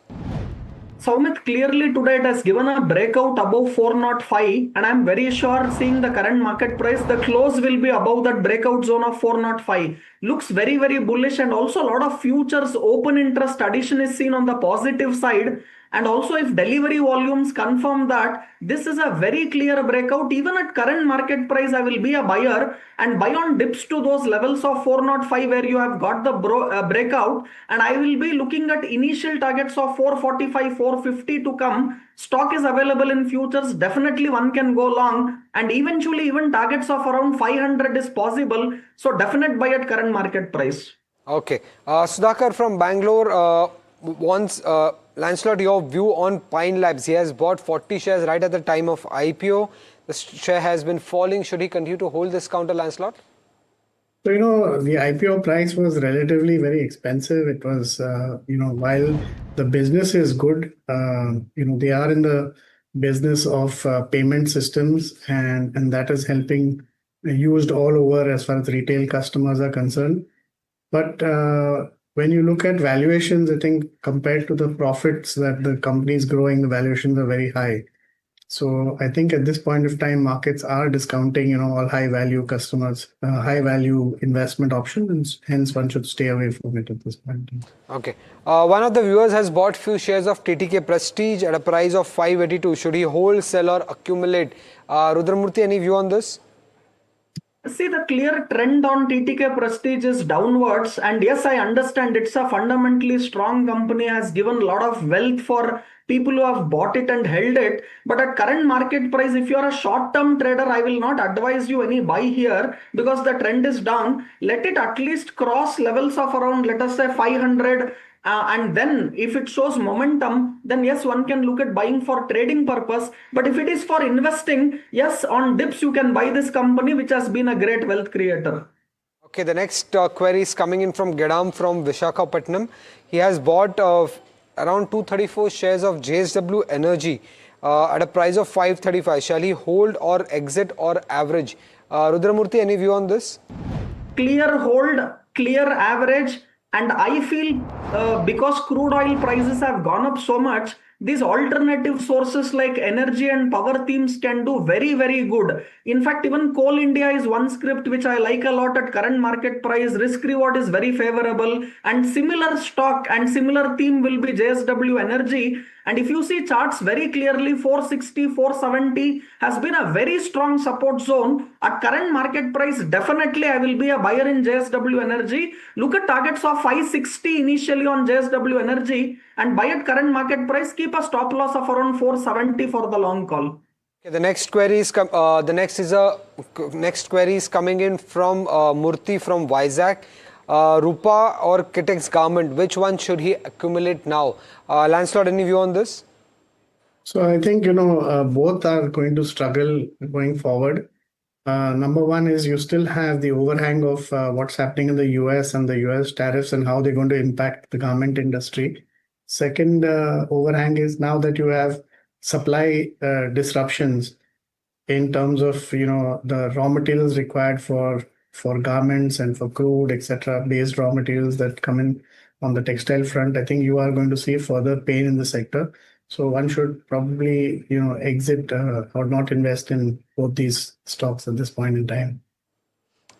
Soumit, clearly today it has given a breakout above 405, and I'm very sure seeing the current market price, the close will be above that breakout zone of 405. Looks very, very bullish, and also a lot of futures open interest addition is seen on the positive side. And also if delivery volumes confirm that, this is a very clear breakout. Even at current market price, I will be a buyer and buy on dips to those levels of 405 where you have got the breakout. And I will be looking at initial targets of 445, 450 to come. Stock is available in futures. Definitely one can go long, and eventually even targets of around 500 is possible. So definite buy at current market price. Okay. Sudhakar from Bangalore wants, Lancelot, your view on Pine Labs. He has bought 40 shares right at the time of IPO. The share has been falling. Should he continue to hold this counter, Lancelot? So, the IPO price was relatively very expensive. It was, while the business is good, they are in the business of payment systems, and that is helping, used all over as far as retail customers are concerned. But when you look at valuations, I think compared to the profits that the company is growing, the valuations are very high. So I think at this point of time, markets are discounting, all high value customers, high value investment options, and hence one should stay away from it at this point. Okay. One of the viewers has bought few shares of TTK Prestige at a price of 582. Should he hold, sell or accumulate? Rudramurthy, any view on this? See, the clear trend on TTK Prestige is downwards, and yes, I understand it's a fundamentally strong company, has given a lot of wealth for people who have bought it and held it. But at current market price, if you're a short-term trader, I will not advise you any buy here because the trend is down. Let it at least cross levels of around, let us say 500. And then if it shows momentum, then yes, one can look at buying for trading purpose. But if it is for investing, yes, on dips you can buy this company, which has been a great wealth creator. Okay, the next query is coming in from Gedam from Vishakhapatnam. He has bought around 234 shares of JSW Energy at a price of 535. Shall he hold or exit or average? Rudramurthy, any view on this? Clear hold, clear average. And I feel because crude oil prices have gone up so much, these alternative sources like energy and power themes can do very, very good. In fact, even Coal India is one script which I like a lot at current market price. Risk reward is very favorable, and similar stock and similar theme will be JSW Energy. And if you see charts very clearly, 460, 470 has been a very strong support zone. At current market price, definitely I will be a buyer in JSW Energy. Look at targets of 560 initially on JSW Energy and buy at current market price. Keep a stop loss of around 470 for the long call. Okay, the next query is coming in from Murthy from Vizag. Rupa or Kitex garment, which one should he accumulate now? Lancelot, any view on this? So I think, both are going to struggle going forward. Number one is you still have the overhang of what's happening in the US and the US tariffs and how they're going to impact the garment industry. Second overhang is now that you have supply disruptions in terms of, the raw materials required for garments and for crude, etc., based raw materials that come in on the textile front. I think you are going to see further pain in the sector. So one should probably, exit or not invest in both these stocks at this point in time.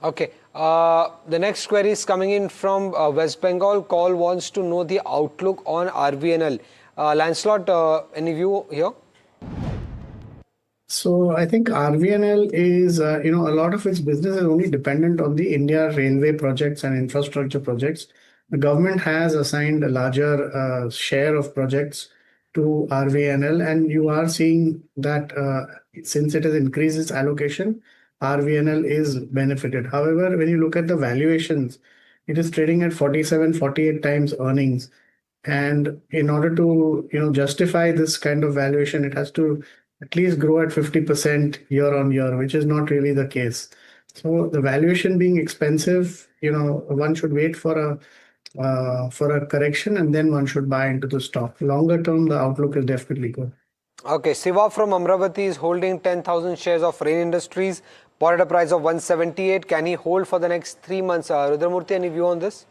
Okay. The next query is coming in from West Bengal. Call wants to know the outlook on RVNL. Lancelot, any view here? So I think RVNL is, a lot of its business is only dependent on the India railway projects and infrastructure projects. The government has assigned a larger share of projects to RVNL, and you are seeing that since it has increased its allocation, RVNL is benefited. However, when you look at the valuations, it is trading at 47, 48 times earnings. And in order to, justify this kind of valuation, it has to at least grow at 50% year on year, which is not really the case. So the valuation being expensive, one should wait for a correction and then one should buy into the stock. Longer term, the outlook is definitely good. Okay, Siva from Amravati is holding 10,000 shares of Rain Industries, bought at a price of 178. Can he hold for the next 3 months? Rudramurthy, any view on this?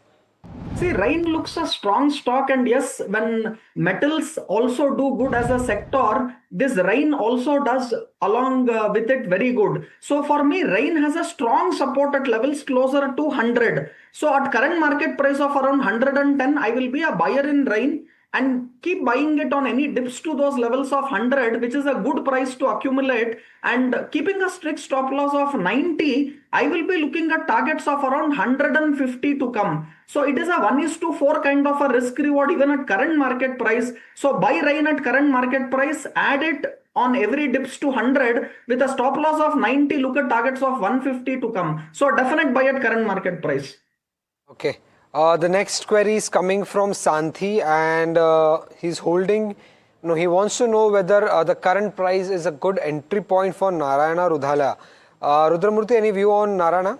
See, See, Rain looks a strong stock, and yes, when metals also do good as a sector, this Rain also does along with it very good. So for me, Rain has a strong support at levels closer to 100. So at current market price of around 110, I will be a buyer in Rain and keep buying it on any dips to those levels of 100, which is a good price to accumulate, and keeping a strict stop loss of 90. I will be looking at targets of around 150 to come. So it is a 1:4 kind of a risk reward even at current market price. So buy Rain at current market price, add it on every dips to 100 with a stop loss of 90, look at targets of 150 to come. So definite buy at current market price. Okay. The next query is coming from Santhi, and he's holding. He wants to know whether the current price is a good entry point for Narayana Rudhala. Rudramurthy, any view on Narayana?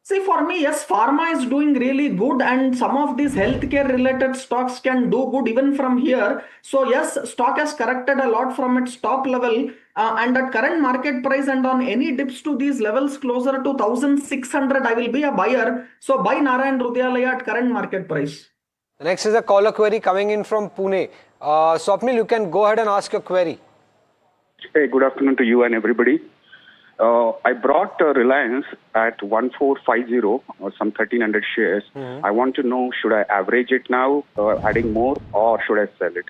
See, for me, yes, Pharma is doing really good, and some of these healthcare related stocks can do good even from here. So yes, stock has corrected a lot from its top level, and at current market price and on any dips to these levels closer to 1,600, I will be a buyer. So buy Narayan Rudhyalaya at current market price. The next is a caller query coming in from Pune. Swapnil, you can go ahead and ask your query. Hey, good afternoon to you and everybody. I brought Reliance at 1450 or some 1300 shares. I want to know, should I average it now, adding more, or should I sell it?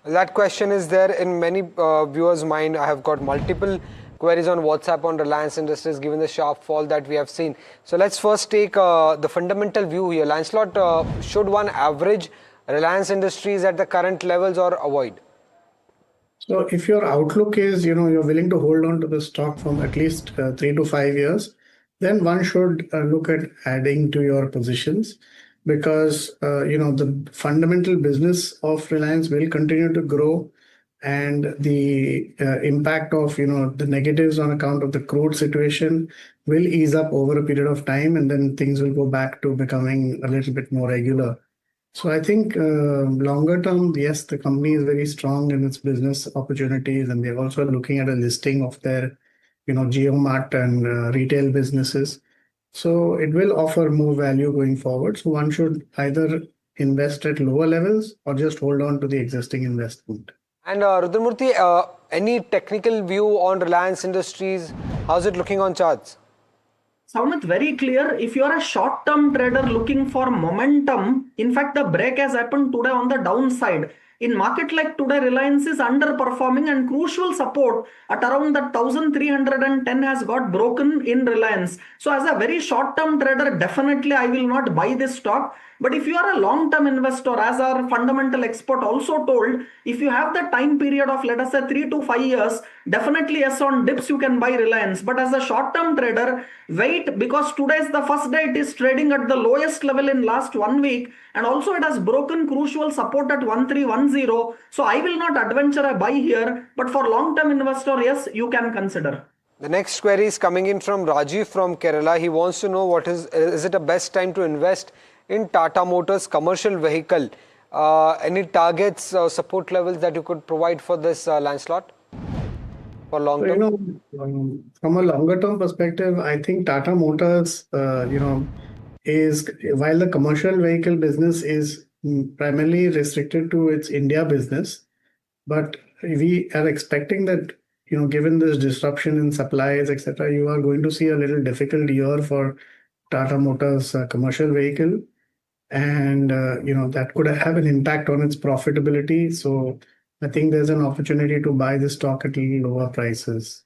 That question is there in many viewers' mind. I have got multiple queries on WhatsApp on Reliance Industries given the sharp fall that we have seen. So let's first take the fundamental view here. Lancelot, should one average Reliance Industries at the current levels or avoid? So if your outlook is, you're willing to hold on to the stock from at least 3 to 5 years, then one should look at adding to your positions, because, the fundamental business of Reliance will continue to grow, and the impact of, the negatives on account of the crude situation will ease up over a period of time, and then things will go back to becoming a little bit more regular. So I think longer term, yes, the company is very strong in its business opportunities, and they're also looking at a listing of their, GeoMart and retail businesses. So it will offer more value going forward. So one should either invest at lower levels or just hold on to the existing investment. And Rudramurthy, any technical view on Reliance Industries? How's it looking on charts? Sounded very clear. If you are a short-term trader looking for momentum, in fact, the break has happened today on the downside. In market like today, Reliance is underperforming, and crucial support at around the 1,310 has got broken in Reliance. So as a very short-term trader, definitely I will not buy this stock. But if you are a long-term investor, as our fundamental expert also told, if you have the time period of, let us say, 3 to 5 years, definitely yes, on dips you can buy Reliance. But as a short-term trader, wait, because today is the first day it is trading at the lowest level in last 1 week, and also it has broken crucial support at 1310. So I will not adventure a buy here, but for long-term investor, yes, you can consider. The next query is coming in from Rajiv from Kerala. He wants to know, what is it a best time to invest in Tata Motors commercial vehicle? Any targets or support levels that you could provide for this, Lancelot? For long term? From a longer term perspective, I think Tata Motors, is, while the commercial vehicle business is primarily restricted to its India business, but we are expecting that, given this disruption in supplies, etc., you are going to see a little difficult year for Tata Motors commercial vehicle. And, that could have an impact on its profitability. So I think there's an opportunity to buy the stock at little lower prices.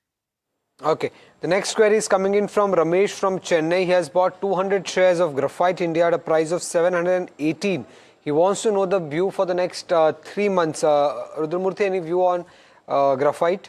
Okay. The next query is coming in from Ramesh from Chennai. He has bought 200 shares of Graphite India at a price of 718. He wants to know the view for the next 3 months. Rudramurthy, any view on Graphite?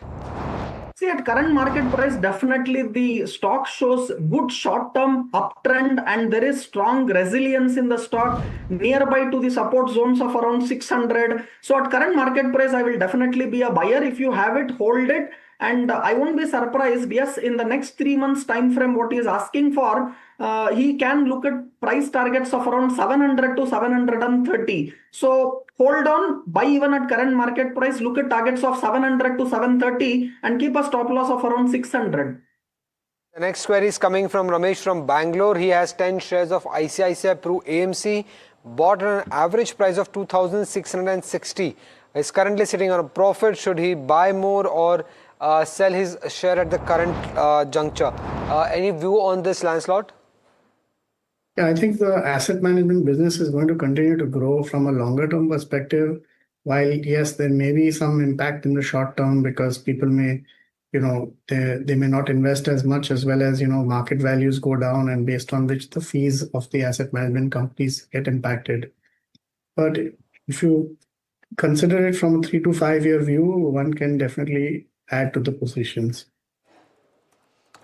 See, at current market price, definitely the stock shows good short-term uptrend, and there is strong resilience in the stock nearby to the support zones of around 600. So at current market price, I will definitely be a buyer. If you have it, hold it. And I won't be surprised, yes, in the next 3 months time frame, what he is asking for, he can look at price targets of around 700 to 730. So hold on, buy even at current market price, look at targets of 700 to 730 and keep a stop loss of around 600. The next query is coming from Ramesh from Bangalore. He has 10 shares of ICICI Pru AMC, bought at an average price of 2,660. Is currently sitting on a profit. Should he buy more or sell his share at the current juncture? Any view on this, Lancelot? Yeah, I think the asset management business is going to continue to grow from a longer term perspective. While yes, there may be some impact in the short term because people may, they may not invest as much, as well as, market values go down, and based on which the fees of the asset management companies get impacted. But if you consider it from a 3 to 5 year view, one can definitely add to the positions.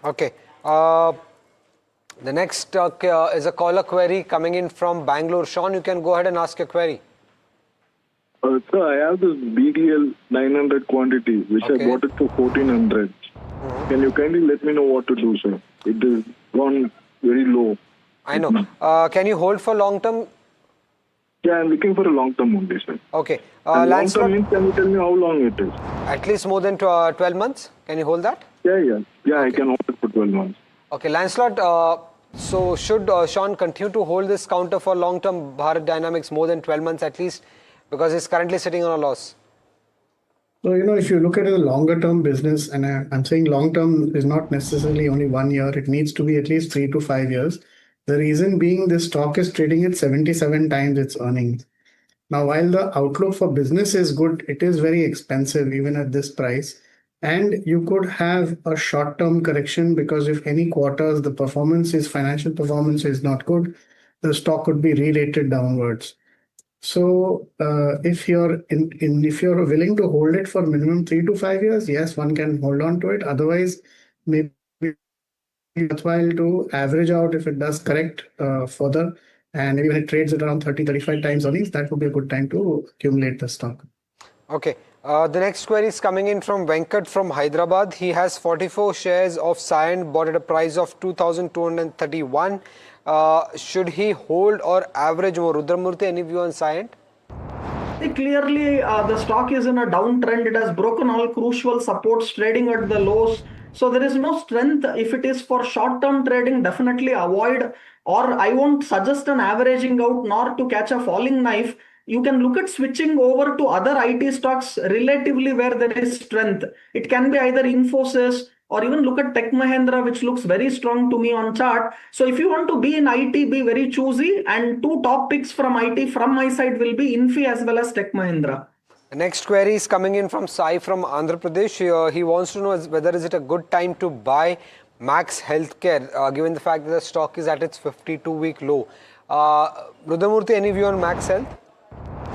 Okay. The next is a caller query coming in from Bangalore. Sean, you can go ahead and ask your query. Sir, I have this BDL 900 quantity, which I bought it for 1400. Can you kindly let me know what to do, sir? It is gone very low. I know. Can you hold for long term? Yeah, I'm looking for a long term only, sir. Okay. Long term means, can you tell me how long it is? At least more than 12 months. Can you hold that? Yeah, I can hold it for 12 months. Okay, Lancelot, so should Sean continue to hold this counter for long-term Bharat Dynamics more than 12 months at least, because he's currently sitting on a loss? So, if you look at a longer-term business, and I'm saying long-term is not necessarily only 1 year, it needs to be at least 3 to 5 years. The reason being this stock is trading at 77 times its earnings. Now, while the outlook for business is good, it is very expensive even at this price. And you could have a short-term correction because if any quarters the financial performance is not good, the stock could be re-rated downwards. So if you're willing to hold it for minimum 3 to 5 years, yes, one can hold on to it. Otherwise, maybe it's worthwhile to average out if it does correct further, and maybe when it trades at around 30-35 times earnings, that would be a good time to accumulate the stock. Okay. The next query is coming in from Venkat from Hyderabad. He has 44 shares of Cyient, bought at a price of 2,231. Should he hold or average more? Rudramurthy, any view on Cyient? Clearly, the stock is in a downtrend. It has broken all crucial supports, trading at the lows. So there is no strength. If it is for short-term trading, definitely avoid, or I won't suggest an averaging out nor to catch a falling knife. You can look at switching over to other IT stocks relatively where there is strength. It can be either Infosys or even look at Tech Mahindra, which looks very strong to me on chart. So if you want to be in IT, be very choosy. And two top picks from IT from my side will be Infi as well as Tech Mahindra. The next query is coming in from Sai from Andhra Pradesh. He wants to know whether is it a good time to buy Max Healthcare, given the fact that the stock is at its 52-week low. Rudramurthy, any view on Max Health?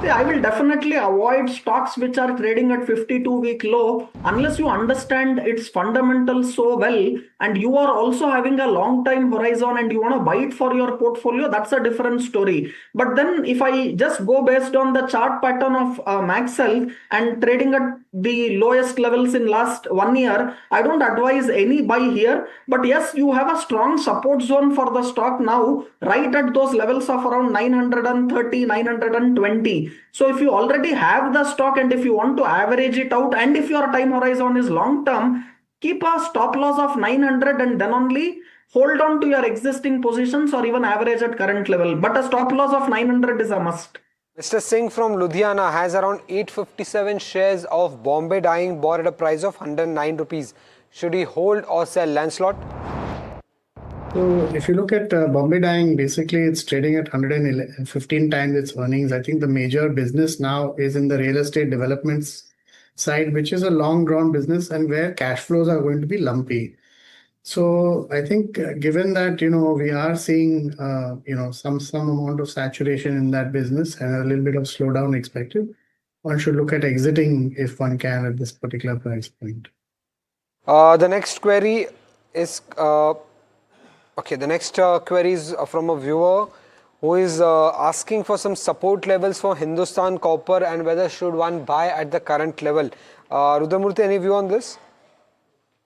I will definitely avoid stocks which are trading at 52-week low unless you understand its fundamentals so well and you are also having a long time horizon and you want to buy it for your portfolio. That's a different story. But then if I just go based on the chart pattern of Max Health and trading at the lowest levels in last 1 year, I don't advise any buy here. But yes, you have a strong support zone for the stock now, right at those levels of around 930, 920. So if you already have the stock and if you want to average it out and if your time horizon is long term, keep a stop loss of 900 and then only hold on to your existing positions or even average at current level. But a stop loss of 900 is a must. Mr. Singh from Ludhiana has around 857 shares of Bombay Dyeing, bought at a price of 109 rupees. Should he hold or sell? Lancelot? So if you look at Bombay Dyeing, basically it's trading at 115 times its earnings. I think the major business now is in the real estate developments side, which is a long drawn business and where cash flows are going to be lumpy. So I think given that, we are seeing, some amount of saturation in that business and a little bit of slowdown expected, one should look at exiting if one can at this particular price point. The next query is... the next query is from a viewer who is asking for some support levels for Hindustan Copper and whether should one buy at the current level. Rudramurthy, any view on this?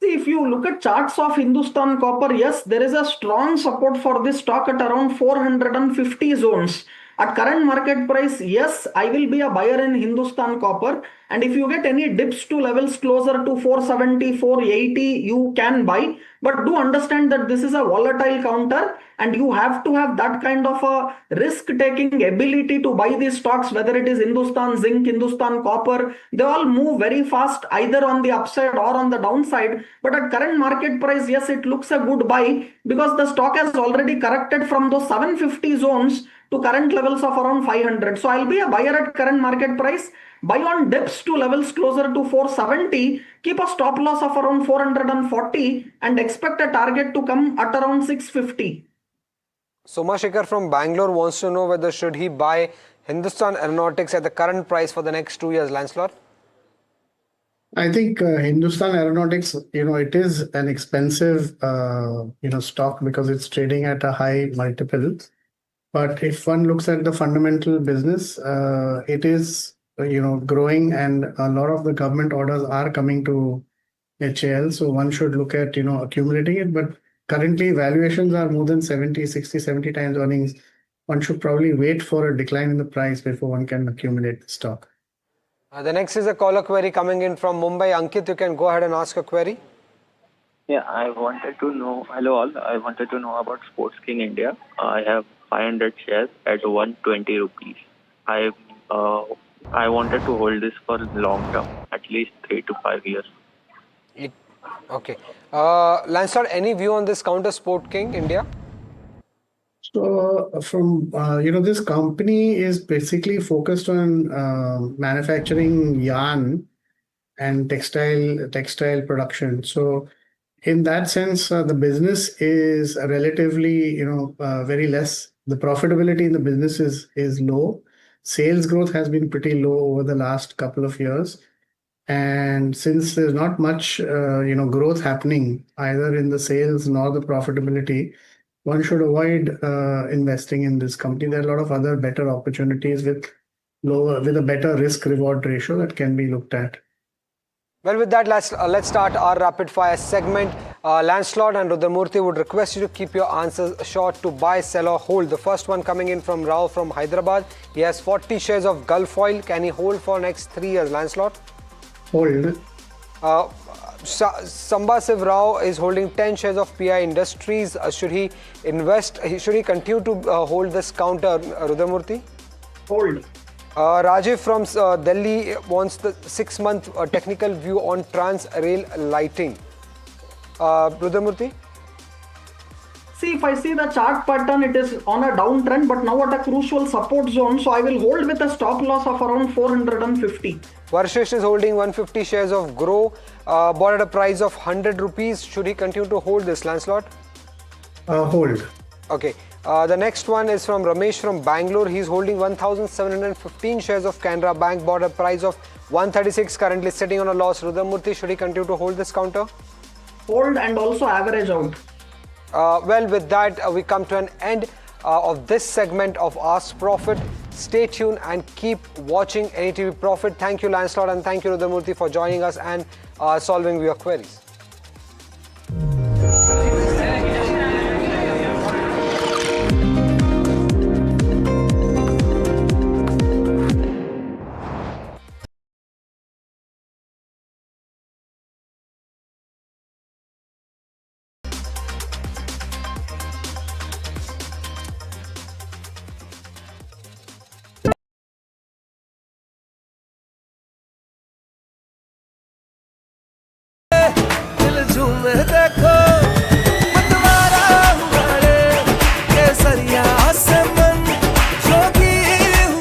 See, if you look at charts of Hindustan Copper, yes, there is a strong support for this stock at around 450 zones. At current market price, yes, I will be a buyer in Hindustan Copper. And if you get any dips to levels closer to 470, 480, you can buy. But do understand that this is a volatile counter and you have to have that kind of a risk-taking ability to buy these stocks, whether it is Hindustan Zinc, Hindustan Copper. They all move very fast, either on the upside or on the downside. But at current market price, yes, it looks a good buy because the stock has already corrected from those 750 zones to current levels of around 500. So I'll be a buyer at current market price. Buy on dips to levels closer to 470, keep a stop loss of around 440 and expect a target to come at around 650. Somashikar from Bangalore wants to know whether should he buy Hindustan Aeronautics at the current price for the next 2 years, Lancelot? I think Hindustan Aeronautics, it is an expensive, stock because it's trading at a high multiple. But if one looks at the fundamental business, it is growing and a lot of the government orders are coming to HAL. So one should look at, accumulating it. But currently valuations are more than 70 times earnings. One should probably wait for a decline in the price before one can accumulate the stock. The next is a caller query coming in from Mumbai. Ankit, you can go ahead and ask a query. Yeah, I wanted to know, hello all, I wanted to know about Sports King India. I have 500 shares at 120 rupees. I wanted to hold this for long term, at least 3 to 5 years. Okay. Lancelot, any view on this counter Sport King India? So from, this company is basically focused on manufacturing yarn and textile production. So in that sense, the business is relatively, very less. The profitability in the business is low. Sales growth has been pretty low over the last couple of years. And since there's not much, growth happening either in the sales nor the profitability, one should avoid investing in this company. There are a lot of other better opportunities with a better risk-reward ratio that can be looked at. Well, with that, let's start our rapid fire segment. Lancelot and Rudramurthy would request you to keep your answers short to buy, sell or hold. The first one coming in from Rao from Hyderabad. He has 40 shares of Gulf Oil. Can he hold for next 3 years, Lancelot? Hold. Sambasiv Rao is holding 10 shares of PI Industries. Should he invest? Should he continue to hold this counter, Rudramurthy? Hold. Rajiv from Delhi wants the 6-month technical view on Trans Rail lighting. Rudramurthy? See, if I see the chart pattern, it is on a downtrend, but now at a crucial support zone. So I will hold with a stop loss of around 450. Varshish is holding 150 shares of Grow, bought at a price of 100 rupees. Should he continue to hold this, Lancelot? Hold. Okay. The next one is from Ramesh from Bangalore. He's holding 1,715 shares of Canara Bank, bought at a price of 136, currently sitting on a loss. Rudramurthy, should he continue to hold this counter? Hold and also average out. Well, with that, we come to an end of this segment of Ask Profit. Stay tuned and keep watching NDTV Profit. Thank you, Lancelot, and thank you, Rudramurthy, for joining us and solving your queries.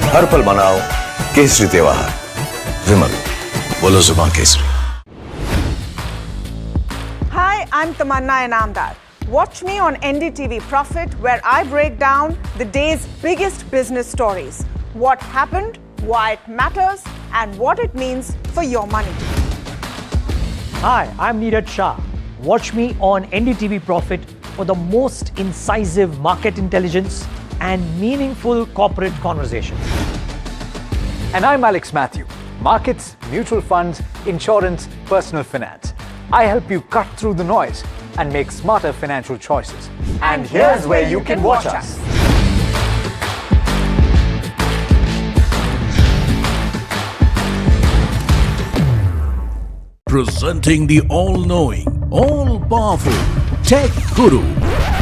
हर पल मनाओ केसरी त्योहार विमल बोलो जुबान Kesari. Hi, I'm Tamanna Inamdar. Watch me on NDTV Profit, where I break down the day's biggest business stories. What happened, why it matters, and what it means for your money. Hi, I'm Neeraj Shah. Watch me on NDTV Profit for the most incisive market intelligence and meaningful corporate conversations. And I'm Alex Matthew. Markets, mutual funds, insurance, personal finance. I help you cut through the noise and make smarter financial choices. And here's where you can watch us. Presenting the all-knowing, all-powerful Tech Guru.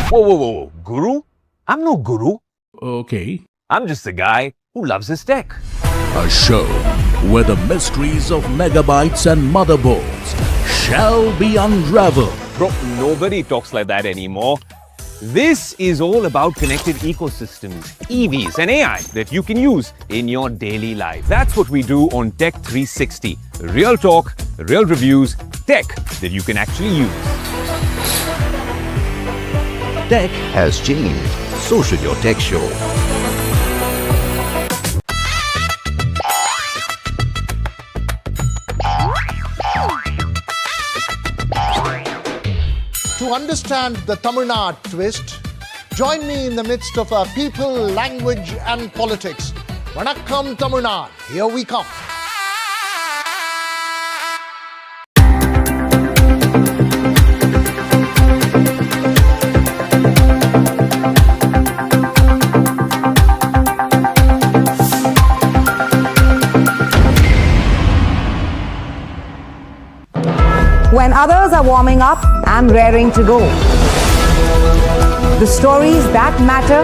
Whoa. Guru? I'm no guru. Okay. I'm just a guy who loves his tech. A show where the mysteries of megabytes and motherboards shall be unraveled. Bro, nobody talks like that anymore. This is all about connected ecosystems, EVs and AI that you can use in your daily life. That's what we do on Tech 360. Real talk, real reviews, tech that you can actually use. Tech has changed. So should your tech show. To understand the Tamil Nadu twist, join me in the midst of our people, language and politics. Vanakkam Tamil Nadu, here we come. When others are warming up, I'm raring to go. The stories that matter,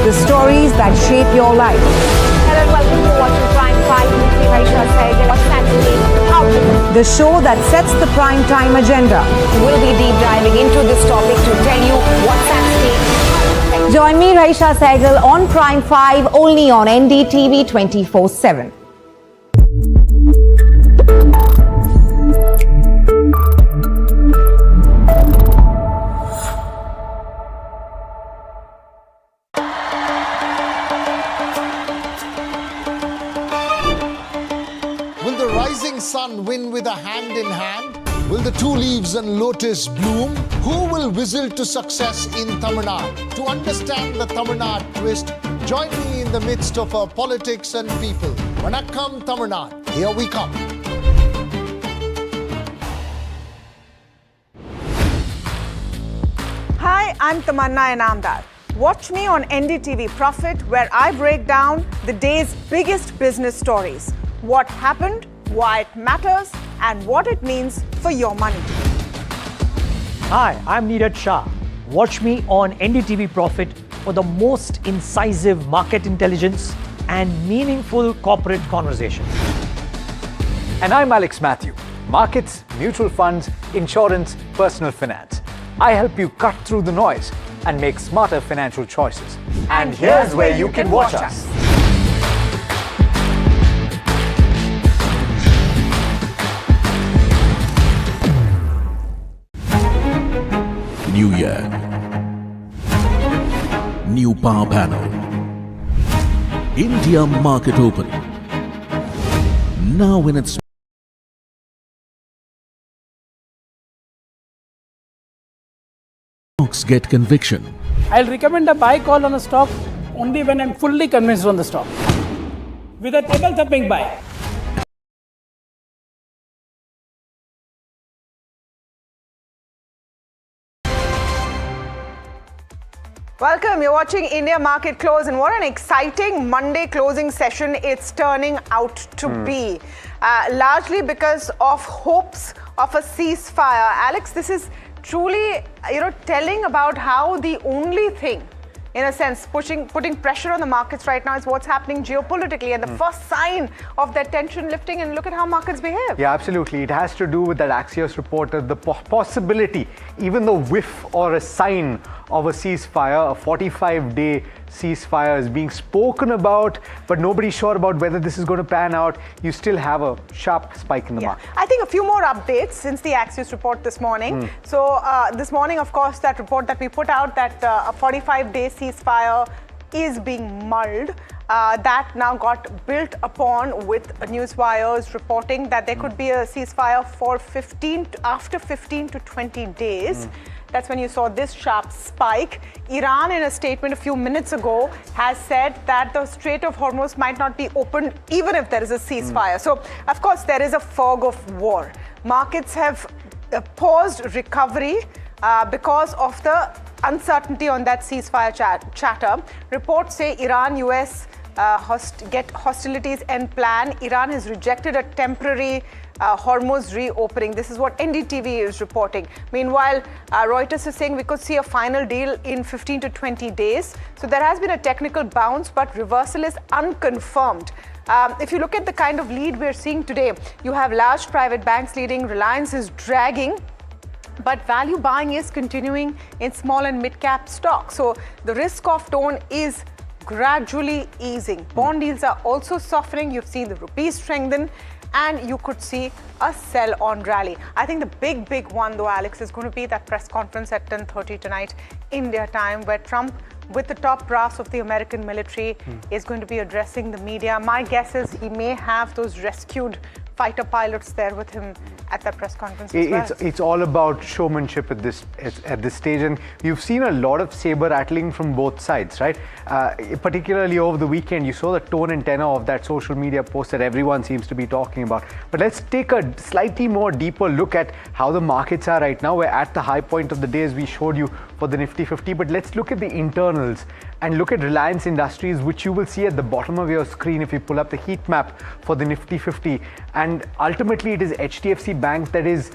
the stories that shape your life. Hello and welcome to watching Prime 5 with me, Ganesha Ecosphere. What's happening? How to The show that sets the prime time agenda. We'll be deep diving into this topic to tell you what's at stake. Join me, Raisha Sehgal, on Prime 5 only on NDTV 24/7. Will the rising sun win with a hand in hand? Will the two leaves and lotus bloom? Who will whistle to success in Tamil Nadu? To understand the Tamil Nadu twist, join me in the midst of our politics and people. Vanakkam Tamil Nadu, here we come. Hi, I'm Tamanna Inamdar. Watch me on NDTV Profit, where I break down the day's biggest business stories. What happened, why it matters, and what it means for your money. Hi, I'm Neeraj Shah. Watch me on NDTV Profit for the most incisive market intelligence and meaningful corporate conversation. And I'm Alex Matthew. Markets, mutual funds, insurance, personal finance. I help you cut through the noise and make smarter financial choices. And here's where you can watch us. New year. New power panel. India market open. Now in its stocks get conviction. I'll recommend a buy call on a stock only when I'm fully convinced on the stock. With a table thumping buy. Welcome, you're watching India Market Close, and what an exciting Monday closing session it's turning out to be. Largely because of hopes of a ceasefire. Alex, this is truly, telling about how the only thing, in a sense, putting pressure on the markets right now is what's happening geopolitically, and the first sign of that tension lifting, and look at how markets behave. Yeah, absolutely. It has to do with that Axios report, the possibility, even the whiff or a sign of a ceasefire, a 45-day ceasefire is being spoken about, but nobody's sure about whether this is going to pan out. You still have a sharp spike in the market. I think a few more updates since the Axios report this morning. So this morning, of course, that report that we put out, that a 45-day ceasefire is being mulled. That now got built upon with newswires reporting that there could be a ceasefire for after 15 to 20 days. That's when you saw this sharp spike. Iran, in a statement a few minutes ago, has said that the Strait of Hormuz might not be opened even if there is a ceasefire. So, of course, there is a fog of war. Markets have paused recovery because of the uncertainty on that ceasefire chatter. Reports say Iran, US get hostilities end plan. Iran has rejected a temporary Hormuz reopening. This is what NDTV is reporting. Meanwhile, Reuters is saying we could see a final deal in 15 to 20 days. So there has been a technical bounce, but reversal is unconfirmed. If you look at the kind of lead we're seeing today, you have large private banks leading, Reliance is dragging, but value buying is continuing in small and mid-cap stocks. So the risk-off tone is gradually easing. Bond yields are also softening. You've seen the rupee strengthen, and you could see a sell-on rally. I think the big one, though, Alex, is going to be that press conference at 10:30 tonight, India time, where Trump, with the top brass of the American military, is going to be addressing the media. My guess is he may have those rescued fighter pilots there with him at that press conference as well. It's all about showmanship at this stage, and you've seen a lot of saber rattling from both sides, right? Particularly over the weekend, you saw the tone and tenor of that social media post that everyone seems to be talking about. But let's take a slightly more deeper look at how the markets are right now. We're at the high point of the day, as we showed you for the Nifty 50, but let's look at the internals and look at Reliance Industries, which you will see at the bottom of your screen if you pull up the heat map for the Nifty 50. And ultimately, it is HDFC Bank that is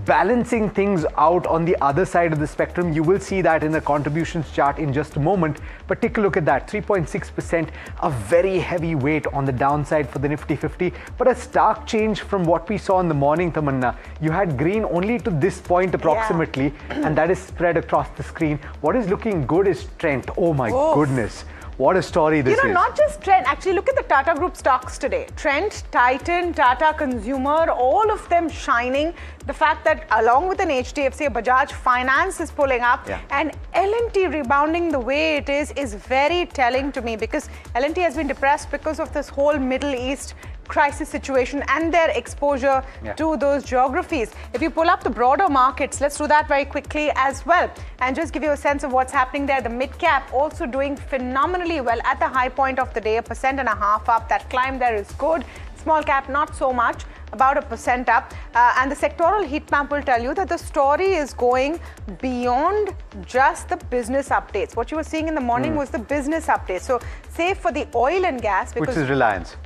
balancing things out on the other side of the spectrum. You will see that in the contributions chart in just a moment, but take a look at that, 3.6%, a very heavy weight on the downside for the Nifty 50, but a stark change from what we saw in the morning, Tamanna. You had green only to this point approximately, and that is spread across the screen. What is looking good is Trent. Oh my goodness. What a story this is. Not just Trent. Actually, look at the Tata Group stocks today. Trent, Titan, Tata Consumer, all of them shining. The fact that along with an HDFC, Bajaj Finance is pulling up, and L&T rebounding the way it is very telling to me, because L&T has been depressed because of this whole Middle East crisis situation and their exposure to those geographies. If you pull up the broader markets, let's do that very quickly as well and just give you a sense of what's happening there. The mid cap also doing phenomenally well at the high point of the day, 1.5% up. That climb there is good. Small cap, not so much, about 1% up. And the sectoral heat map will tell you that the story is going beyond just the business updates. What you were seeing in the morning was the business updates. So, save for the oil and gas, which is Reliance.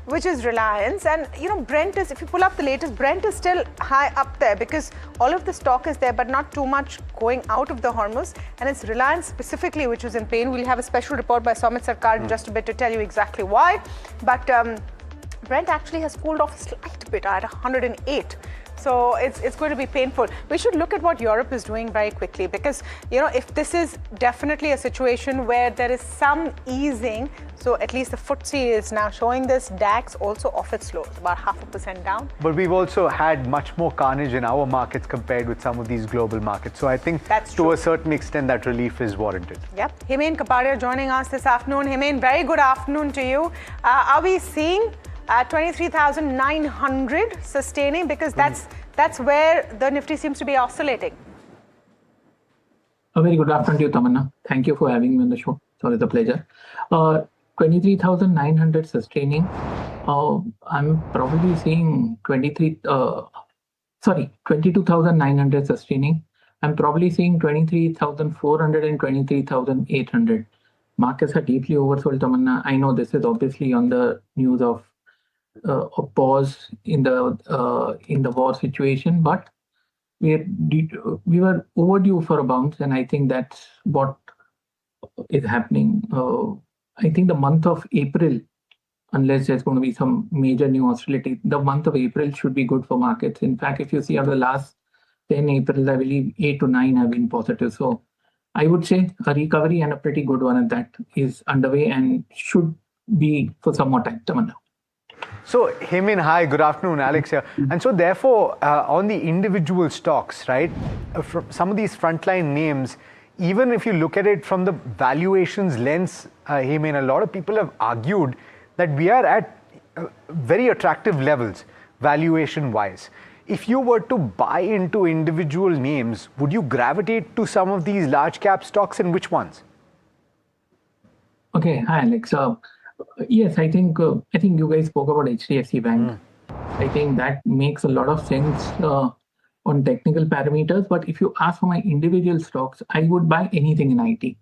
And Brent is, if you pull up the latest, Brent is still high up there because all of the stock is there, but not too much going out of the Hormuz. And it's Reliance specifically which is in pain. We'll have a special report by Somit Sarkar in just a bit to tell you exactly why. But Brent actually has cooled off a slight bit at 108. So it's going to be painful. We should look at what Europe is doing very quickly, because if this is definitely a situation where there is some easing, so at least the FTSE is now showing this, DAX also off its lows, about 0.5% down. But we've also had much more carnage in our markets compared with some of these global markets. So I think to a certain extent that relief is warranted. Yep. Himain Kapadia joining us this afternoon. Himain, very good afternoon to you. Are we seeing 23,900 sustaining, because that's where the Nifty seems to be oscillating? A very good afternoon to you, Tamanna. Thank you for having me on the show. So it's a pleasure. 23,900 sustaining. I'm probably seeing 22,900 sustaining. I'm probably seeing 23,400 and 23,800. Markets are deeply oversold, Tamanna. I know this is obviously on the news of a pause in the war situation, but we were overdue for a bounce, and I think that's what is happening. I think the month of April, unless there's going to be some major new hostility, the month of April should be good for markets. In fact, if you see out the last 10 April, I believe 8 to 9 have been positive. So I would say a recovery, and a pretty good one at that, is underway and should be for some more time. Tamanna. So, Himain, hi, good afternoon, Alex here. And so, therefore, on the individual stocks, right, some of these frontline names, even if you look at it from the valuations lens, Himain, a lot of people have argued that we are at very attractive levels, valuation-wise. If you were to buy into individual names, would you gravitate to some of these large cap stocks, and which ones? Okay, hi, Alex. Yes, I think you guys spoke about HDFC Bank. I think that makes a lot of sense on technical parameters. But if you ask for my individual stocks, I would buy anything in IT.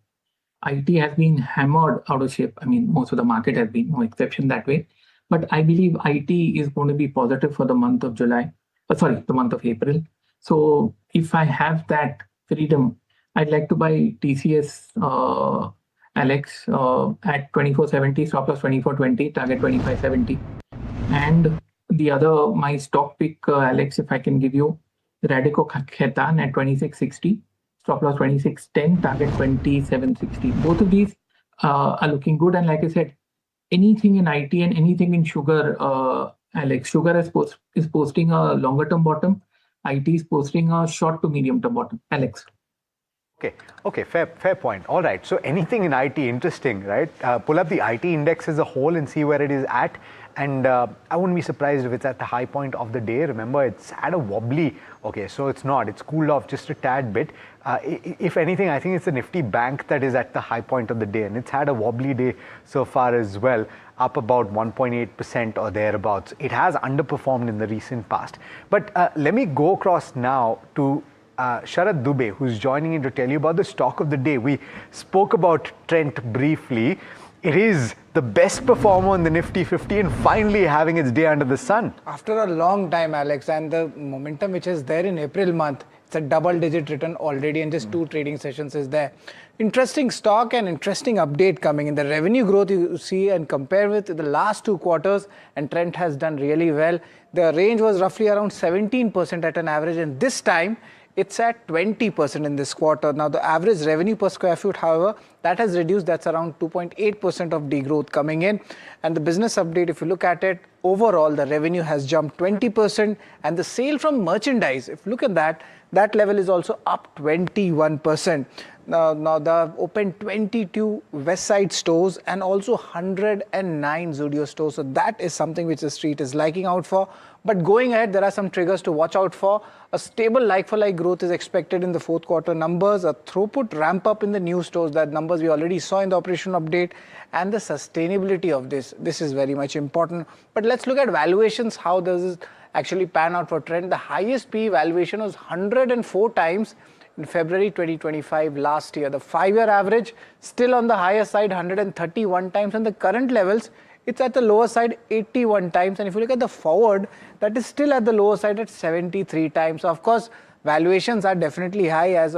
IT has been hammered out of shape. I mean, most of the market has been, no exception that way. But I believe IT is going to be positive for the month of the month of April. So if I have that freedom, I'd like to buy TCS Alex at 2470, stop loss 2420, target 2570. And the other, my stock pick, Alex, if I can give you, Radico Khaitan at 2660, stop loss 2610, target 2760. Both of these are looking good. And like I said, anything in IT and anything in sugar, Alex, sugar is posting a longer term bottom. IT is posting a short to medium term bottom. Alex. Okay, fair point. All right, so anything in IT, interesting, right? Pull up the IT index as a whole and see where it is at. And I wouldn't be surprised if it's at the high point of the day. Remember, it's had a wobbly, so it's not. It's cooled off just a tad bit. If anything, I think it's the Nifty Bank that is at the high point of the day. And it's had a wobbly day so far as well, up about 1.8% or thereabouts. It has underperformed in the recent past. But let me go across now to Sharad Dubey, who's joining in to tell you about the stock of the day. We spoke about Trent briefly. It is the best performer in the Nifty 50 and finally having its day under the sun. After a long time, Alex, and the momentum which is there in April month, it's a double-digit return already in just 2 trading sessions is there. Interesting stock and interesting update coming in. The revenue growth you see and compare with the last 2 quarters, and Trent has done really well. The range was roughly around 17% at an average, and this time it's at 20% in this quarter. Now, the average revenue per square foot, however, that has reduced. That's around 2.8% of degrowth coming in. And the business update, if you look at it, overall, the revenue has jumped 20%. And the sale from merchandise, if you look at that, that level is also up 21%. Now they've opened 22 West Side stores and also 109 Zudio stores. So that is something which the street is liking out for. But going ahead, there are some triggers to watch out for. A stable like-for-like growth is expected in the fourth quarter numbers. A throughput ramp up in the new stores, that numbers we already saw in the operational update. And the sustainability of this is very much important. But let's look at valuations. How does this actually pan out for Trent? The highest PE valuation was 104 times in February 2025 last year. The 5-year average still on the higher side, 131 times, and the current levels, it's at the lower side, 81 times. And if you look at the forward, that is still at the lower side at 73 times. So of course, valuations are definitely high as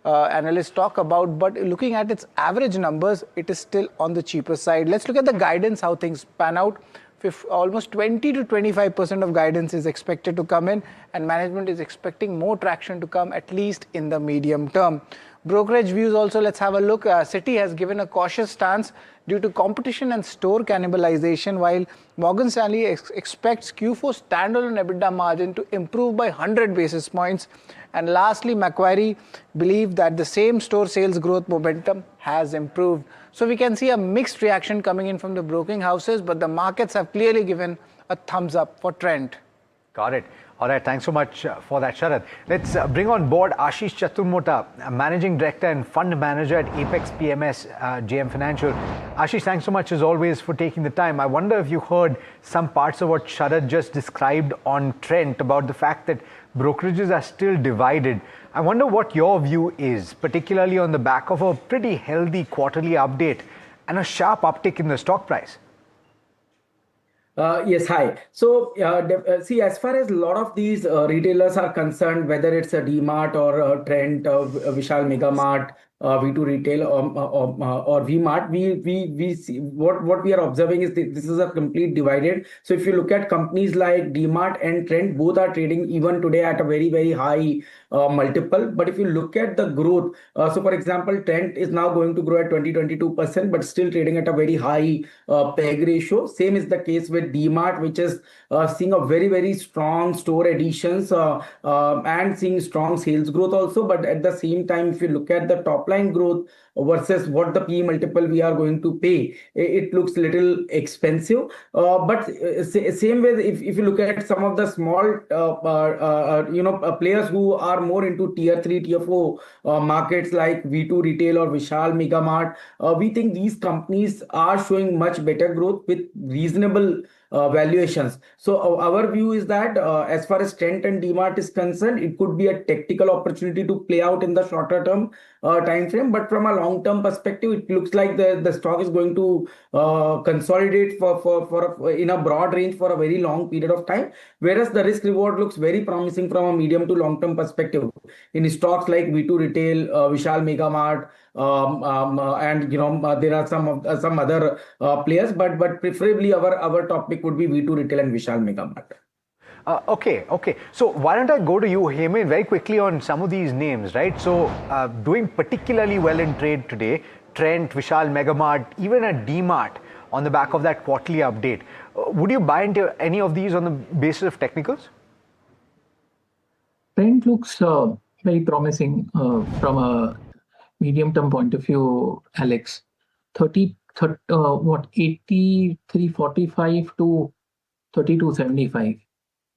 analysts talk about, but looking at its average numbers, it is still on the cheaper side. Let's look at the guidance, how things pan out. Almost 20 to 25% of guidance is expected to come in, and management is expecting more traction to come, at least in the medium term. Brokerage views also, let's have a look. Citi has given a cautious stance due to competition and store cannibalization, while Morgan Stanley expects Q4 standalone EBITDA margin to improve by 100 basis points. And lastly, Macquarie believe that the same store sales growth momentum has improved. So we can see a mixed reaction coming in from the broking houses, but the markets have clearly given a thumbs up for Trent. Got it. All right, thanks so much for that, Sharad. Let's bring on board Ashish Chaturmota, Managing Director and Fund Manager at Apex PMS JM Financial. Ashish, thanks so much as always for taking the time. I wonder if you heard some parts of what Sharad just described on Trent about the fact that brokerages are still divided. I wonder what your view is, particularly on the back of a pretty healthy quarterly update and a sharp uptick in the stock price. Yes, hi. So, see, as far as a lot of these retailers are concerned, whether it's a DMart or Trent, Vishal Mega Mart, V2 Retail or V-Mart, we see what we are observing is this is a complete divided. So if you look at companies like DMart and Trent, both are trading even today at a very, very high multiple. But if you look at the growth, so for example, Trent is now going to grow at 20-22%, but still trading at a very high PEG ratio. Same is the case with DMart, which is seeing a very, very strong store additions and seeing strong sales growth also. But at the same time, if you look at the top line growth versus what the PE multiple we are going to pay, it looks little expensive. But same way, if you look at some of the small, players who are more into tier 3, tier 4 markets like V2 Retail or Vishal Mega Mart, we think these companies are showing much better growth with reasonable valuations. So our view is that as far as Trent and DMart is concerned, it could be a tactical opportunity to play out in the shorter term time frame. But from a long-term perspective, it looks like the stock is going to consolidate in a broad range for a very long period of time, whereas the risk reward looks very promising from a medium to long-term perspective in stocks like V2 Retail, Vishal Mega Mart, and there are some other players, but preferably our topic would be V2 Retail and Vishal Mega Mart. Okay. So why don't I go to you, Hemant, very quickly on some of these names, right? So doing particularly well in trade today, Trent, Vishal Megamart, even a DMart on the back of that quarterly update. Would you buy into any of these on the basis of technicals? Trend looks very promising from a medium-term point of view, Alex. 83.45 to 32.75.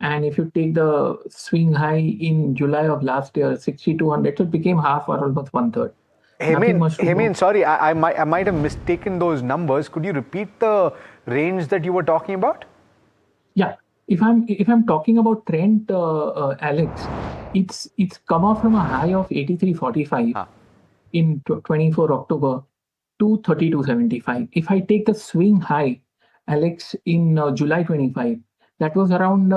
And if you take the swing high in July of last year, 6,200, so it became half or almost one-third. Hemant, sorry, I might have mistaken those numbers. Could you repeat the range that you were talking about? Yeah, if I'm talking about Trent, Alex, it's come off from a high of 83.45 in 24 October to 32.75. If I take the swing high, Alex, in July 25, that was around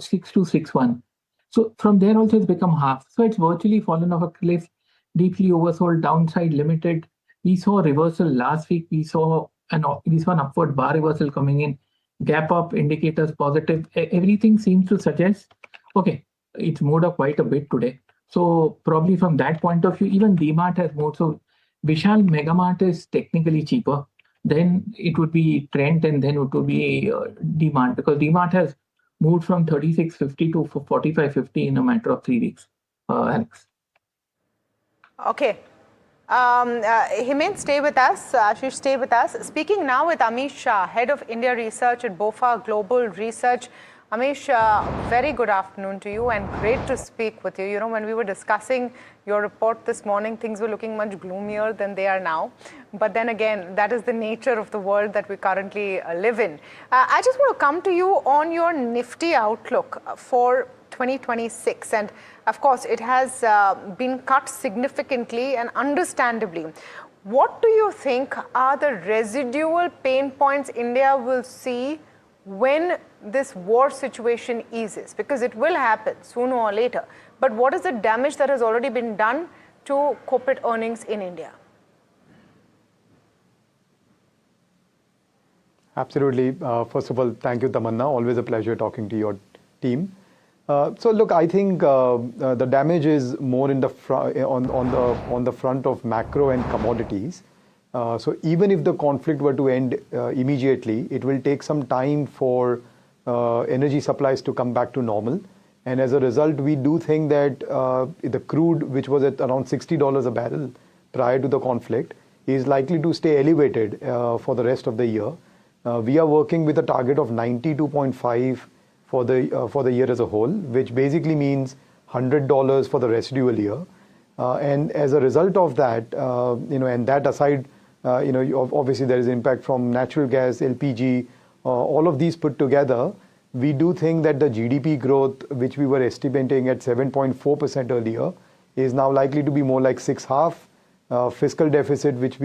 6,261. So from there also it's become half. So it's virtually fallen off a cliff, deeply oversold, downside limited. We saw a reversal last week. We saw an upward bar reversal coming in. Gap up, indicators positive. Everything seems to suggest, okay, it's moved up quite a bit today. So probably from that point of view, even DMart has moved. So Vishal Megamart is technically cheaper. Then it would be Trent, and then it would be DMart, because DMart has moved from 36.50 to 45.50 in a matter of 3 weeks. Alex. Okay. Hemant, stay with us. Ashish, stay with us. Speaking now with Amish Shah, Head of India Research at BofA Global Research. Amish, very good afternoon to you and great to speak with you. You know, when we were discussing your report this morning, things were looking much gloomier than they are now. But then again, that is the nature of the world that we currently live in. I just want to come to you on your Nifty outlook for 2026. And of course, it has been cut significantly and understandably. What do you think are the residual pain points India will see when this war situation eases? Because it will happen sooner or later. But what is the damage that has already been done to corporate earnings in India? Absolutely. First of all, thank you, Tamanna. Always a pleasure talking to your team. So look, I think the damage is more in the on the front of macro and commodities. So even if the conflict were to end immediately, it will take some time for energy supplies to come back to normal. And as a result, we do think that the crude, which was at around $60 a barrel prior to the conflict, is likely to stay elevated for the rest of the year. We are working with a target of 92.5 for the year as a whole, which basically means $100 for the residual year. And as a result of that, and that aside, obviously there is impact from natural gas, LPG, all of these put together. We do think that the GDP growth, which we were estimating at 7.4% earlier, is now likely to be more like 6.5. Fiscal deficit, which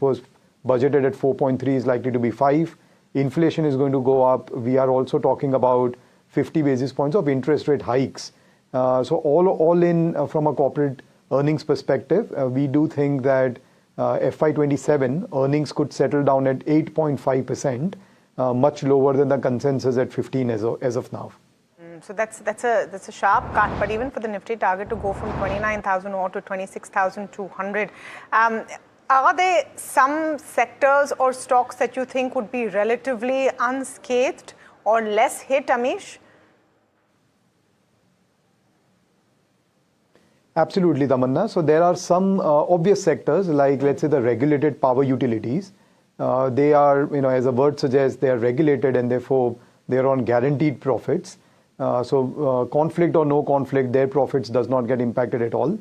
was budgeted at 4.3, is likely to be 5. Inflation is going to go up. We are also talking about 50 basis points of interest rate hikes. So all in from a corporate earnings perspective, we do think that FY27 earnings could settle down at 8.5%. Much lower than the consensus at 15 as of now. So that's a sharp cut. But even for the Nifty target to go from 29,000 or to 26,200, are there some sectors or stocks that you think would be relatively unscathed or less hit, Amish? Absolutely, Tamanna. So there are some obvious sectors, like let's say the regulated power utilities. They are, as the word suggests, they are regulated and therefore they are on guaranteed profits. So conflict or no conflict, their profits does not get impacted at all.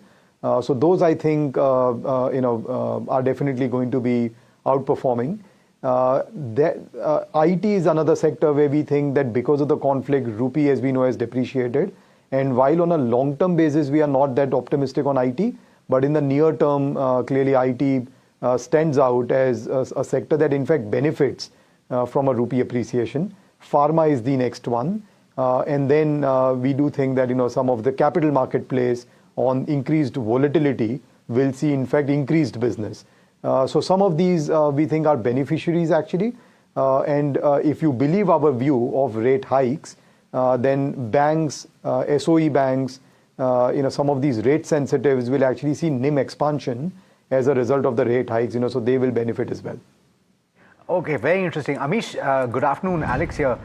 So those I think, are definitely going to be outperforming. IT is another sector where we think that because of the conflict, rupee, as we know, has depreciated. And while on a long-term basis, we are not that optimistic on IT, But in the near term, clearly IT stands out as a sector that in fact benefits from a rupee appreciation. Pharma is the next one. And then we do think that some of the capital marketplace on increased volatility will see in fact increased business. So some of these we think are beneficiaries actually. And if you believe our view of rate hikes, then banks, SOE banks, some of these rate sensitives will actually see NIM expansion as a result of the rate hikes, so they will benefit as well. Okay, very interesting. Amish, good afternoon. Alex here.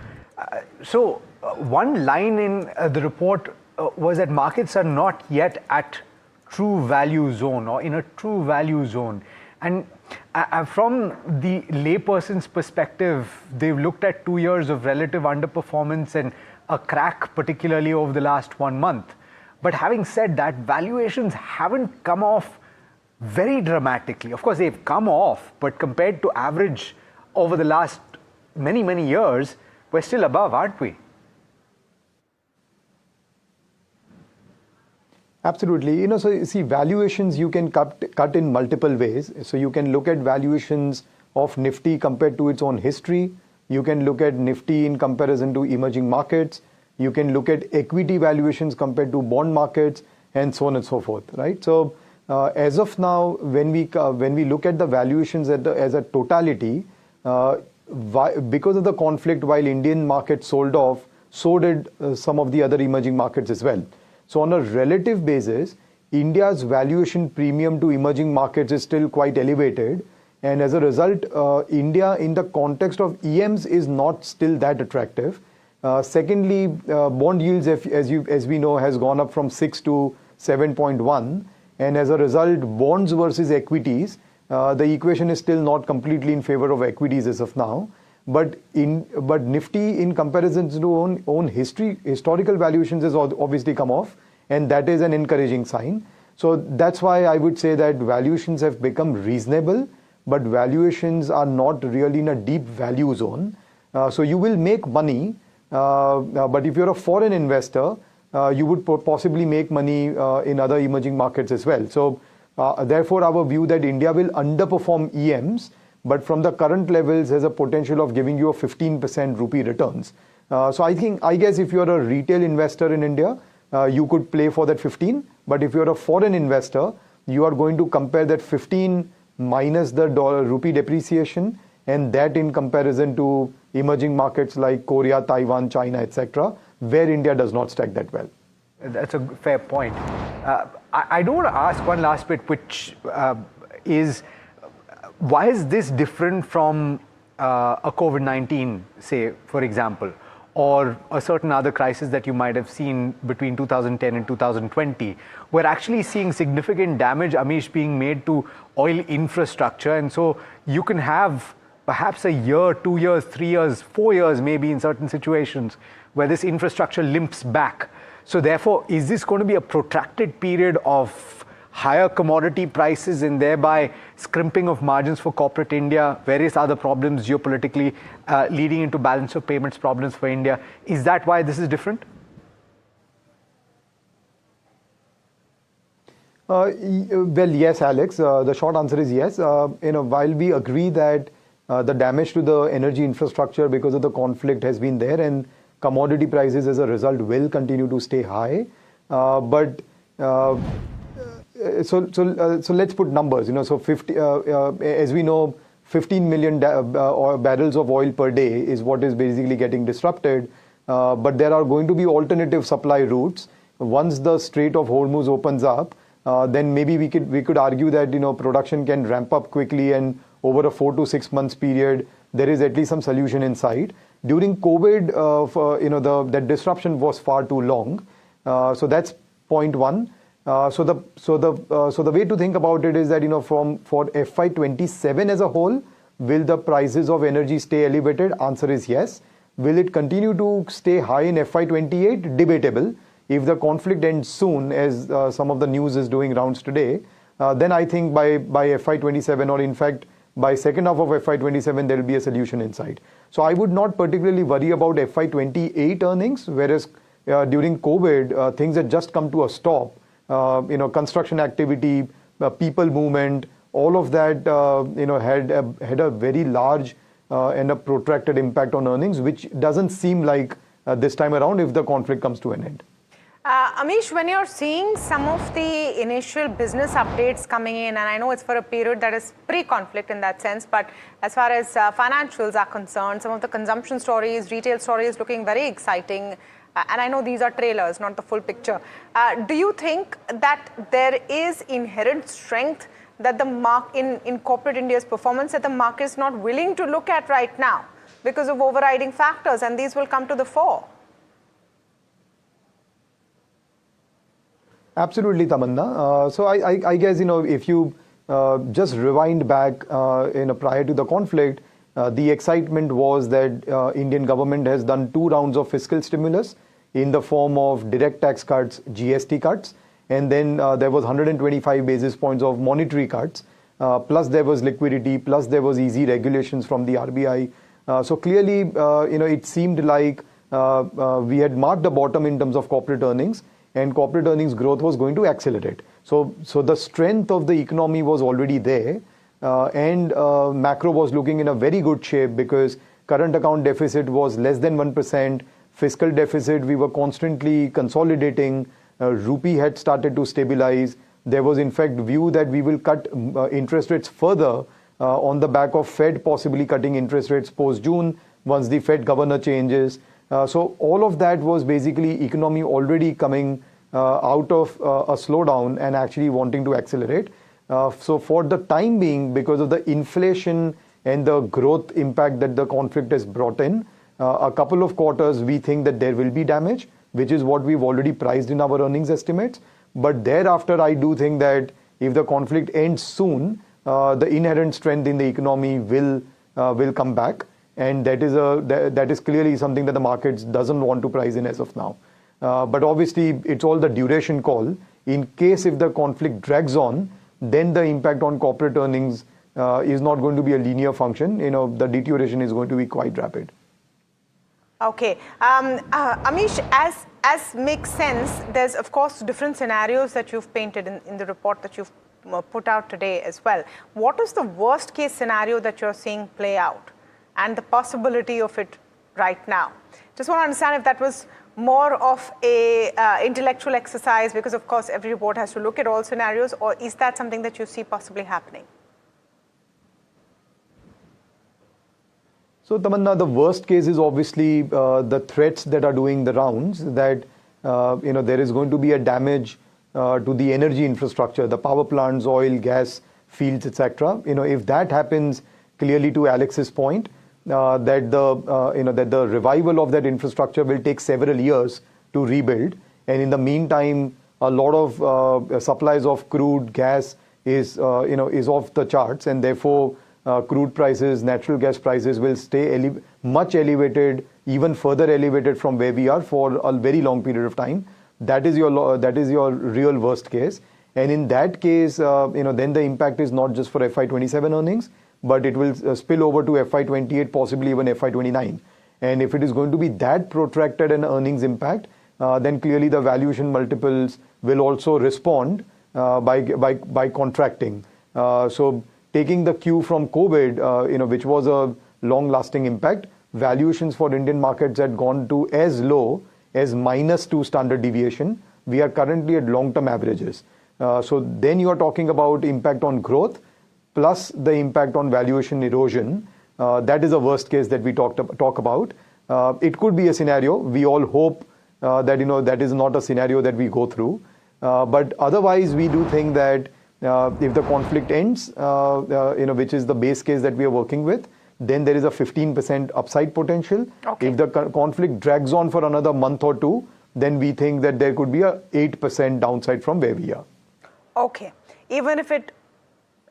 So one line in the report was that markets are not yet at true value zone or in a true value zone. And from the layperson's perspective, they've looked at 2 years of relative underperformance and a crack, particularly over the last 1 month. But having said that, valuations haven't come off very dramatically. Of course, they've come off, but compared to average over the last many, many years, we're still above, aren't we? Absolutely. So you see, valuations you can cut in multiple ways. So you can look at valuations of Nifty compared to its own history. You can look at Nifty in comparison to emerging markets. You can look at equity valuations compared to bond markets, and so on and so forth, right? So as of now, when we look at the valuations as a totality, because of the conflict, while Indian market sold off, so did some of the other emerging markets as well. So on a relative basis, India's valuation premium to emerging markets is still quite elevated. And as a result, India in the context of EMs is not still that attractive. Secondly, bond yields, as we know, has gone up from 6 to 7.1. And as a result, bonds versus equities, the equation is still not completely in favor of equities as of now. But Nifty, in comparison to own historical valuations, has obviously come off, and that is an encouraging sign. So that's why I would say that valuations have become reasonable, but valuations are not really in a deep value zone. So you will make money, but if you're a foreign investor, you would possibly make money in other emerging markets as well. So therefore, our view that India will underperform EMs, but from the current levels has a potential of giving you a 15% rupee returns. So I guess if you're a retail investor in India, you could play for that 15. But if you're a foreign investor, you are going to compare that 15 minus the rupee depreciation, and that in comparison to emerging markets like Korea, Taiwan, China, etc., where India does not stack that well. That's a fair point. I do want to ask one last bit, which is, why is this different from a COVID-19, say, for example, or a certain other crisis that you might have seen between 2010 and 2020? We're actually seeing significant damage, Amish, being made to oil infrastructure. And so you can have perhaps a year, 2 years, 3 years, 4 years, maybe in certain situations where this infrastructure limps back. So therefore, is this going to be a protracted period of higher commodity prices and thereby scrimping of margins for corporate India, various other problems geopolitically leading into balance of payments problems for India? Is that why this is different? Well, yes, Alex. The short answer is yes. While we agree that the damage to the energy infrastructure because of the conflict has been there, and commodity prices as a result will continue to stay high, so let's put numbers. So 50, as we know, 15 million barrels of oil per day is what is basically getting disrupted. But there are going to be alternative supply routes. Once the Strait of Hormuz opens up, then maybe we could argue that production can ramp up quickly, and over a 4 to 6 months period, there is at least some solution in sight. During COVID, that disruption was far too long. So that's point one. So the way to think about it is that for FY27 as a whole, will the prices of energy stay elevated? Answer is yes. Will it continue to stay high in FY28? Debatable. If the conflict ends soon, as some of the news is doing rounds today, then I think by FY27, or in fact by second half of FY27, there will be a solution in sight. So I would not particularly worry about FY28 earnings, whereas during COVID, things had just come to a stop. construction activity, people movement, all of that, had a very large and a protracted impact on earnings, which doesn't seem like this time around if the conflict comes to an end. Amish, when you're seeing some of the initial business updates coming in, and I know it's for a period that is pre-conflict in that sense, but as far as financials are concerned, some of the consumption stories, retail stories looking very exciting. And I know these are trailers, not the full picture. Do you think that there is inherent strength that in corporate India's performance that the market is not willing to look at right now because of overriding factors, and these will come to the fore? Absolutely, Tamanna. So I guess, if you just rewind back prior to the conflict, the excitement was that Indian government has done 2 rounds of fiscal stimulus in the form of direct tax cuts, GST cuts, and then there was 125 basis points of monetary cuts, plus there was liquidity, plus there was easy regulations from the RBI. So clearly, it seemed like we had marked the bottom in terms of corporate earnings, and corporate earnings growth was going to accelerate. So the strength of the economy was already there, and macro was looking in a very good shape because current account deficit was less than 1%, fiscal deficit we were constantly consolidating, rupee had started to stabilize. There was in fact view that we will cut interest rates further on the back of Fed possibly cutting interest rates post-June once the Fed governor changes. So all of that was basically economy already coming out of a slowdown and actually wanting to accelerate. So for the time being, because of the inflation and the growth impact that the conflict has brought in, a couple of quarters we think that there will be damage, which is what we've already priced in our earnings estimates. But thereafter, I do think that if the conflict ends soon, the inherent strength in the economy will come back. And that is clearly something that the markets doesn't want to price in as of now. But obviously, it's all the duration call. In case if the conflict drags on, then the impact on corporate earnings is not going to be a linear function. The deterioration is going to be quite rapid. Okay. Amish, as makes sense, there's of course different scenarios that you've painted in the report that you've put out today as well. What is the worst case scenario that you're seeing play out and the possibility of it right now? Just want to understand if that was more of a intellectual exercise because of course every report has to look at all scenarios, or is that something that you see possibly happening? So Tamanna, the worst case is obviously the threats that are doing the rounds, that there is going to be a damage to the energy infrastructure, the power plants, oil, gas, fields, etc. If that happens, clearly to Alex's point, that the revival of that infrastructure will take several years to rebuild, and in the meantime, a lot of supplies of crude gas is off the charts, and therefore crude prices, natural gas prices will stay much elevated, even further elevated from where we are for a very long period of time. That is your real worst case, and in that case, then the impact is not just for FY27 earnings, but it will spill over to FY28, possibly even FY29. And if it is going to be that protracted an earnings impact, then clearly the valuation multiples will also respond by contracting. So taking the cue from COVID, which was a long-lasting impact, valuations for Indian markets had gone to as low as -2 standard deviation. We are currently at long-term averages. So then you are talking about impact on growth, plus the impact on valuation erosion. That is the worst case that we talk about. It could be a scenario. We all hope that that is not a scenario that we go through. But otherwise, we do think that if the conflict ends, which is the base case that we are working with, then there is a 15% upside potential. Okay. If the conflict drags on for another month or two, then we think that there could be a 8% downside from where we are. Okay. Even if it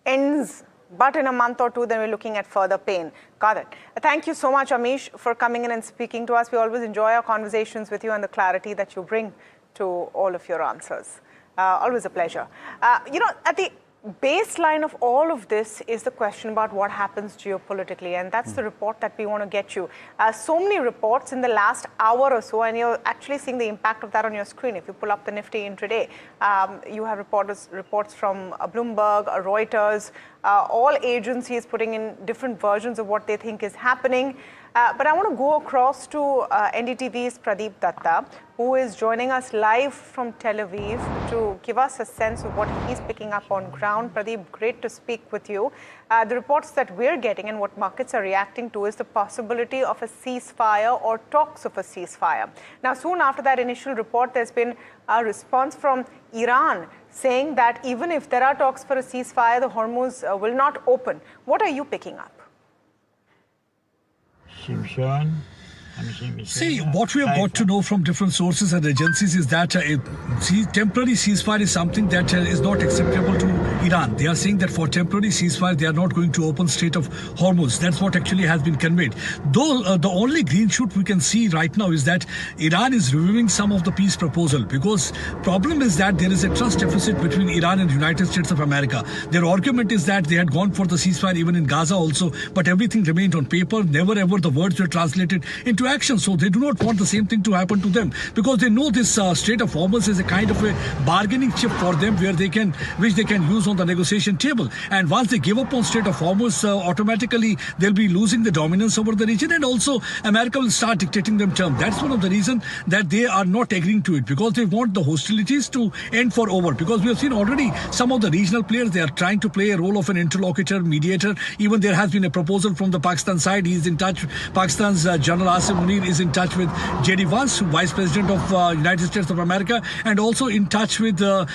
ends but in a month or two, then we're looking at further pain. Got it. Thank you so much, Amish, for coming in and speaking to us. We always enjoy our conversations with you and the clarity that you bring to all of your answers. Always a pleasure. At the baseline of all of this is the question about what happens geopolitically, and that's the report that we want to get you. So many reports in the last hour or so, and you're actually seeing the impact of that on your screen. If you pull up the Nifty intraday, you have reports from Bloomberg, Reuters, all agencies putting in different versions of what they think is happening. But I want to go across to NDTV's Pradeep Datta, who is joining us live from Tel Aviv to give us a sense of what he's picking up on ground. Pradeep, great to speak with you. The reports that we're getting and what markets are reacting to is the possibility of a ceasefire or talks of a ceasefire. Now, soon after that initial report, there's been a response from Iran saying that even if there are talks for a ceasefire, the Hormuz will not open. What are you picking up? See, what we have got to know from different sources and agencies is that temporary ceasefire is something that is not acceptable to Iran. They are saying that for temporary ceasefire, they are not going to open Strait of Hormuz. That's what actually has been conveyed. Though the only green shoot we can see right now is that Iran is reviewing some of the peace proposal, because problem is that there is a trust deficit between Iran and the United States of America. Their argument is that they had gone for the ceasefire even in Gaza also, but everything remained on paper. Never ever the words were translated into action. So they do not want the same thing to happen to them, because they know this Strait of Hormuz is a kind of a bargaining chip for them which they can use on the negotiation table. And once they give up on Strait of Hormuz, automatically they'll be losing the dominance over the region, and also America will start dictating them terms. That's one of the reasons that they are not agreeing to it, because they want the hostilities to end forever. Because we have seen already some of the regional players, they are trying to play a role of an interlocutor, mediator. Even there has been a proposal from the Pakistan side. He is in touch. Pakistan's General Asim Munir is in touch with J.D. Vance, Vice President of United States of America, and also in touch with the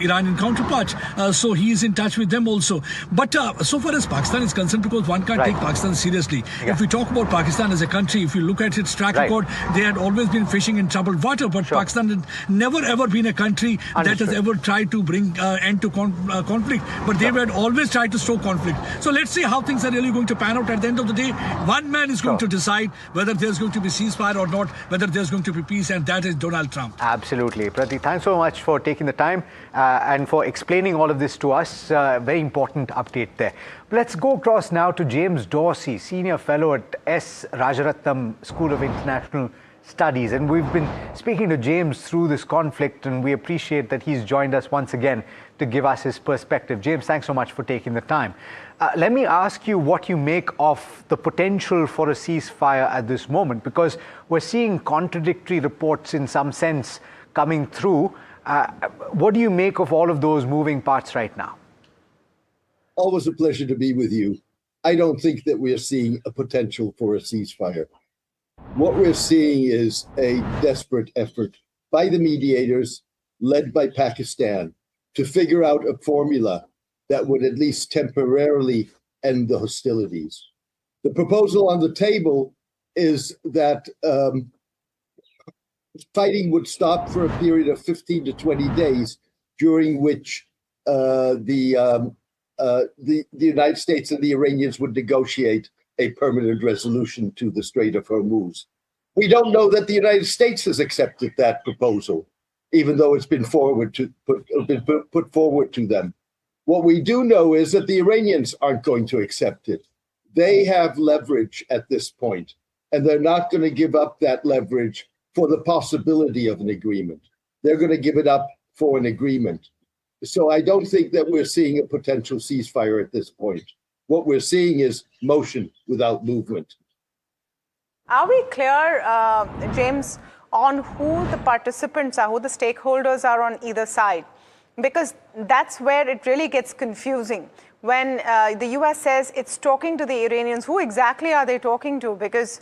Iranian counterpart. So he is in touch with them also. But so far as Pakistan is concerned, because one can't take Pakistan seriously. Yeah. If we talk about Pakistan as a country, if you look at its track record, they had always been fishing in troubled water. But Pakistan had never ever been a country that has ever tried to bring end to conflict. But they had always tried to stoke conflict. So let's see how things are really going to pan out. At the end of the day, one man is going to decide whether there's going to be ceasefire or not, whether there's going to be peace, and that is Donald Trump. Absolutely. Prati, thanks so much for taking the time and for explaining all of this to us. Very important update there. Let's go across now to James Dorsey, Senior Fellow at S. Rajaratnam School of International Studies. And we've been speaking to James through this conflict, and we appreciate that he's joined us once again to give us his perspective. James, thanks so much for taking the time. Let me ask you what you make of the potential for a ceasefire at this moment, because we're seeing contradictory reports in some sense coming through. What do you make of all of those moving parts right now? Always a pleasure to be with you. I don't think that we're seeing a potential for a ceasefire. What we're seeing is a desperate effort by the mediators, led by Pakistan, to figure out a formula that would at least temporarily end the hostilities. The proposal on the table is that fighting would stop for a period of 15 to 20 days, during which the United States and the Iranians would negotiate a permanent resolution to the Strait of Hormuz. We don't know that the United States has accepted that proposal, even though it's been put forward to them. What we do know is that the Iranians aren't going to accept it. They have leverage at this point, and they're not going to give up that leverage for the possibility of an agreement. They're going to give it up for an agreement. So I don't think that we're seeing a potential ceasefire at this point. What we're seeing is motion without movement. Are we clear, James, on who the participants are, who the stakeholders are on either side? Because that's where it really gets confusing. When the US says it's talking to the Iranians, who exactly are they talking to? Because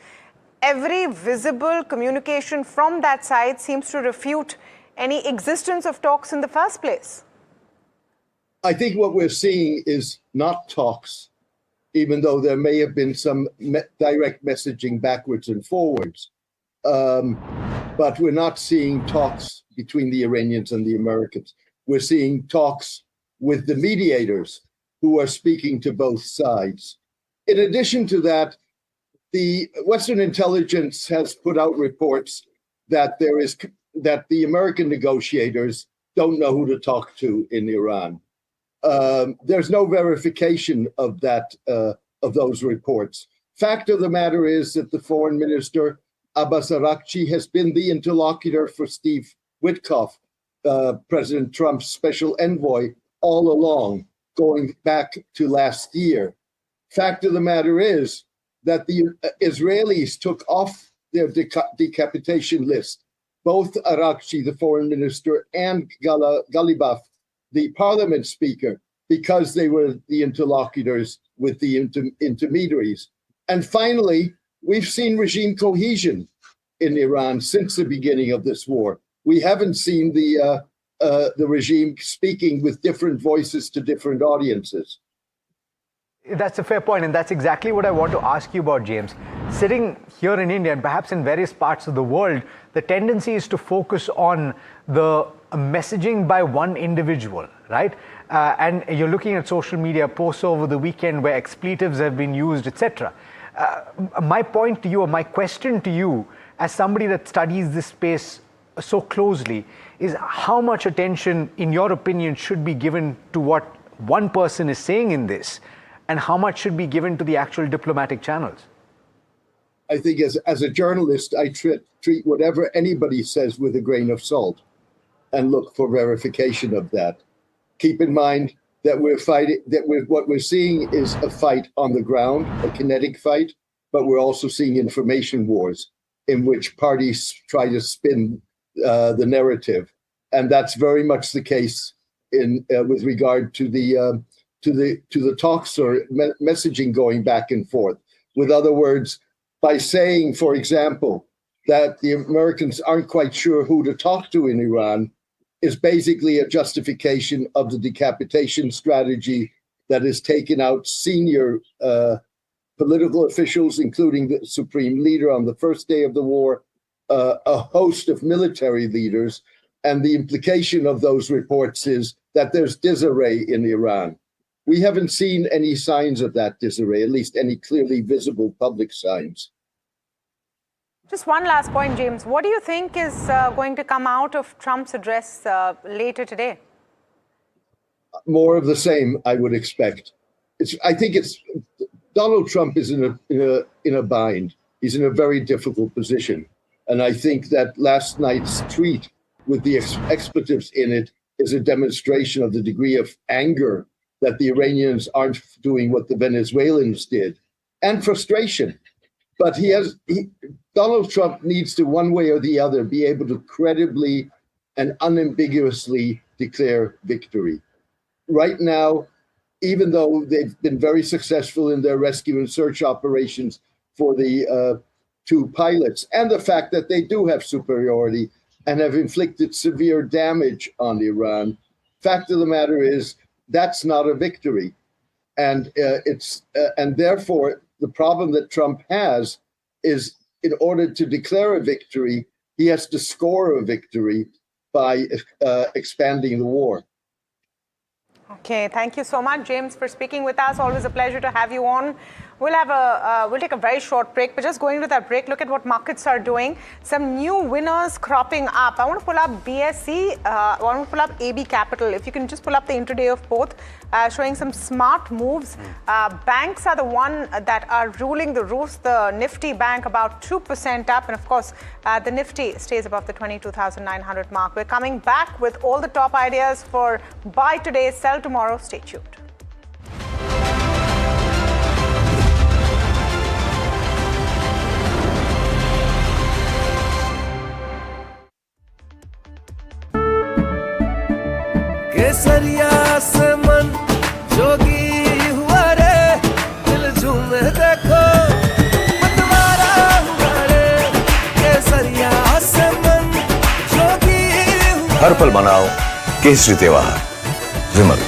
every visible communication from that side seems to refute any existence of talks in the first place. I think what we're seeing is not talks, even though there may have been some direct messaging backwards and forwards. But we're not seeing talks between the Iranians and the Americans. We're seeing talks with the mediators who are speaking to both sides. In addition to that, the Western intelligence has put out reports that the American negotiators don't know who to talk to in Iran. there's no verification of that of those reports. Fact of the matter is that the foreign minister Abbas Araghchi has been the interlocutor for Steve Witkoff, President Trump's special envoy, all along, going back to last year. Fact of the matter is that the Israelis took off their decapitation list both Araghchi, the foreign minister, and Galibaf, the parliament speaker, because they were the interlocutors with the intermediaries. And finally, we've seen regime cohesion in Iran since the beginning of this war. We haven't seen the regime speaking with different voices to different audiences. That's a fair point, and that's exactly what I want to ask you about, James. Sitting here in India and perhaps in various parts of the world, the tendency is to focus on the messaging by one individual, right? And you're looking at social media posts over the weekend where expletives have been used, etc. My point to you, or my question to you, as somebody that studies this space so closely, is how much attention, in your opinion, should be given to what one person is saying in this, and how much should be given to the actual diplomatic channels? I think as a journalist, I treat whatever anybody says with a grain of salt and look for verification of that. Keep in mind that what we're seeing is a fight on the ground, a kinetic fight, but we're also seeing information wars in which parties try to spin the narrative. And that's very much the case with regard to the talks or messaging going back and forth. With other words, by saying, for example, that the Americans aren't quite sure who to talk to in Iran is basically a justification of the decapitation strategy that has taken out senior political officials, including the supreme leader on the first day of the war, a host of military leaders. And the implication of those reports is that there's disarray in Iran. We haven't seen any signs of that disarray, at least any clearly visible public signs. Just one last point, James. What do you think is going to come out of Trump's address later today? More of the same, I would expect. I think Donald Trump is in a bind. He's in a very difficult position. And I think that last night's tweet with the expletives in it is a demonstration of the degree of anger that the Iranians aren't doing what the Venezuelans did, and frustration. But Donald Trump needs to, one way or the other, be able to credibly and unambiguously declare victory. Right now, even though they've been very successful in their rescue and search operations for the two pilots, and the fact that they do have superiority and have inflicted severe damage on Iran, fact of the matter is that's not a victory. And and therefore, the problem that Trump has is, in order to declare a victory, he has to score a victory by expanding the war. Okay, thank you so much, James, for speaking with us. Always a pleasure to have you on. We'll take a very short break, but just going to that break, look at what markets are doing. Some new winners cropping up. I want to pull up BSE, I want to pull up AB Capital. If you can just pull up the intraday of both, showing some smart moves. Banks are the one that are ruling the roost. The Nifty bank about 2% up, and of course, the Nifty stays above the 22,900 mark. We're coming back with all the top ideas for buy today, sell tomorrow. Stay tuned. केसरिया से मन जोगी हुआ रे दिल झूमे देखो मतवारा हुआ रे केसरिया से मन जोगी हुआ हर पल मनाओ केसरी त्योहार विमल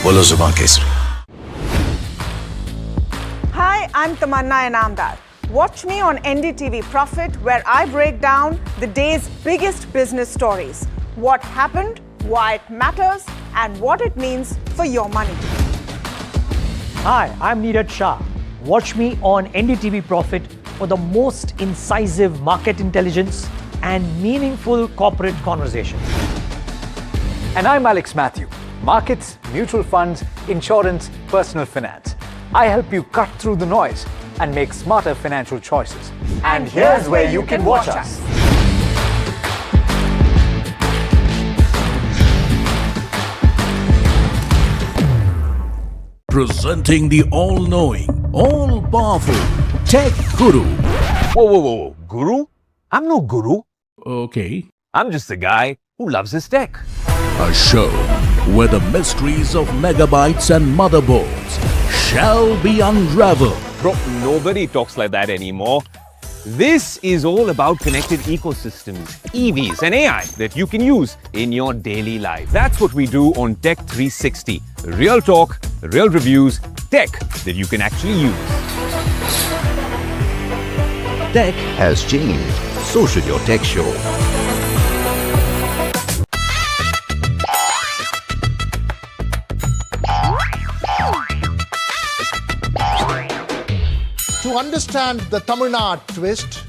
बोलो जुबान Kesari Hi, I'm Tamanna Inamdar. Watch me on NDTV Profit, where I break down the day's biggest business stories. What happened, why it matters, and what it means for your money. Hi, I'm Neeraj Shah. Watch me on NDTV Profit for the most incisive market intelligence and meaningful corporate conversations. And I'm Alex Matthew. markets, mutual funds, insurance, personal finance. I help you cut through the noise and make smarter financial choices. And here's where you can watch us. Presenting the all-knowing, all-powerful Tech Guru. Whoa. Guru? I'm no guru. Okay. I'm just a guy who loves his tech. A show where the mysteries of megabytes and motherboards shall be unraveled. Bro, nobody talks like that anymore. This is all about connected ecosystems, EVs and AI that you can use in your daily life. That's what we do on Tech 360. Real talk, real reviews, tech that you can actually use. Tech has changed. So should your tech show. To understand the Tamil Nadu twist,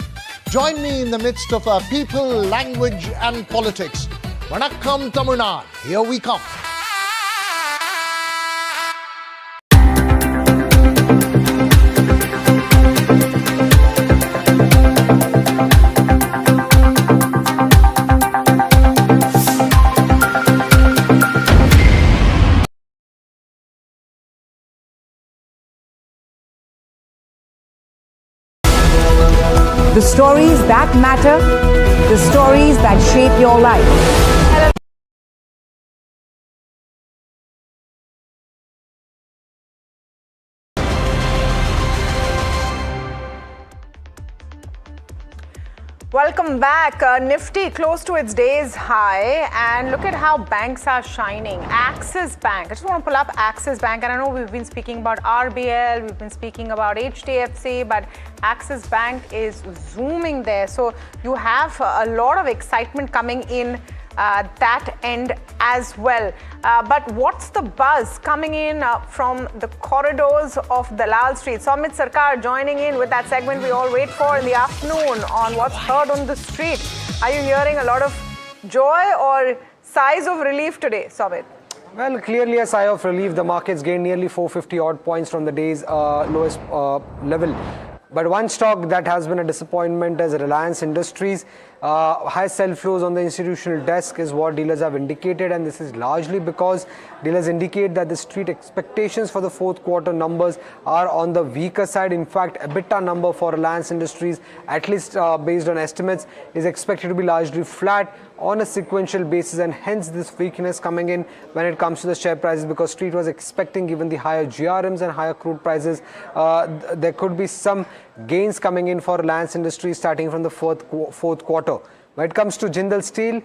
join me in the midst of our people, language and politics. Vanakkam Tamil Nadu, here we come. The stories that matter, the stories that shape your life. Welcome back. Nifty close to its day's high, and look at how banks are shining. Axis Bank. I just want to pull up Axis Bank, and I know we've been speaking about RBL, we've been speaking about HDFC, but Axis Bank is zooming there. So you have a lot of excitement coming in that end as well. But what's the buzz coming in from the corridors of Dalal Street? Soumit Sarkar joining in with that segment we all wait for in the afternoon on what's heard on the street. Are you hearing a lot of joy or sighs of relief today, Soumit? Well, clearly a sigh of relief. The markets gained nearly 450 odd points from the day's lowest level. But one stock that has been a disappointment is Reliance Industries. High sell flows on the institutional desk is what dealers have indicated, and this is largely because dealers indicate that the street expectations for the fourth quarter numbers are on the weaker side. In fact, EBITDA number for Reliance Industries, at least based on estimates, is expected to be largely flat on a sequential basis, and hence this weakness coming in when it comes to the share prices, because street was expecting, given the higher GRMs and higher crude prices, there could be some gains coming in for Reliance Industries starting from the fourth quarter. When it comes to Jindal Steel,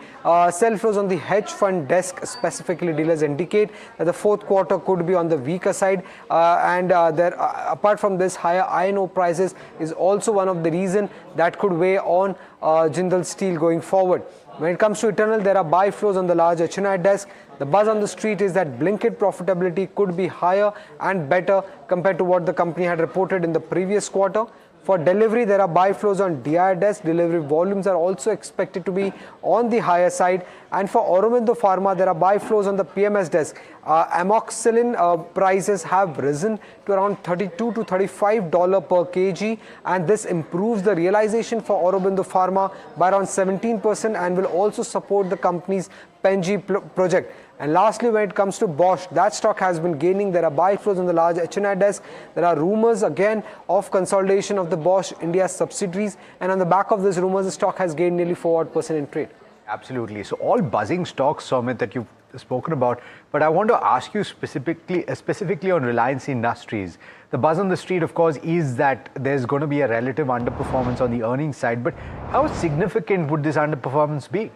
sell flows on the hedge fund desk, specifically dealers indicate that the fourth quarter could be on the weaker side, and apart from this, higher iron ore prices is also one of the reasons that could weigh on Jindal Steel going forward. When it comes to Eternal, there are buy flows on the large HNI desk. The buzz on the street is that Blinkit profitability could be higher and better compared to what the company had reported in the previous quarter. For delivery, there are buy flows on DI desk. Delivery volumes are also expected to be on the higher side. And for Aurobindo Pharma, there are buy flows on the PMS desk. Amoxicillin prices have risen to around $32 to $35 per kg, and this improves the realization for Aurobindo Pharma by around 17% and will also support the company's Penji project. And lastly, when it comes to Bosch, that stock has been gaining. There are buy flows on the large HNI desk. There are rumors again of consolidation of the Bosch India subsidiaries, and on the back of these rumors, the stock has gained nearly 4% in trade. Absolutely. So all buzzing stocks, Soumit, that you've spoken about, but I want to ask you specifically on Reliance Industries. The buzz on the street, of course, is that there's going to be a relative underperformance on the earnings side, but how significant would this underperformance be?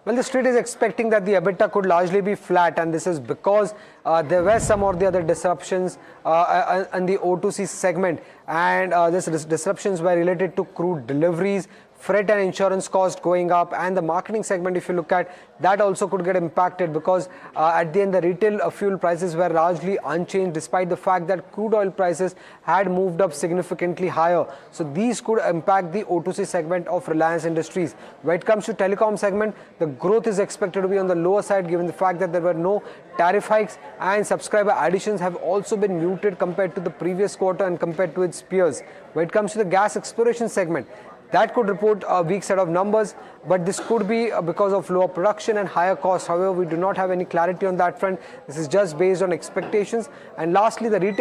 Well, the street is expecting that the EBITDA could largely be flat, and this is because there were some or the other disruptions in the O2C segment, and these disruptions were related to crude deliveries, freight and insurance cost going up, and the marketing segment, if you look at that, also could get impacted because at the end the retail fuel prices were largely unchanged despite the fact that crude oil prices had moved up significantly higher. So these could impact the O2C segment of Reliance Industries. When it comes to telecom segment, the growth is expected to be on the lower side given the fact that there were no tariff hikes and subscriber additions have also been muted compared to the previous quarter and compared to its peers. When it comes to the gas exploration segment, that could report a weak set of numbers, but this could be because of lower production and higher costs. However, we do not have any clarity on that front. This is just based on expectations. And lastly, the retail